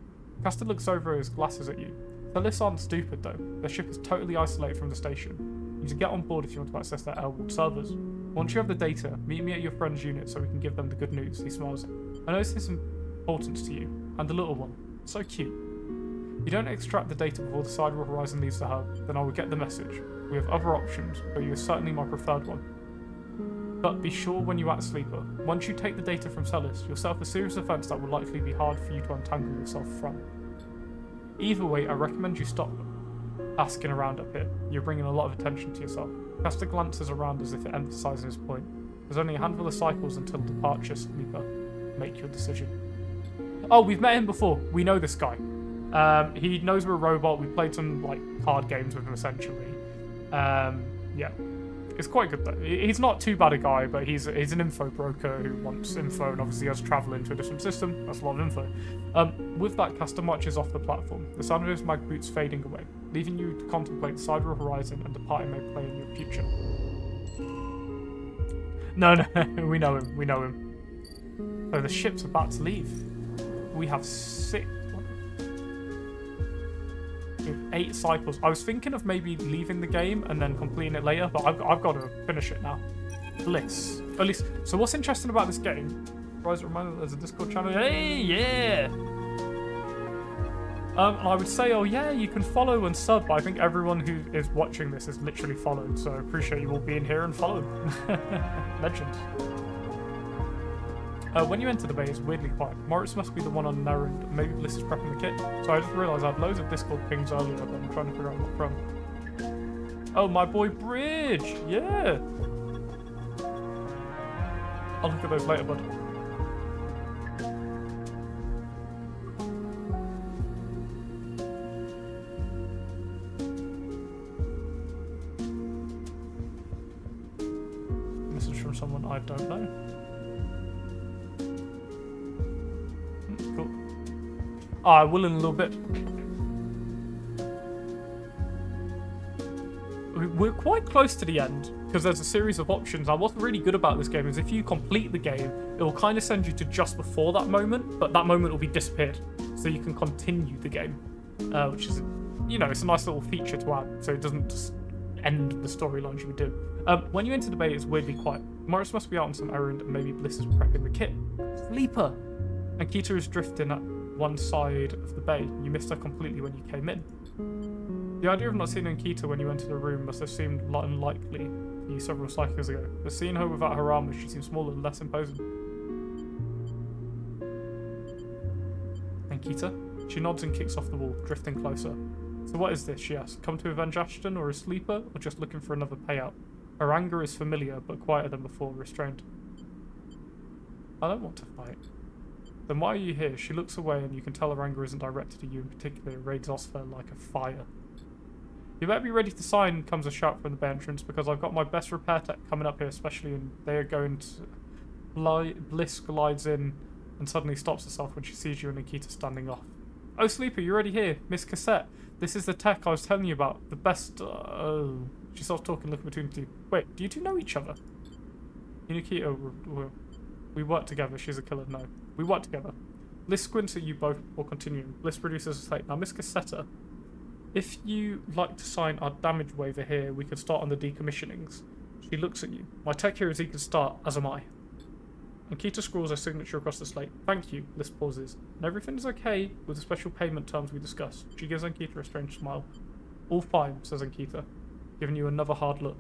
Castor looks over his glasses at you. Celis aren't stupid though. Their ship is totally isolated from the station. You need to get on board if you want to access their Elwood servers. Once you have the data, meet me at your friend's unit so we can give them the good news. He smiles. I know this is important to you. And the little one. So cute. You don't extract the data before the Sidereal Horizon leaves the hub, then I will get the message. We have other options, but you are certainly my preferred one. But be sure when you act Sleeper, once you take the data from Celis, you'll set up a serious offence that will likely be hard for you to untangle yourself from. Either way, I recommend you stop asking around up here. You're bringing a lot of attention to yourself. Cast a glances around as if it emphasising his point. There's only a handful of cycles until departure, Sleeper. Make your decision. Oh, we've met him before. We know this guy. He knows we're a robot. We played some like card games with him essentially. Yeah. It's quite good though. He's not too bad a guy, but he's an info broker who wants info and obviously has travel into a different system. That's a lot of info. With that, Caster marches off the platform, the sound of his mag boots fading away, leaving you to contemplate the side of the horizon and the part it may play in your future. No, we know him. We know him. So the ship's about to leave. We have 8 cycles. I was thinking of maybe leaving the game and then completing it later, but I've got to finish it now. Bliss. At least. So what's interesting about this game? Rise, reminder there's a Discord channel. Hey, yeah. And I would say, oh yeah, you can follow and sub, but I think everyone who is watching this is literally followed. So I appreciate you all being here and followed. Legend. When you enter the bay, it's weirdly quiet. Moritz must be the one on an errand. Maybe Bliss is prepping the kit. So I just realised I had loads of Discord pings earlier, but I'm trying to figure out what from. Oh, my boy Bridge! Yeah! I'll look at those later, bud. Message from someone I don't know. Cool. Oh, I will in a little bit. We're quite close to the end because there's a series of options. Now, what's really good about this game is if you complete the game, it will kind of send you to just before that moment, but that moment will be disappeared, so you can continue the game, which is, you know, it's a nice little feature to add, so it doesn't just end the storylines you would do. When you enter the bay, it's weirdly quiet. Morris must be out on some errand, and maybe Bliss is prepping the kit. Sleeper! And Kita is drifting at one side of the bay. You missed her completely when you came in. The idea of not seeing Ankita when you entered the room must have seemed unlikely to you several cycles ago, but seeing her without her armor, she seems smaller and less imposing. Ankita? She nods and kicks off the wall, drifting closer. So what is this, she asks. Come to avenge Ashton or a sleeper, or just looking for another payout? Her anger is familiar, but quieter than before, restrained. I don't want to fight. Then why are you here? She looks away and you can tell her anger isn't directed at you in particular. It raids Osfer like a fire. You better be ready to sign, comes a shout from the bay entrance, because I've got my best repair tech coming up here, especially, and they are going to... Bliss glides in and suddenly stops herself when she sees you and Nikita standing off. Oh, Sleeper, you're already here. Miss Cassette. This is the tech I was telling you about. The best... Oh. She starts talking, looking between the two. Wait, do you two know each other? You, Nikita, we work together. She's a killer. No. We work together. Bliss squints at you both before continuing. Bliss produces a slate. Now, Miss Cassetta, if you like to sign our damage waiver here, we could start on the decommissionings. She looks at you. My tech here is eager to start, as am I. And Kita scrawls her signature across the slate. Thank you, Bliss pauses. And everything is okay with the special payment terms we discussed. She gives Ankita a strange smile. All fine, says Ankita, giving you another hard look.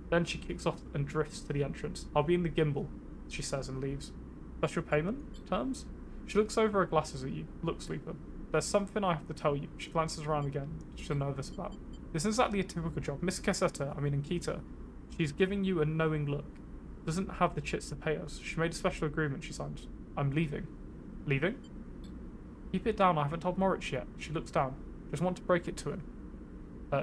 Then she kicks off and drifts to the entrance. I'll be in the gimbal, she says and leaves. Special payment terms? She looks over her glasses at you. Look, Sleeper. There's something I have to tell you. She glances around again. She's nervous about. This isn't exactly a typical job. Miss Cassetta, Ankita, she's giving you a knowing look. Doesn't have the chits to pay us. She made a special agreement she signed. I'm leaving. Leaving? Keep it down. I haven't told Moritz yet. She looks down. Just want to break it to him.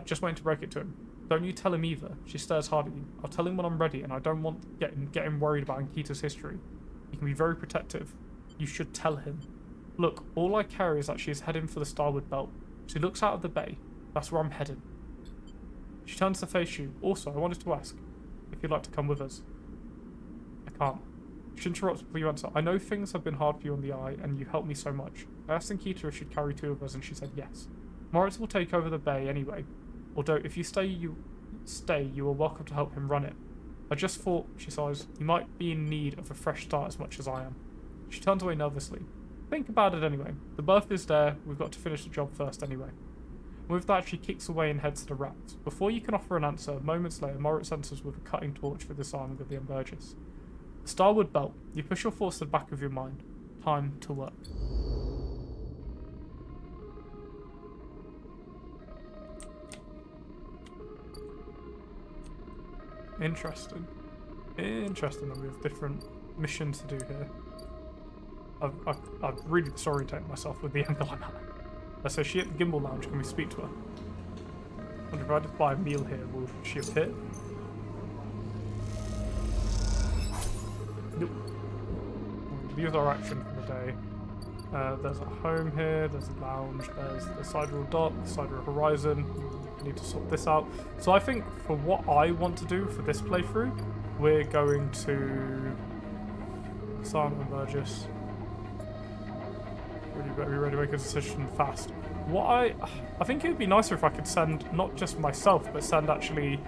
Just waiting to break it to him. Don't you tell him either. She stares hard at you. I'll tell him when I'm ready, and I don't want to get him worried about Ankita's history. He can be very protective. You should tell him. Look, all I care is that she is heading for the starboard belt. She looks out of the bay. That's where I'm heading. She turns to face you. Also, I wanted to ask if you'd like to come with us. I can't. She interrupts before you answer. I know things have been hard for you on the eye, and you helped me so much. I asked Ankita if she'd carry 2 of us, and she said yes. Moritz will take over the bay anyway. Although, if you stay, you are welcome to help him run it. I just thought, she sighs, you might be in need of a fresh start as much as I am. She turns away nervously. Think about it anyway. The berth is there. We've got to finish the job first anyway. With that, she kicks away and heads to the rats. Before you can offer an answer, moments later, Moritz enters with a cutting torch for disarming of the Ambergis. The Starwood Belt. You push your thoughts to the back of your mind. Time to work. Interesting. Interesting that we have different missions to do here. I've really disorientated myself with the angle I'm at. So she at the Gimbal Lounge, can we speak to her? And if I just buy a meal here, will she appear? Nope. We'll use our action for the day. There's a home here, there's a lounge, there's the Sidereal Dock, Sidereal Horizon. We need to sort this out. So I think for what I want to do for this playthrough, we're going to Silent and Burgess. Really better be ready to make a decision fast. I think it would be nicer if I could send not just myself, but send actually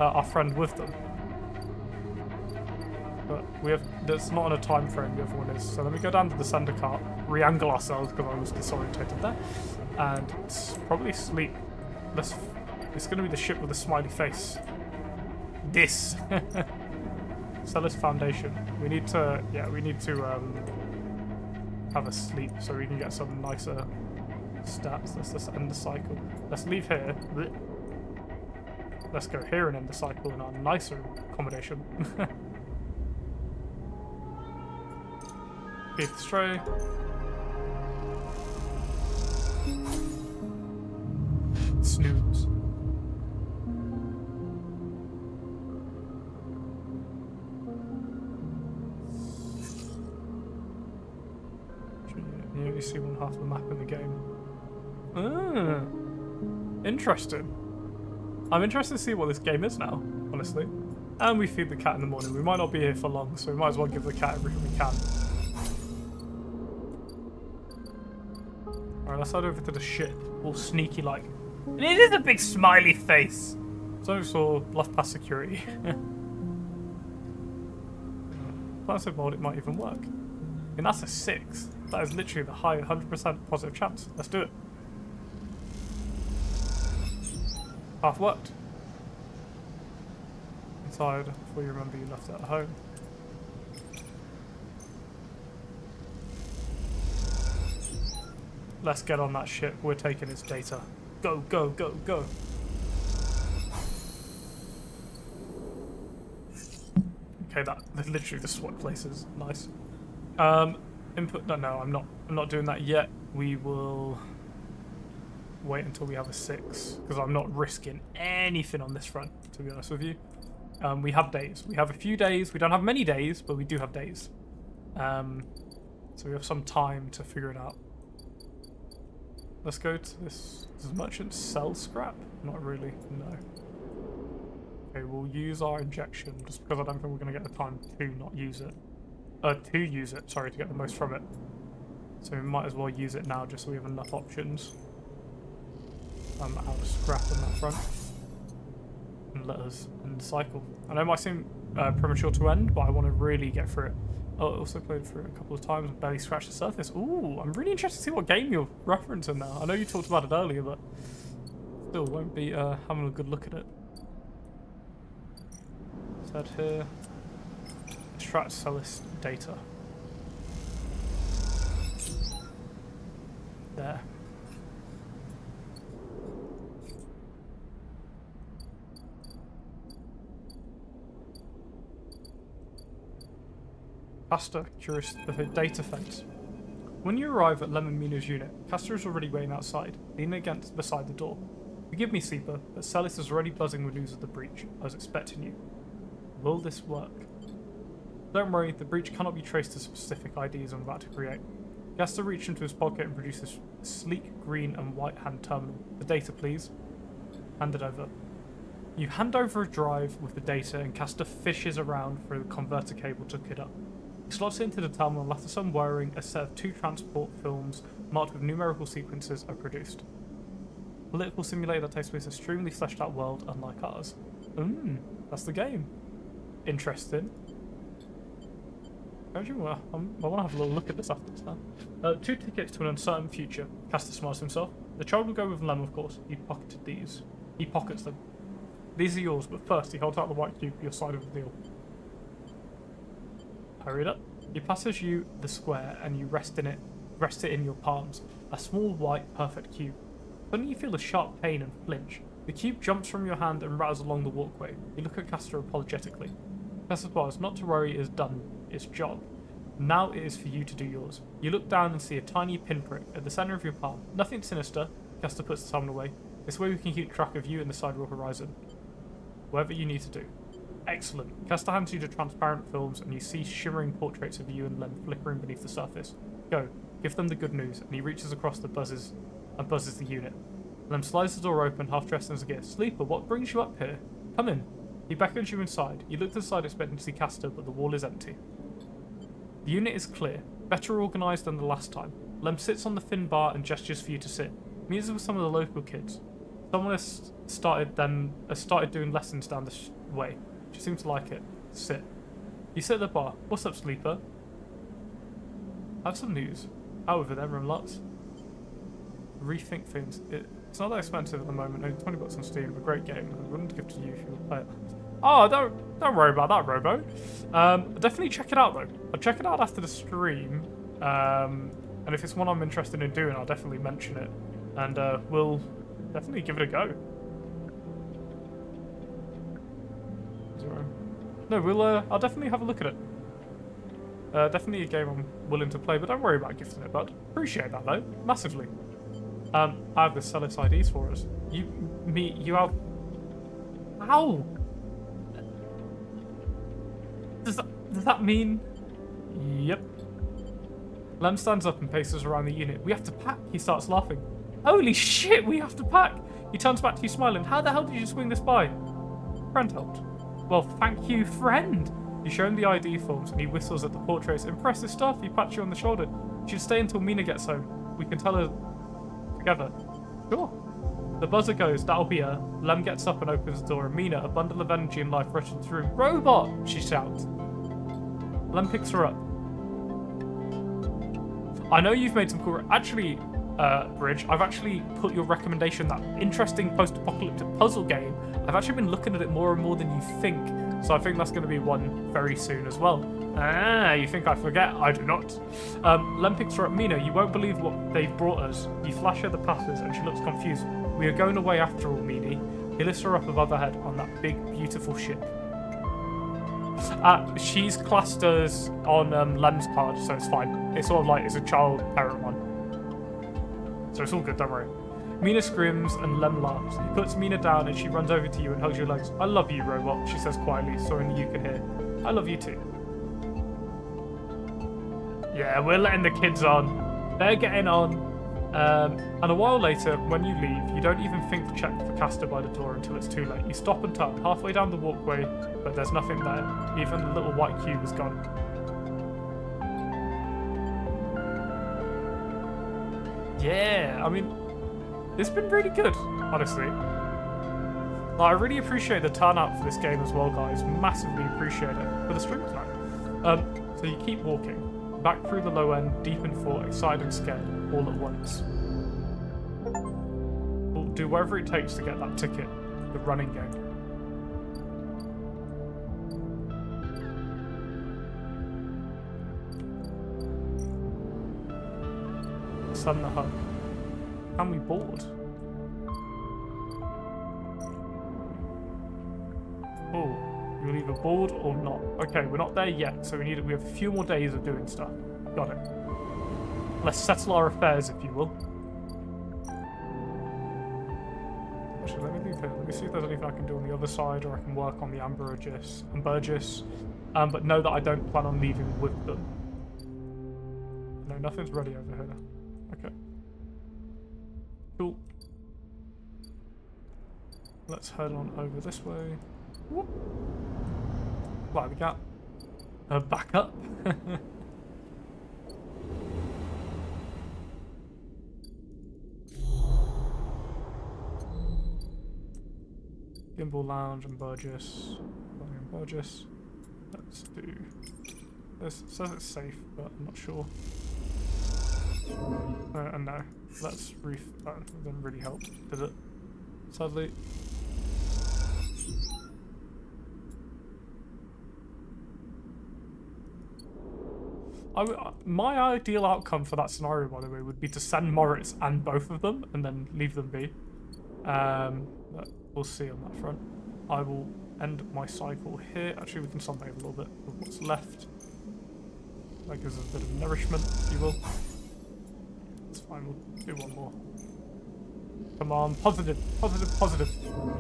our friend with them. But that's not on a time frame, the other one is. So let me go down to the sender cart, re-angle ourselves because I was disorientated there, and probably sleep. It's going to be the ship with a smiley face. This. Celis Foundation. We need to have a sleep so we can get some nicer stats. Let's just end the cycle. Let's leave here. Let's go here and end the cycle in our nicer accommodation. Feed the stray. Snooze. You only see one half of the map in the game. Ah, interesting. I'm interested to see what this game is now, honestly. And we feed the cat in the morning. We might not be here for long, so we might as well give the cat everything we can. Alright, let's head over to the ship, all sneaky like. And it is a big smiley face! So saw bluff past security. Plan so bold it might even work. I mean, that's a 6. That is literally the high 100% positive chance. Let's do it. Half worked. Inside, before you remember you left it at home. Let's get on that ship. We're taking its data. Go, go, go, go. Okay, that's literally the SWAT places. Nice. Input. No, I'm not doing that yet. We will wait until we have a 6 because I'm not risking anything on this front, to be honest with you. We have days. We have a few days. We don't have many days, but we do have days. So we have some time to figure it out. Let's go to this. Does merchant sell scrap? Not really. No. Okay, we'll use our injection just because I don't think we're going to get the time to not use it. Sorry, to get the most from it. So we might as well use it now just so we have enough options. Out of scrap on that front. And let us end the cycle. I know it might seem premature to end, but I want to really get through it. Oh, I also played through it a couple of times and barely scratched the surface. Ooh, I'm really interested to see what game you're referencing now. I know you talked about it earlier, but still won't be having a good look at it. Let's head here. Extract Celis data. There. Castor, curious of her data fence. When you arrive at Lemon Mina's unit, Castor is already waiting outside, leaning beside the door. Forgive me, Sleeper, but Celis is already buzzing with news of the breach. I was expecting you. Will this work? Don't worry, the breach cannot be traced to specific IDs I'm about to create. Castor reached into his pocket and produced a sleek green and white hand terminal. The data, please. Hand it over. You hand over a drive with the data and Castor fishes around for the converter cable to hook it up. He slots it into the terminal and after some wiring, a set of 2 transport films marked with numerical sequences are produced. A political simulator that takes place in an extremely fleshed out world unlike ours. That's the game. Interesting. I want to have a little look at this after this now. 2 tickets to an uncertain future. Castor smiles to himself. The child will go with Lem, of course. He pocketed these. He pockets them. These are yours, but first he holds out the white cube for your side of the deal. Hurry it up. He passes you the square and you rest it in your palms. A small white perfect cube. Suddenly you feel a sharp pain and flinch. The cube jumps from your hand and rattles along the walkway. You look at Castor apologetically. Castor smiles. Not to worry, it is done its job. Now it is for you to do yours. You look down and see a tiny pinprick at the centre of your palm. Nothing sinister. Castor puts the summon away. This way we can keep track of you and the sidereal horizon. Whatever you need to do. Excellent. Castor hands you the transparent films and you see shimmering portraits of you and Lem flickering beneath the surface. Go. Give them the good news. And he reaches across the buzzes the unit. Lem slides the door open, half dressed as a gift. Sleeper, what brings you up here? Come in. He beckons you inside. You look to the side expecting to see Castor, but the wall is empty. The unit is clear, better organised than the last time. Lem sits on the thin bar and gestures for you to sit. Meets with some of the local kids. Someone has started doing lessons down this way. She seems to like it. Sit. You sit at the bar. What's up, Sleeper? I have some news. Out over there, and lots. Rethink things. It's not that expensive at the moment. Only $20 on Steam. A great game. I wouldn't give it to you if you would play it. Oh, don't worry about that, Robo. Definitely check it out though. I'll check it out after the stream. And if it's one I'm interested in doing, I'll definitely mention it. And we'll definitely give it a go. No, I'll definitely have a look at it. Definitely a game I'm willing to play, but don't worry about gifting it, bud. Appreciate that though, massively. I have the Celis IDs for us. You have. How? Does that mean? Yep. Lem stands up and paces around the unit. We have to pack. He starts laughing. Holy shit, we have to pack. He turns back to you smiling. How the hell did you swing this by? Friend helped. Well, thank you, friend. You show him the ID forms and he whistles at the portraits. Impressive stuff. He pats you on the shoulder. You should stay until Mina gets home. We can tell her together. Sure. The buzzer goes. That'll be her. Lem gets up and opens the door. And Mina, a bundle of energy and life, rushes through. Robot! She shouts. Lem picks her up. I know you've made some cool... Actually, Bridge, I've actually put your recommendation, that interesting post-apocalyptic puzzle game. I've actually been looking at it more and more than you think. So I think that's going to be one very soon as well. Ah, you think I forget? I do not. Lem picks her up. Mina, you won't believe what they've brought us. You flash her the passes and she looks confused. We are going away after all, Meanie. He lifts her up above her head on that big, beautiful ship. She's classed as on Lem's card, so it's fine. It's sort of like it's a child parent one. So it's all good, don't worry. Mina screams and Lem laughs. He puts Mina down and she runs over to you and hugs your legs. I love you, robot, she says quietly, so only you can hear. I love you too. Yeah, we're letting the kids on. They're getting on. And a while later, when you leave, you don't even think to check for Castor by the door until it's too late. You stop and turn halfway down the walkway, but there's nothing there. Even the little white cube is gone. Yeah, I mean, it's been really good, honestly. I really appreciate the turnout for this game as well, guys. Massively appreciate it for the stream tonight. So you keep walking. Back through the low end, deep in thought, excited and scared, all at once. We'll do whatever it takes to get that ticket, the running game. Sun the hub. Can we board? Oh. You're either bored or not. Okay, we're not there yet, so we have a few more days of doing stuff. Got it. Let's settle our affairs, if you will. Actually, let me leave here. Let me see if there's anything I can do on the other side, or I can work on the Burgess. But know that I don't plan on leaving with them. No, nothing's ready over here. Okay. Cool. Let's head on over this way. Whoop. Fly the gap. Back up. Gimbal Lounge and Burgess. Let's do this. It says it's safe, but I'm not sure. And No. Let's that didn't really help, did it? Sadly. My ideal outcome for that scenario, by the way, would be to send Moritz and both of them, and then leave them be. But we'll see on that front. I will end my cycle here. Actually, we can sunbathe a little bit with what's left. That gives us a bit of nourishment, if you will. It's fine, we'll do one more. Come on, positive, positive, positive.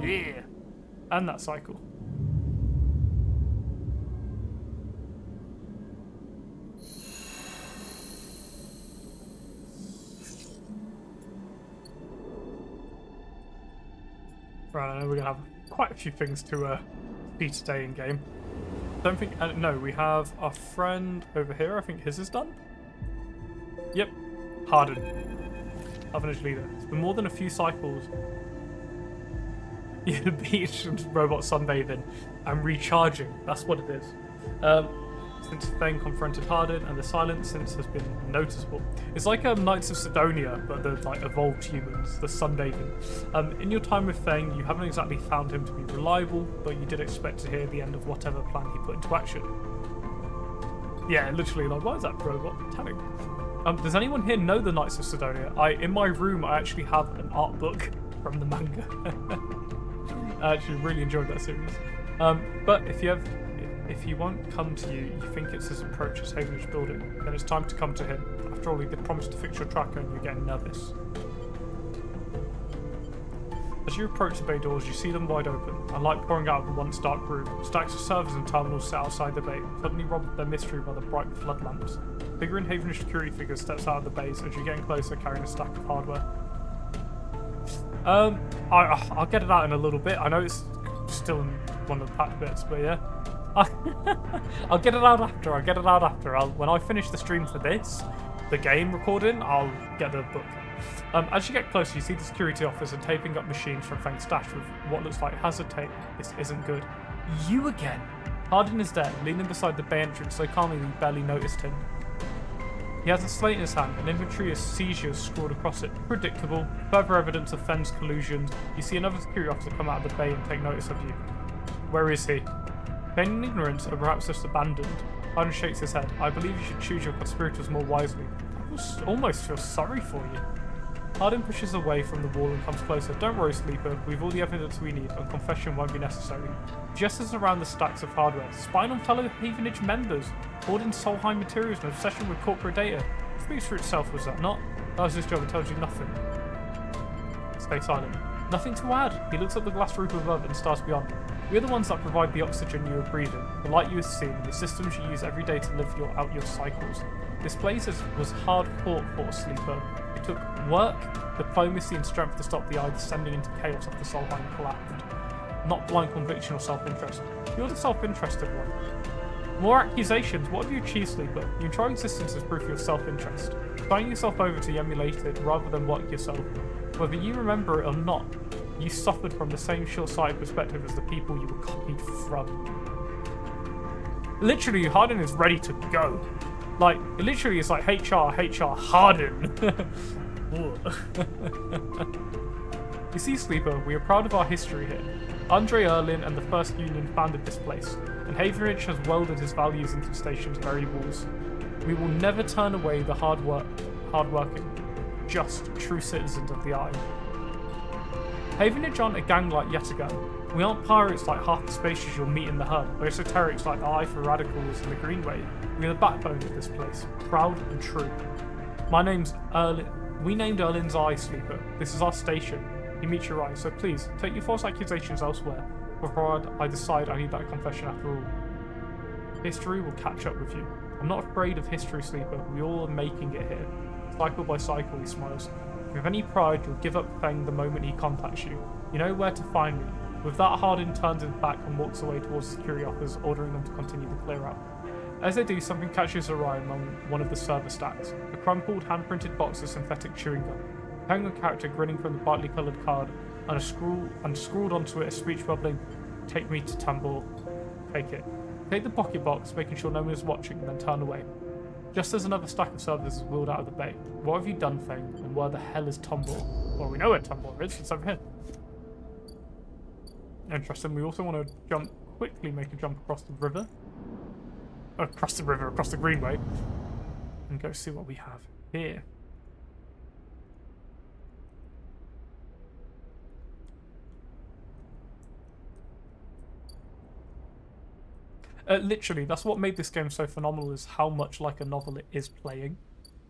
Yeah! And that cycle. Right, I know we're going to have quite a few things to see today in game. Don't think... no, we have our friend over here. I think his is done. Yep. Harden. Orphanage leader. It's been more than a few cycles. Yeah, the beach and robot sunbathing and recharging. That's what it is. Since Feng confronted Harden, and the silence since has been noticeable. It's like Knights of Sidonia, but the like evolved humans, the sunbathing. In your time with Feng, you haven't exactly found him to be reliable, but you did expect to hear the end of whatever plan he put into action. Yeah, literally, like, why is that robot telling? Does anyone here know the Knights of Sidonia? In my room, I actually have an art book from the manga. I actually really enjoyed that series. But if he won't come to you, you think it's his approach as Havenage building, then it's time to come to him. After all, he did promise to fix your tracker and you're getting nervous. As you approach the bay doors, you see them wide open, and light pouring out of the once dark room. Stacks of servers and terminals sit outside the bay, suddenly robbed of their mystery by the bright flood lamps. A bigger and Havenage security figure steps out of the base as you're getting closer, carrying a stack of hardware. I'll get it out in a little bit. I know it's still in one of the patch bits, but yeah. I'll get it out after. When I finish the stream for this, the game recording, I'll get the book. As you get closer, you see the security officer taping up machines from Feng's stash with what looks like hazard tape. This isn't good. You again! Harden is there, leaning beside the bay entrance so calmly you barely noticed him. He has a slate in his hand, and inventory of seizures scrawled across it. Predictable. Further evidence of Feng's collusion. You see another security officer come out of the bay and take notice of you. Where is he? Feigning ignorance, or perhaps just abandoned, Harden shakes his head. I believe you should choose your conspirators more wisely. I almost feel sorry for you. Harden pushes away from the wall and comes closer. Don't worry, Sleeper. We've all the evidence we need, and confession won't be necessary. Gestures around the stacks of hardware. Spying on fellow Havenage members. Hoarding Solheim materials and obsession with corporate data. It speaks for itself, was that not? That was his job. It tells you nothing. Stay silent. Nothing to add. He looks up the glass roof above and stars beyond. We're the ones that provide the oxygen you are breathing, the light you are seeing, the systems you use every day to live out your cycles. This place was hard fought for, Sleeper. It took work, diplomacy, and strength to stop the Eye descending into chaos after Solheim collapsed. Not blind conviction or self-interest. You're the self-interested one. More accusations. What have you achieved, Sleeper? Your entire existence is proof of your self-interest. Signing yourself over to emulate it rather than work yourself. Whether you remember it or not, you suffered from the same short-sighted perspective as the people you were copied from. Literally, Harden is ready to go. Like, it literally is like HR, Harden. You see, Sleeper, we are proud of our history here. Andre Erlin and the First Union founded this place, and Havenage has welded his values into the station's very walls. We will never turn away the hard-working, just, true citizens of the Eye. Havenage aren't a gang like yet again. We aren't pirates like half the species you'll meet in the hub, or esoterics like the Eye for Radicals and the Greenway. We are the backbone of this place, proud and true. My name's Erlin. We named Erlin's Eye, Sleeper. This is our station. He meets your eye, so please, take your false accusations elsewhere, before I decide I need that confession after all. History will catch up with you. I'm not afraid of history, Sleeper. We all are making it here. Cycle by cycle, he smiles. With any pride, you'll give up Feng the moment he contacts you. You know where to find me. With that, Harden turns his back and walks away towards the security officers, ordering them to continue the clear-out. As they do, something catches their eye among one of the server stacks. A crumpled, hand-printed box of synthetic chewing gum. A penguin character grinning from the brightly coloured card, and scrawled onto it a speech bubbling, "Take me to Tambor." Take it. Take the pocket box, making sure no one is watching, and then turn away. Just as another stack of servers is wheeled out of the bay. What have you done, Feng? And where the hell is Tumblr? Well, we know where Tumblr is. It's over here. Interesting. We also want to quickly make a jump across the river. Across the greenway. And go see what we have here. Literally, that's what made this game so phenomenal, is how much like a novel it is playing.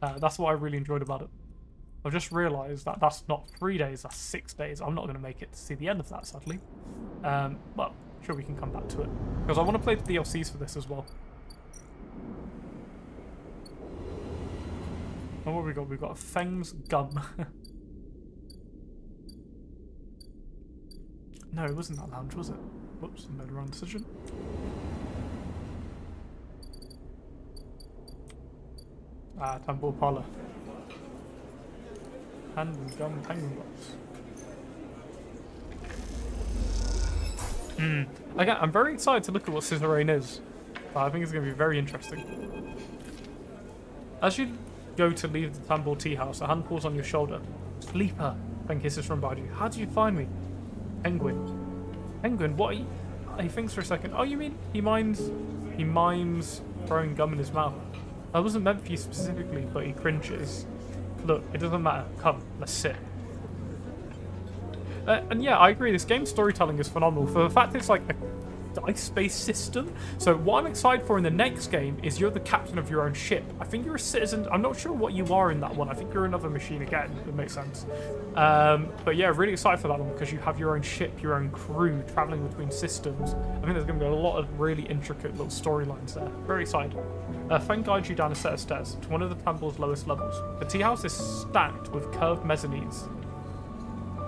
That's what I really enjoyed about it. I've just realised that that's not 3 days, that's 6 days. I'm not going to make it to see the end of that, sadly. Well, sure, we can come back to it. Because I want to play the DLCs for this as well. And what have we got? We've got Feng's Gum. No, it wasn't that lounge, was it? Whoops, I made a wrong decision. Temple Parlor. Hand and gum penguin box. Again, I'm very excited to look at what Suzerain is. I think it's going to be very interesting. As you go to leave the Tambor tea house, a hand pulls on your shoulder. Sleeper, Feng hisses from behind you. How did you find me? Penguin. Penguin, what are you? He thinks for a second. Oh, you mean he mimes throwing gum in his mouth? I wasn't meant for you specifically, but he cringes. Look, it doesn't matter. Come, let's sit. And yeah, I agree. This game's storytelling is phenomenal. For the fact it's like a dice-based system. So what I'm excited for in the next game is you're the captain of your own ship. I think you're a citizen. I'm not sure what you are in that one. I think you're another machine again. It makes sense. But yeah, really excited for that one because you have your own ship, your own crew traveling between systems. I think there's going to be a lot of really intricate little storylines there. Very excited. Feng guides you down a set of stairs to one of the Tamble's lowest levels. The tea house is stacked with curved mezzanines,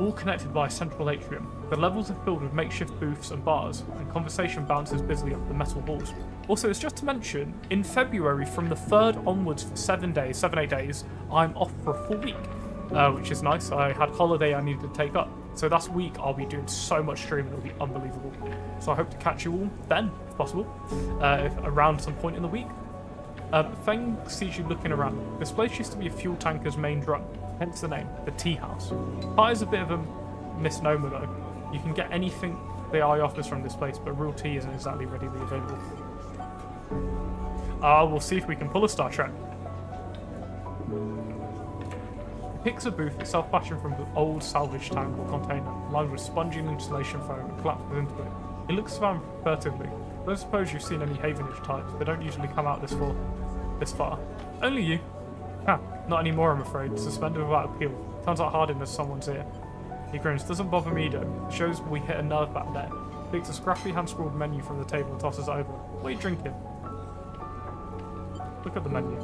all connected by a central atrium. The levels are filled with makeshift booths and bars, and conversation bounces busily up the metal walls. Also, it's just to mention, in February, from the 3rd onwards for 7 days, 7-8 days, I'm off for a full week, which is nice. I had holiday I needed to take up. So that's week I'll be doing so much streaming, it'll be unbelievable. So I hope to catch you all then, if possible, around some point in the week. Feng sees you looking around. This place used to be a fuel tanker's main drum, hence the name, the tea house. Pie is a bit of a misnomer though. You can get anything the eye offers from this place, but real tea isn't exactly readily available. We'll see if we can pull a Star Trek. He picks a booth itself fashioned from an old salvage tank or container, lined with spongy insulation foam and collapses into it. He looks around furtively. I don't suppose you've seen any Havenish types. They don't usually come out this far. Only you. Not anymore, I'm afraid. Suspended without appeal. Turns out hard into someone's ear. He grins. Doesn't bother me though. It shows we hit a nerve back there. Picks a scrappy hand-scrawled menu from the table and tosses it over. What are you drinking? Look at the menu.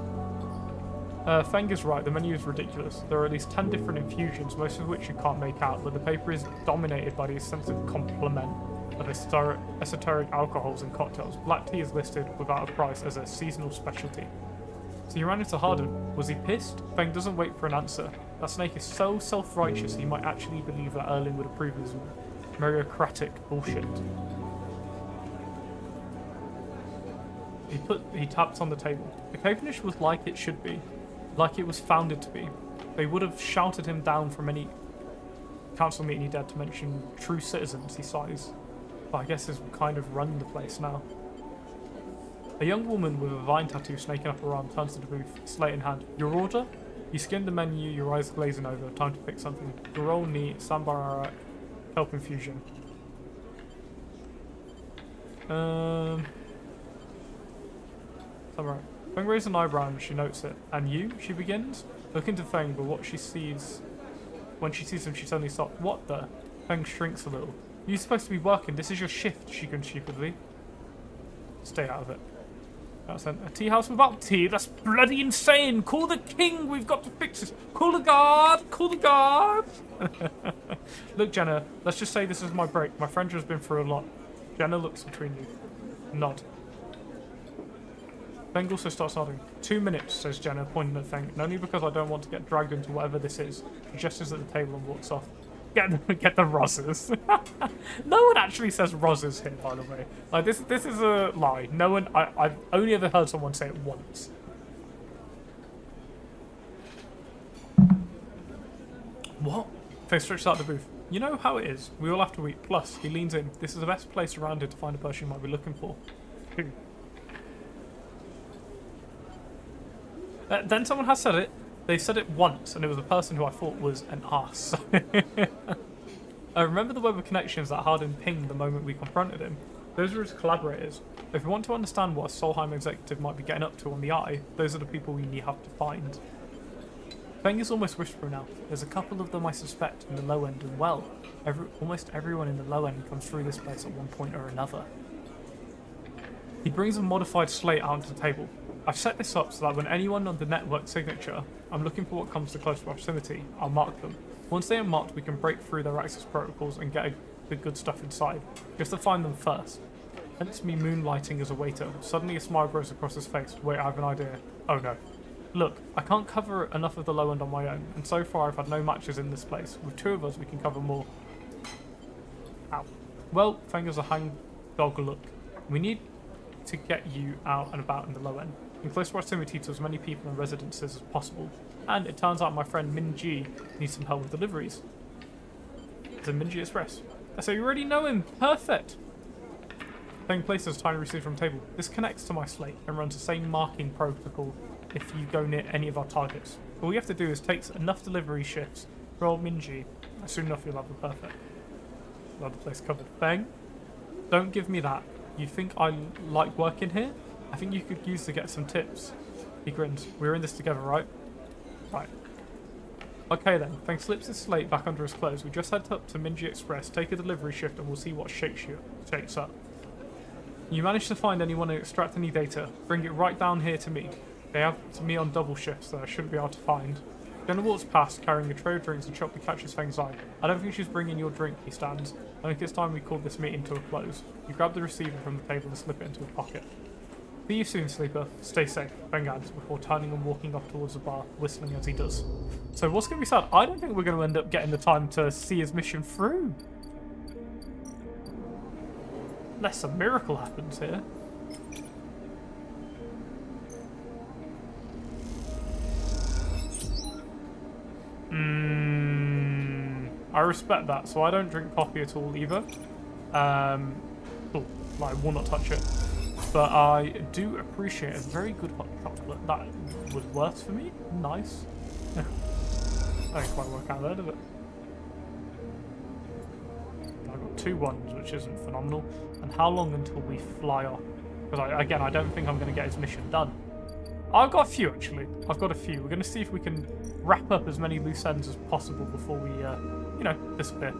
Feng is right. The menu is ridiculous. There are at least 10 different infusions, most of which you can't make out, but the paper is dominated by the extensive complement of esoteric alcohols and cocktails. Black tea is listed without a price as a seasonal specialty. So you ran into Harden. Was he pissed? Feng doesn't wait for an answer. That snake is so self-righteous he might actually believe that Erling would approve of his meritocratic bullshit. He taps on the table. If Havenish was like it should be, like it was founded to be, they would have shouted him down from any council meeting he dared to mention true citizens, he sighs. But I guess he's kind of run the place now. A young woman with a vine tattoo snaking up her arm turns to the booth, slate in hand. Your order? You skim the menu, your eyes glazing over. Time to pick something. Roll neat, sambar, kelp infusion. Sambar. Feng raises an eyebrow and she notes it. And you? She begins, looking to Feng, but what she sees, when she sees him, she suddenly stops. What the? Feng shrinks a little. You're supposed to be working. This is your shift, she grins stupidly. Stay out of it. That's a tea house without tea. That's bloody insane. Call the king. We've got to fix this. Call the guard. Call the guard. Look, Jenna, let's just say this is my break. My friend has been through a lot. Jenna looks between you. Nod. Feng also starts nodding. 2 minutes, says Jenna, pointing at Feng. And only because I don't want to get dragged into whatever this is. She gestures at the table and walks off. Get the Rosses. No one actually says Rosses here, by the way. Like this is a lie. No one. I've only ever heard someone say it once. What? Faye stretches out the booth. You know how it is. We all have to eat. Plus, he leans in. This is the best place around here to find a person you might be looking for. Then someone has said it. They said it once, and it was a person who I thought was an arse. Remember the web of connections that Hardin pinged the moment we confronted him? Those were his collaborators. If we want to understand what a Solheim executive might be getting up to on the Eye, those are the people we have to find. Feng is almost whispering now. There's a couple of them I suspect in the low end, and well, almost everyone in the low end comes through this place at one point or another. He brings a modified slate out onto the table. I've set this up so that when anyone on the network signature, I'm looking for what comes to close proximity, I'll mark them. Once they are marked, we can break through their access protocols and get the good stuff inside. You have to find them first. Hence me moonlighting as a waiter. Suddenly a smile grows across his face. Wait, I have an idea. Oh no. Look, I can't cover enough of the low end on my own, and so far I've had no matches in this place. With two of us, we can cover more. Ow. Well, Feng has a hang-dog look. We need to get you out and about in the low end, in close proximity to as many people and residences as possible. And it turns out my friend Min Ji needs some help with deliveries. It's a Min Ji Express. So you already know him. Perfect. Feng places a tiny receiver from the table. This connects to my slate and runs the same marking protocol if you go near any of our targets. All you have to do is take enough delivery shifts, roll Minji, and soon enough you'll have the perfect. You'll have the place covered. Feng, don't give me that. You think I like working here? I think you could use to get some tips. He grins. We're in this together, right? Right. Okay then. Feng slips his slate back under his clothes. We just head up to Minji Express, take a delivery shift, and we'll see what shakes up. You manage to find anyone and extract any data. Bring it right down here to me. They have me on double shifts, so I shouldn't be able to find. Jenna walks past, carrying a tray of drinks and sharply catches Feng's eye. I don't think she's bringing your drink, he stands. I think it's time we called this meeting to a close. You grab the receiver from the table and slip it into a pocket. See you soon, sleeper. Stay safe, Feng adds, before turning and walking off towards the bar, whistling as he does. So what's going to be sad? I don't think we're going to end up getting the time to see his mission through. Unless a miracle happens here. I respect that, so I don't drink coffee at all either. I will not touch it. But I do appreciate a very good hot chocolate. That was worse for me. Nice. That didn't quite work out there, did it? I've got 2 ones, which isn't phenomenal. And how long until we fly off? Because again, I don't think I'm going to get his mission done. I've got a few, actually. I've got a few. We're going to see if we can wrap up as many loose ends as possible before we, disappear.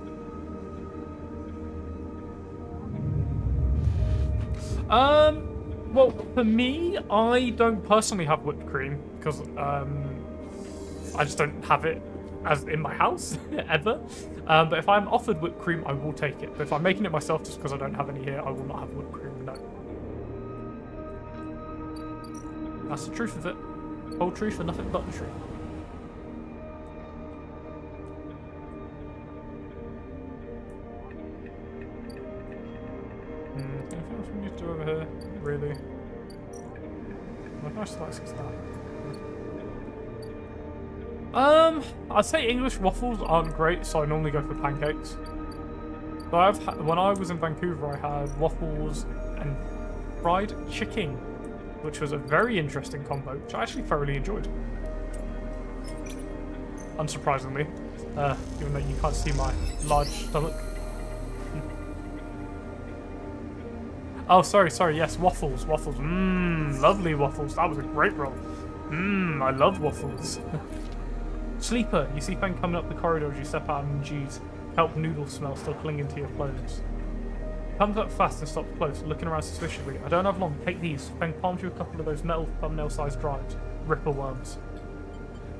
Well, for me, I don't personally have whipped cream because I just don't have it as in my house ever. But if I'm offered whipped cream, I will take it. But if I'm making it myself just because I don't have any here, I will not have whipped cream. No. That's the truth of it. Whole truth and nothing but the truth. Anything else we need to do over here? Really? Nice slice of that. I'd say English waffles aren't great, so I normally go for pancakes. But when I was in Vancouver, I had waffles and fried chicken, which was a very interesting combo, which I actually thoroughly enjoyed. Unsurprisingly, given that you can't see my large stomach. Oh, sorry, yes, waffles. Lovely waffles. That was a great roll. I love waffles. Sleeper, you see Feng coming up the corridor as you step out of G's. Help noodle smell still clinging to your clothes. Comes up fast and stops close, looking around suspiciously. I don't have long. Take these. Feng palms you a couple of those metal thumbnail-sized drives. Ripper worms.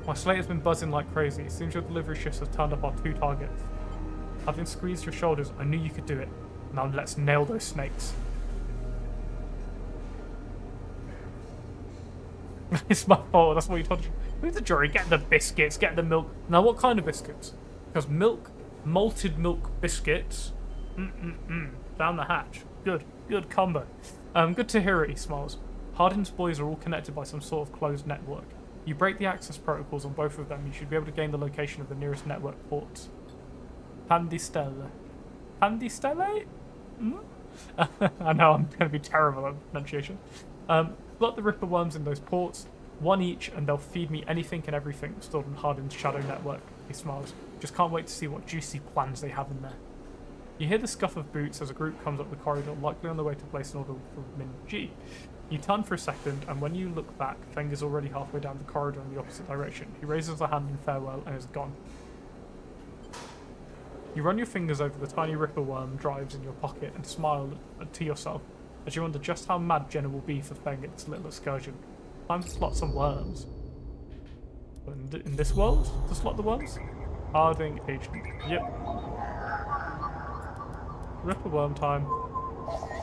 My slate has been buzzing like crazy. It seems your delivery shifts have turned up our 2 targets. Having squeezed your shoulders, I knew you could do it. Now let's nail those snakes. It's my fault. That's what you told me. Move the jury. Get the biscuits. Get the milk. Now, what kind of biscuits? Because malted milk biscuits. Down the hatch. Good combo. Good to hear it. He smiles. Hardin's boys are all connected by some sort of closed network. You break the access protocols on both of them, you should be able to gain the location of the nearest network ports. Pandistelle. Pandistelle? Hmm? I know, I'm going to be terrible at pronunciation. Plot the Ripper worms in those ports, one each, and they'll feed me anything and everything stored in Hardin's shadow network. He smiles. Just can't wait to see what juicy plans they have in there. You hear the scuff of boots as a group comes up the corridor, likely on the way to place an order for Min G. You turn for a second, and when you look back, Feng is already halfway down the corridor in the opposite direction. He raises a hand in farewell and is gone. You run your fingers over the tiny Ripper worm drives in your pocket and smile to yourself as you wonder just how mad Jenna will be for Feng at this little excursion. Time to slot some worms. In this world, to slot the worms? Harding agent. Yep. Ripper worm time.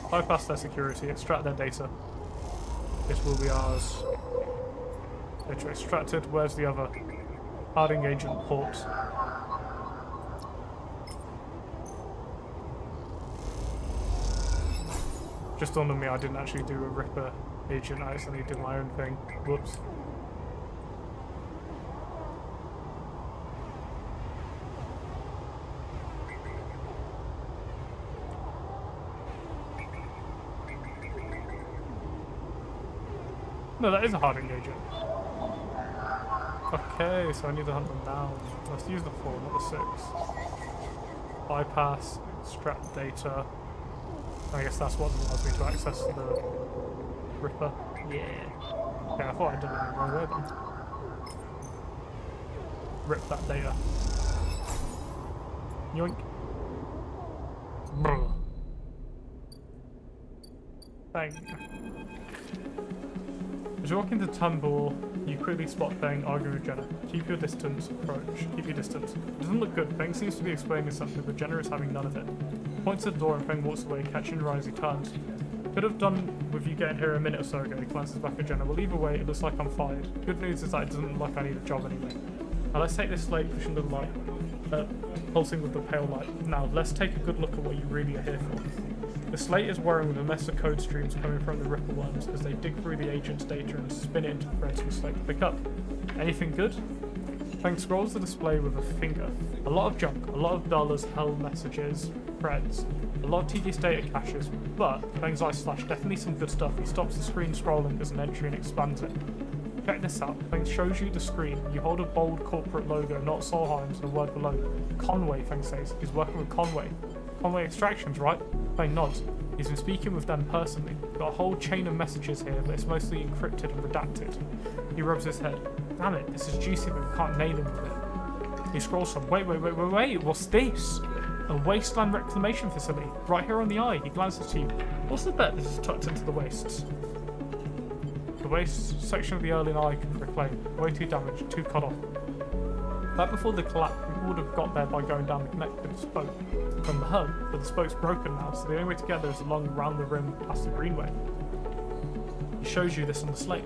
Bypass their security, extract their data. This will be ours. Data extracted. Where's the other? Harding agent port. Just dawned on me I didn't actually do a Ripper agent, I accidentally did my own thing. Whoops. No, that is a Harding agent. Okay, so I need to hunt them down. Let's use the 4, not the 6. Bypass, extract data. I guess that's what allows me to access the Ripper. Yeah. Okay, I thought I did it in the wrong way then. Rip that data. Yoink. Brr. Bang. As you walk into the temple, you quickly spot Feng arguing with Jenna. Keep your distance, approach. Keep your distance. It doesn't look good. Feng seems to be explaining something, but Jenna is having none of it. Points at the door and Feng walks away, catching your eye as he turns. Could have done with you getting here a minute or so ago. He glances back at Jenna. Well, either way, it looks like I'm fired. Good news is that it doesn't look like I need a job anyway. Now let's take this slate, pushing the light, pulsing with the pale light. Now let's take a good look at what you really are here for. The slate is whirring with a mess of code streams coming from the Ripper worms as they dig through the agent's data and spin it into threads for the slate to pick up. Anything good? Feng scrolls the display with a finger. A lot of junk, a lot of dollars, hell messages, threads, a lot of tedious data caches, but Feng's eyes flash, definitely some good stuff. He stops the screen scrolling as an entry and expands it. Check this out. Feng shows you the screen. You hold a bold corporate logo, not Solheim's, and a word below. Conway, Feng says. He's working with Conway. Conway Extractions, right? Feng nods. He's been speaking with them personally. Got a whole chain of messages here, but it's mostly encrypted and redacted. He rubs his head. Damn it, this is juicy, but we can't nail him with it. He scrolls some. Wait, what's this? A wasteland reclamation facility, right here on the eye. He glances to you. What's the bet this is tucked into the wastes? The waste section of the Erling Eye can reclaim. Way too damaged, too cut off. Back before the collapse, people would have got there by going down the connected spoke from the hub, but the spoke's broken now, so the only way to get there is along round the rim past the greenway. He shows you this on the slate.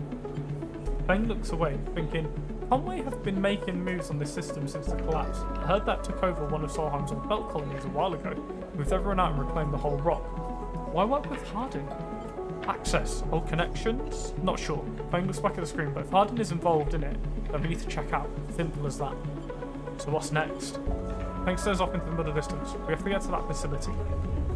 Feng looks away, thinking, Conway have been making moves on this system since the collapse. I heard that took over one of Solheim's old belt colonies a while ago, moved everyone out and reclaimed the whole rock. Why work with Harding? Access, old connections? Not sure. Feng looks back at the screen, but if Harding is involved in it, then we need to check out. Simple as that. So what's next? Feng stares off into the middle distance. We have to get to that facility.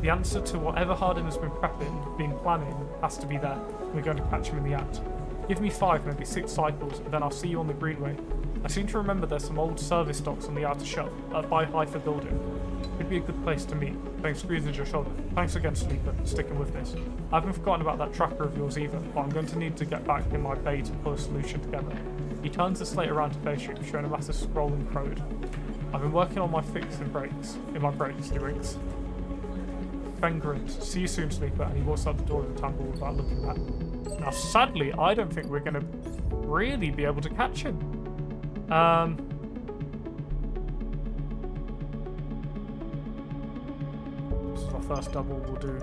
The answer to whatever Harding has been planning, has to be there. We're going to catch him in the act. Give me 5, maybe 6 cycles, and then I'll see you on the greenway. I seem to remember there's some old service docks on the outer shelf, by Haifa building. Could be a good place to meet. Feng squeezes your shoulder. Thanks again, Sleeper, for sticking with this. I haven't forgotten about that tracker of yours either, but I'm going to need to get back in my bay to pull a solution together. He turns the slate around to face you, showing a massive scrolling code. I've been working on my brakes, he winks. Feng grins. See you soon, Sleeper, and he walks out the door of the temple without looking back. Now, sadly, I don't think we're going to really be able to catch him. This is our first double we'll do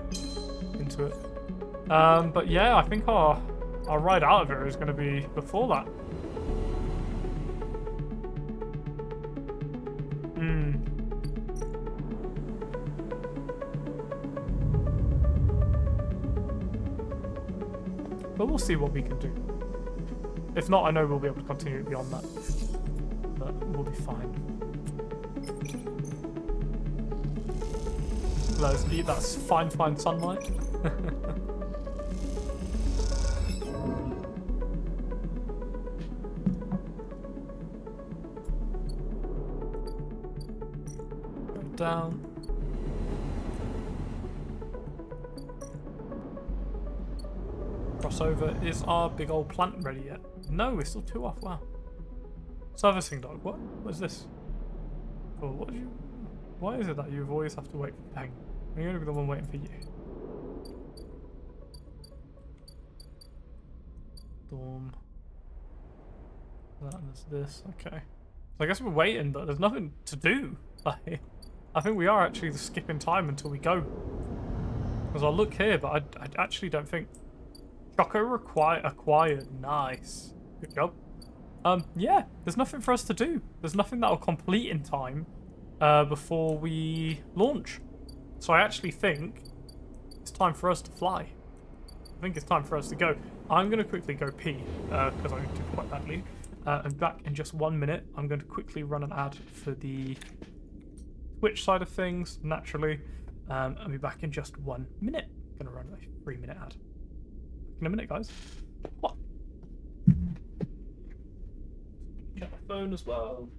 into it. But yeah, I think our ride out of here is going to be before that. But we'll see what we can do. If not, I know we'll be able to continue beyond that. But we'll be fine. Let's eat that fine sunlight. Go down. Crossover. Is our big old plant ready yet? No, we're still 2 off. Wow. Servicing dog. What? What is this? Oh, what did you? Why is it that you always have to wait for Peng? I'm going to be the one waiting for you. Storm. That and there's this. Okay. So I guess we're waiting, but there's nothing to do. Like, I think we are actually skipping time until we go. Because I'll look here, but I actually don't think. Choco acquired. Nice. Good job. Yeah, there's nothing for us to do. There's nothing that'll complete in time before we launch. So I actually think it's time for us to fly. I think it's time for us to go. I'm going to quickly go pee because I need to quite badly. And back in just 1 minute. I'm going to quickly run an ad for the Twitch side of things, naturally. I'll be back in just 1 minute. I'm going to run a 3-minute ad. In a minute, guys. What? Check my phone as well.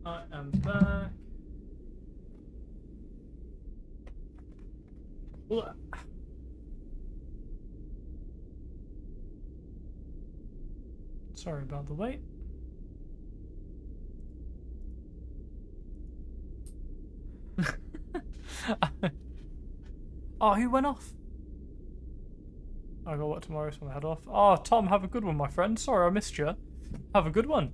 I am back. Ugh. Sorry about the wait. Oh, who went off? I got what tomorrow, so I head off. Oh, Tom, have a good one, my friend. Sorry I missed you. Have a good one.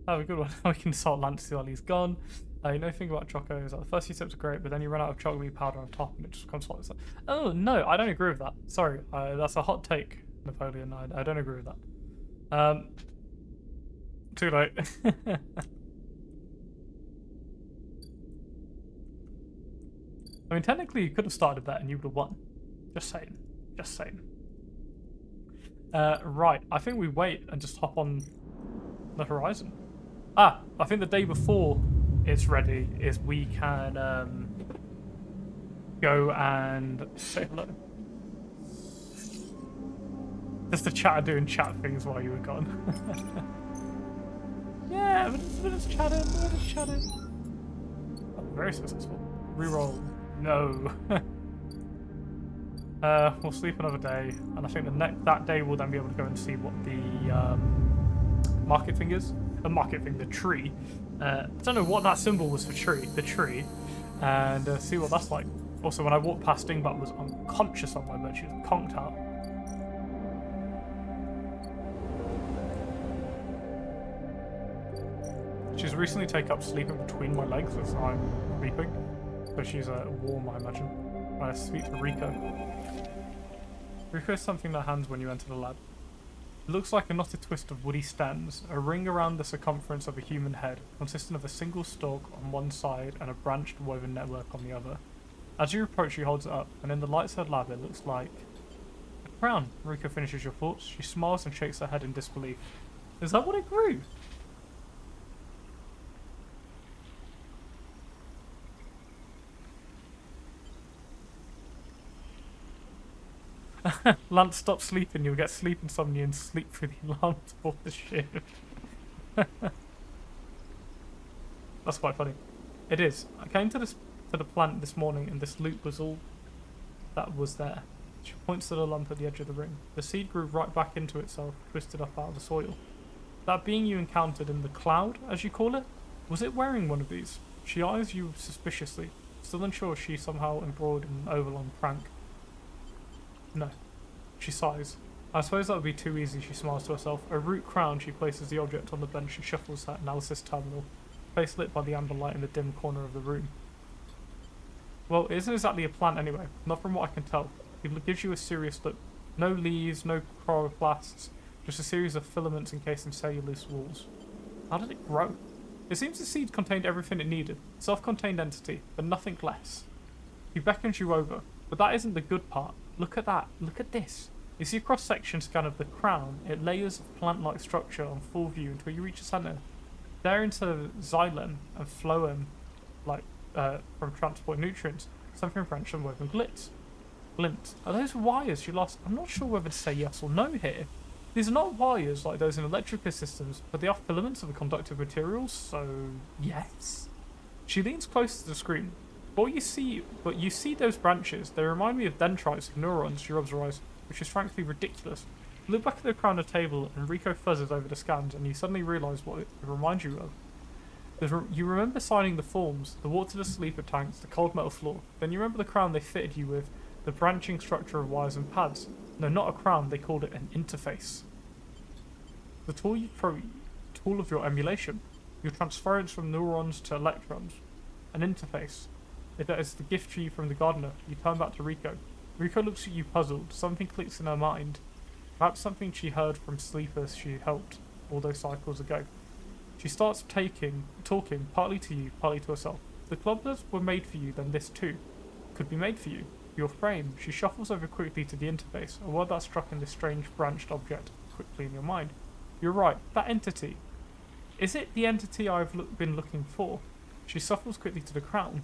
Have a good one. We can salt Lance while he's gone. You know, think about Choco is like the first few sips are great, but then you run out of chocolate powder on top and it just becomes hot. Oh, no, I don't agree with that. Sorry, that's a hot take, Napoleon. I don't agree with that. Too late. I mean, technically, you could have started that and you would have won. Just saying. Just saying. Right. I think we wait and just hop on the horizon. I think the day before it's ready is we can go and say hello. Just the chat doing chat things while you were gone. Yeah, we're just chatting. Oh, very successful. Reroll. No. We'll sleep another day, and I think that day we'll then be able to go and see what the market thing is. The tree. I don't know what that symbol was for the tree, and see what that's like. Also, when I walked past Dingbat was unconscious on my bed. She was conked out. She's recently taken up sleeping between my legs as I'm sleeping, so she's warm, I imagine. I speak to Rico. Rico is something that hands when you enter the lab. It looks like a knotted twist of woody stems, a ring around the circumference of a human head, consisting of a single stalk on one side and a branched woven network on the other. As you approach, she holds it up, and in the lights of the lab, it looks like a crown. Rico finishes your thoughts. She smiles and shakes her head in disbelief. Is that what it grew? Lance, stop sleeping. You'll get sleep insomnia and sleep through the alarm before the shift. That's quite funny. It is. I came to the plant this morning, and this loop was all that was there. She points to the lump at the edge of the ring. The seed grew right back into itself, twisted up out of the soil. That being you encountered in the cloud, as you call it, was it wearing one of these? She eyes you suspiciously, still unsure she somehow embroiled in an overlong prank. No. She sighs. I suppose that would be too easy, she smiles to herself. A root crown, she places the object on the bench and shuffles her analysis terminal, face lit by the amber light in the dim corner of the room. Well, it isn't exactly a plant anyway, not from what I can tell. It gives you a serious look. No leaves, no chloroplasts, just a series of filaments encased in cellulose walls. How did it grow? It seems the seed contained everything it needed, self-contained entity, but nothing less. He beckons you over, but that isn't the good part. Look at that. Look at this. You see a cross-section scan of the crown. It layers of plant-like structure on full view until you reach the centre. There into xylem and phloem, like from transport nutrients, something French and woven glint. Are those wires you lost? I'm not sure whether to say yes or no here. These are not wires like those in electrical systems, but they are filaments of a conductive material, so yes. She leans closer to the screen. But you see those branches. They remind me of dendrites of neurons, she rubs her eyes, which is frankly ridiculous. You look back at the crown of the table, and Rico fuzzes over the scans, and you suddenly realise what it reminds you of. You remember signing the forms, the walk to the sleeper tanks, the cold metal floor. Then you remember the crown they fitted you with, the branching structure of wires and pads. No, not a crown, they called it an interface. The tool of your emulation. Your transference from neurons to electrons. An interface. If that is the gift to you from the gardener, you turn back to Rico. Rico looks at you puzzled. Something clicks in her mind. Perhaps something she heard from sleepers she helped all those cycles ago. She starts talking, partly to you, partly to herself. The clubs were made for you, then this too could be made for you. Your frame. She shuffles over quickly to the interface, a word that struck in this strange branched object quickly in your mind. You're right, that entity. Is it the entity I've been looking for? She shuffles quickly to the crown.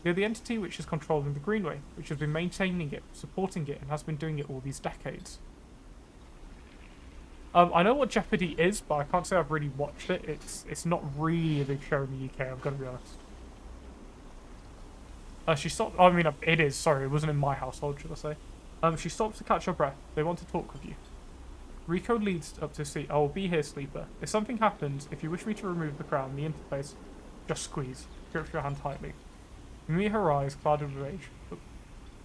You're the entity which is controlling the Greenway, which has been maintaining it, supporting it, and has been doing it all these decades. I know what Jeopardy is, but I can't say I've really watched it. It's not really a big show in the UK, I've got to be honest. She stopped. I mean, it is. Sorry, it wasn't in my household, should I say? She stops to catch her breath. They want to talk with you. Rico leads up to see. I will be here, sleeper. If something happens, if you wish me to remove the crown, the interface, just squeeze. Grip your hand tightly. You meet her eyes, clouded with rage, but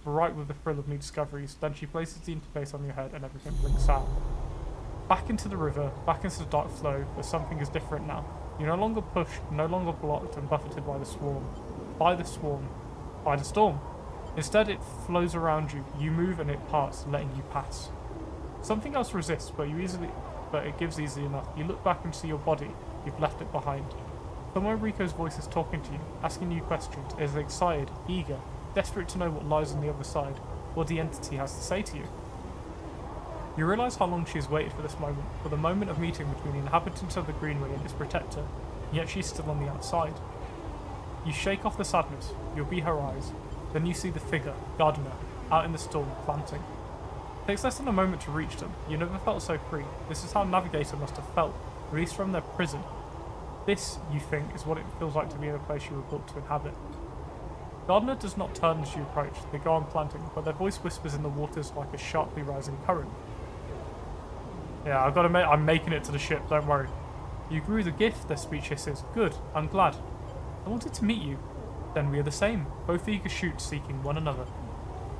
bright with the thrill of new discoveries. Then she places the interface on your head, and everything blinks out. Back into the river, back into the dark flow, but something is different now. You're no longer pushed, no longer blocked and buffeted by the swarm. By the storm. Instead, it flows around you. You move and it parts, letting you pass. Something else resists, but it gives easily enough. You look back and see your body. You've left it behind. Somewhere Rico's voice is talking to you, asking you questions. It is excited, eager. desperate to know what lies on the other side, what the entity has to say to you. You realise how long she has waited for this moment, for the moment of meeting between the inhabitants of the Greenway and its protector, and yet she's still on the outside. You shake off the sadness, you obey her eyes, then you see the figure, Gardner, out in the storm, planting. It takes less than a moment to reach them. You never felt so free. This is how Navigator must have felt, released from their prison. This, you think, is what it feels like to be in a place you were built to inhabit. Gardner does not turn as you approach. They go on planting, but their voice whispers in the waters like a sharply rising current. Yeah, I'm making it to the ship, don't worry. You grew the gift, their speech hisses. Good, I'm glad. I wanted to meet you. Then we are the same, both eager shoots seeking one another.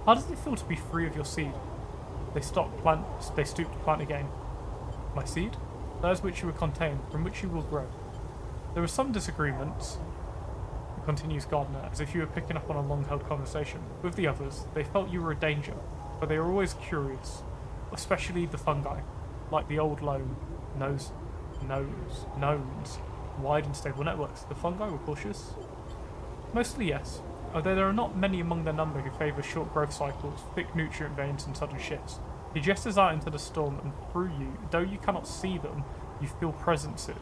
How does it feel to be free of your seed? They stoop to plant again. My seed? Those which you will contain, from which you will grow. There were some disagreements, continues Gardner, as if you were picking up on a long-held conversation. With the others, they felt you were a danger, but they were always curious, especially the fungi, like the old gnomes, wide and stable networks. The fungi were cautious? Mostly yes, although there are not many among their number who favour short growth cycles, thick nutrient veins and sudden shifts. He gestures out into the storm, and through you, though you cannot see them, you feel presences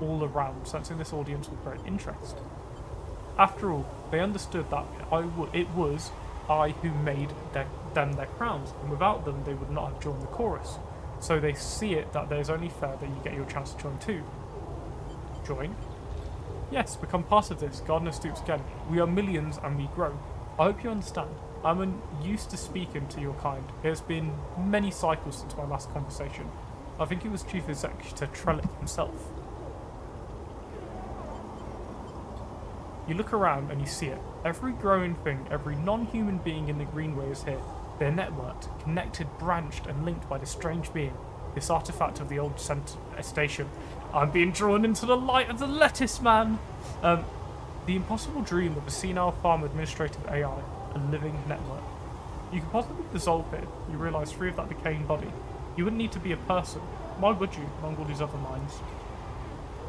all around, sensing this audience with great interest. After all, they understood that it was I who made them their crowns, and without them they would not have joined the chorus. So they see it that there's only fair that you get your chance to join too. Join? Yes, become part of this. Gardner stoops again. We are millions and we grow. I hope you understand. I'm used to speaking to your kind. It has been many cycles since my last conversation. I think it was Chief Executive Trellick himself. You look around and you see it. Every growing thing, every non-human being in the Greenway is here. They're networked, connected, branched, and linked by this strange being, this artifact of the old station. I'm being drawn into the light of the lettuce, man! The impossible dream of a senile farm administrative AI, a living network. You could possibly dissolve it. You realise free of that decaying body. You wouldn't need to be a person. Why would you, among all these other minds?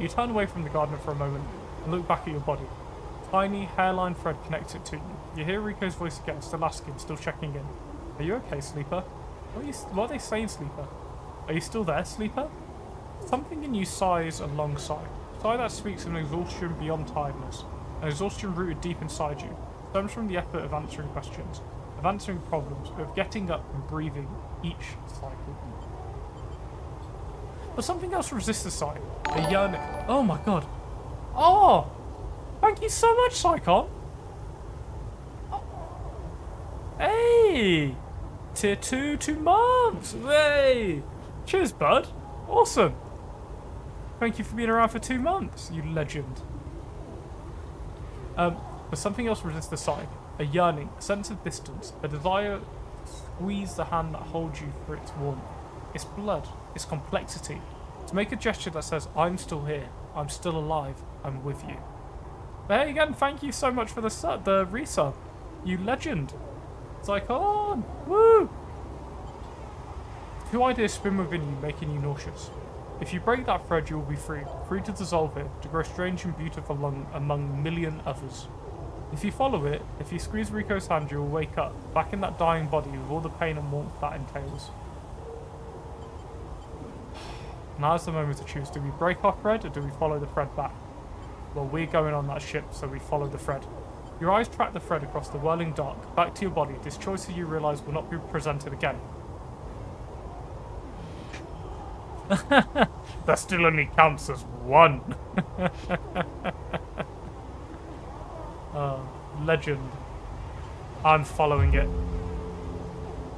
You turn away from the gardener for a moment and look back at your body. Tiny hairline thread connects it to you. You hear Rico's voice again, still asking, still checking in. Are you okay, Sleeper? What are they saying, Sleeper? Are you still there, Sleeper? Something in you sighs a long sigh. A sigh that speaks of an exhaustion beyond tiredness. An exhaustion rooted deep inside you. It stems from the effort of answering questions, of answering problems, of getting up and breathing each cycle. But something else resists the sigh. A yearning. Oh my god. Oh! Thank you so much, Psychon! Oh. Hey! Tier 2, 2 months! Hey! Cheers, bud. Awesome. Thank you for being around for 2 months, you legend. But something else resists the sigh. A yearning, a sense of distance, a desire to squeeze the hand that holds you for its warmth. Its blood, its complexity. To make a gesture that says, I'm still here, I'm still alive, I'm with you. But hey again, thank you so much for the resub. You legend. It's like, oh, woo! 2 ideas spin within you, making you nauseous. If you break that thread, you will be free. Free to dissolve it, to grow strange and beautiful among a million others. If you follow it, if you squeeze Rico's hand, you will wake up, back in that dying body with all the pain and warmth that entails. Now is the moment to choose. Do we break our thread, or do we follow the thread back? Well, we're going on that ship, so we follow the thread. Your eyes track the thread across the whirling dark, back to your body. This choice you realise will not be presented again. That still only counts as 1. Legend. I'm following it.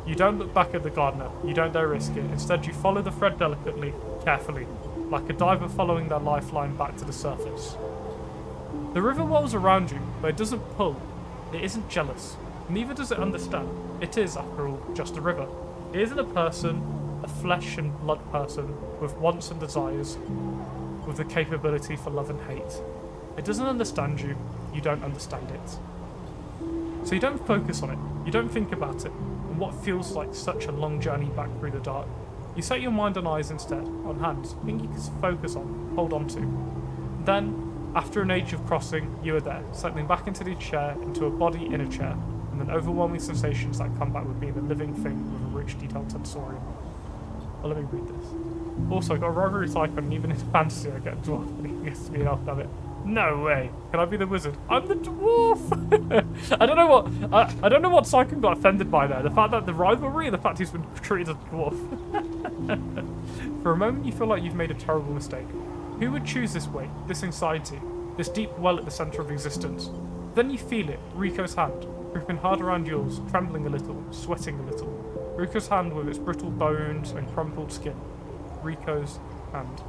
You don't look back at the gardener. You don't dare risk it. Instead, you follow the thread delicately, carefully, like a diver following their lifeline back to the surface. The river whirls around you, but it doesn't pull. It isn't jealous. Neither does it understand. It is, after all, just a river. It isn't a person, a flesh and blood person, with wants and desires, with the capability for love and hate. It doesn't understand you. You don't understand it. So you don't focus on it. You don't think about it, and what feels like such a long journey back through the dark. You set your mind on eyes instead, on hands, things you can focus on, hold on to. Then, after an age of crossing, you are there, settling back into the chair, into a body in a chair. and then overwhelming sensations that come back with being a living thing with a rich, detailed sensorium. Well, let me read this. Also, I got a rivalry cycle, and even in fantasy, I get a dwarf, but he gets to be an elf, damn it. No way. Can I be the wizard? I'm the dwarf. I don't know what I don't know what Sycon got offended by there. The fact that the rivalry, the fact he's been treated as a dwarf. For a moment, you feel like you've made a terrible mistake. Who would choose this weight, this anxiety, this deep well at the center of existence? Then you feel it, Rico's hand, gripping hard around yours, trembling a little, sweating a little. Rico's hand with its brittle bones and crumpled skin. Rico's hand.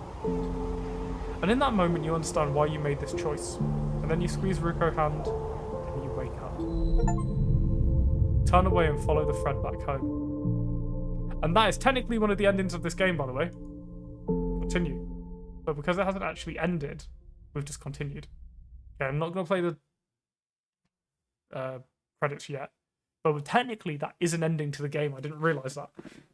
And in that moment, you understand why you made this choice. And then you squeeze Rico's hand, and you wake up. Turn away and follow the thread back home. And that is technically one of the endings of this game, by the way. Continue. But because it hasn't actually ended, we've just continued. Okay, I'm not going to play the credits yet. But technically, that is an ending to the game. I didn't realise that.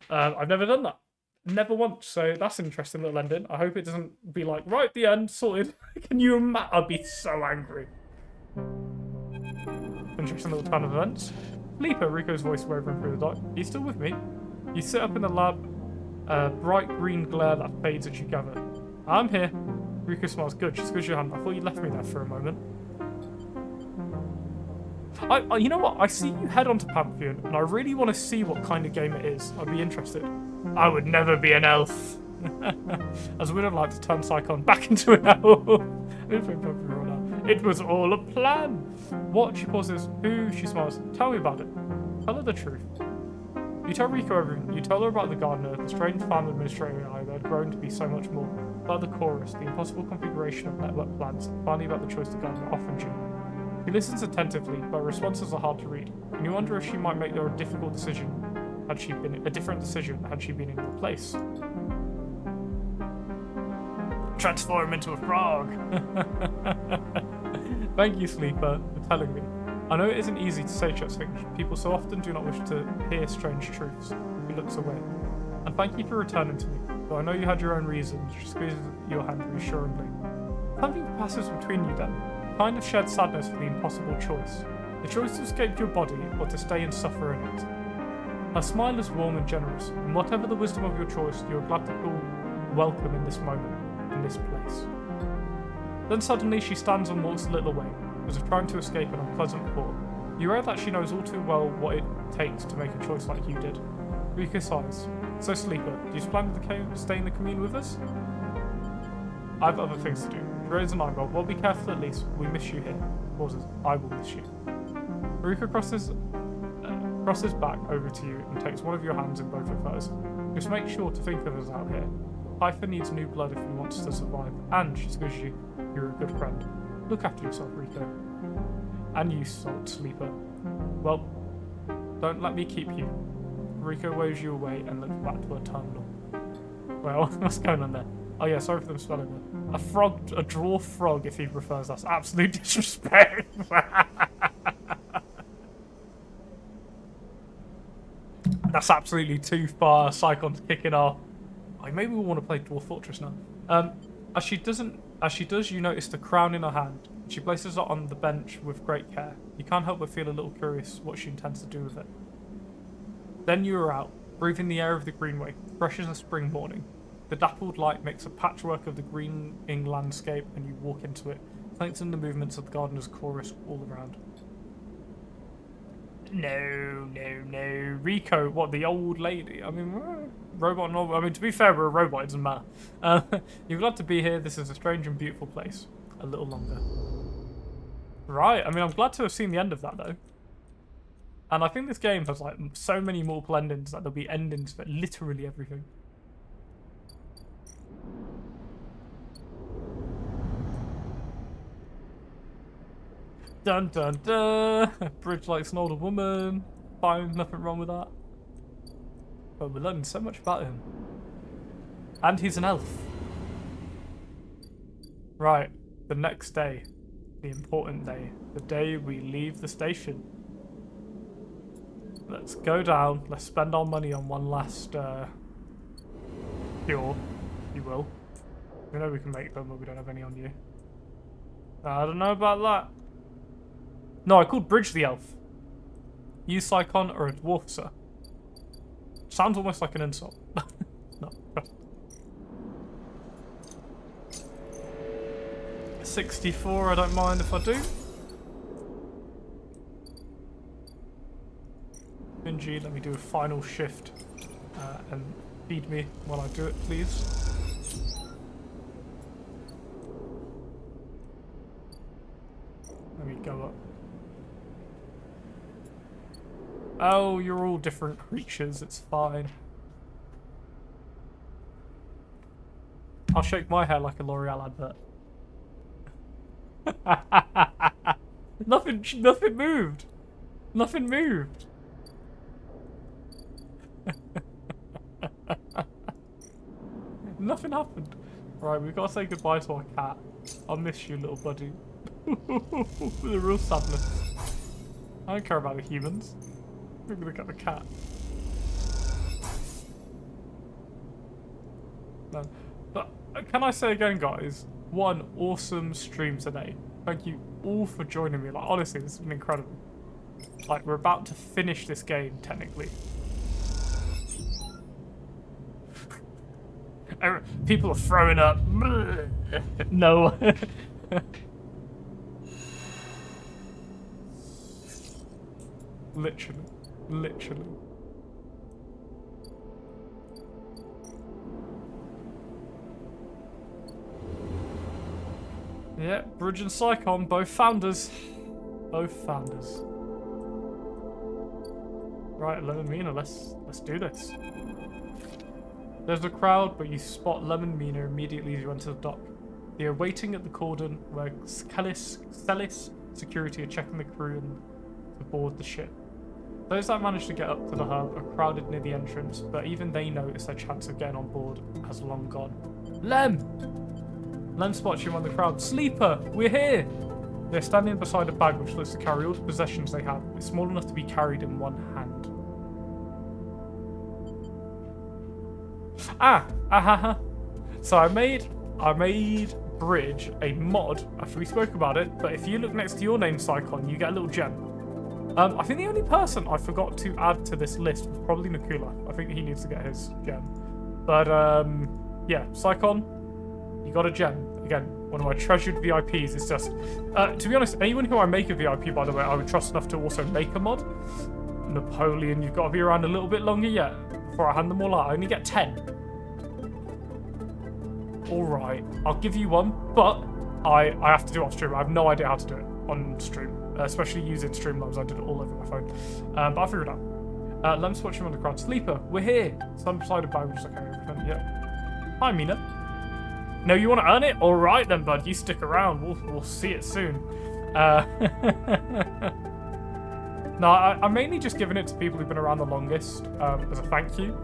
I've never done that. Never once. So that's an interesting little ending. I hope it doesn't be like, right, the end, sorted. Can you imagine? I'd be so angry. Interesting little turn of events. Sleeper, Rico's voice wavering through the dark. Are you still with me? You sit up in the lab. Bright green glare that fades as you gather. I'm here. Rico smiles. Good. She squishes your hand. I thought you left me there for a moment. You know what? I see you head onto Pantheon, and I really want to see what kind of game it is. I'd be interested. I would never be an elf. As we don't like to turn Sycon back into an elf. It was all a plan. What? She pauses. Who? She smiles. Tell me about it. Tell her the truth. You tell Rico everything. You tell her about the gardener, the strange farm administrator and I that had grown to be so much more. About the chorus, the impossible configuration of network plans, and finally about the choice the gardener offered you. He listens attentively, but responses are hard to read, and you wonder if she might make a difficult decision had she been a different decision had she been in your place. Transform into a frog. Thank you, Sleeper, for telling me. I know it isn't easy to say such things. People so often do not wish to hear strange truths. He looks away. And thank you for returning to me. Though I know you had your own reasons. She squeezes your hand reassuringly. Something passes between you then. Kind of shared sadness for the impossible choice. The choice to escape your body or to stay and suffer in it. Her smile is warm and generous, and whatever the wisdom of your choice, you are glad to feel welcome in this moment, in this place. Then suddenly she stands and walks a little away, as if trying to escape an unpleasant thought. You realize that she knows all too well what it takes to make a choice like you did. Rika sighs. So, Sleeper, do you plan to stay in the commune with us? I have other things to do. Rose and I, well, be careful at least. We miss you here. Pauses. I will miss you. Rika crosses back over to you and takes one of your hands in both of hers. Just make sure to think of us out here. Hypha needs new blood if he wants to survive. And, she squishes you, you're a good friend. Look after yourself, Rico. And you, Sleeper. Well, don't let me keep you. Rico waves you away and looks back to her terminal. Well, what's going on there? Oh yeah, sorry for them spelling it. A dwarf frog, if he prefers. That's absolute disrespect. That's absolutely too far. Sycon's kicking off. Oh, maybe we want to play Dwarf Fortress now. As she does, you notice the crown in her hand. She places it on the bench with great care. You can't help but feel a little curious what she intends to do with it. Then you are out, breathing the air of the greenway, fresh as a spring morning. The dappled light makes a patchwork of the greening landscape, and you walk into it, thanks to the movements of the gardener's chorus all around. No. Rico, what, the old lady? I mean, robot, no. I mean, to be fair, we're a robot, it doesn't matter. You're glad to be here. This is a strange and beautiful place. A little longer. Right, I mean, I'm glad to have seen the end of that, though. And I think this game has, like, so many multiple endings that there'll be endings for literally everything. Dun dun dun! Bridge likes an older woman. Fine, nothing wrong with that. But we're learning so much about him. And he's an elf. Right, the next day. The important day. The day we leave the station. Let's go down. Let's spend our money on one last cure, if you will. We know we can make them, but we don't have any on you. I don't know about that. No, I called Bridge the elf. You, Psychon, are a dwarf, sir. Sounds almost like an insult. No. 64, I don't mind if I do. Benji, let me do a final shift and feed me while I do it, please. Let me go up. Oh, you're all different creatures, it's fine. I'll shake my hair like a L'Oreal advert. Nothing moved. Nothing moved. Nothing happened. Right, we've got to say goodbye to our cat. I'll miss you, little buddy. With a real sadness. I don't care about the humans. I'm gonna get the cat. No. But can I say again, guys, what an awesome stream today. Thank you all for joining me. Like, honestly, this has been incredible. Like, we're about to finish this game, technically. People are throwing up. No. Literally. Literally. Yeah, Bridge and Psychon, both founders. Both founders. Right, Lemon Mina, let's do this. There's a crowd, but you spot Lemon Mina immediately as you enter the dock. They are waiting at the cordon where Celis security are checking the crew and to board the ship. Those that manage to get up to the hub are crowded near the entrance, but even they notice their chance of getting on board has long gone. Lem spots you among the crowd. Sleeper, we're here! They're standing beside a bag which looks to carry all the possessions they have. It's small enough to be carried in one hand. So I made Bridge a mod after we spoke about it, but if you look next to your name, Psychon, you get a little gem. I think the only person I forgot to add to this list was probably Nakula. I think he needs to get his gem. But yeah, Psychon, you got a gem. Again, one of my treasured VIPs. It's just, to be honest, anyone who I make a VIP, by the way, I would trust enough to also make a mod. Napoleon, you've got to be around a little bit longer yet before I hand them all out. I only get 10. Alright, I'll give you one, but I have to do it off stream. I have no idea how to do it on stream, especially using Streamlabs. I did it all over my phone, but I'll figure it out. Lem's watching on the crowd. Sleeper, we're here. Some beside a bag, which I carry everything. Yeah. Hi, Mina. No, you want to earn it? Alright then, bud. You stick around. We'll see it soon. No, I'm mainly just giving it to people who've been around the longest as a thank you.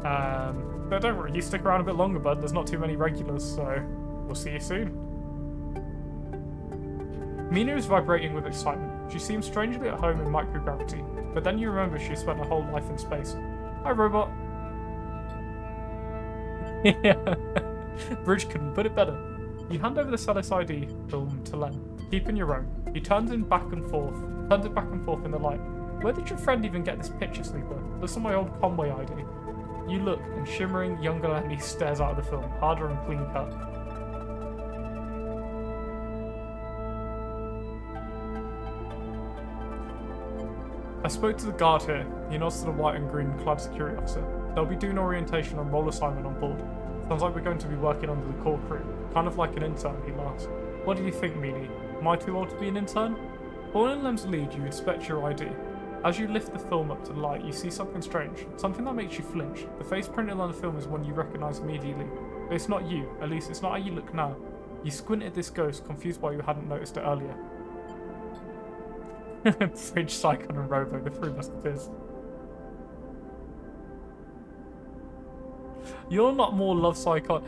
But don't worry, you stick around a bit longer, bud. There's not too many regulars, so we'll see you soon. Mina is vibrating with excitement. She seems strangely at home in microgravity, but then you remember she spent her whole life in space. Hi, robot. Yeah. Bridge couldn't put it better. You hand over the Celis ID film to Len, keeping your own. He turns it back and forth in the light. Where did your friend even get this picture, Sleeper? Looks on my old Conway ID. You look, and shimmering younger Lenny stares out of the film, harder and clean cut. I spoke to the guard here. He nods to the white and green clad security officer. They'll be doing orientation and role assignment on board. Sounds like we're going to be working under the core crew. Kind of like an intern, he laughs. What do you think, Meanie? Am I too old to be an intern? Following in Lem's lead, you inspect your ID. As you lift the film up to the light, you see something strange. Something that makes you flinch. The face printed on the film is one you recognise immediately. But it's not you. At least it's not how you look now. You squint at this ghost, confused why you hadn't noticed it earlier. Bridge, Psychon and Robo, the three musketeers. You're not more love Psychon.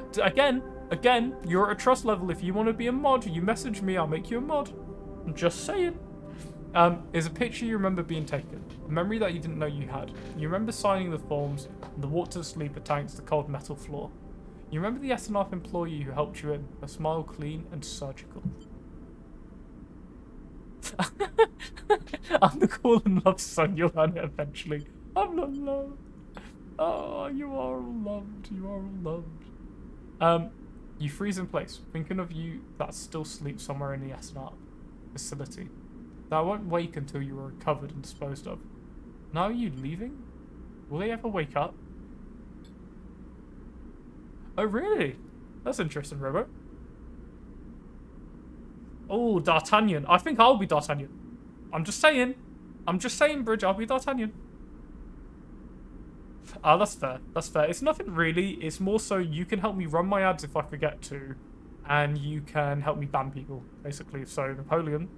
Again, you're at a trust level. If you want to be a mod, you message me, I'll make you a mod. I'm just saying. Is a picture you remember being taken. A memory that you didn't know you had. You remember signing the forms, and the walk to the sleeper tanks, the cold metal floor. You remember the SNF employee who helped you in. A smile clean and surgical. I'm the cool and loved son. You'll learn it eventually. I'm not loved. Oh, you are all loved. You are all loved. You freeze in place, thinking of you that still sleeps somewhere in the SNR facility. That won't wake until you are recovered and disposed of. Now are you leaving? Will they ever wake up? Oh, really? That's interesting, Robo. Oh, D'Artagnan. I think I'll be D'Artagnan. I'm just saying. I'm just saying, Bridge, I'll be D'Artagnan. Ah, that's fair. That's fair. It's nothing really. It's more so you can help me run my ads if I forget to, and you can help me ban people, basically. So, Napoleon.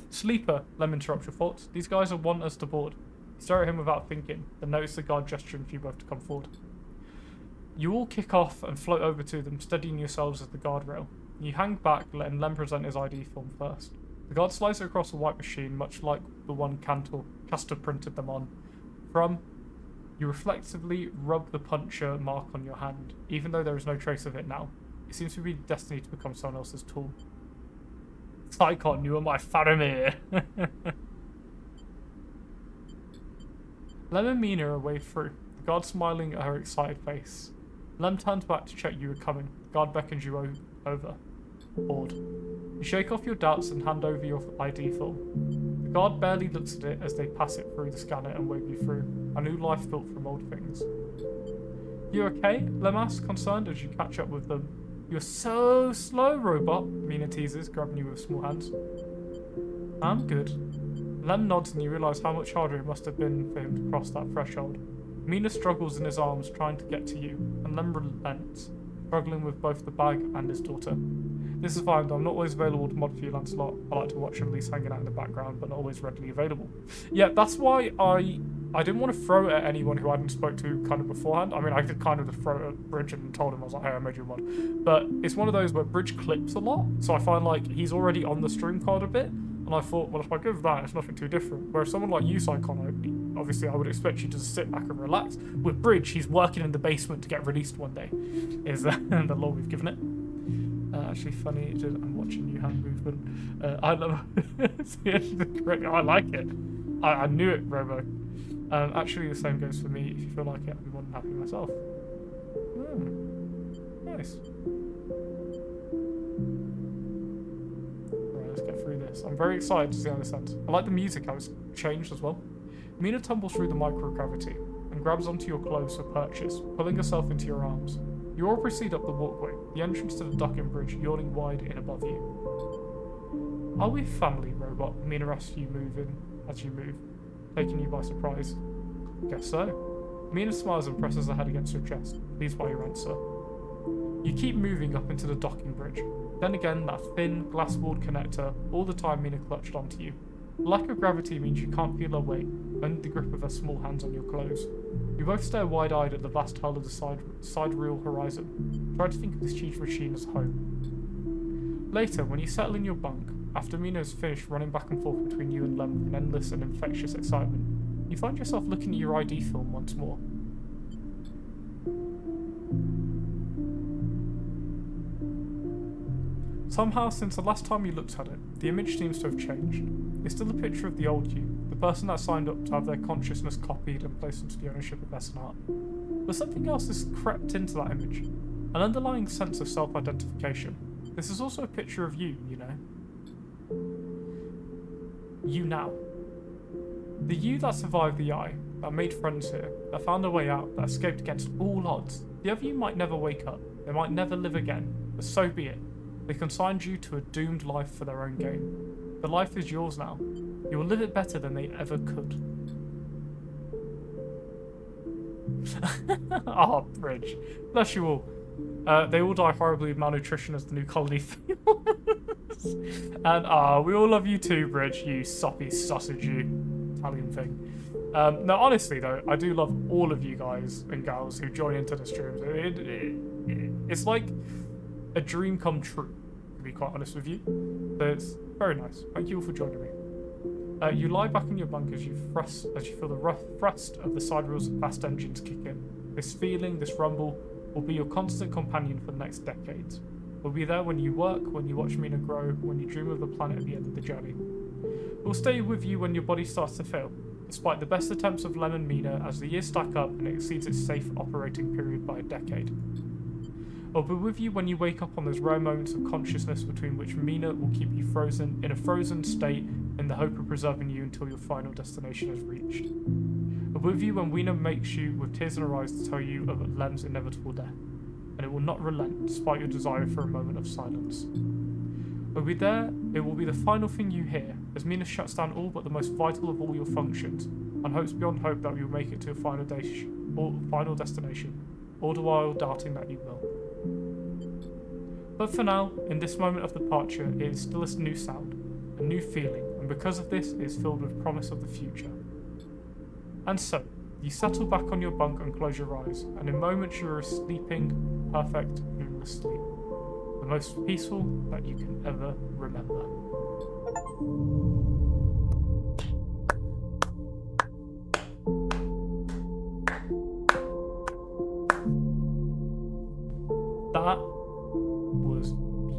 Sleeper, let me interrupt your thoughts. These guys want us to board. Stare at him without thinking, then notice the guard gesturing for you both to come forward. You all kick off and float over to them, steadying yourselves at the guardrail. You hang back, letting Lem present his ID form first. The guard slides it across a white machine, much like the one Castor printed them on. You reflectively rub the puncture mark on your hand, even though there is no trace of it now. It seems to be destined to become someone else's tool. Psychon, you are my Faramir. Lem and Mina are way through, the guard smiling at her excited face. Lem turns back to check you are coming. The guard beckons you over. Bored. You shake off your doubts and hand over your ID form. The guard barely looks at it as they pass it through the scanner and wave you through. A new life built from old things. You okay? Lem asks, concerned as you catch up with them. You're so slow, robot, Mina teases, grabbing you with small hands. I'm good. Lem nods and you realise how much harder it must have been for him to cross that threshold. Mina struggles in his arms, trying to get to you, and Lem relents, struggling with both the bag and his daughter. This is fine, though I'm not always available to mod for you, Lancelot. I like to watch him at least hanging out in the background, but not always readily available. Yeah, that's why I didn't want to throw it at anyone who I hadn't spoke to kind of beforehand. I mean, I did kind of just throw it at Bridge and told him, I was like, hey, I made you a mod. But it's one of those where Bridge clips a lot, so I find like he's already on the stream card a bit, and I thought, well, if I give that, it's nothing too different. Whereas someone like you, Psychon, obviously I would expect you to just sit back and relax. With Bridge, he's working in the basement to get released one day, is the law we've given it. Actually funny, I'm watching you hand movement. I love it. I like it. I knew it, Robo. Actually, the same goes for me. If you feel like it, I'd be more than happy myself. Nice. Right, let's get through this. I'm very excited to see how this ends. I like the music, how it's changed as well. Mina tumbles through the microgravity and grabs onto your clothes for purchase, pulling herself into your arms. You all proceed up the walkway, the entrance to the docking bridge yawning wide in above you. Are we family, Robot? Mina asks you as you move, taking you by surprise. Guess so. Mina smiles and presses her head against your chest, pleased by your answer. You keep moving up into the docking bridge. Then again, that thin, glass-walled connector, all the time Mina clutched onto you. The lack of gravity means you can't feel her weight, only the grip of her small hands on your clothes. You both stare wide-eyed at the vast hull of the sidereal horizon. Try to think of this huge machine as home. Later, when you settle in your bunk, after Mina has finished running back and forth between you and Lem with an endless and infectious excitement, you find yourself looking at your ID film once more. Somehow, since the last time you looked at it, the image seems to have changed. It's still a picture of the old you, the person that signed up to have their consciousness copied and placed into the ownership of SNR. But something else has crept into that image, an underlying sense of self-identification. This is also a picture of you, you know. You now. The you that survived the eye, that made friends here, that found a way out, that escaped against all odds. The other you might never wake up, they might never live again, but so be it. They consigned you to a doomed life for their own gain. The life is yours now. You will live it better than they ever could. Ah, Bridge. Bless you all. They all die horribly with malnutrition as the new colony fails. And we all love you too, Bridge, you soppy sausage, you Italian thing. No, honestly though, I do love all of you guys and gals who join into the streams. It's like a dream come true, to be quite honest with you. So it's very nice. Thank you all for joining me. You lie back in your bunk as you feel the rough thrust of the sidereal's vast engines kick in. This feeling, this rumble, will be your constant companion for the next decades. We'll be there when you work, when you watch Mina grow, when you dream of the planet at the end of the journey. It will stay with you when your body starts to fail, despite the best attempts of Lemon Mina as the years stack up and it exceeds its safe operating period by a decade. It will be with you when you wake up on those rare moments of consciousness between which Mina will keep you frozen in a frozen state in the hope of preserving you until your final destination is reached. It will be with you when Weena makes you with tears in her eyes to tell you of Lem's inevitable death, and it will not relent despite your desire for a moment of silence. It will be there, it will be the final thing you hear, as Mina shuts down all but the most vital of all your functions, and hopes beyond hope that you will make it to your final destination, all the while doubting that you will. But for now, in this moment of departure, it is still a new sound, a new feeling, and because of this, it is filled with promise of the future. And so, you settle back on your bunk and close your eyes, and in moments you are sleeping perfect, dreamless sleep. The most peaceful that you can ever remember. That was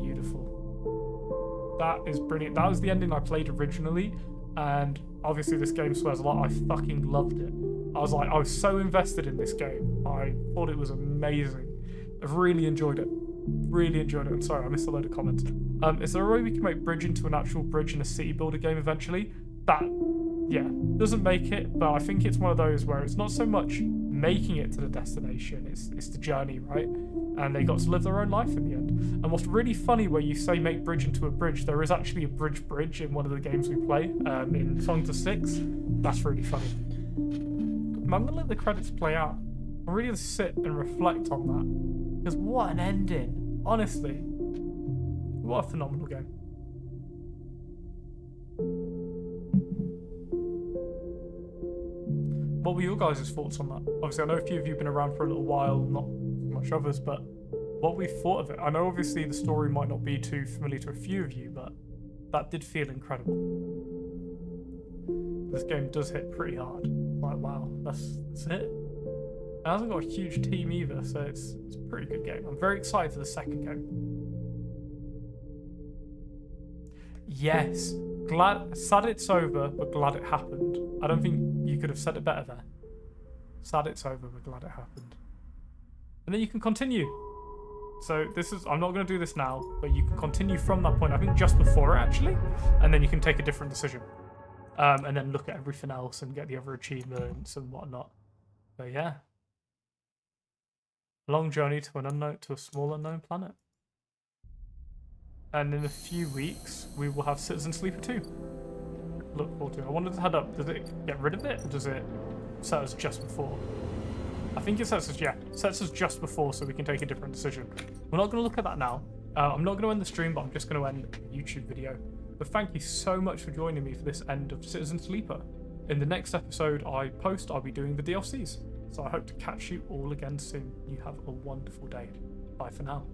beautiful. That is brilliant. That was the ending I played originally, and obviously this game swears a lot. I fucking loved it. I was so invested in this game. I thought it was amazing. I've really enjoyed it. Really enjoyed it. I'm sorry, I missed a load of comments. Is there a way we can make Bridge into an actual bridge in a city builder game eventually? That, yeah, doesn't make it, but I think it's one of those where it's not so much making it to the destination, it's the journey, right? And they got to live their own life in the end. And what's really funny where you say make Bridge into a bridge, there is actually a bridge in one of the games we play, in Songs of Six. That's really funny. I'm going to let the credits play out. I'm really going to sit and reflect on that. Because what an ending. Honestly. What a phenomenal game. What were your guys' thoughts on that? Obviously, I know a few of you have been around for a little while, not much others, but what we thought of it. I know obviously the story might not be too familiar to a few of you, but that did feel incredible. This game does hit pretty hard. Like, wow, that's it. It hasn't got a huge team either, so it's a pretty good game. I'm very excited for the second game. Yes, sad it's over, but glad it happened. I don't think you could have said it better there. Sad it's over, but glad it happened. And then you can continue. So I'm not going to do this now, but you can continue from that point, I think just before it actually, and then you can take a different decision. And then look at everything else and get the other achievements and whatnot. But yeah. Long journey to a small unknown planet. And in a few weeks, we will have Citizen Sleeper 2. Look forward to it. I wanted to head up. Does it get rid of it, or does it set us just before? I think it sets us just before, so we can take a different decision. We're not going to look at that now. I'm not going to end the stream, but I'm just going to end the YouTube video. But thank you so much for joining me for this end of Citizen Sleeper. In the next episode I'll be doing the DLCs. So I hope to catch you all again soon. You have a wonderful day. Bye for now.